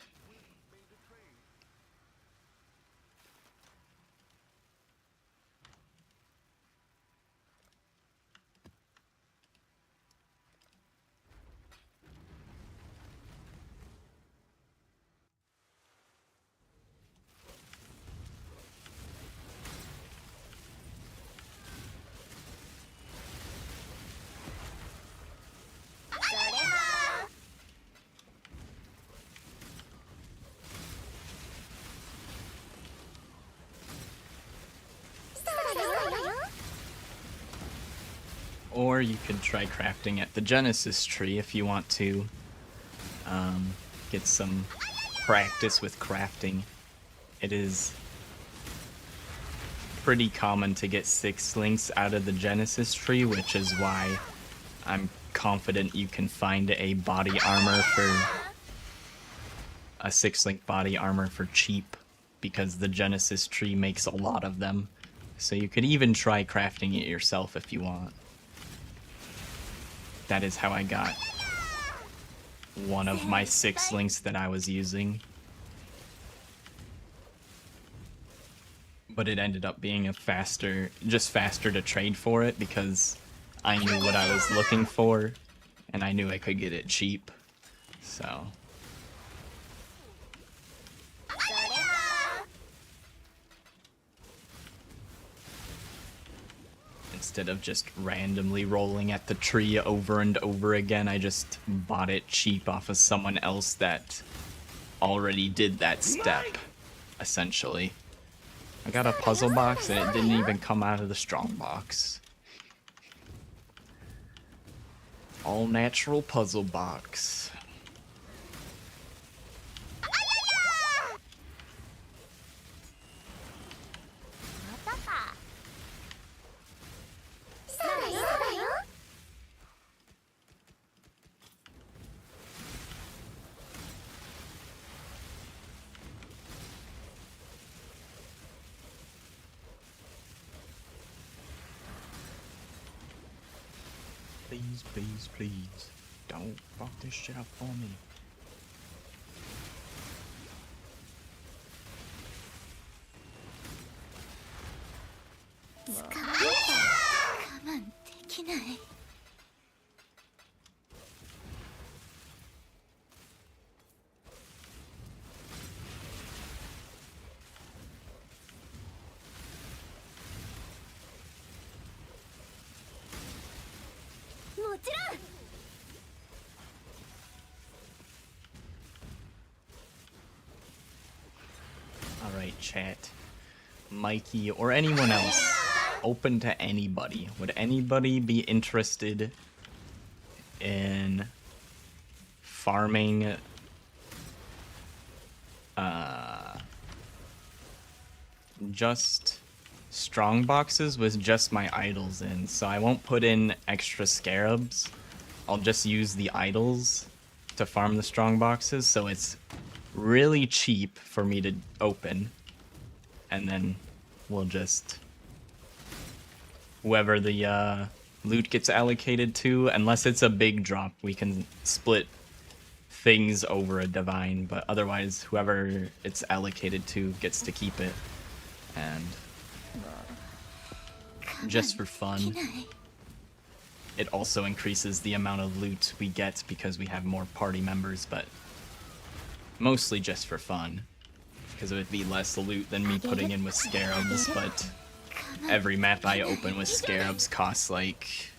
or you could try crafting at the Genesis tree if you want to get some practice with crafting. It is pretty common to get 6 links out of the Genesis tree, which is why I'm confident you can find a body armor for a 6-link body armor for cheap, because the Genesis tree makes a lot of them. So you could even try crafting it yourself if you want. That is how I got one of my 6 links that I was using. But it ended up being just faster to trade for it because I knew what I was looking for and I knew I could get it cheap. So instead of just randomly rolling at the tree over and over again, I just bought it cheap off of someone else that already did that step, essentially. I got a puzzle box and it didn't even come out of the strong box. All natural puzzle box. Please, please, please. Don't fuck this shit up for me. Alright, chat. Mikey or anyone else, open to anybody. Would anybody be interested in farming just strong boxes with just my idols in? So I won't put in extra scarabs. I'll just use the idols to farm the strong boxes, so it's really cheap for me to open, and then we'll just, whoever the loot gets allocated to, unless it's a big drop, we can split things over a divine, but otherwise whoever it's allocated to gets to keep it. And just for fun, it also increases the amount of loot we get because we have more party members, but mostly just for fun, because it would be less loot than me putting in with scarabs. But every map I open with scarabs costs like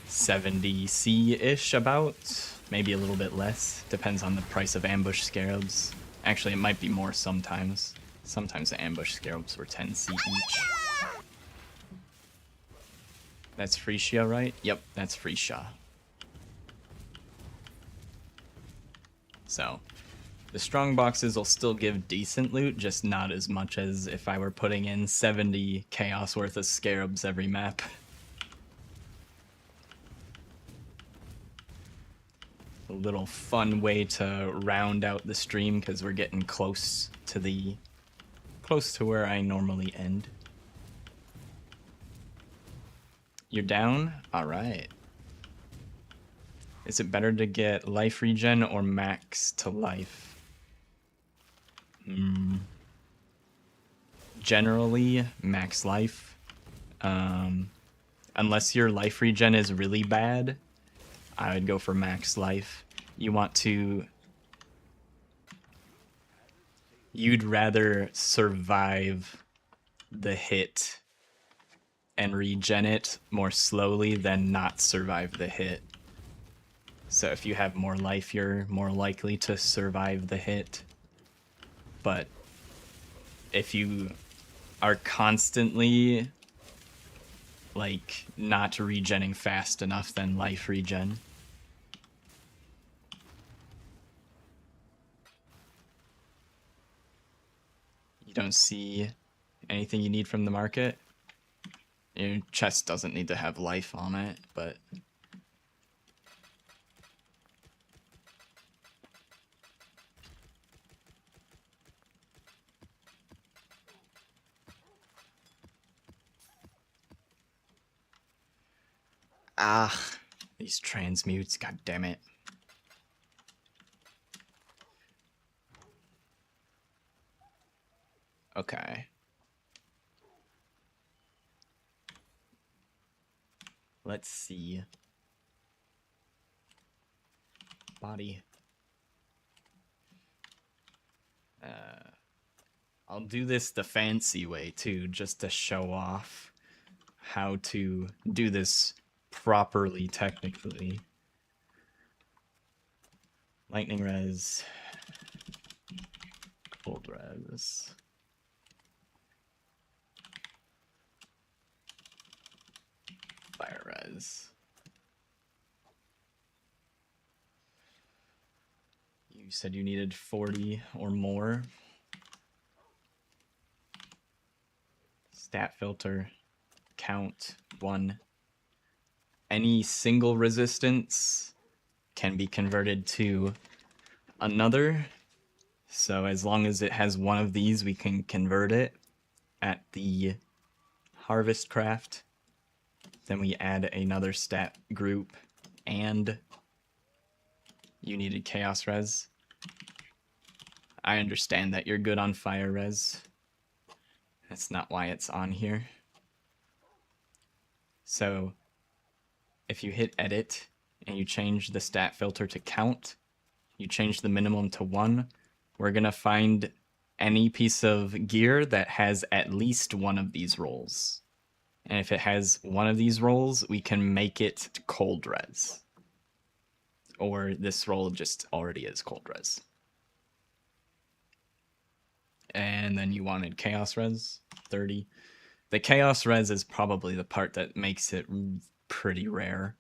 70 C-ish, about, maybe a little bit less, depends on the price of ambush scarabs. Actually, it might be more sometimes. Sometimes the ambush scarabs were 10 C each. That's Phrecia, right? Yep, that's Phrecia. So, the strong boxes will still give decent loot, just not as much as if I were putting in 70 chaos worth of scarabs every map. A little fun way to round out the stream, because we're getting close to where I normally end. You're down? Alright. Is it better to get life regen or max to life? Generally, max life. Unless your life regen is really bad, I would go for max life. You'd rather survive the hit and regen it more slowly than not survive the hit. So if you have more life, you're more likely to survive the hit. But if you are constantly like not regenning fast enough than life regen. You don't see anything you need from the market? Your chest doesn't need to have life on it, but... Ah, these transmutes, god damn it. Okay. Let's see. Body. I'll do this the fancy way too, just to show off how to do this properly, technically. Lightning res. Cold res. Fire res. You said you needed 40 or more. Stat filter. Count 1. Any single resistance can be converted to another. So as long as it has one of these, we can convert it at the harvest craft. Then we add another stat group, and you needed chaos res. I understand that you're good on fire res. That's not why it's on here. So if you hit edit and you change the stat filter to count, you change the minimum to 1, we're gonna find any piece of gear that has at least one of these rolls. And if it has one of these rolls, we can make it cold res. Or this roll just already is cold res. And then you wanted chaos res, 30. The chaos res is probably the part that makes it pretty rare.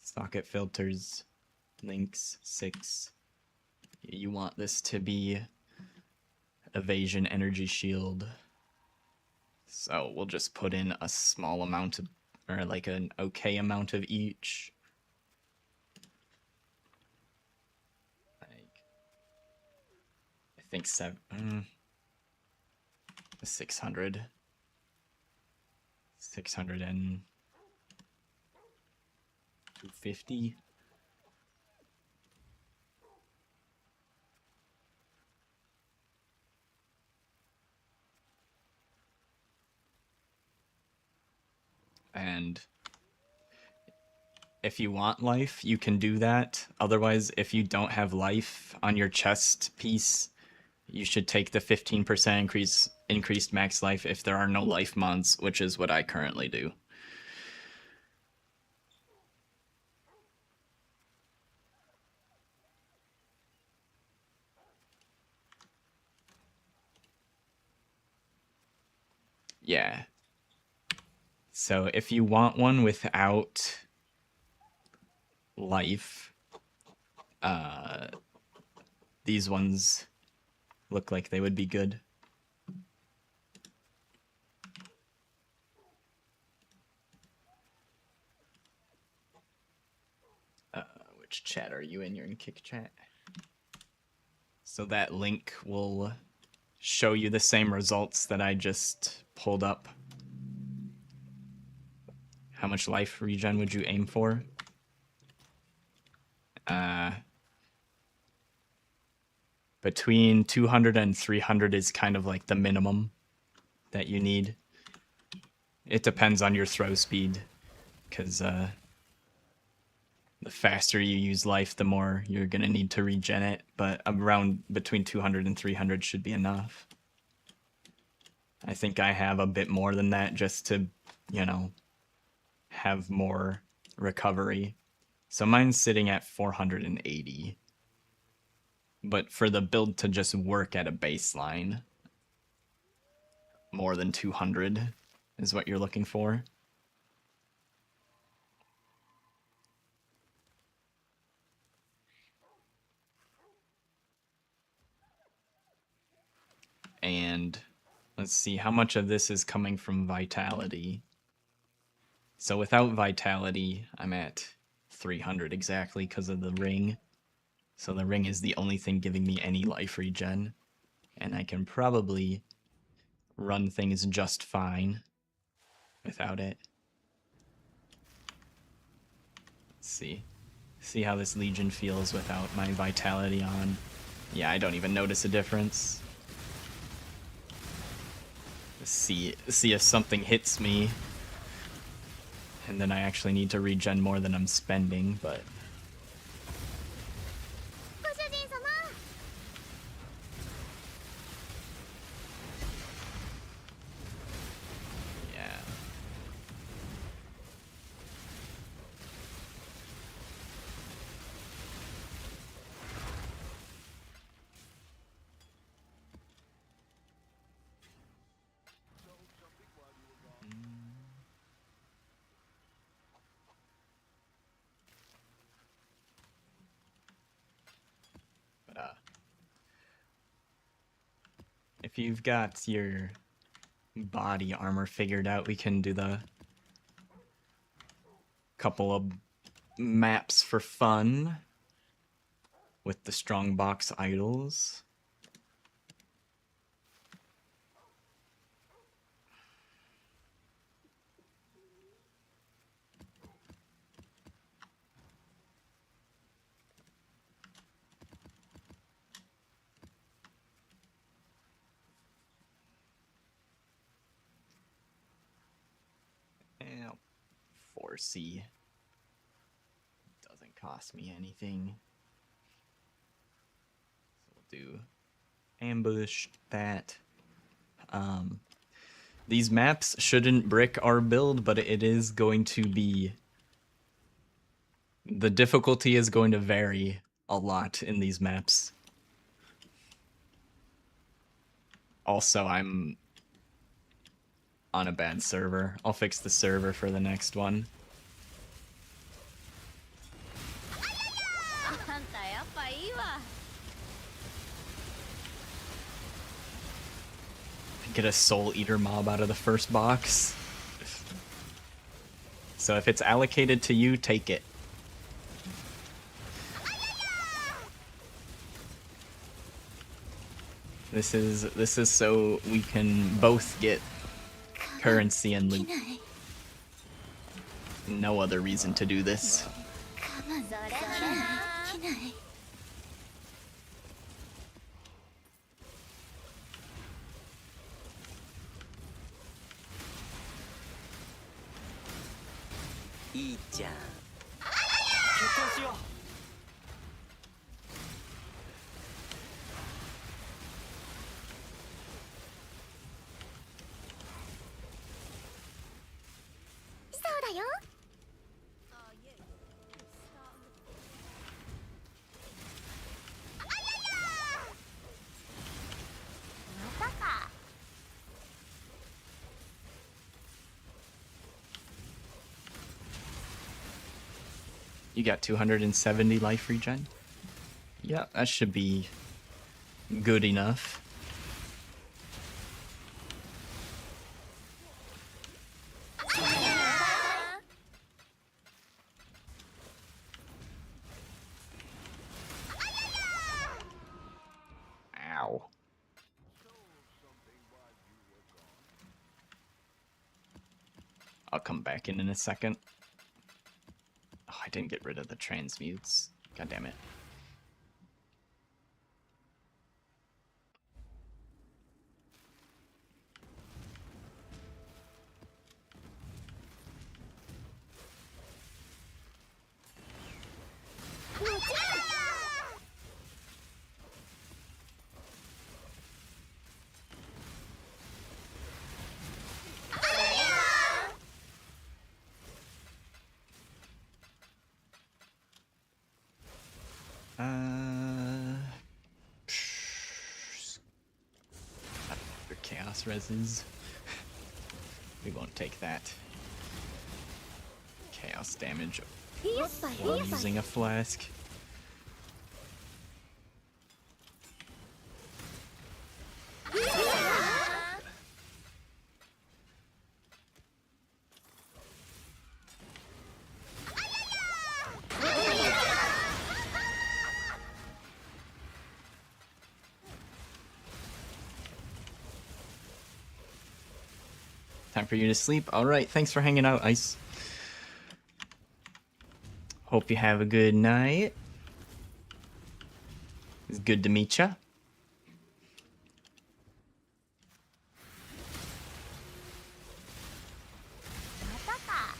Socket filters, links, 6. You want this to be evasion energy shield. So we'll just put in a small amount of, or like an okay amount of each. Like, I think 600. 600 and 250. And if you want life, you can do that. Otherwise, if you don't have life on your chest piece, you should take the 15% increased max life if there are no life mods, which is what I currently do. Yeah. So if you want one without life, these ones look like they would be good. Which chat are you in? You're in Kick Chat. So that link will show you the same results that I just pulled up. How much life regen would you aim for? Between 200 and 300 is kind of like the minimum that you need. It depends on your throw speed, because the faster you use life, the more you're going to need to regen it, but around between 200 and 300 should be enough. I think I have a bit more than that just to, you know, have more recovery. So mine's sitting at 480. But for the build to just work at a baseline, more than 200 is what you're looking for. And let's see, how much of this is coming from vitality? So without vitality, I'm at 300 exactly because of the ring. So the ring is the only thing giving me any life regen. And I can probably run things just fine without it. Let's see. See how this Legion feels without my vitality on. Yeah, I don't even notice a difference. See if something hits me. And then I actually need to regen more than I'm spending, but... ご主人様 yeah. If you've got your body armor figured out, we can do the couple of maps for fun with the strongbox idols. Yeah, 4C doesn't cost me anything. So we'll do ambush that. These maps shouldn't brick our build, but it is going to be... The difficulty is going to vary a lot in these maps. Also, I'm on a bad server. I'll fix the server for the next one. あんたやっぱいいわ Get a Soul Eater mob out of the first box. So if it's allocated to you, take it. This is so we can both get currency and loot. No other reason to do this. それな いいじゃん決闘しよう そうだよ またか You got 270 life regen? Yeah, that should be good enough. Ow. I'll come back in a second. Oh, I didn't get rid of the transmutes. God damn it. Chaos reses. We won't take that. Chaos damage やっぱ while using a flask. Time for you to sleep. Alright, thanks for hanging out, Ice. Hope you have a good night. It's good to meet ya. またか。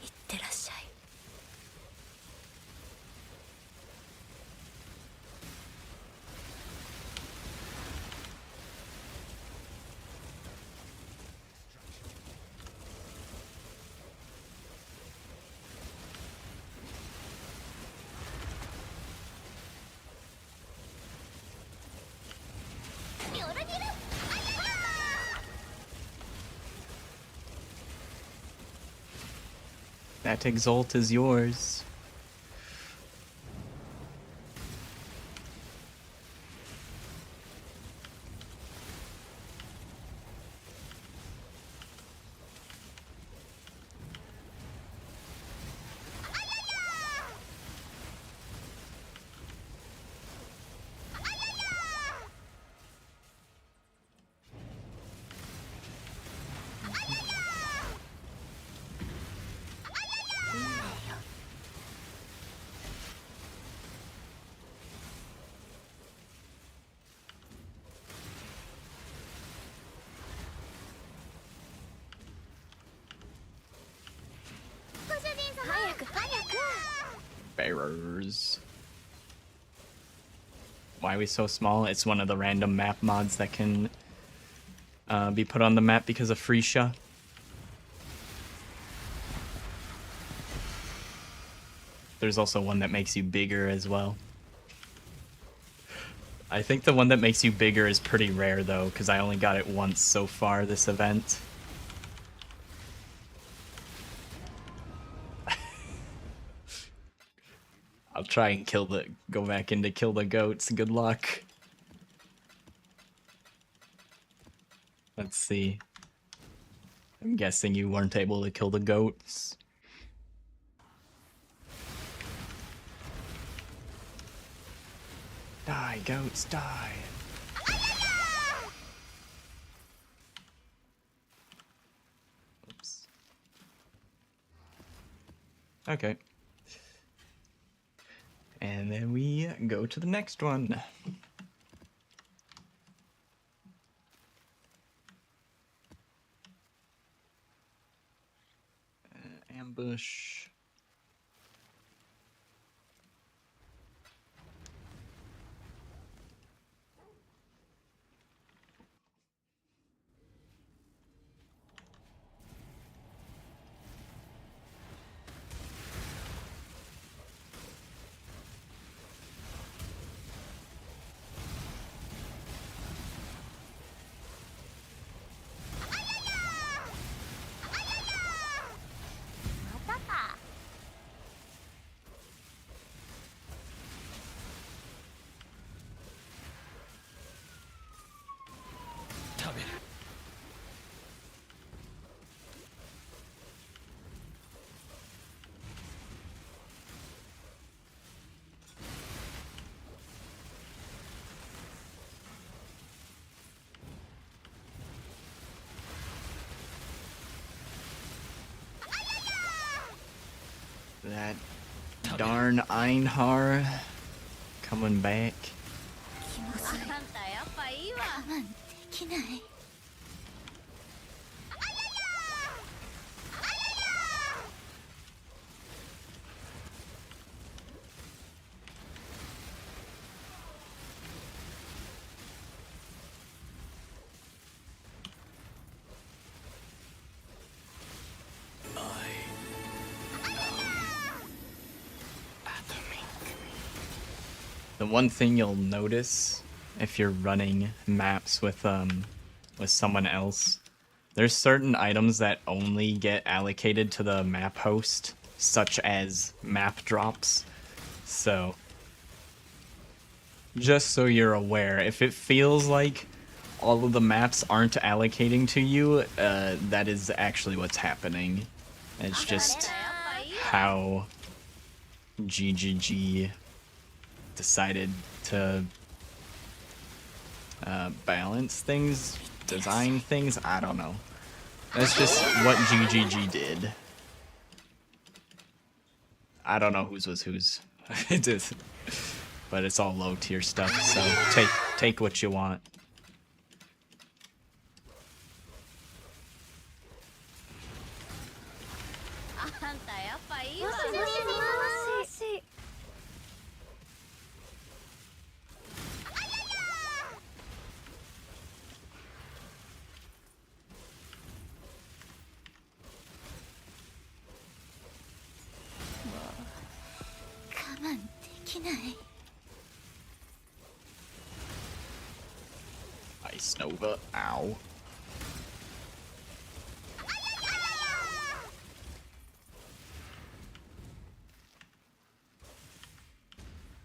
いってらっしゃい。よろぎる。 That exalt is yours. Bearers. Why are we so small? It's one of the random map mods that can be put on the map because of Phrecia. There's also one that makes you bigger as well. I think the one that makes you bigger is pretty rare though, because I only got it once so far this event. I'll try and go back in to kill the goats. Good luck. Let's see. I'm guessing you weren't able to kill the goats. Die, goats, die. Oops. Okay. And then we go to the next one. Ambush. That darn Einhar coming back. あんたやっぱいいわ。我慢できない。 Atomic. The one thing you'll notice if you're running maps with someone else, there's certain items that only get allocated to the map host, such as map drops. So, just so you're aware, if it feels like all of the maps aren't allocating to you, that is actually what's happening. It's just how GGG decided to balance things, design things. I don't know. That's just what GGG did. I don't know whose was whose. It is, but it's all low tier stuff. So take what you want. Ice Nova, ow.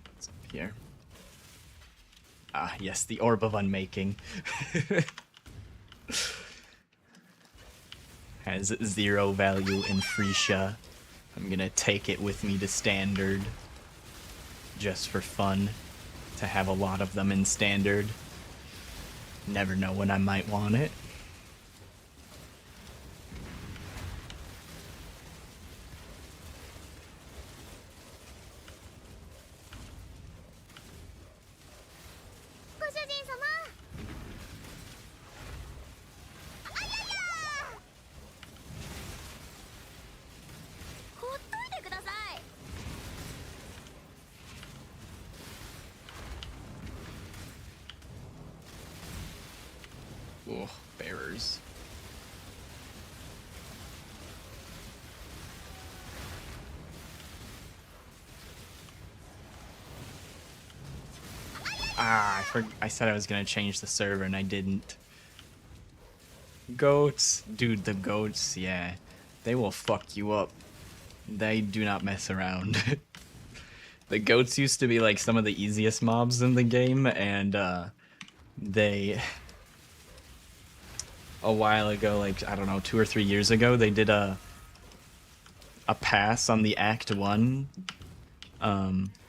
What's up here? Ah, yes, the Orb of Unmaking. Has 0 value in Phrecia. I'm gonna take it with me to Standard. Just for fun. To have a lot of them in Standard. Never know when I might want it. Ugh, bearers. Ah, I said I was gonna change the server and I didn't. Goats. Dude, the goats, yeah. They will fuck you up. They do not mess around. The goats used to be like some of the easiest mobs in the game, and they... a while ago, like, I don't know, 2 or 3 years ago, they did a pass on the Act 1,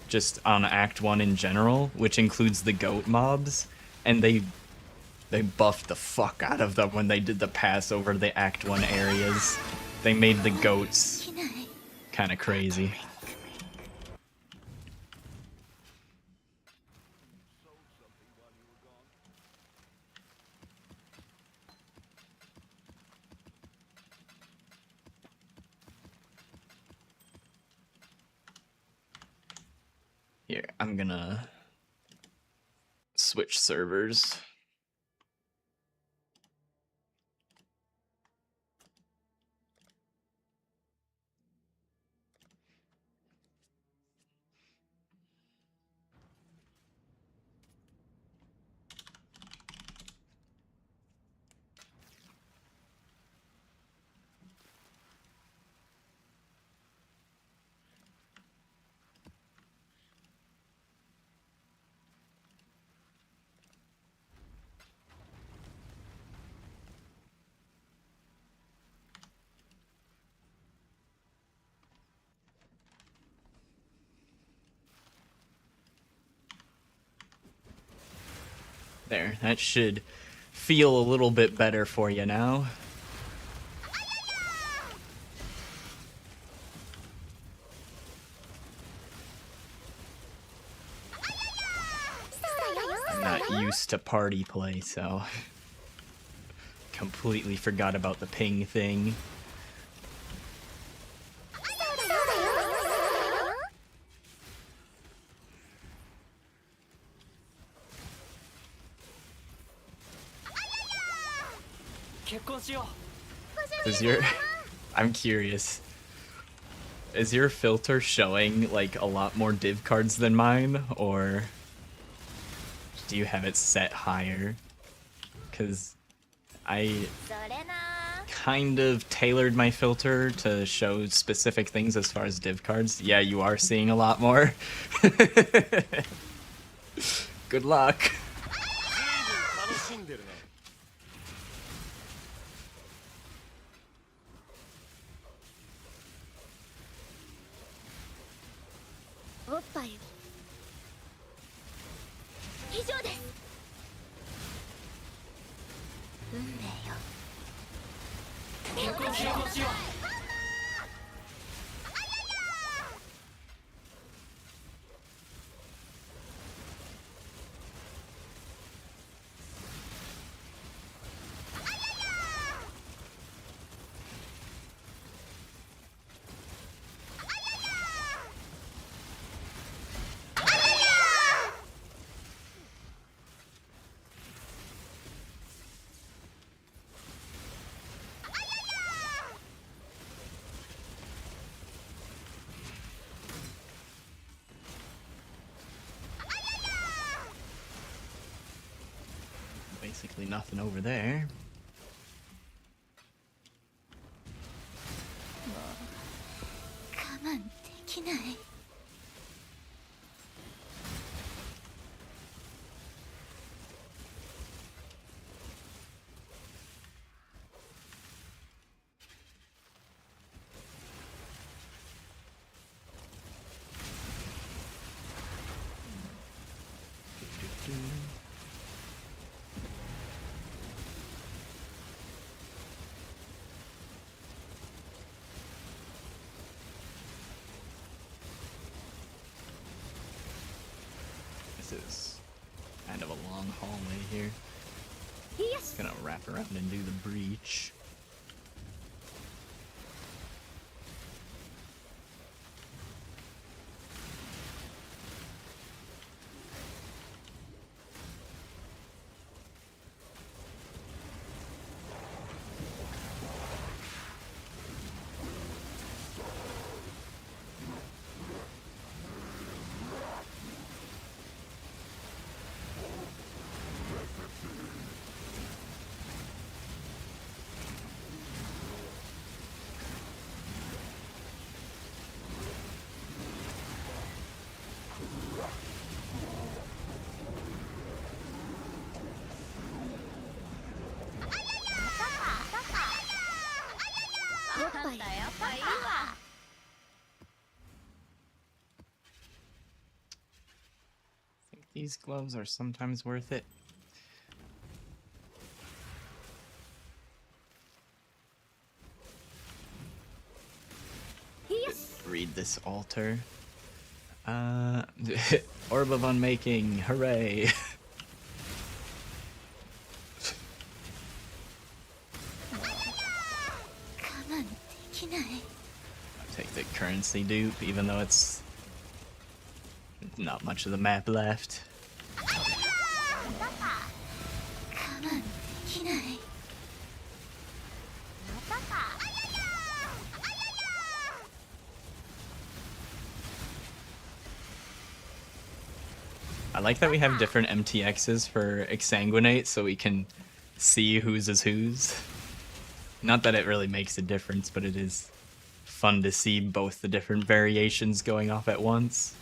just on Act 1 in general, which includes the goat mobs, and they buffed the fuck out of them when they did the pass over the Act 1 areas. They made the goats kind of crazy. Here, I'm gonna switch servers. There, that should feel a little bit better for you now. I'm not used to party play, so completely forgot about the ping thing. Is your... I'm curious. Is your filter showing like a lot more div cards than mine, or do you have it set higher? Because I それな kind of tailored my filter to show specific things as far as div cards. Yeah, you are seeing a lot more. Good luck. 楽しんでるね。おっぱいを以上です運命よBasically nothing over there. 我慢できない This is kind of a long hallway here. よし Gonna wrap around and do the breach. I think these gloves are sometimes worth it. Read this altar. Orb of Unmaking, hooray! Take the currency dupe, even though it's not much of the map left. I like that we have different MTXs for Exsanguinate so we can see whose is whose. Not that it really makes a difference, but it is fun to see both the different variations going off at once.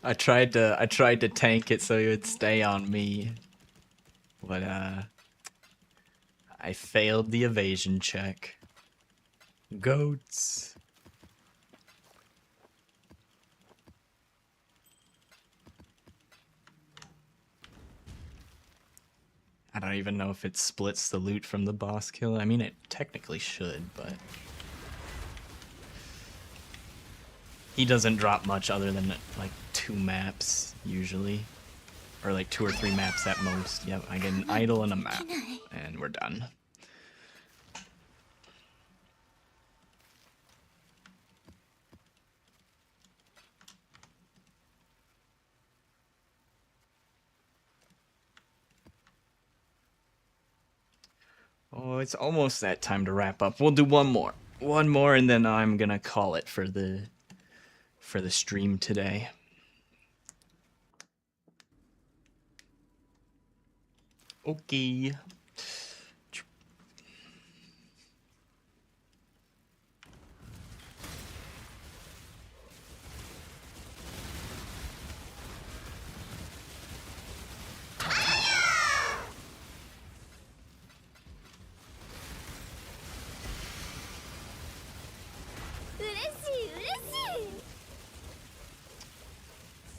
I tried to tank it so it would stay on me, but I failed the evasion check. Goats. I don't even know if it splits the loot from the boss kill. I mean, it technically should, but he doesn't drop much other than like 2 maps usually, or like 2 or 3 maps at most. Yep, I get an idol and a map, and we're done. Oh, it's almost that time to wrap up. We'll do one more. One more, and then I'm gonna call it for the stream today. Okay.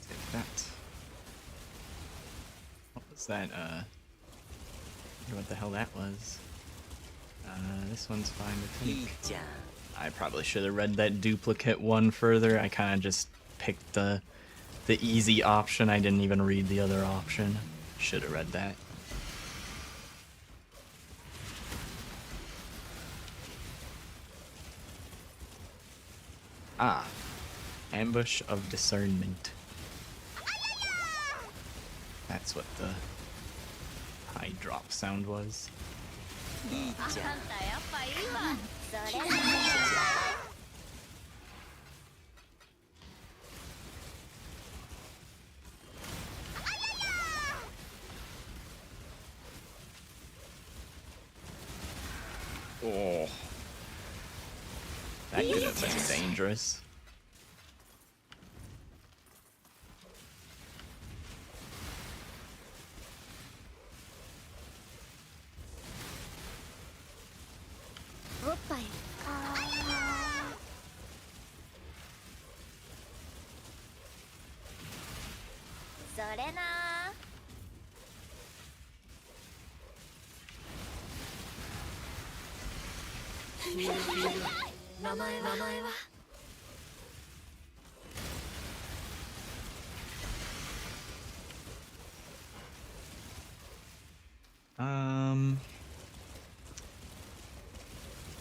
Take that. What was that? I wonder what the hell that was. This one's fine to take. いいじゃん I probably should have read that duplicate one further. I kind of just picked the easy option. I didn't even read the other option. Should have read that. Ah, ambush of discernment. That's what the high drop sound was. いいじゃん Oh, that could have been dangerous.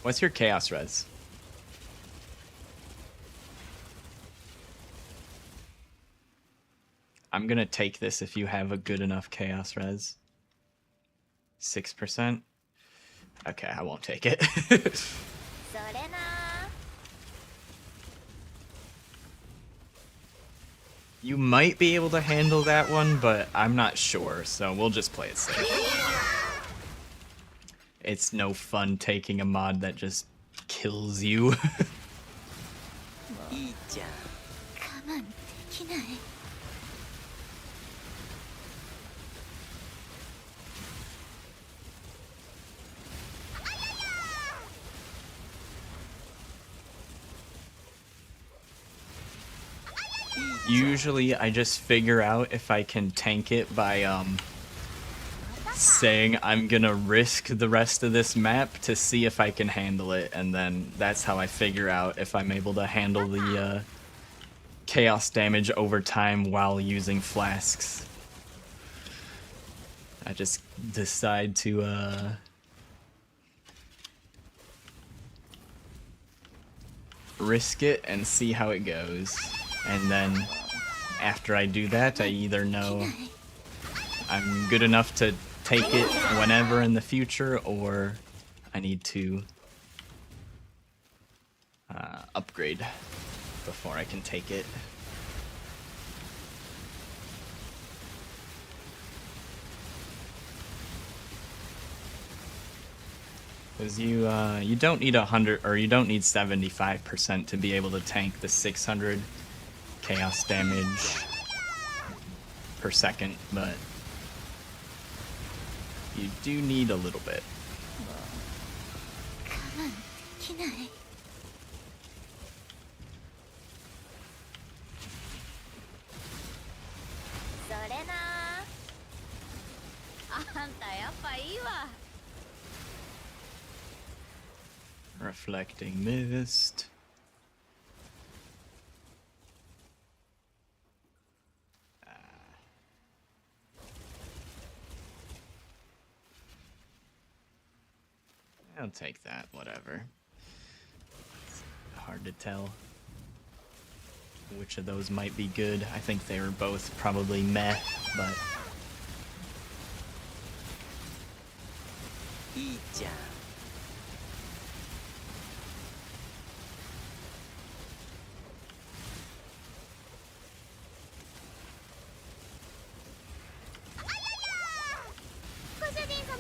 What's your chaos res? I'm gonna take this if you have a good enough chaos res. 6%? Okay, I won't take it. You might be able to handle that one, but I'm not sure, so we'll just play it safe. It's no fun taking a mod that just kills you. いいじゃん Usually I just figure out if I can tank it by saying I'm gonna risk the rest of this map to see if I can handle it, and then that's how I figure out if I'm able to handle the chaos damage over time while using flasks. I just decide to risk it and see how it goes. And then after I do that, I either know I'm good enough to take it whenever in the future, or I need to upgrade before I can take it. Because you don't need 100, or you don't need 75% to be able to tank the 600 chaos damage per second, but you do need a little bit. Reflecting mist. I'll take that, whatever. It's hard to tell which of those might be good. I think they were both probably meh, but... いいじゃん。ご主人様。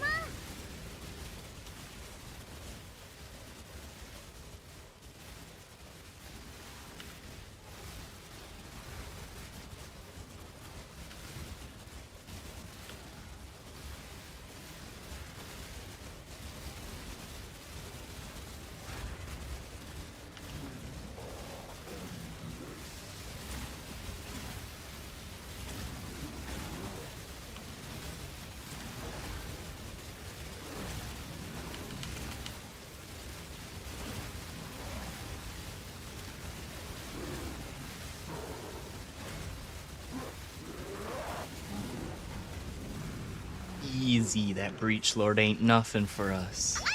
Easy, that Breach Lord ain't nothing for us. 楽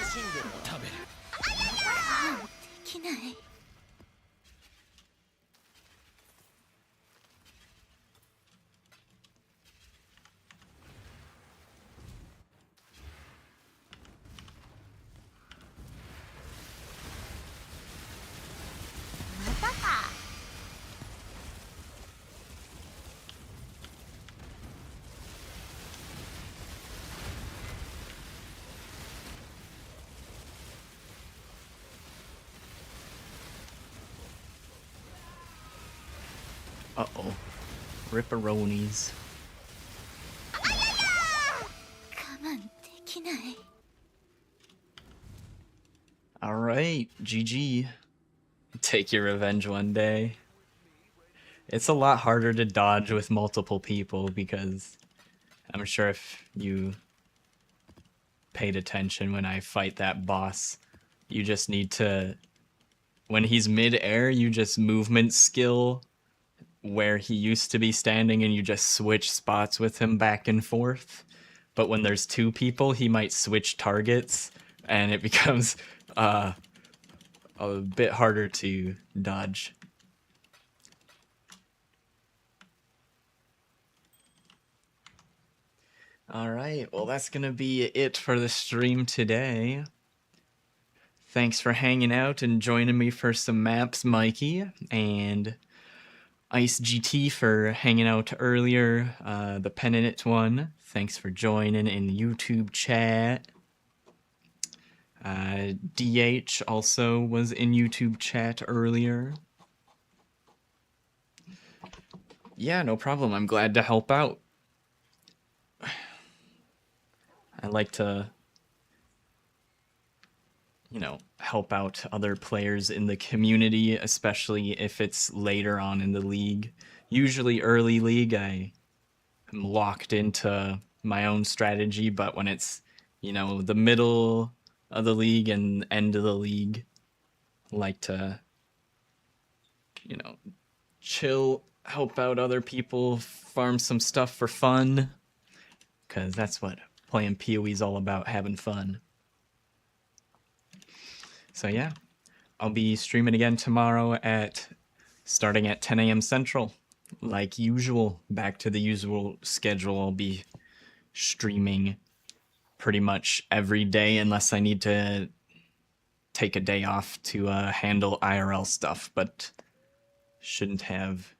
しんでろ。食べる。できない。またか。Uh-oh. Ripperonis. 我慢できない。 Alright, GG. Take your revenge one day. It's a lot harder to dodge with multiple people because I'm sure if you paid attention when I fight that boss, you just need to, when he's mid-air, you just movement skill where he used to be standing and you just switch spots with him back and forth. But when there's two people, he might switch targets and it becomes a bit harder to dodge. Alright, well that's gonna be it for the stream today. Thanks for hanging out and joining me for some maps, Mikey, and Ice GT for hanging out earlier, the Penitent one. Thanks for joining in YouTube chat. DH also was in YouTube chat earlier. Yeah, no problem. I'm glad to help out. I like to, you know, help out other players in the community, especially if it's later on in the league. Usually early league, I am locked into my own strategy, but when it's, you know, the middle of the league and end of the league, I like to, you know, chill, help out other people, farm some stuff for fun, because that's what playing PoE is all about, having fun. So yeah, I'll be streaming again tomorrow starting at 10 a.m. Central. Like usual, back to the usual schedule. I'll be streaming pretty much every day unless I need to take a day off to handle IRL stuff, but shouldn't have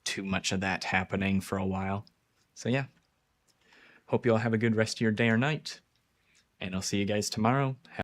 too much of that happening for a while. So yeah, hope you all have a good rest of your day or night, and I'll see you guys tomorrow.